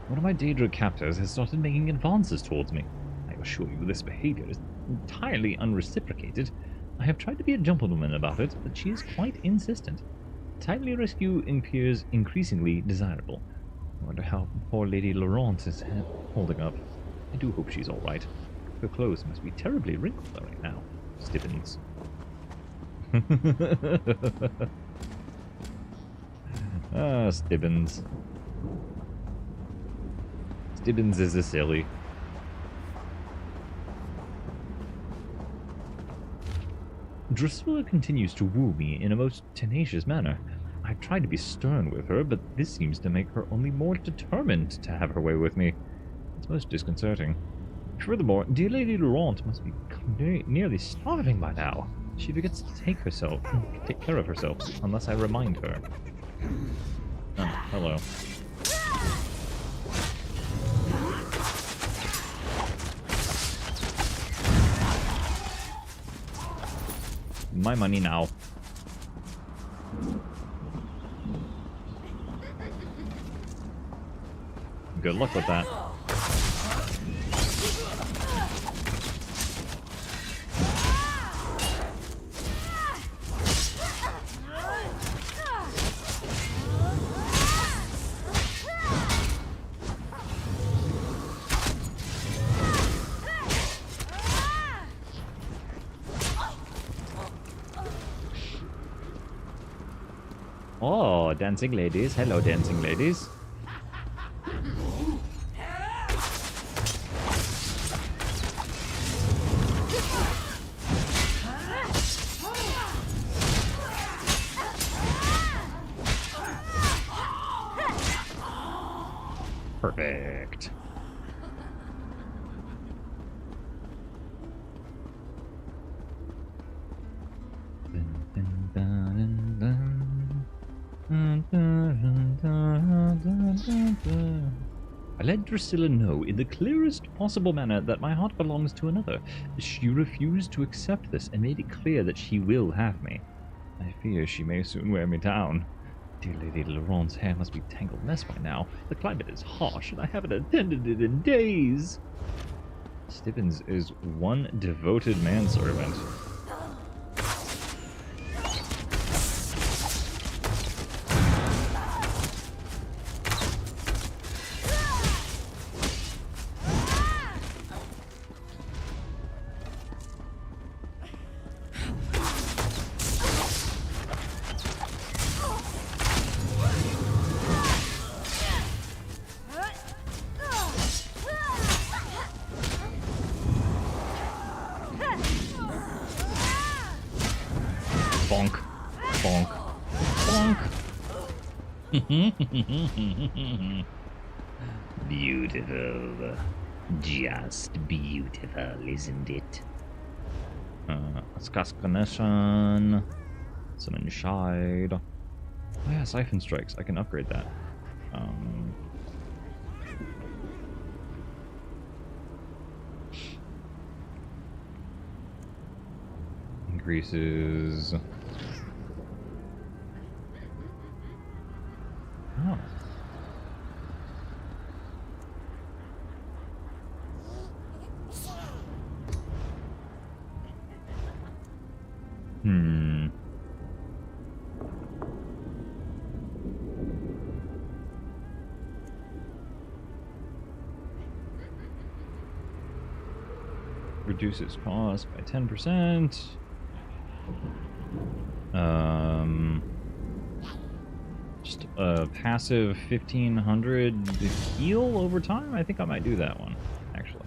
Speaker 1: One of my Daedra captors has started making advances towards me. I assure you this behavior is entirely unreciprocated. I have tried to be a gentleman about it, but she is quite insistent. Timely rescue appears increasingly desirable. I wonder how poor Lady Laurent is holding up. I do hope she's alright. Her clothes must be terribly wrinkled right now. Stibbins. Stibbins. Stibbins is a silly. Drusilla continues to woo me in a most tenacious manner. I've tried to be stern with her, but this seems to make her only more determined to have her way with me. It's most disconcerting. Furthermore, dear Lady Laurent must be nearly starving by now. She forgets to take care of herself, unless I remind her. Oh, hello. My money now. Good luck with that. Oh, dancing ladies. Hello, dancing ladies. Perfect. I let Drusilla know in the clearest possible manner that my heart belongs to another. She refused to accept this and made it clear that she will have me. I fear she may soon wear me down. Dear Lady Laurent's hair must be a tangled mess by now. The climate is harsh and I haven't attended it in days. Stibbins is one devoted manservant. Beautiful. Just beautiful, isn't it? Skaskanasan. Some inside. Oh yeah, Siphon Strikes. I can upgrade that. Increases. Oh. Reduces cost by 10%. Just a passive 1500 heal over time. I think I might do that one, actually.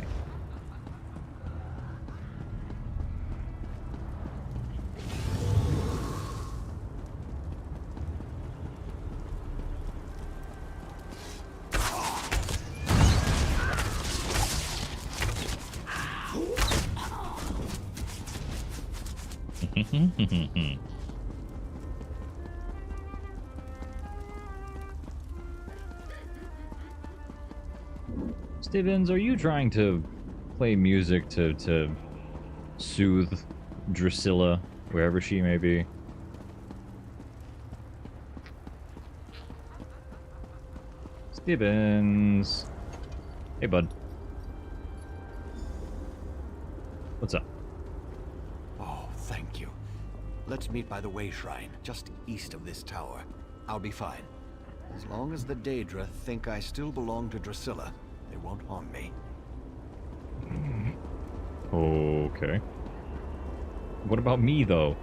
Speaker 1: Stibbins, are you trying to play music to soothe Drusilla, wherever she may be? Stibbins. Hey, bud. What's up?
Speaker 10: Oh, thank you. Let's meet by the Way Shrine, just east of this tower. I'll be fine. As long as the Daedra think I still belong to Drusilla, they won't harm me.
Speaker 1: Okay. What about me, though?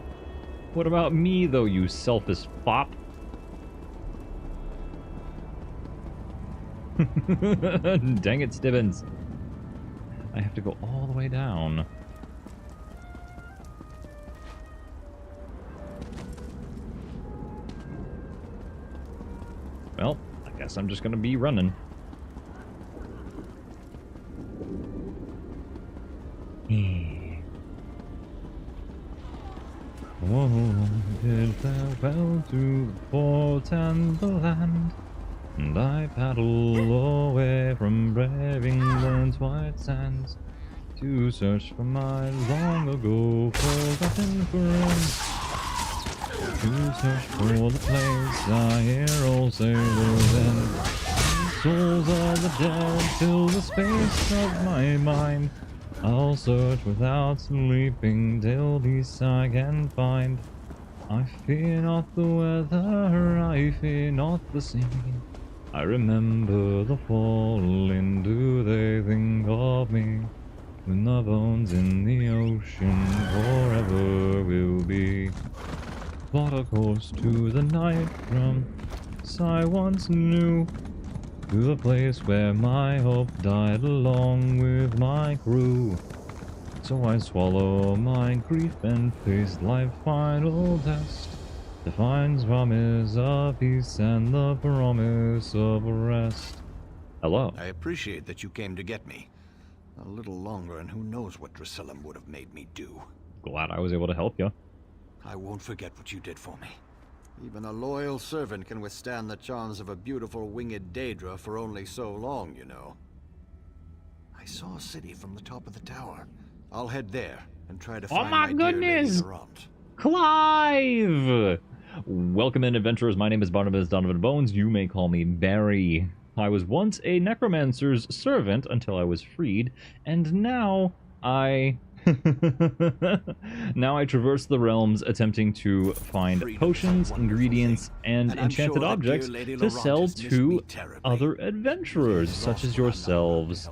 Speaker 1: What about me, though, you selfish fop? Dang it, Stibbins. I have to go all the way down. Well, I guess I'm just gonna be running. Oh, bid farewell to the port and the land, and I paddle away from brave England's white sands to search for my long ago forgotten friends. To search for the place I hear old sailors end. Souls of the dead fill the space of my mind. I'll search without sleeping till peace I can find. I fear not the weather, I fear not the sea. I remember the falling, do they think of me? When the bones in the ocean forever will be. Plot a course to the night from I once knew, to the place where my hope died along with my crew. So I swallow my grief and face life's final test, to find promise of peace and the promise of rest. Hello.
Speaker 10: I appreciate that you came to get me. A little longer and who knows what Drusilla would have made me do.
Speaker 1: Glad I was able to help you.
Speaker 10: I won't forget what you did for me. Even a loyal servant can withstand the charms of a beautiful winged Daedra for only so long, you know. I saw a city from the top of the tower. I'll head there and try to find my dear Lady Narant.
Speaker 1: Clive! Welcome in, adventurers. My name is Barnabas Donovan Bones. You may call me Barry. I was once a necromancer's servant until I was freed, and now I... now I traverse the realms attempting to find potions, ingredients, and enchanted objects to sell to other adventurers, such as yourselves.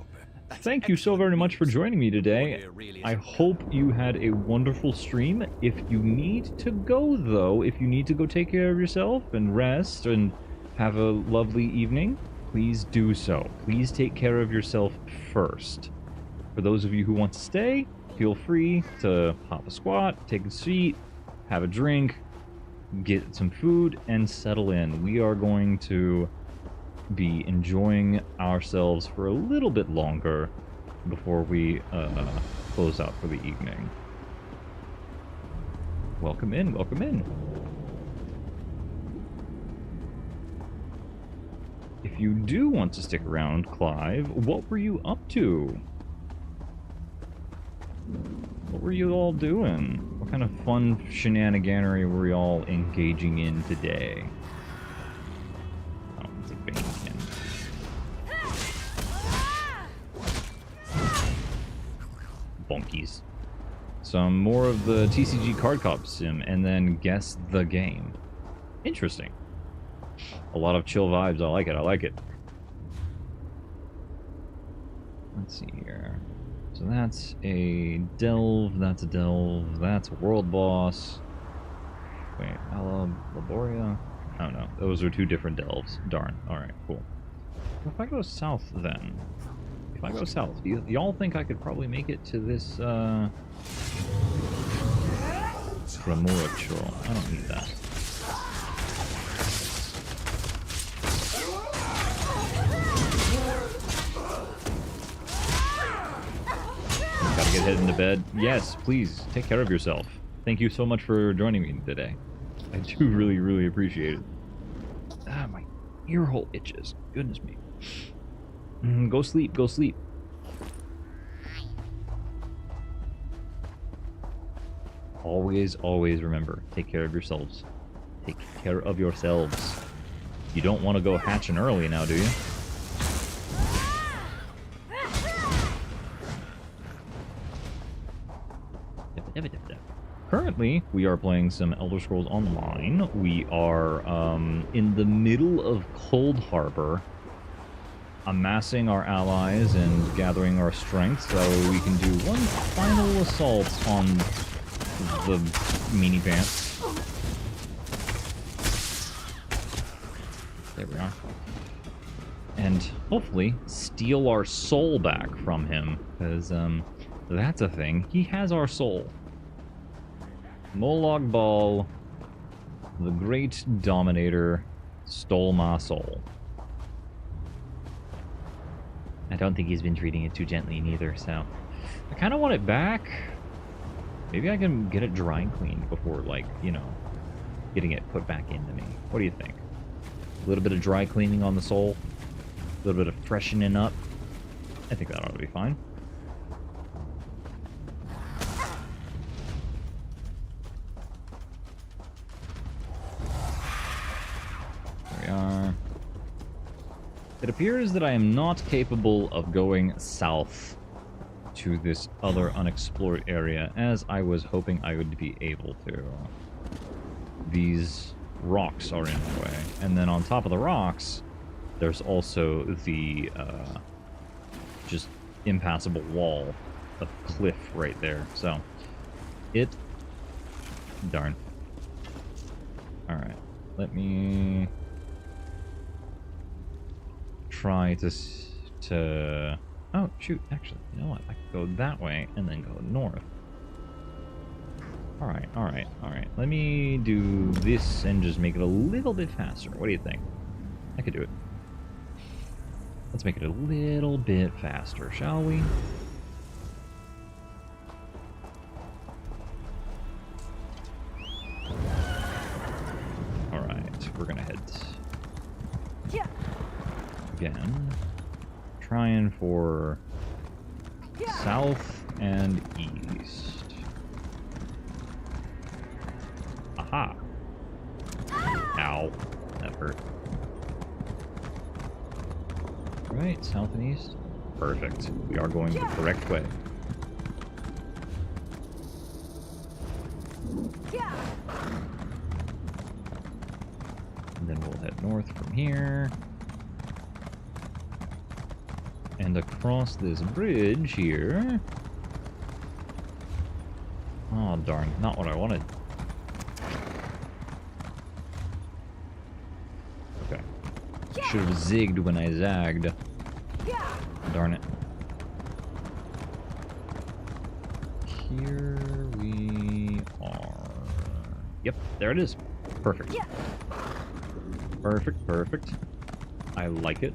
Speaker 1: Thank you so very much for joining me today. I hope you had a wonderful stream. If you need to go, though, if you need to go take care of yourself and rest and have a lovely evening, please do so. Please take care of yourself first. For those of you who want to stay, feel free to hop a squat, take a seat, have a drink, get some food, and settle in. We are going to be enjoying ourselves for a little bit longer before we close out for the evening. Welcome in, welcome in. If you do want to stick around, Clive, what were you up to? What were you all doing? What kind of fun shenaniganery were you all engaging in today? Oh, it's a Banekin. Bonkies. Some more of the TCG card cop sim, and then guess the game. Interesting. A lot of chill vibes. I like it. I like it. Let's see here. So that's a delve. That's a delve. That's a world boss. Wait, Laboria? I don't know. Those are two different delves. Darn. Alright, cool. If I go south then. If I go south, y'all think I could probably make it to this, Gramorachor? I don't need that. Gotta get heading to bed. Yes, please, take care of yourself. Thank you so much for joining me today. I do really, really appreciate it. Ah, my ear hole itches. Goodness me. Go sleep, go sleep. Always, always remember, take care of yourselves. Take care of yourselves. You don't want to go hatching early now, do you? Currently, we are playing some Elder Scrolls Online. We are in the middle of Coldharbor, amassing our allies and gathering our strength so we can do one final assault on the meanie pants. There we are. And hopefully steal our soul back from him, because that's a thing. He has our soul. Molag Bal, the great dominator, stole my soul. I don't think he's been treating it too gently neither, so I kind of want it back. Maybe I can get it dry cleaned before, like, you know, getting it put back into me. What do you think? A little bit of dry cleaning on the soul, a little bit of freshening up. I think that ought to be fine. There we are. It appears that I am not capable of going south to this other unexplored area, as I was hoping I would be able to. These rocks are in the way. And then on top of the rocks, there's also the just impassable wall of cliff right there. So, darn. Alright, let me try to oh, shoot, actually, you know what? I could go that way and then go north. Alright, alright, alright. Let me do this and just make it a little bit faster. What do you think? I could do it. Let's make it a little bit faster, shall we? Alright, we're gonna head again. Trying for south and east. Aha. Ow. That hurt. Right, south and east. Perfect. We are going the correct way. And then we'll head north from here. And across this bridge here. Oh, darn. Not what I wanted. Okay. Should have zigged when I zagged. Darn it. Here we are. Yep, there it is. Perfect. Perfect, perfect. I like it.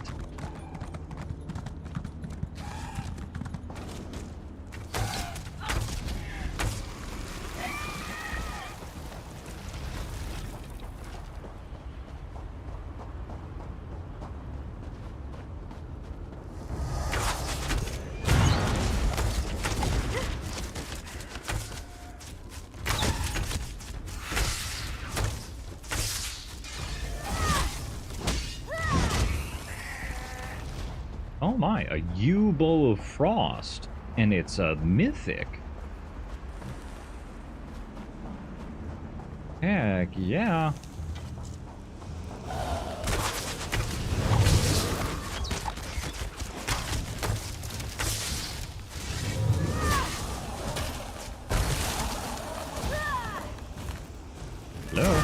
Speaker 1: Oh my, a U-Bow of Frost, and it's a mythic. Heck yeah. Hello.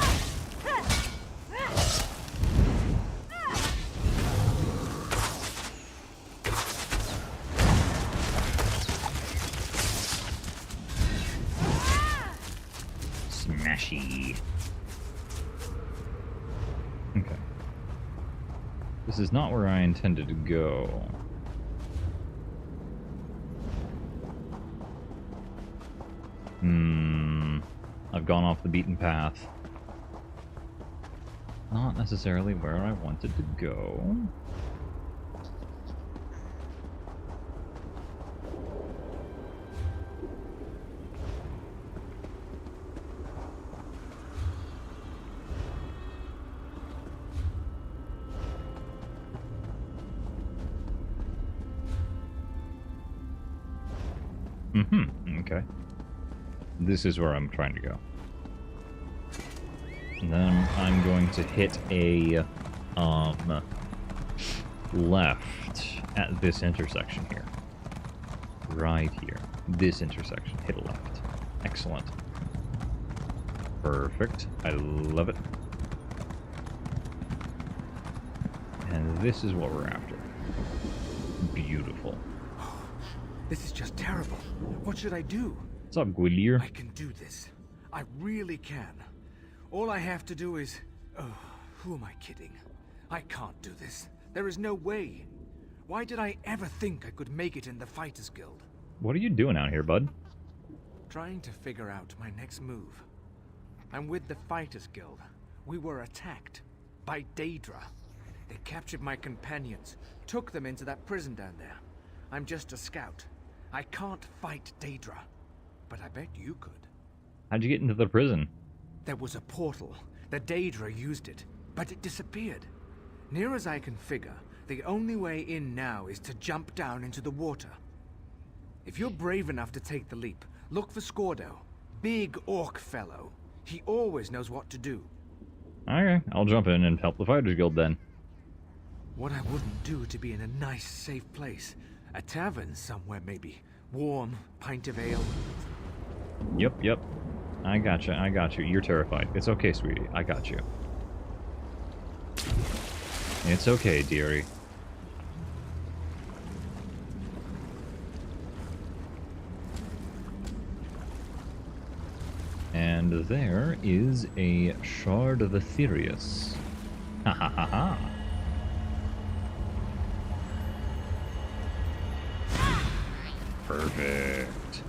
Speaker 1: Smashy. Okay. This is not where I intended to go. I've gone off the beaten path. Not necessarily where I wanted to go. Okay. This is where I'm trying to go. And then I'm going to hit a left at this intersection here. Right here. This intersection. Hit a left. Excellent. Perfect. I love it. And this is what we're after. Beautiful.
Speaker 21: This is just terrible. What should I do?
Speaker 1: What's up, Gwilier?
Speaker 21: I can do this. I really can. All I have to do is... Oh, who am I kidding? I can't do this. There is no way. Why did I ever think I could make it in the Fighters Guild?
Speaker 1: What are you doing out here, bud?
Speaker 21: Trying to figure out my next move. I'm with the Fighters Guild. We were attacked by Daedra. They captured my companions, took them into that prison down there. I'm just a scout. I can't fight Daedra, but I bet you could.
Speaker 1: How'd you get into the prison?
Speaker 21: There was a portal. The Daedra used it, but it disappeared. Near as I can figure, the only way in now is to jump down into the water. If you're brave enough to take the leap, look for Scordo. Big orc fellow. He always knows what to do.
Speaker 1: Okay, I'll jump in and help the Fighters Guild then.
Speaker 21: What I wouldn't do to be in a nice, safe place. A tavern somewhere, maybe. Warm, pint of ale.
Speaker 1: Yep. I got you. You're terrified. It's okay, sweetie. I got you. It's okay, dearie. And there is a Shard of Aetherius. Ha ha ha ha. Perfect.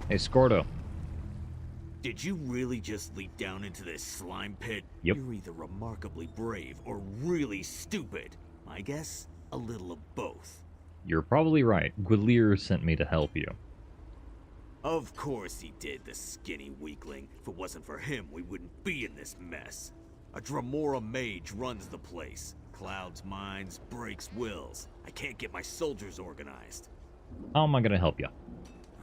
Speaker 1: Hey, Scordo.
Speaker 4: Did you really just leap down into this slime pit?
Speaker 1: Yep.
Speaker 4: You're either remarkably brave or really stupid. I guess a little of both.
Speaker 1: You're probably right. Gwilier sent me to help you.
Speaker 4: Of course he did, the skinny weakling. If it wasn't for him, we wouldn't be in this mess. A Dremora mage runs the place. Clouds minds, breaks wills. I can't get my soldiers organized.
Speaker 1: How am I gonna help you?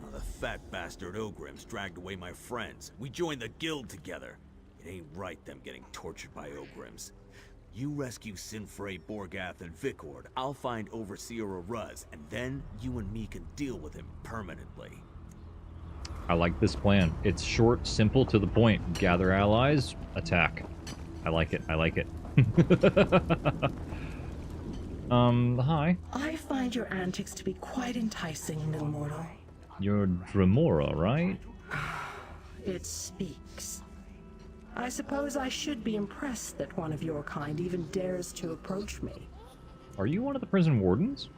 Speaker 4: Oh, the fat bastard Ogrims dragged away my friends. We joined the guild together. It ain't right them getting tortured by Ogrims. You rescue Sinfrey, Borgath, and Vikord. I'll find Overseer Aruz, and then you and me can deal with him permanently.
Speaker 1: I like this plan. It's short, simple, to the point. Gather allies, attack. I like it. Hi.
Speaker 20: I
Speaker 15: find your antics to be quite enticing, little mortal.
Speaker 1: You're Dremora, right?
Speaker 15: It speaks. I suppose I should be impressed that one of your kind even dares to approach me.
Speaker 1: Are you one of the prison wardens?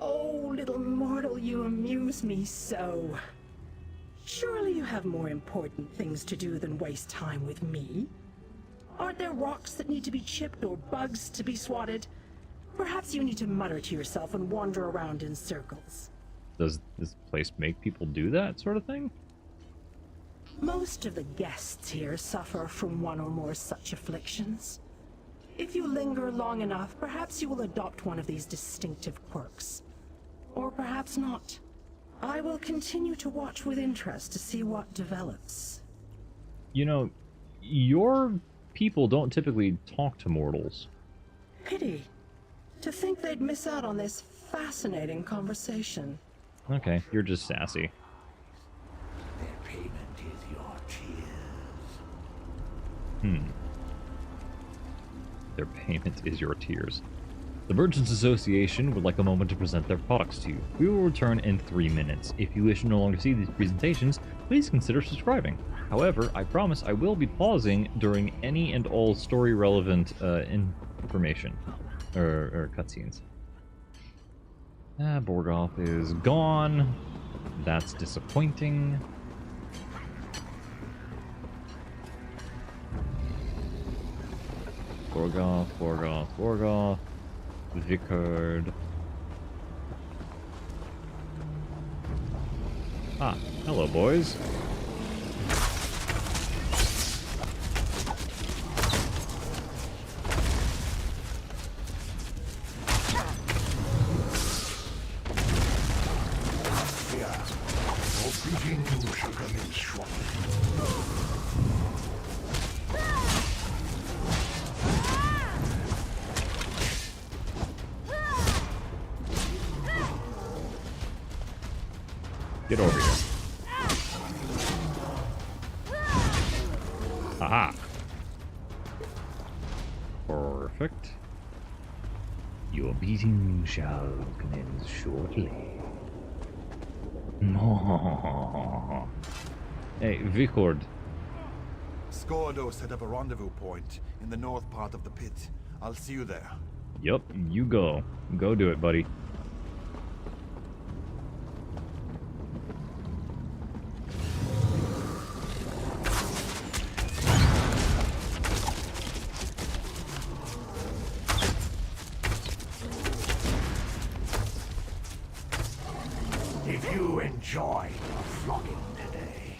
Speaker 15: Oh, little mortal, you amuse me so. Surely you have more important things to do than waste time with me. Aren't there rocks that need to be chipped or bugs to be swatted? Perhaps you need to mutter to yourself and wander around in circles.
Speaker 1: Does this place make people do that sort of thing?
Speaker 15: Most of the guests here suffer from one or more such afflictions. If you linger long enough, perhaps you will adopt one of these distinctive quirks. Or perhaps not. I will continue to watch with interest to see what develops.
Speaker 1: You know, your people don't typically talk to mortals.
Speaker 15: Pity. To think they'd miss out on this fascinating conversation.
Speaker 1: Okay, you're just sassy.
Speaker 2: Their payment is your tears.
Speaker 1: Their payment is your tears. The Merchants Association would like a moment to present their products to you. We will return in 3 minutes. If you wish to no longer see these presentations, please consider subscribing. However, I promise I will be pausing during any and all story-relevant information. Or cutscenes. Borgoth is gone. That's disappointing. Borgoth. Vicard. Ah, hello, boys. Get over here. Aha! Perfect. Your beating shall commence shortly. Hey, Vicord.
Speaker 8: Skordo set up a rendezvous point in the north part of the pit. I'll see you there.
Speaker 1: Yup, you go. Go do it, buddy.
Speaker 2: If you enjoyed your flogging today,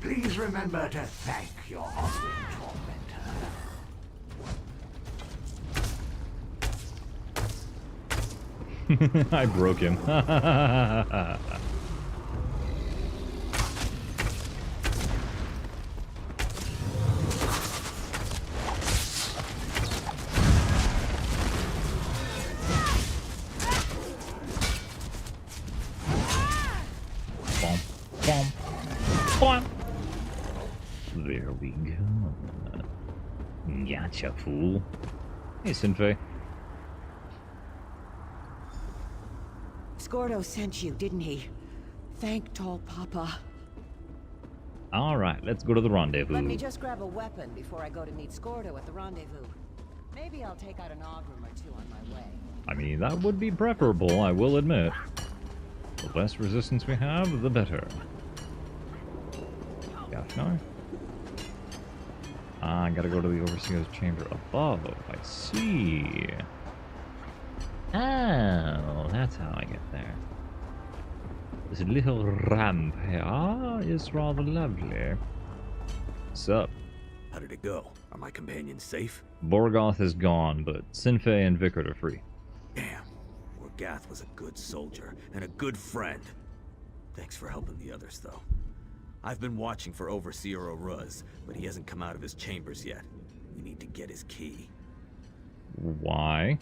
Speaker 2: please remember to thank your hungry tormentor.
Speaker 1: I broke him. There we go. Gotcha, fool. Hey, Sinfei.
Speaker 5: Skordo sent you, didn't he? Thank Tall Papa.
Speaker 1: Alright, let's go to the rendezvous.
Speaker 5: Let me just grab a weapon before I go to meet Skordo at the rendezvous. Maybe I'll take out an Ogrim or two on my way.
Speaker 1: I mean, that would be preferable, I will admit. The less resistance we have, the better. Gosh, no. I gotta go to the Overseer's chamber above. I see. Oh, that's how I get there. This little ramp here is rather lovely. What's up?
Speaker 4: How did it go? Are my companions safe?
Speaker 1: Borgoth is gone, but Sinfei and Vicard are free.
Speaker 4: Damn. Borgath was a good soldier and a good friend. Thanks for helping the others, though. I've been watching for Overseer Oruz, but he hasn't come out of his chambers yet. We need to get his key.
Speaker 1: Why?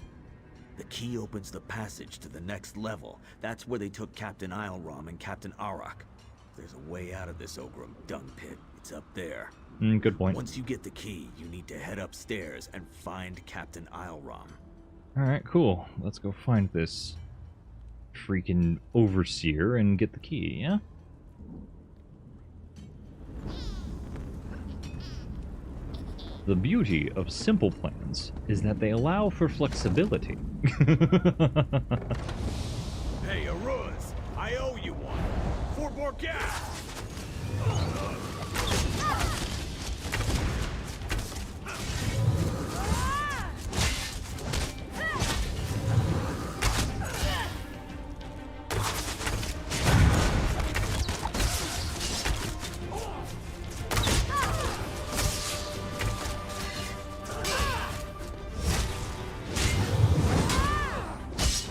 Speaker 4: The key opens the passage to the next level. That's where they took Captain Isleram and Captain Arak. There's a way out of this Ogrim dung pit. It's up there.
Speaker 1: Good point.
Speaker 4: Once you get the key, you need to head upstairs and find Captain Isleram.
Speaker 1: Alright, cool. Let's go find this freaking overseer and get the key, yeah? The beauty of simple plans is that they allow for flexibility.
Speaker 4: Hey, Aruz, I owe you one. For Borgath!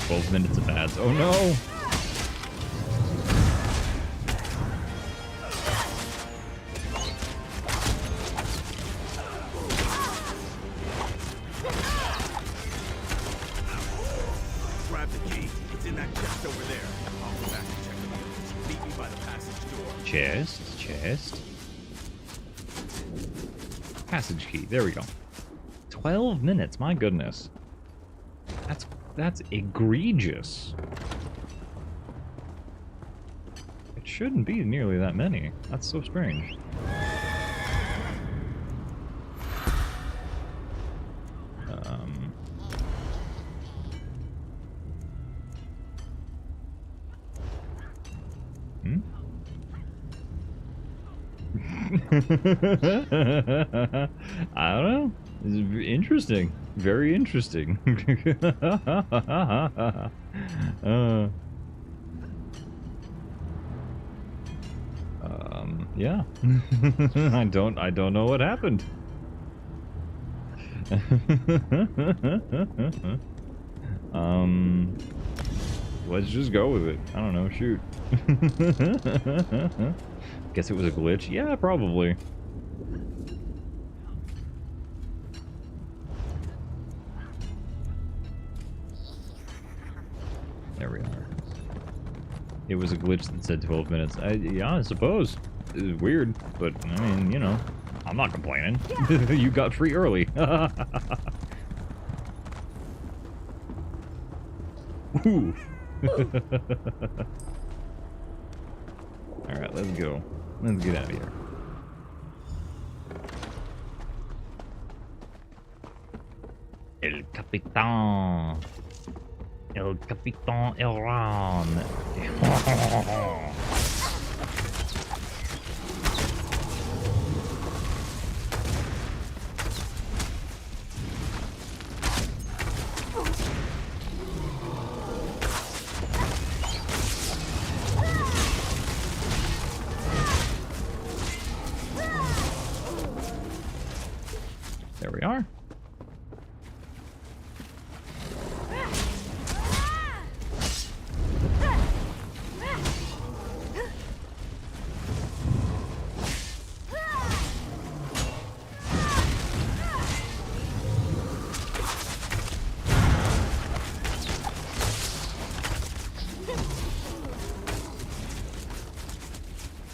Speaker 1: 12 minutes of ads. Oh no!
Speaker 4: Grab the key. It's in that chest over there. I'll go back and check the others. Meet me by the passage door.
Speaker 1: Chest. Passage key. There we go. 12 minutes. My goodness. That's egregious. It shouldn't be nearly that many. That's so strange. I don't know. It's interesting. Very interesting. Yeah. I don't know what happened. Let's just go with it. I don't know, shoot. Guess it was a glitch? Yeah, probably. There we are. It was a glitch that said 12 minutes. Yeah, I suppose. It was weird, but, I mean, you know, I'm not complaining. You got free early. Ooh. Alright, let's go. Let's get out of here. El Capitan. El Capitan Elran. There we are.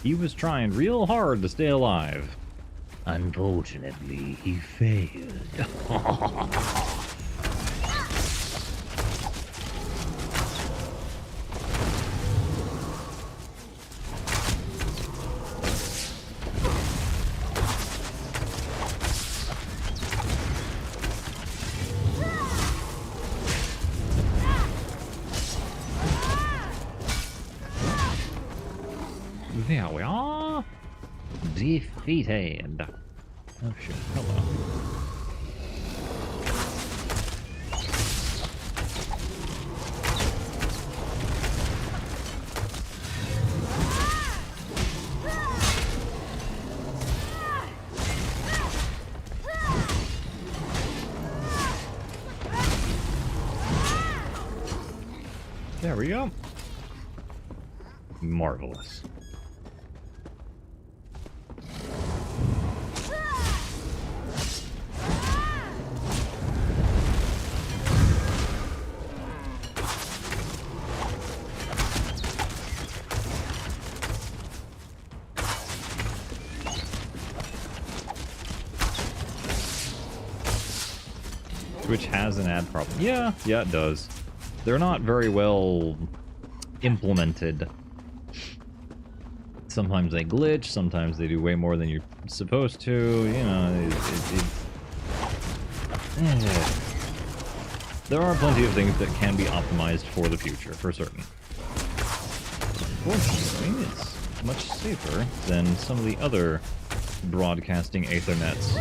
Speaker 1: He was trying real hard to stay alive. Unfortunately, he failed. There we are. Defeated. Oh shit, hello. There we go. Marvelous. Which has an ad problem. Yeah, it does. They're not very well implemented. Sometimes they glitch, sometimes they do way more than you're supposed to, you know, there are plenty of things that can be optimized for the future, for certain. Fortunately, it's much safer than some of the other broadcasting Aethernets.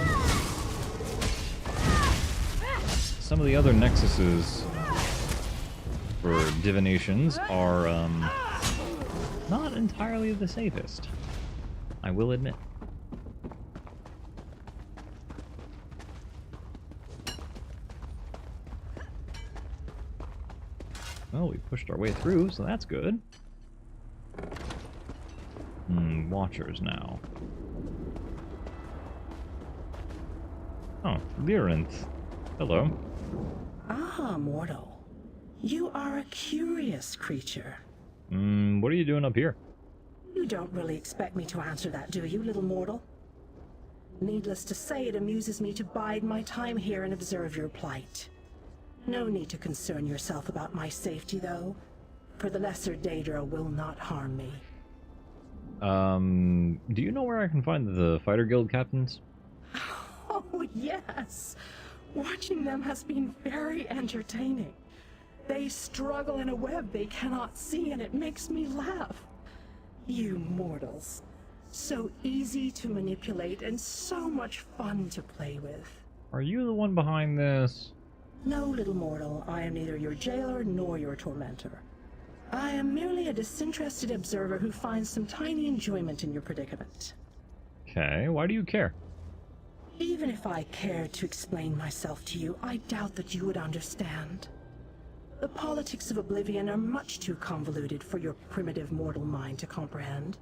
Speaker 1: Some of the other nexuses for divinations are not entirely the safest, I will admit. Well, we pushed our way through, so that's good. Watchers now. Oh, Lyrinth. Hello.
Speaker 15: Ah, mortal. You are a curious creature.
Speaker 1: What are you doing up here?
Speaker 15: You don't really expect me to answer that, do you, little mortal? Needless to say, it amuses me to bide my time here and observe your plight. No need to concern yourself about my safety, though, for the Lesser Daedra will not harm me.
Speaker 1: Do you know where I can find the Fighter Guild captains?
Speaker 15: Oh, yes! Watching them has been very entertaining. They struggle in a web they cannot see, and it makes me laugh. You mortals. So easy to manipulate and so much fun to play with.
Speaker 1: Are you the one behind this?
Speaker 15: No, little mortal, I am neither your jailer nor your tormentor. I am merely a disinterested observer who finds some tiny enjoyment in your predicament.
Speaker 1: Okay, why do you care?
Speaker 15: Even if I cared to explain myself to you, I doubt that you would understand. The politics of Oblivion are much too convoluted for your primitive mortal mind to comprehend.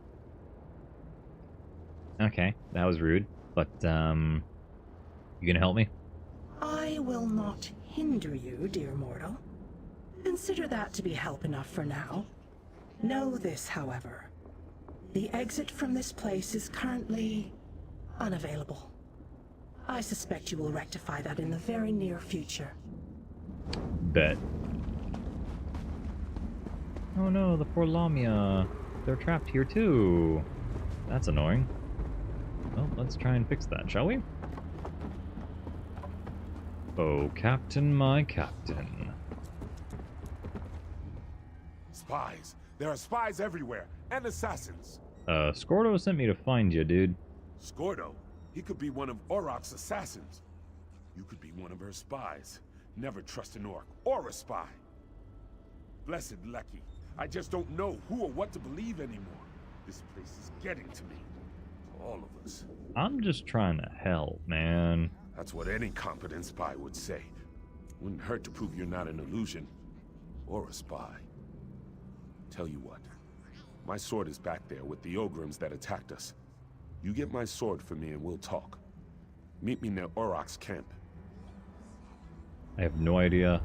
Speaker 1: Okay, that was rude, but, you gonna help me?
Speaker 15: I will not hinder you, dear mortal. Consider that to be help enough for now. Know this, however. The exit from this place is currently unavailable. I suspect you will rectify that in the very near future.
Speaker 1: Bet. Oh no, the poor Lamia. They're trapped here too. That's annoying. Well, let's try and fix that, shall we? Oh, Captain, my Captain.
Speaker 16: Spies. There are spies everywhere, and assassins.
Speaker 1: Scordo sent me to find you, dude.
Speaker 16: Scordo? He could be one of Oroc's assassins. You could be one of her spies. Never trust an orc or a spy. Blessed Lecky. I just don't know who or what to believe anymore. This place is getting to me. All of us.
Speaker 1: I'm just trying to help, man.
Speaker 16: That's what any competent spy would say. Wouldn't hurt to prove you're not an illusion. Or a spy. Tell you what. My sword is back there with the Ogrims that attacked us. You get my sword for me and we'll talk. Meet me near Oroc's camp.
Speaker 1: I have no idea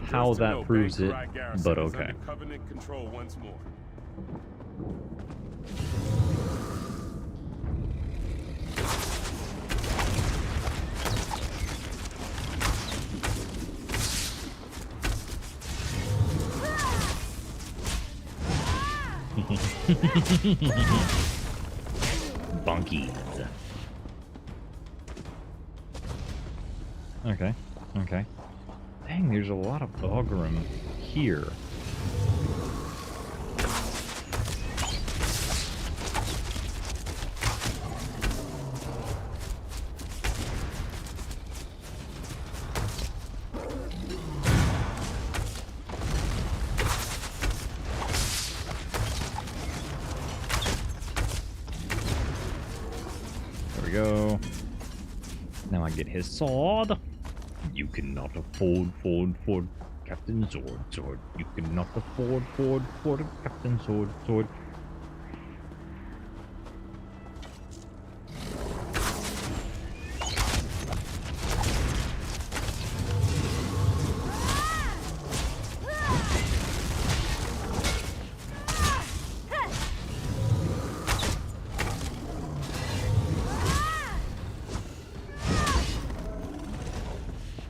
Speaker 1: how that proves it, but okay.
Speaker 16: Covenant control once more.
Speaker 1: Bunkies. Okay, okay. Dang, there's a lot of Ogrim here. There we go. Now I get his sword. You cannot afford Captain Sword. You cannot afford Captain Sword.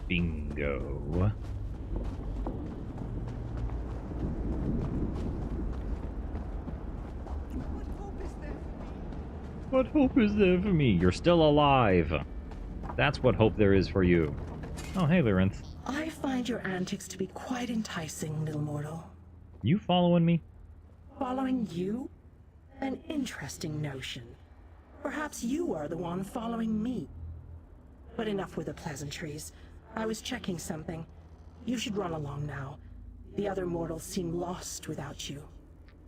Speaker 1: Bingo. What hope is there for me? You're still alive. That's what hope there is for you. Oh, hey, Lyrinth.
Speaker 15: I find your antics to be quite enticing, little mortal.
Speaker 1: You following me?
Speaker 15: Following you? An interesting notion. Perhaps you are the one following me. But enough with the pleasantries. I was checking something. You should run along now. The other mortals seem lost without you.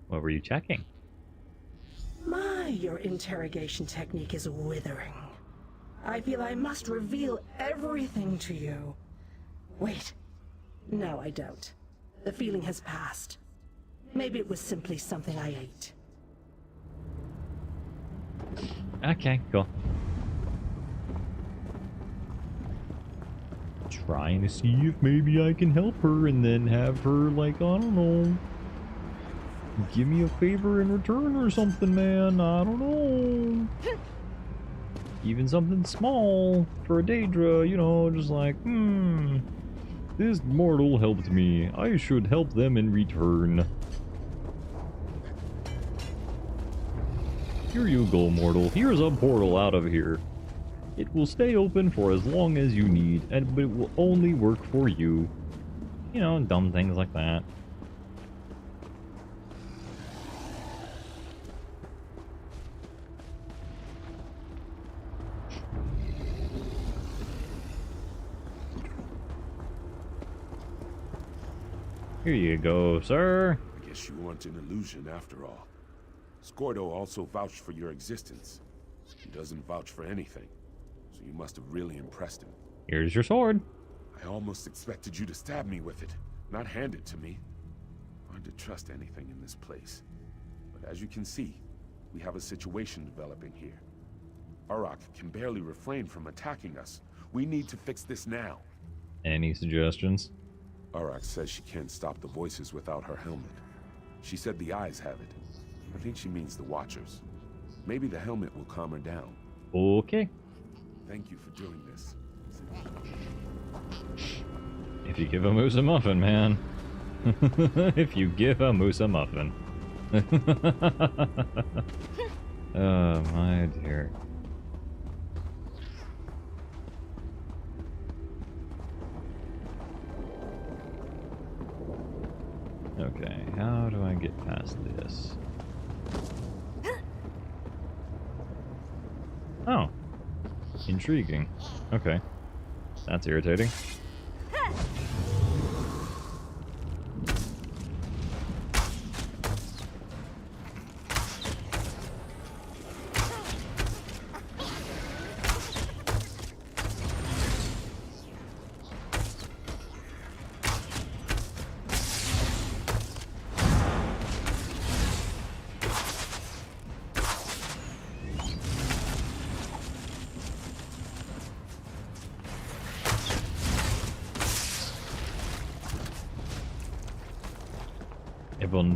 Speaker 1: What were you checking?
Speaker 15: My, your interrogation technique is withering. I feel I must reveal everything to you. Wait. No, I don't. The feeling has passed. Maybe it was simply something I ate.
Speaker 1: Okay, cool. Trying to see if maybe I can help her and then have her, like, I don't know, give me a favor in return or something, man. I don't know. Even something small for a Daedra, you know, just like, this mortal helped me. I should help them in return. Here you go, mortal. Here's a portal out of here. It will stay open for as long as you need, but it will only work for you. You know, dumb things like that. Here you go, sir.
Speaker 16: I guess you weren't an illusion after all. Scordo also vouched for your existence. He doesn't vouch for anything, so you must have really impressed him.
Speaker 1: Here's your sword.
Speaker 16: I almost expected you to stab me with it, not hand it to me. Hard to trust anything in this place. But as you can see, we have a situation developing here. Auroch can barely refrain from attacking us. We need to fix this now.
Speaker 1: Any suggestions?
Speaker 16: Auroch says she can't stop the voices without her helmet. She said the eyes have it. I think she means the Watchers. Maybe the helmet will calm her down.
Speaker 1: Okay.
Speaker 16: Thank you for doing this.
Speaker 1: If you give a moose a muffin, man. If you give a moose a muffin. Oh, my dear. Okay, how do I get past this? Oh. Intriguing. Okay. That's irritating.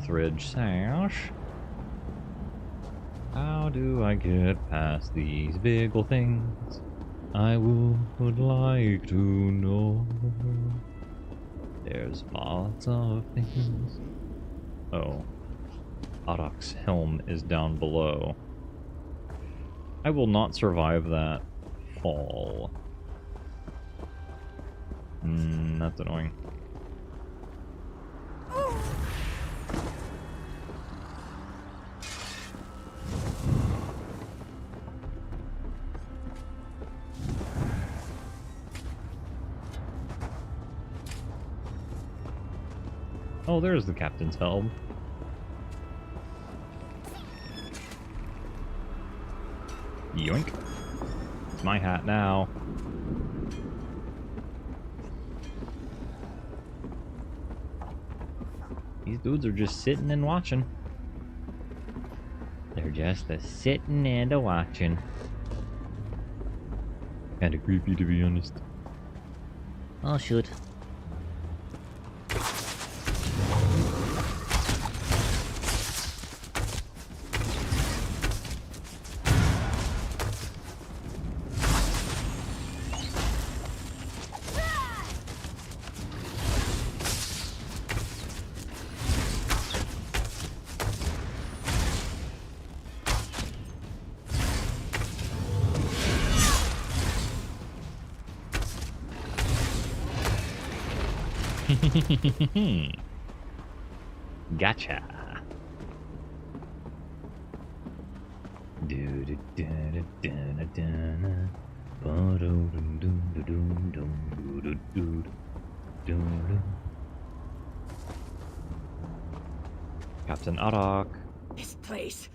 Speaker 1: Thread sash. How do I get past these big ol' things? I would like to know. There's lots of things. Oh. Auroch's helm is down below. I will not survive that fall. That's annoying. Oh, there's the captain's helm. Yoink. It's my hat now. These dudes are just sitting and watching. They're just a-sitting and a-watching. Kinda creepy, to be honest.
Speaker 7: Oh, shoot.
Speaker 1: Gotcha. Captain Arak.
Speaker 6: This place,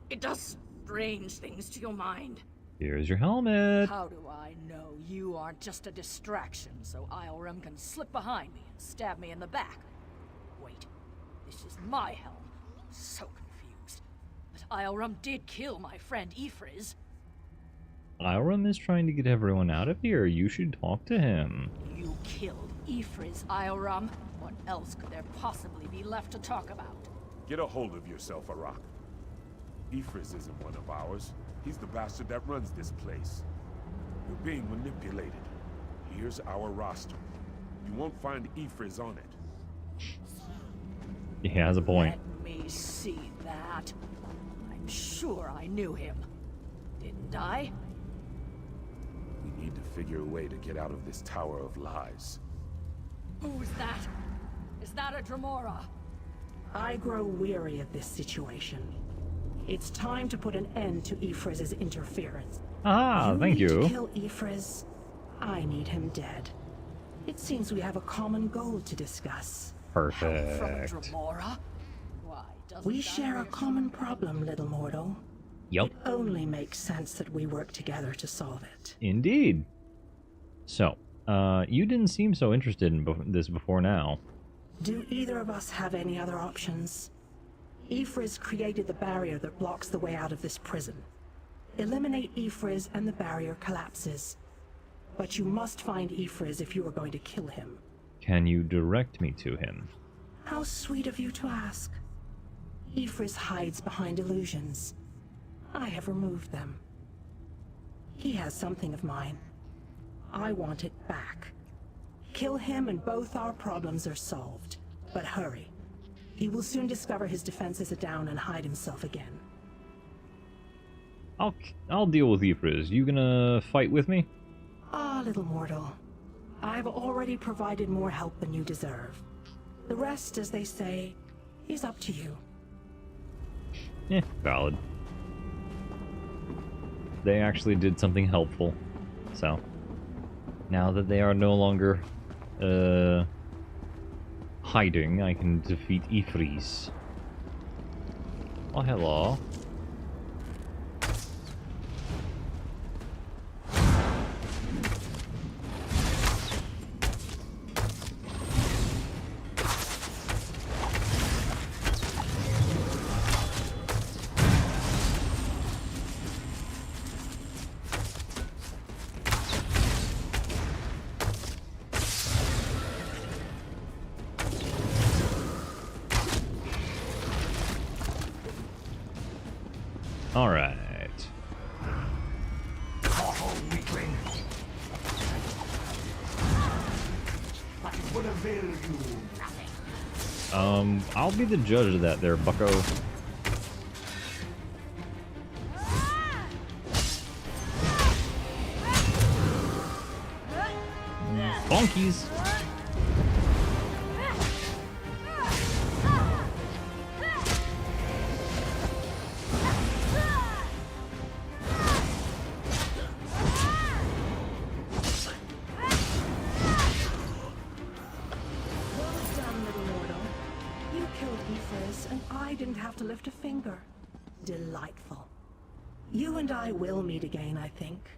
Speaker 6: it does strange things to your mind.
Speaker 1: Here's your helmet.
Speaker 6: How do I know you aren't just a distraction so Iolram can slip behind me and stab me in the back? Wait, this is my helm. So confused. But Iolram did kill my friend Ifriz.
Speaker 1: Iolram is trying to get everyone out of here. You should talk to him.
Speaker 6: You killed Ifriz, Iolram. What else could there possibly be left to talk about?
Speaker 16: Get a hold of yourself, Arak. Ifriz isn't one of ours. He's the bastard that runs this place. You're being manipulated. Here's our roster. You won't find Ifriz on it.
Speaker 1: He has a point.
Speaker 6: Let me see that. I'm sure I knew him. Didn't I?
Speaker 16: We need to figure a way to get out of this tower of lies.
Speaker 6: Who's that? Is that a Dremora?
Speaker 15: I grow weary of this situation. It's time to put an end to Ifriz's interference.
Speaker 1: Ah, thank you.
Speaker 15: To kill Ifriz, I need him dead. It seems we have a common goal to discuss.
Speaker 1: Perfect.
Speaker 6: From a Dremora? Why,
Speaker 15: we share a common problem, little mortal.
Speaker 1: Yep.
Speaker 15: It only makes sense that we work together to solve it.
Speaker 1: Indeed. So, you didn't seem so interested in this before now.
Speaker 15: Do either of us have any other options? Ifriz created the barrier that blocks the way out of this prison. Eliminate Ifriz and the barrier collapses. But you must find Ifriz if you are going to kill him.
Speaker 1: Can you direct me to him?
Speaker 15: How sweet of you to ask. Ifriz hides behind illusions. I have removed them. He has something of mine. I want it back. Kill him and both our problems are solved. But hurry. He will soon discover his defenses are down and hide himself again.
Speaker 1: I'll deal with Ifriz. You gonna fight with me?
Speaker 15: Ah, little mortal. I've already provided more help than you deserve. The rest, as they say, is up to you.
Speaker 1: Valid. They actually did something helpful. So, now that they are no longer, hiding, I can defeat Ifriz. Oh, hello. Alright. I'll be the judge of that there, bucko. Bonkies.
Speaker 15: To lift a finger. Delightful. You and I will meet again, I think.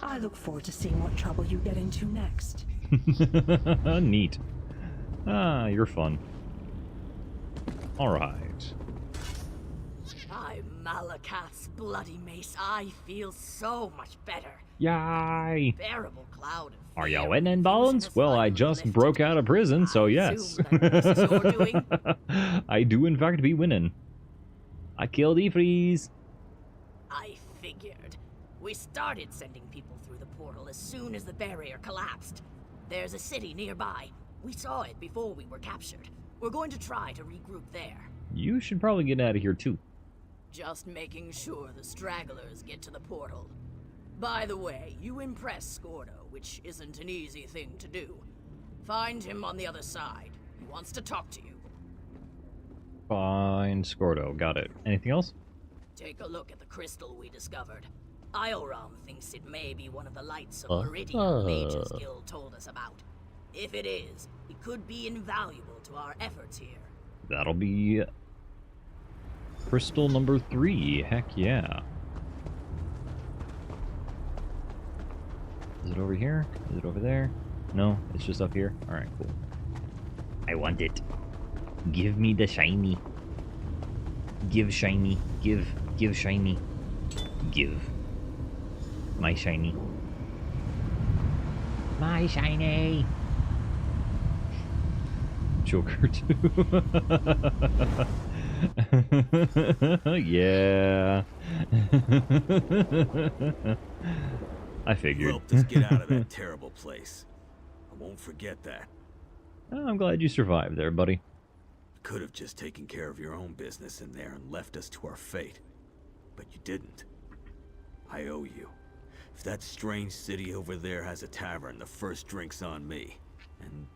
Speaker 15: I look forward to seeing what trouble you get into next.
Speaker 1: Neat. Ah, you're fun. Alright.
Speaker 6: By Malakath's bloody mace, I feel so much better.
Speaker 1: Yay!
Speaker 6: Bearable cloud of
Speaker 1: Are you winning, Bones? Well, I just broke out of prison, so yes. I do in fact be winning. I killed Ifriz.
Speaker 6: I figured. We started sending people through the portal as soon as the barrier collapsed. There's a city nearby. We saw it before we were captured. We're going to try to regroup there.
Speaker 1: You should probably get out of here too.
Speaker 6: Just making sure the stragglers get to the portal. By the way, you impressed Scordo, which isn't an easy thing to do. Find him on the other side. He wants to talk to you.
Speaker 1: Fine, Scordo. Got it. Anything else?
Speaker 6: Take a look at the crystal we discovered. Ioram thinks it may be one of the lights of Meridian Mages Guild told us about. If it is, it could be invaluable to our efforts here.
Speaker 1: That'll be crystal number 3. Heck yeah. Is it over here? Is it over there? No, it's just up here. Alright, cool. I want it. Give me the shiny. Give shiny. Give shiny. Give. My shiny. My shiny. Joker too. Yeah. I figured.
Speaker 4: You helped us get out of that terrible place. I won't forget that.
Speaker 1: I'm glad you survived there, buddy.
Speaker 4: You could have just taken care of your own business in there and left us to our fate. But you didn't. I owe you. If that strange city over there has a tavern, the first drink's on me. And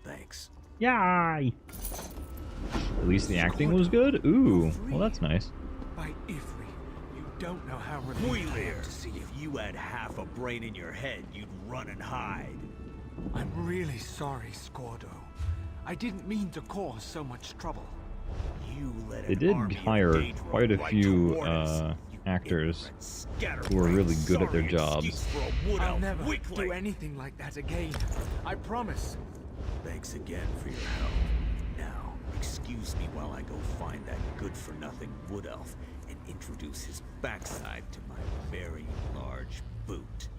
Speaker 4: thanks.
Speaker 1: Yay! At least the acting was good? Ooh, well that's nice.
Speaker 21: By Ifri, you don't know how relieved I am to see you.
Speaker 4: If you had half a brain in your head, you'd run and hide.
Speaker 21: I'm really sorry, Scordo. I didn't mean to cause so much trouble.
Speaker 4: You let
Speaker 1: They did hire quite a few actors who are really good at their jobs.
Speaker 21: I'll never do anything like that again. I promise.
Speaker 4: Thanks again for your help. Now, excuse me while I go find that good-for-nothing wood elf and introduce his backside to my very large boot.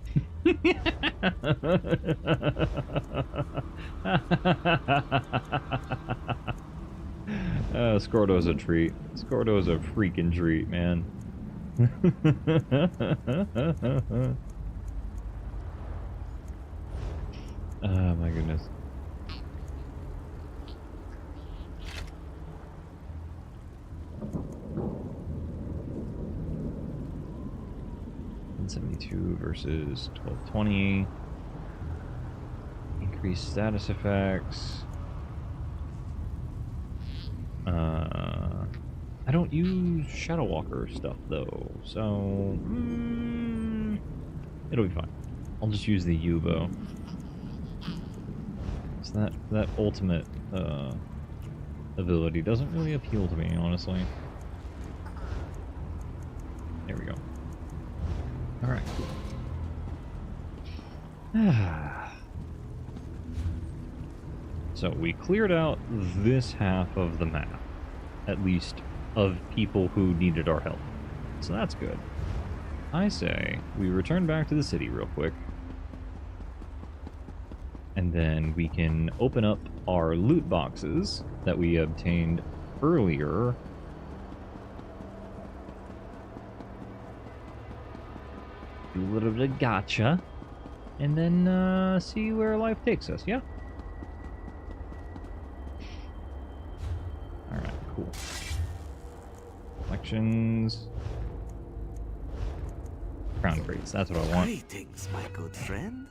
Speaker 1: Scordo's a treat. Scordo's a freaking treat, man. Oh my goodness. $172 versus 1220. Increased status effects. I don't use Shadow Walker stuff though, so it'll be fine. I'll just use the U-bow. So that ultimate ability doesn't really appeal to me, honestly. There we go. Alright, cool. So we cleared out this half of the map, at least of people who needed our help. So that's good. I say we return back to the city real quick, and then we can open up our loot boxes that we obtained earlier. Do a little bit of gotcha, and then see where life takes us, yeah? Alright, cool. Collections. Crown crates, that's what I want.
Speaker 12: Greetings, my good friend.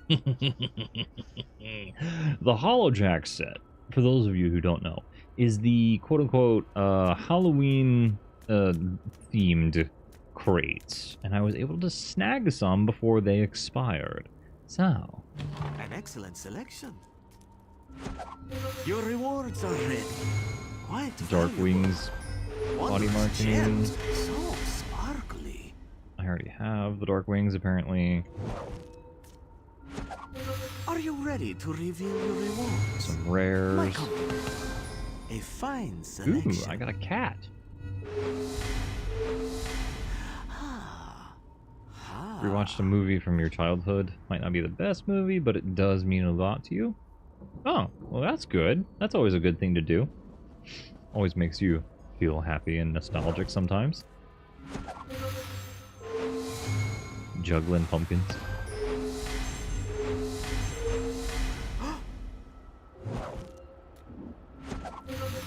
Speaker 1: The Hollowjack set, for those of you who don't know, is the quote-unquote Halloween themed crates, and I was able to snag some before they expired. So,
Speaker 12: an excellent selection. Your rewards are ready. Quite
Speaker 1: Darkwing's body marking.
Speaker 12: So sparkly.
Speaker 1: I already have the Darkwings apparently.
Speaker 12: Are you ready to reveal your rewards?
Speaker 1: Some rares.
Speaker 12: A fine selection.
Speaker 1: Ooh, I got a cat. Rewatched a movie from your childhood. Might not be the best movie, but it does mean a lot to you. Oh, well that's good. That's always a good thing to do. Always makes you feel happy and nostalgic sometimes. Juggling pumpkins.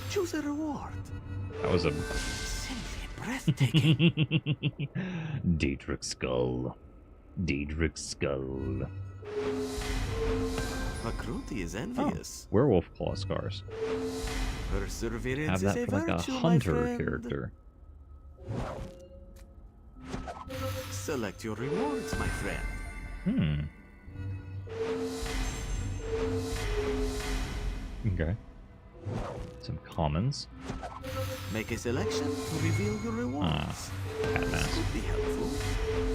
Speaker 12: Choose a reward.
Speaker 1: That was a
Speaker 12: simply breathtaking.
Speaker 1: Daedric skull. Daedric skull.
Speaker 4: Pakruti is envious.
Speaker 1: Werewolf claw scars.
Speaker 4: Perseverance
Speaker 1: Have that
Speaker 4: is
Speaker 1: for like a
Speaker 4: virtue, my
Speaker 1: hunter
Speaker 4: friend.
Speaker 1: character.
Speaker 4: Select your rewards, my friend.
Speaker 1: Okay. Some commons.
Speaker 4: Make a selection to reveal your rewards. This could be helpful.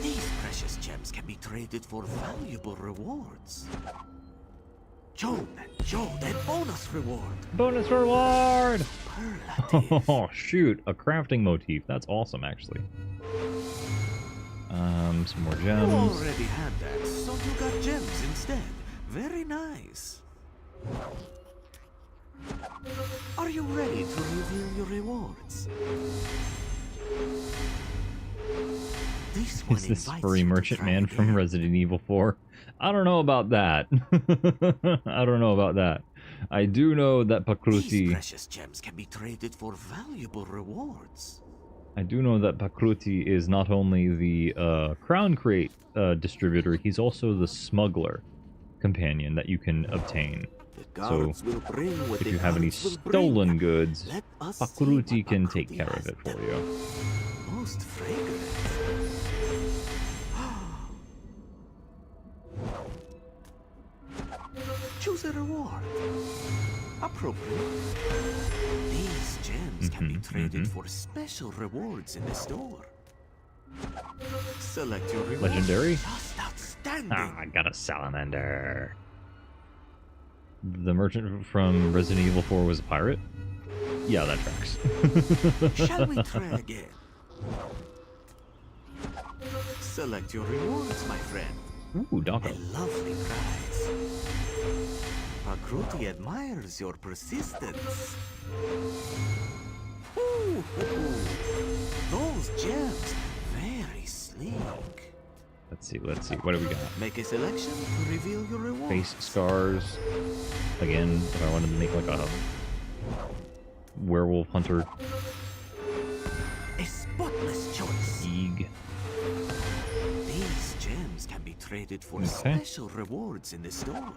Speaker 4: These precious gems can be traded for valuable rewards. Joe, that bonus reward.
Speaker 1: Bonus reward! Oh, shoot. A crafting motif. That's awesome, actually. Some more
Speaker 4: You
Speaker 1: gems.
Speaker 4: already had that, so you got gems instead. Very nice. Are you ready to reveal your rewards? This one
Speaker 1: Is this
Speaker 4: invites
Speaker 1: furry
Speaker 4: you to
Speaker 1: merchant
Speaker 4: try
Speaker 1: man from
Speaker 4: again.
Speaker 1: Resident Evil 4? I don't know about that. I don't know about that. I do know that
Speaker 4: These
Speaker 1: Pakruti...
Speaker 4: precious gems can be traded for valuable rewards.
Speaker 1: I do know that Pakruti is not only the Crown Crate distributor, he's also the smuggler companion that you can obtain. So,
Speaker 4: Guards will bring what
Speaker 1: if
Speaker 4: the
Speaker 1: you have any
Speaker 4: guards will
Speaker 1: stolen
Speaker 4: bring.
Speaker 1: goods,
Speaker 4: Let us see
Speaker 1: Pakruti
Speaker 4: what
Speaker 1: can
Speaker 4: Pakruti
Speaker 1: take care of
Speaker 4: has
Speaker 1: it for
Speaker 4: done.
Speaker 1: you.
Speaker 4: Most fragrant. Choose a reward. Appropriate. These gems can be traded for special rewards in the store. Select your reward.
Speaker 1: Legendary?
Speaker 4: Just outstanding.
Speaker 1: Ah, I got a salamander. The merchant from Resident Evil 4 was a pirate? Yeah, that tracks.
Speaker 4: Shall we try again? Select your rewards, my friend.
Speaker 1: Ooh, doggo.
Speaker 4: A lovely prize. Pakruti admires your persistence. Ooh, those gems, very sleek.
Speaker 1: Let's see. What do we got?
Speaker 4: Make a selection to reveal your rewards.
Speaker 1: Face scars. Again, if I wanted to make like a werewolf hunter.
Speaker 4: A spotless choice.
Speaker 1: Eeg.
Speaker 4: These gems can be traded for
Speaker 1: Okay.
Speaker 4: special rewards in the store.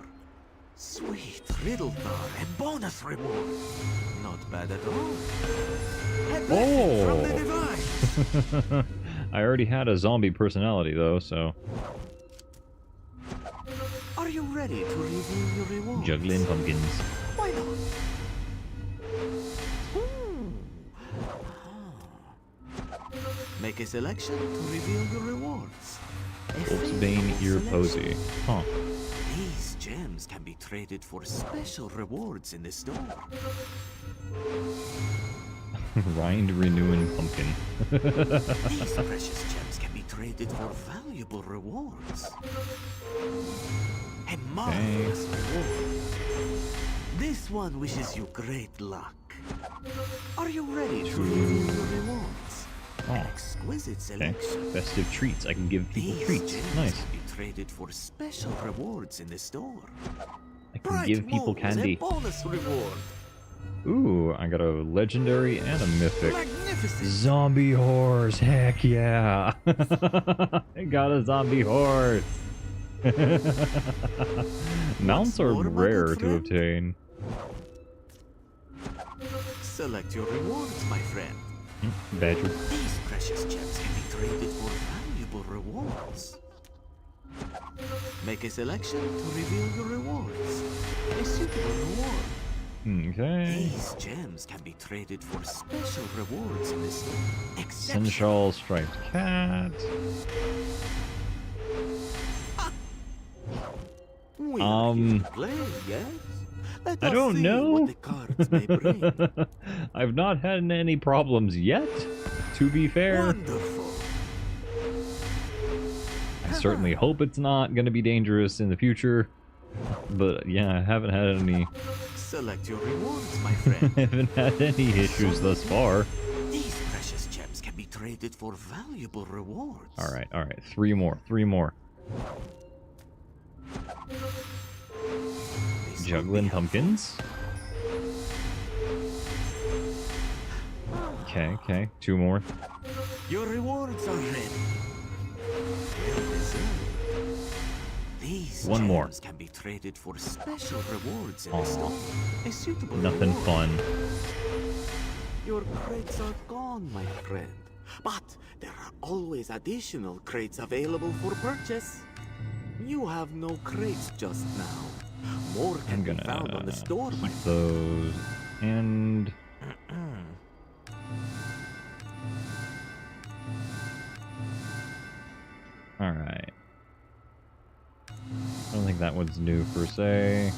Speaker 4: Sweet riddle bar, a bonus reward. Not bad at all. A blessing from the divine.
Speaker 1: I already had a zombie personality though, so
Speaker 4: Are you ready to reveal your rewards?
Speaker 1: juggling pumpkins.
Speaker 4: Why not? Make a selection to reveal your rewards.
Speaker 1: Wolfsbane ear posy. Huh.
Speaker 4: These gems can be traded for special rewards in the store.
Speaker 1: Rind renewing pumpkin.
Speaker 4: These precious gems can be traded for valuable rewards. A marvelous reward. This one wishes you great luck. Are you ready to reveal your rewards?
Speaker 1: Oh.
Speaker 4: Exquisite
Speaker 1: Okay.
Speaker 4: selection.
Speaker 1: Festive treats. I can give people
Speaker 4: These
Speaker 1: treats.
Speaker 4: gems
Speaker 1: Nice.
Speaker 4: can be traded for special rewards in the store.
Speaker 1: I can give people
Speaker 4: Wolves,
Speaker 1: candy.
Speaker 4: A bonus reward.
Speaker 1: Ooh, I got a legendary and a mythic.
Speaker 4: Magnificent.
Speaker 1: Zombie horse. Heck yeah. I got a zombie horse. Mounts are
Speaker 4: more, my
Speaker 1: rare
Speaker 4: good
Speaker 1: to
Speaker 4: friend?
Speaker 1: obtain.
Speaker 4: Select your rewards, my friend.
Speaker 1: Badger.
Speaker 4: These precious gems can be traded for valuable rewards. Make a selection to reveal your rewards. A suitable reward.
Speaker 1: Okay.
Speaker 4: These gems can be traded for special rewards in the store. Exceptional.
Speaker 1: Sensual striped cat.
Speaker 4: We are here to play, yes? Let
Speaker 1: I
Speaker 4: us
Speaker 1: don't
Speaker 4: see
Speaker 1: know.
Speaker 4: what the cards may bring.
Speaker 1: I've not had any problems yet, to be fair.
Speaker 4: Wonderful.
Speaker 1: I certainly hope it's not going to be dangerous in the future. But yeah, I haven't had any
Speaker 4: Select your rewards, my friend.
Speaker 1: haven't had any issues thus far.
Speaker 4: These precious gems can be traded for valuable rewards.
Speaker 1: All right. Three more. Juggling pumpkins. Okay. Two more.
Speaker 4: Your rewards are ready. Well deserved.
Speaker 1: One more.
Speaker 4: Can be traded for special rewards in the store. A suitable
Speaker 1: Nothing
Speaker 4: reward.
Speaker 1: fun.
Speaker 17: Your crates are gone, my friend. But there are always additional crates available for purchase. You have no crates just now. More can be found on the store, my friend.
Speaker 1: Those and all right. I don't think that one's new per se.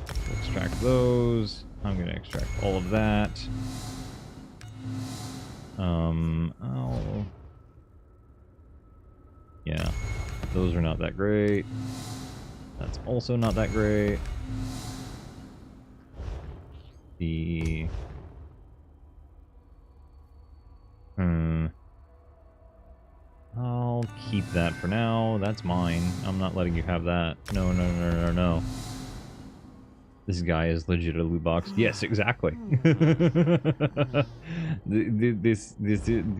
Speaker 1: We'll extract those. I'm gonna extract all of that. Yeah, those are not that great. That's also not that great. I'll keep that for now. That's mine. I'm not letting you have that. No, no, no, no, no. This guy is legit a loot box. Yes, exactly.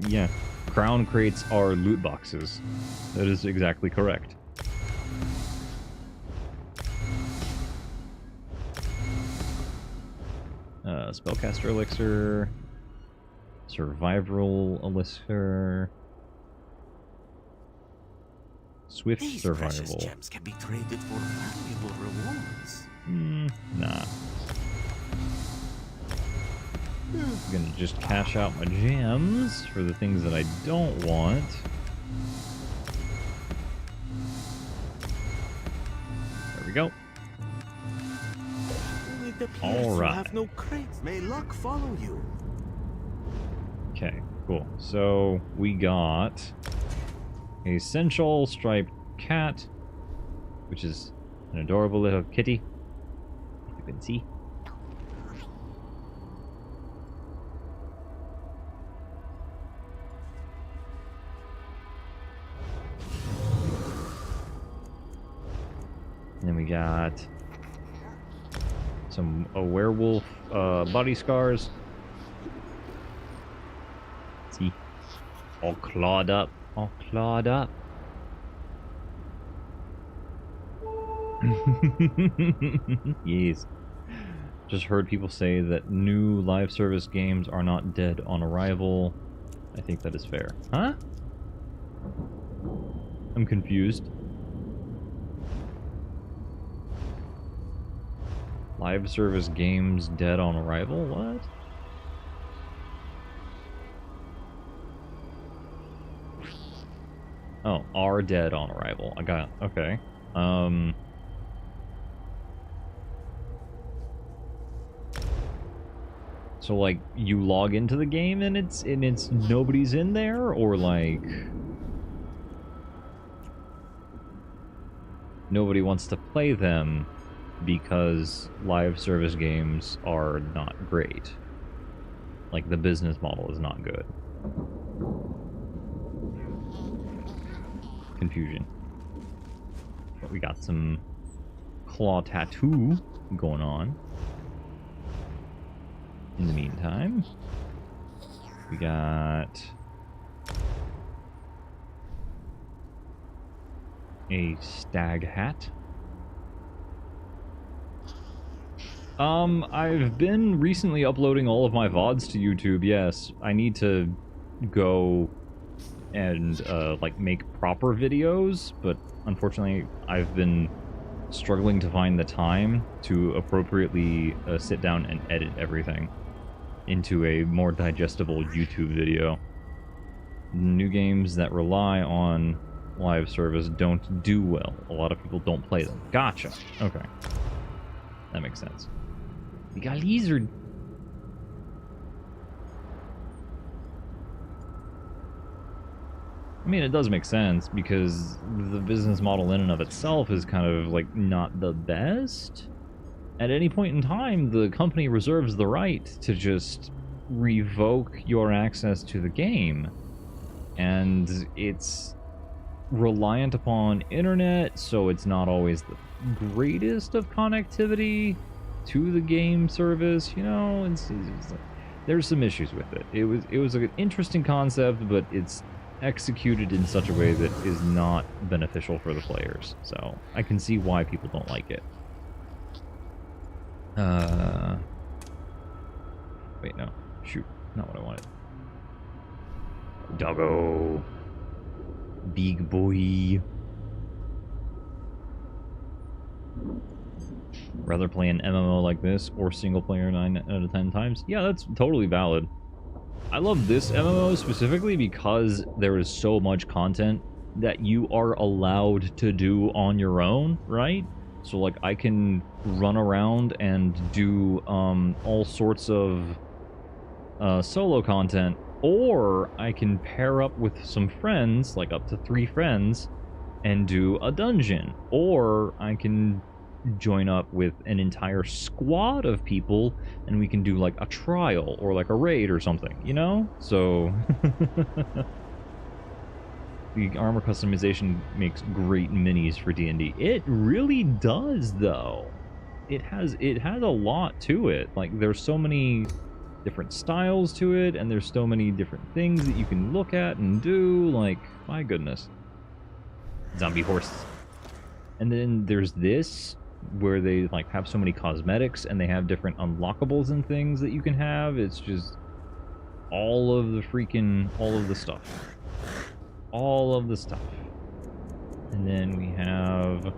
Speaker 1: Yeah. Crown crates are loot boxes. That is exactly correct. Spellcaster elixir. Survival elixir. Swift
Speaker 17: These
Speaker 1: survival.
Speaker 17: precious gems can be traded for valuable rewards.
Speaker 1: Nah. I'm gonna just cash out my gems for the things that I don't want. There we go.
Speaker 17: It appears
Speaker 1: All right.
Speaker 17: you have no crates. May luck follow you.
Speaker 1: Okay, cool. So we got a sensual striped cat, which is an adorable little kitty, if you can see. And then we got a werewolf body scars. See? All clawed up. All clawed up. Yes. Just heard people say that new live service games are not dead on arrival. I think that is fair. Huh? I'm confused. Live service games dead on arrival? What? Oh, are dead on arrival. I got it. Okay. So like you log into the game and it's nobody's in there, or like nobody wants to play them because live service games are not great. Like the business model is not good. Confusion. But we got some claw tattoo going on. In the meantime, we got a stag hat. I've been recently uploading all of my VODs to YouTube, yes. I need to go and, like, make proper videos, but unfortunately I've been struggling to find the time to appropriately sit down and edit everything into a more digestible YouTube video. New games that rely on live service don't do well. A lot of people don't play them. Gotcha. Okay. That makes sense. We got lizard. I mean, it does make sense because the business model in and of itself is kind of like not the best. At any point in time, the company reserves the right to just revoke your access to the game. And it's reliant upon internet, so it's not always the greatest of connectivity to the game service. You know, there's some issues with it. It was an interesting concept, but it's executed in such a way that is not beneficial for the players. So I can see why people don't like it. Wait, no. Shoot. Not what I wanted. Doggo. Big boy. Rather play an MMO like this or single player 9 out of 10 times? Yeah, that's totally valid. I love this MMO specifically because there is so much content that you are allowed to do on your own, right? So like I can run around and do all sorts of solo content, or I can pair up with some friends, like up to 3 friends, and do a dungeon, or I can join up with an entire squad of people and we can do like a trial or like a raid or something, you know? So the armor customization makes great minis for D&D. It really does, though. It has a lot to it. Like there's so many different styles to it, and there's so many different things that you can look at and do. Like, my goodness. Zombie horse. And then there's this, where they like have so many cosmetics and they have different unlockables and things that you can have. It's just all of the stuff. All of the stuff. And then we have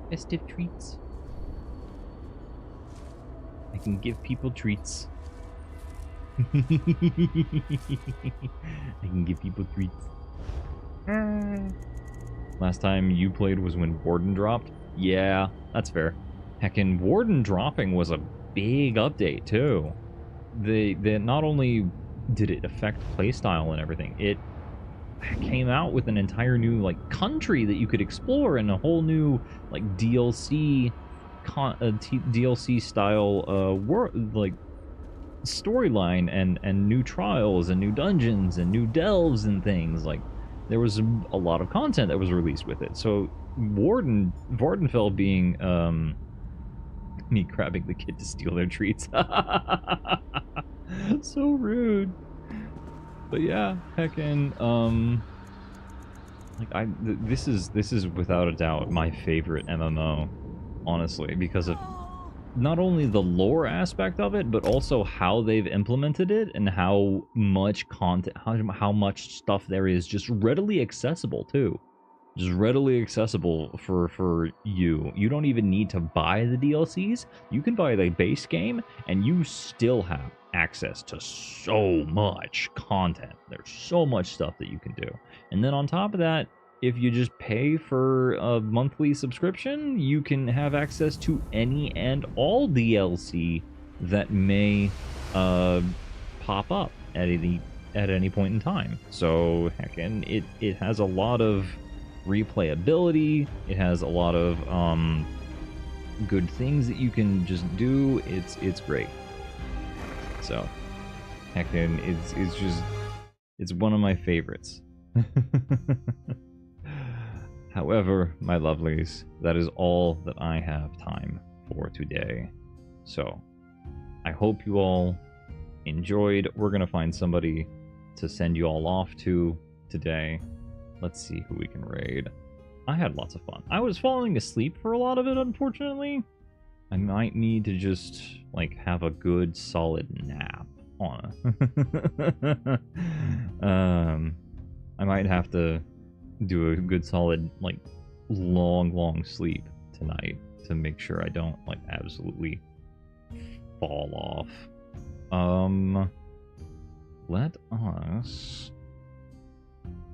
Speaker 1: festive treats. I can give people treats. I can give people treats. Last time you played was when Warden dropped. Yeah, that's fair. Heckin' Warden dropping was a big update, too. They not only did it affect playstyle and everything, it came out with an entire new, like, country that you could explore and a whole new, like, DLC style, like, storyline and new trials and new dungeons and new delves and things. Like, there was a lot of content that was released with it. So Vardenfell being me grabbing the kid to steal their treats. So rude. But yeah, heckin' like this is without a doubt my favorite MMO, honestly, because of not only the lore aspect of it, but also how they've implemented it and how much content, how much stuff there is just readily accessible too. Just readily accessible for you. You don't even need to buy the DLCs. You can buy the base game and you still have access to so much content. There's so much stuff that you can do. And then on top of that, if you just pay for a monthly subscription, you can have access to any and all DLC that may pop up at any point in time. So heckin', it has a lot of replayability. It has a lot of good things that you can just do. It's great. So heckin', it's one of my favorites. However, my lovelies, that is all that I have time for today. So, I hope you all enjoyed. We're going to find somebody to send you all off to today. Let's see who we can raid. I had lots of fun. I was falling asleep for a lot of it, unfortunately. I might need to just, like, have a good, solid nap on it. I might have to do a good solid, like, long sleep tonight to make sure I don't, like, absolutely fall off. Let us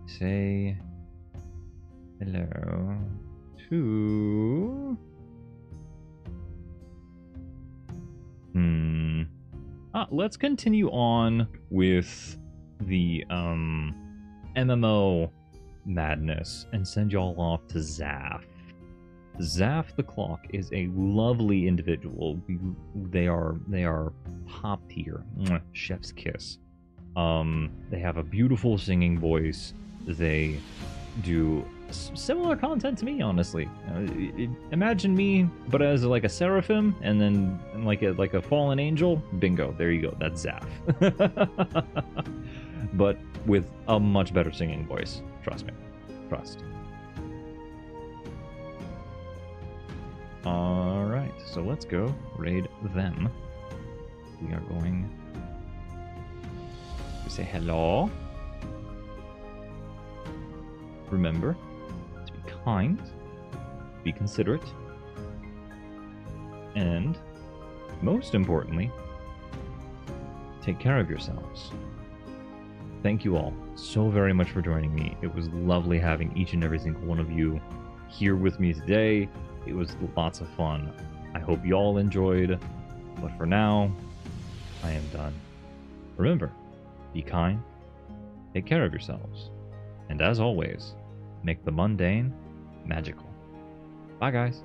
Speaker 1: say hello to let's continue on with the MMO madness and send y'all off to Zaf. Zaf the Clock is a lovely individual. They are top tier. Chef's kiss. They have a beautiful singing voice. They do similar content to me, honestly. Imagine me, but as like a seraphim, and then like a fallen angel. Bingo, there you go. That's Zaf. but with a much better singing voice. Trust me. Trust. Alright, so let's go raid them. We are going to say hello. Remember to be kind, be considerate, and most importantly, take care of yourselves. Thank you all so very much for joining me. It was lovely having each and every single one of you here with me today. It was lots of fun. I hope you all enjoyed, but for now, I am done. Remember, be kind, take care of yourselves, and as always, make the mundane magical. Bye, guys.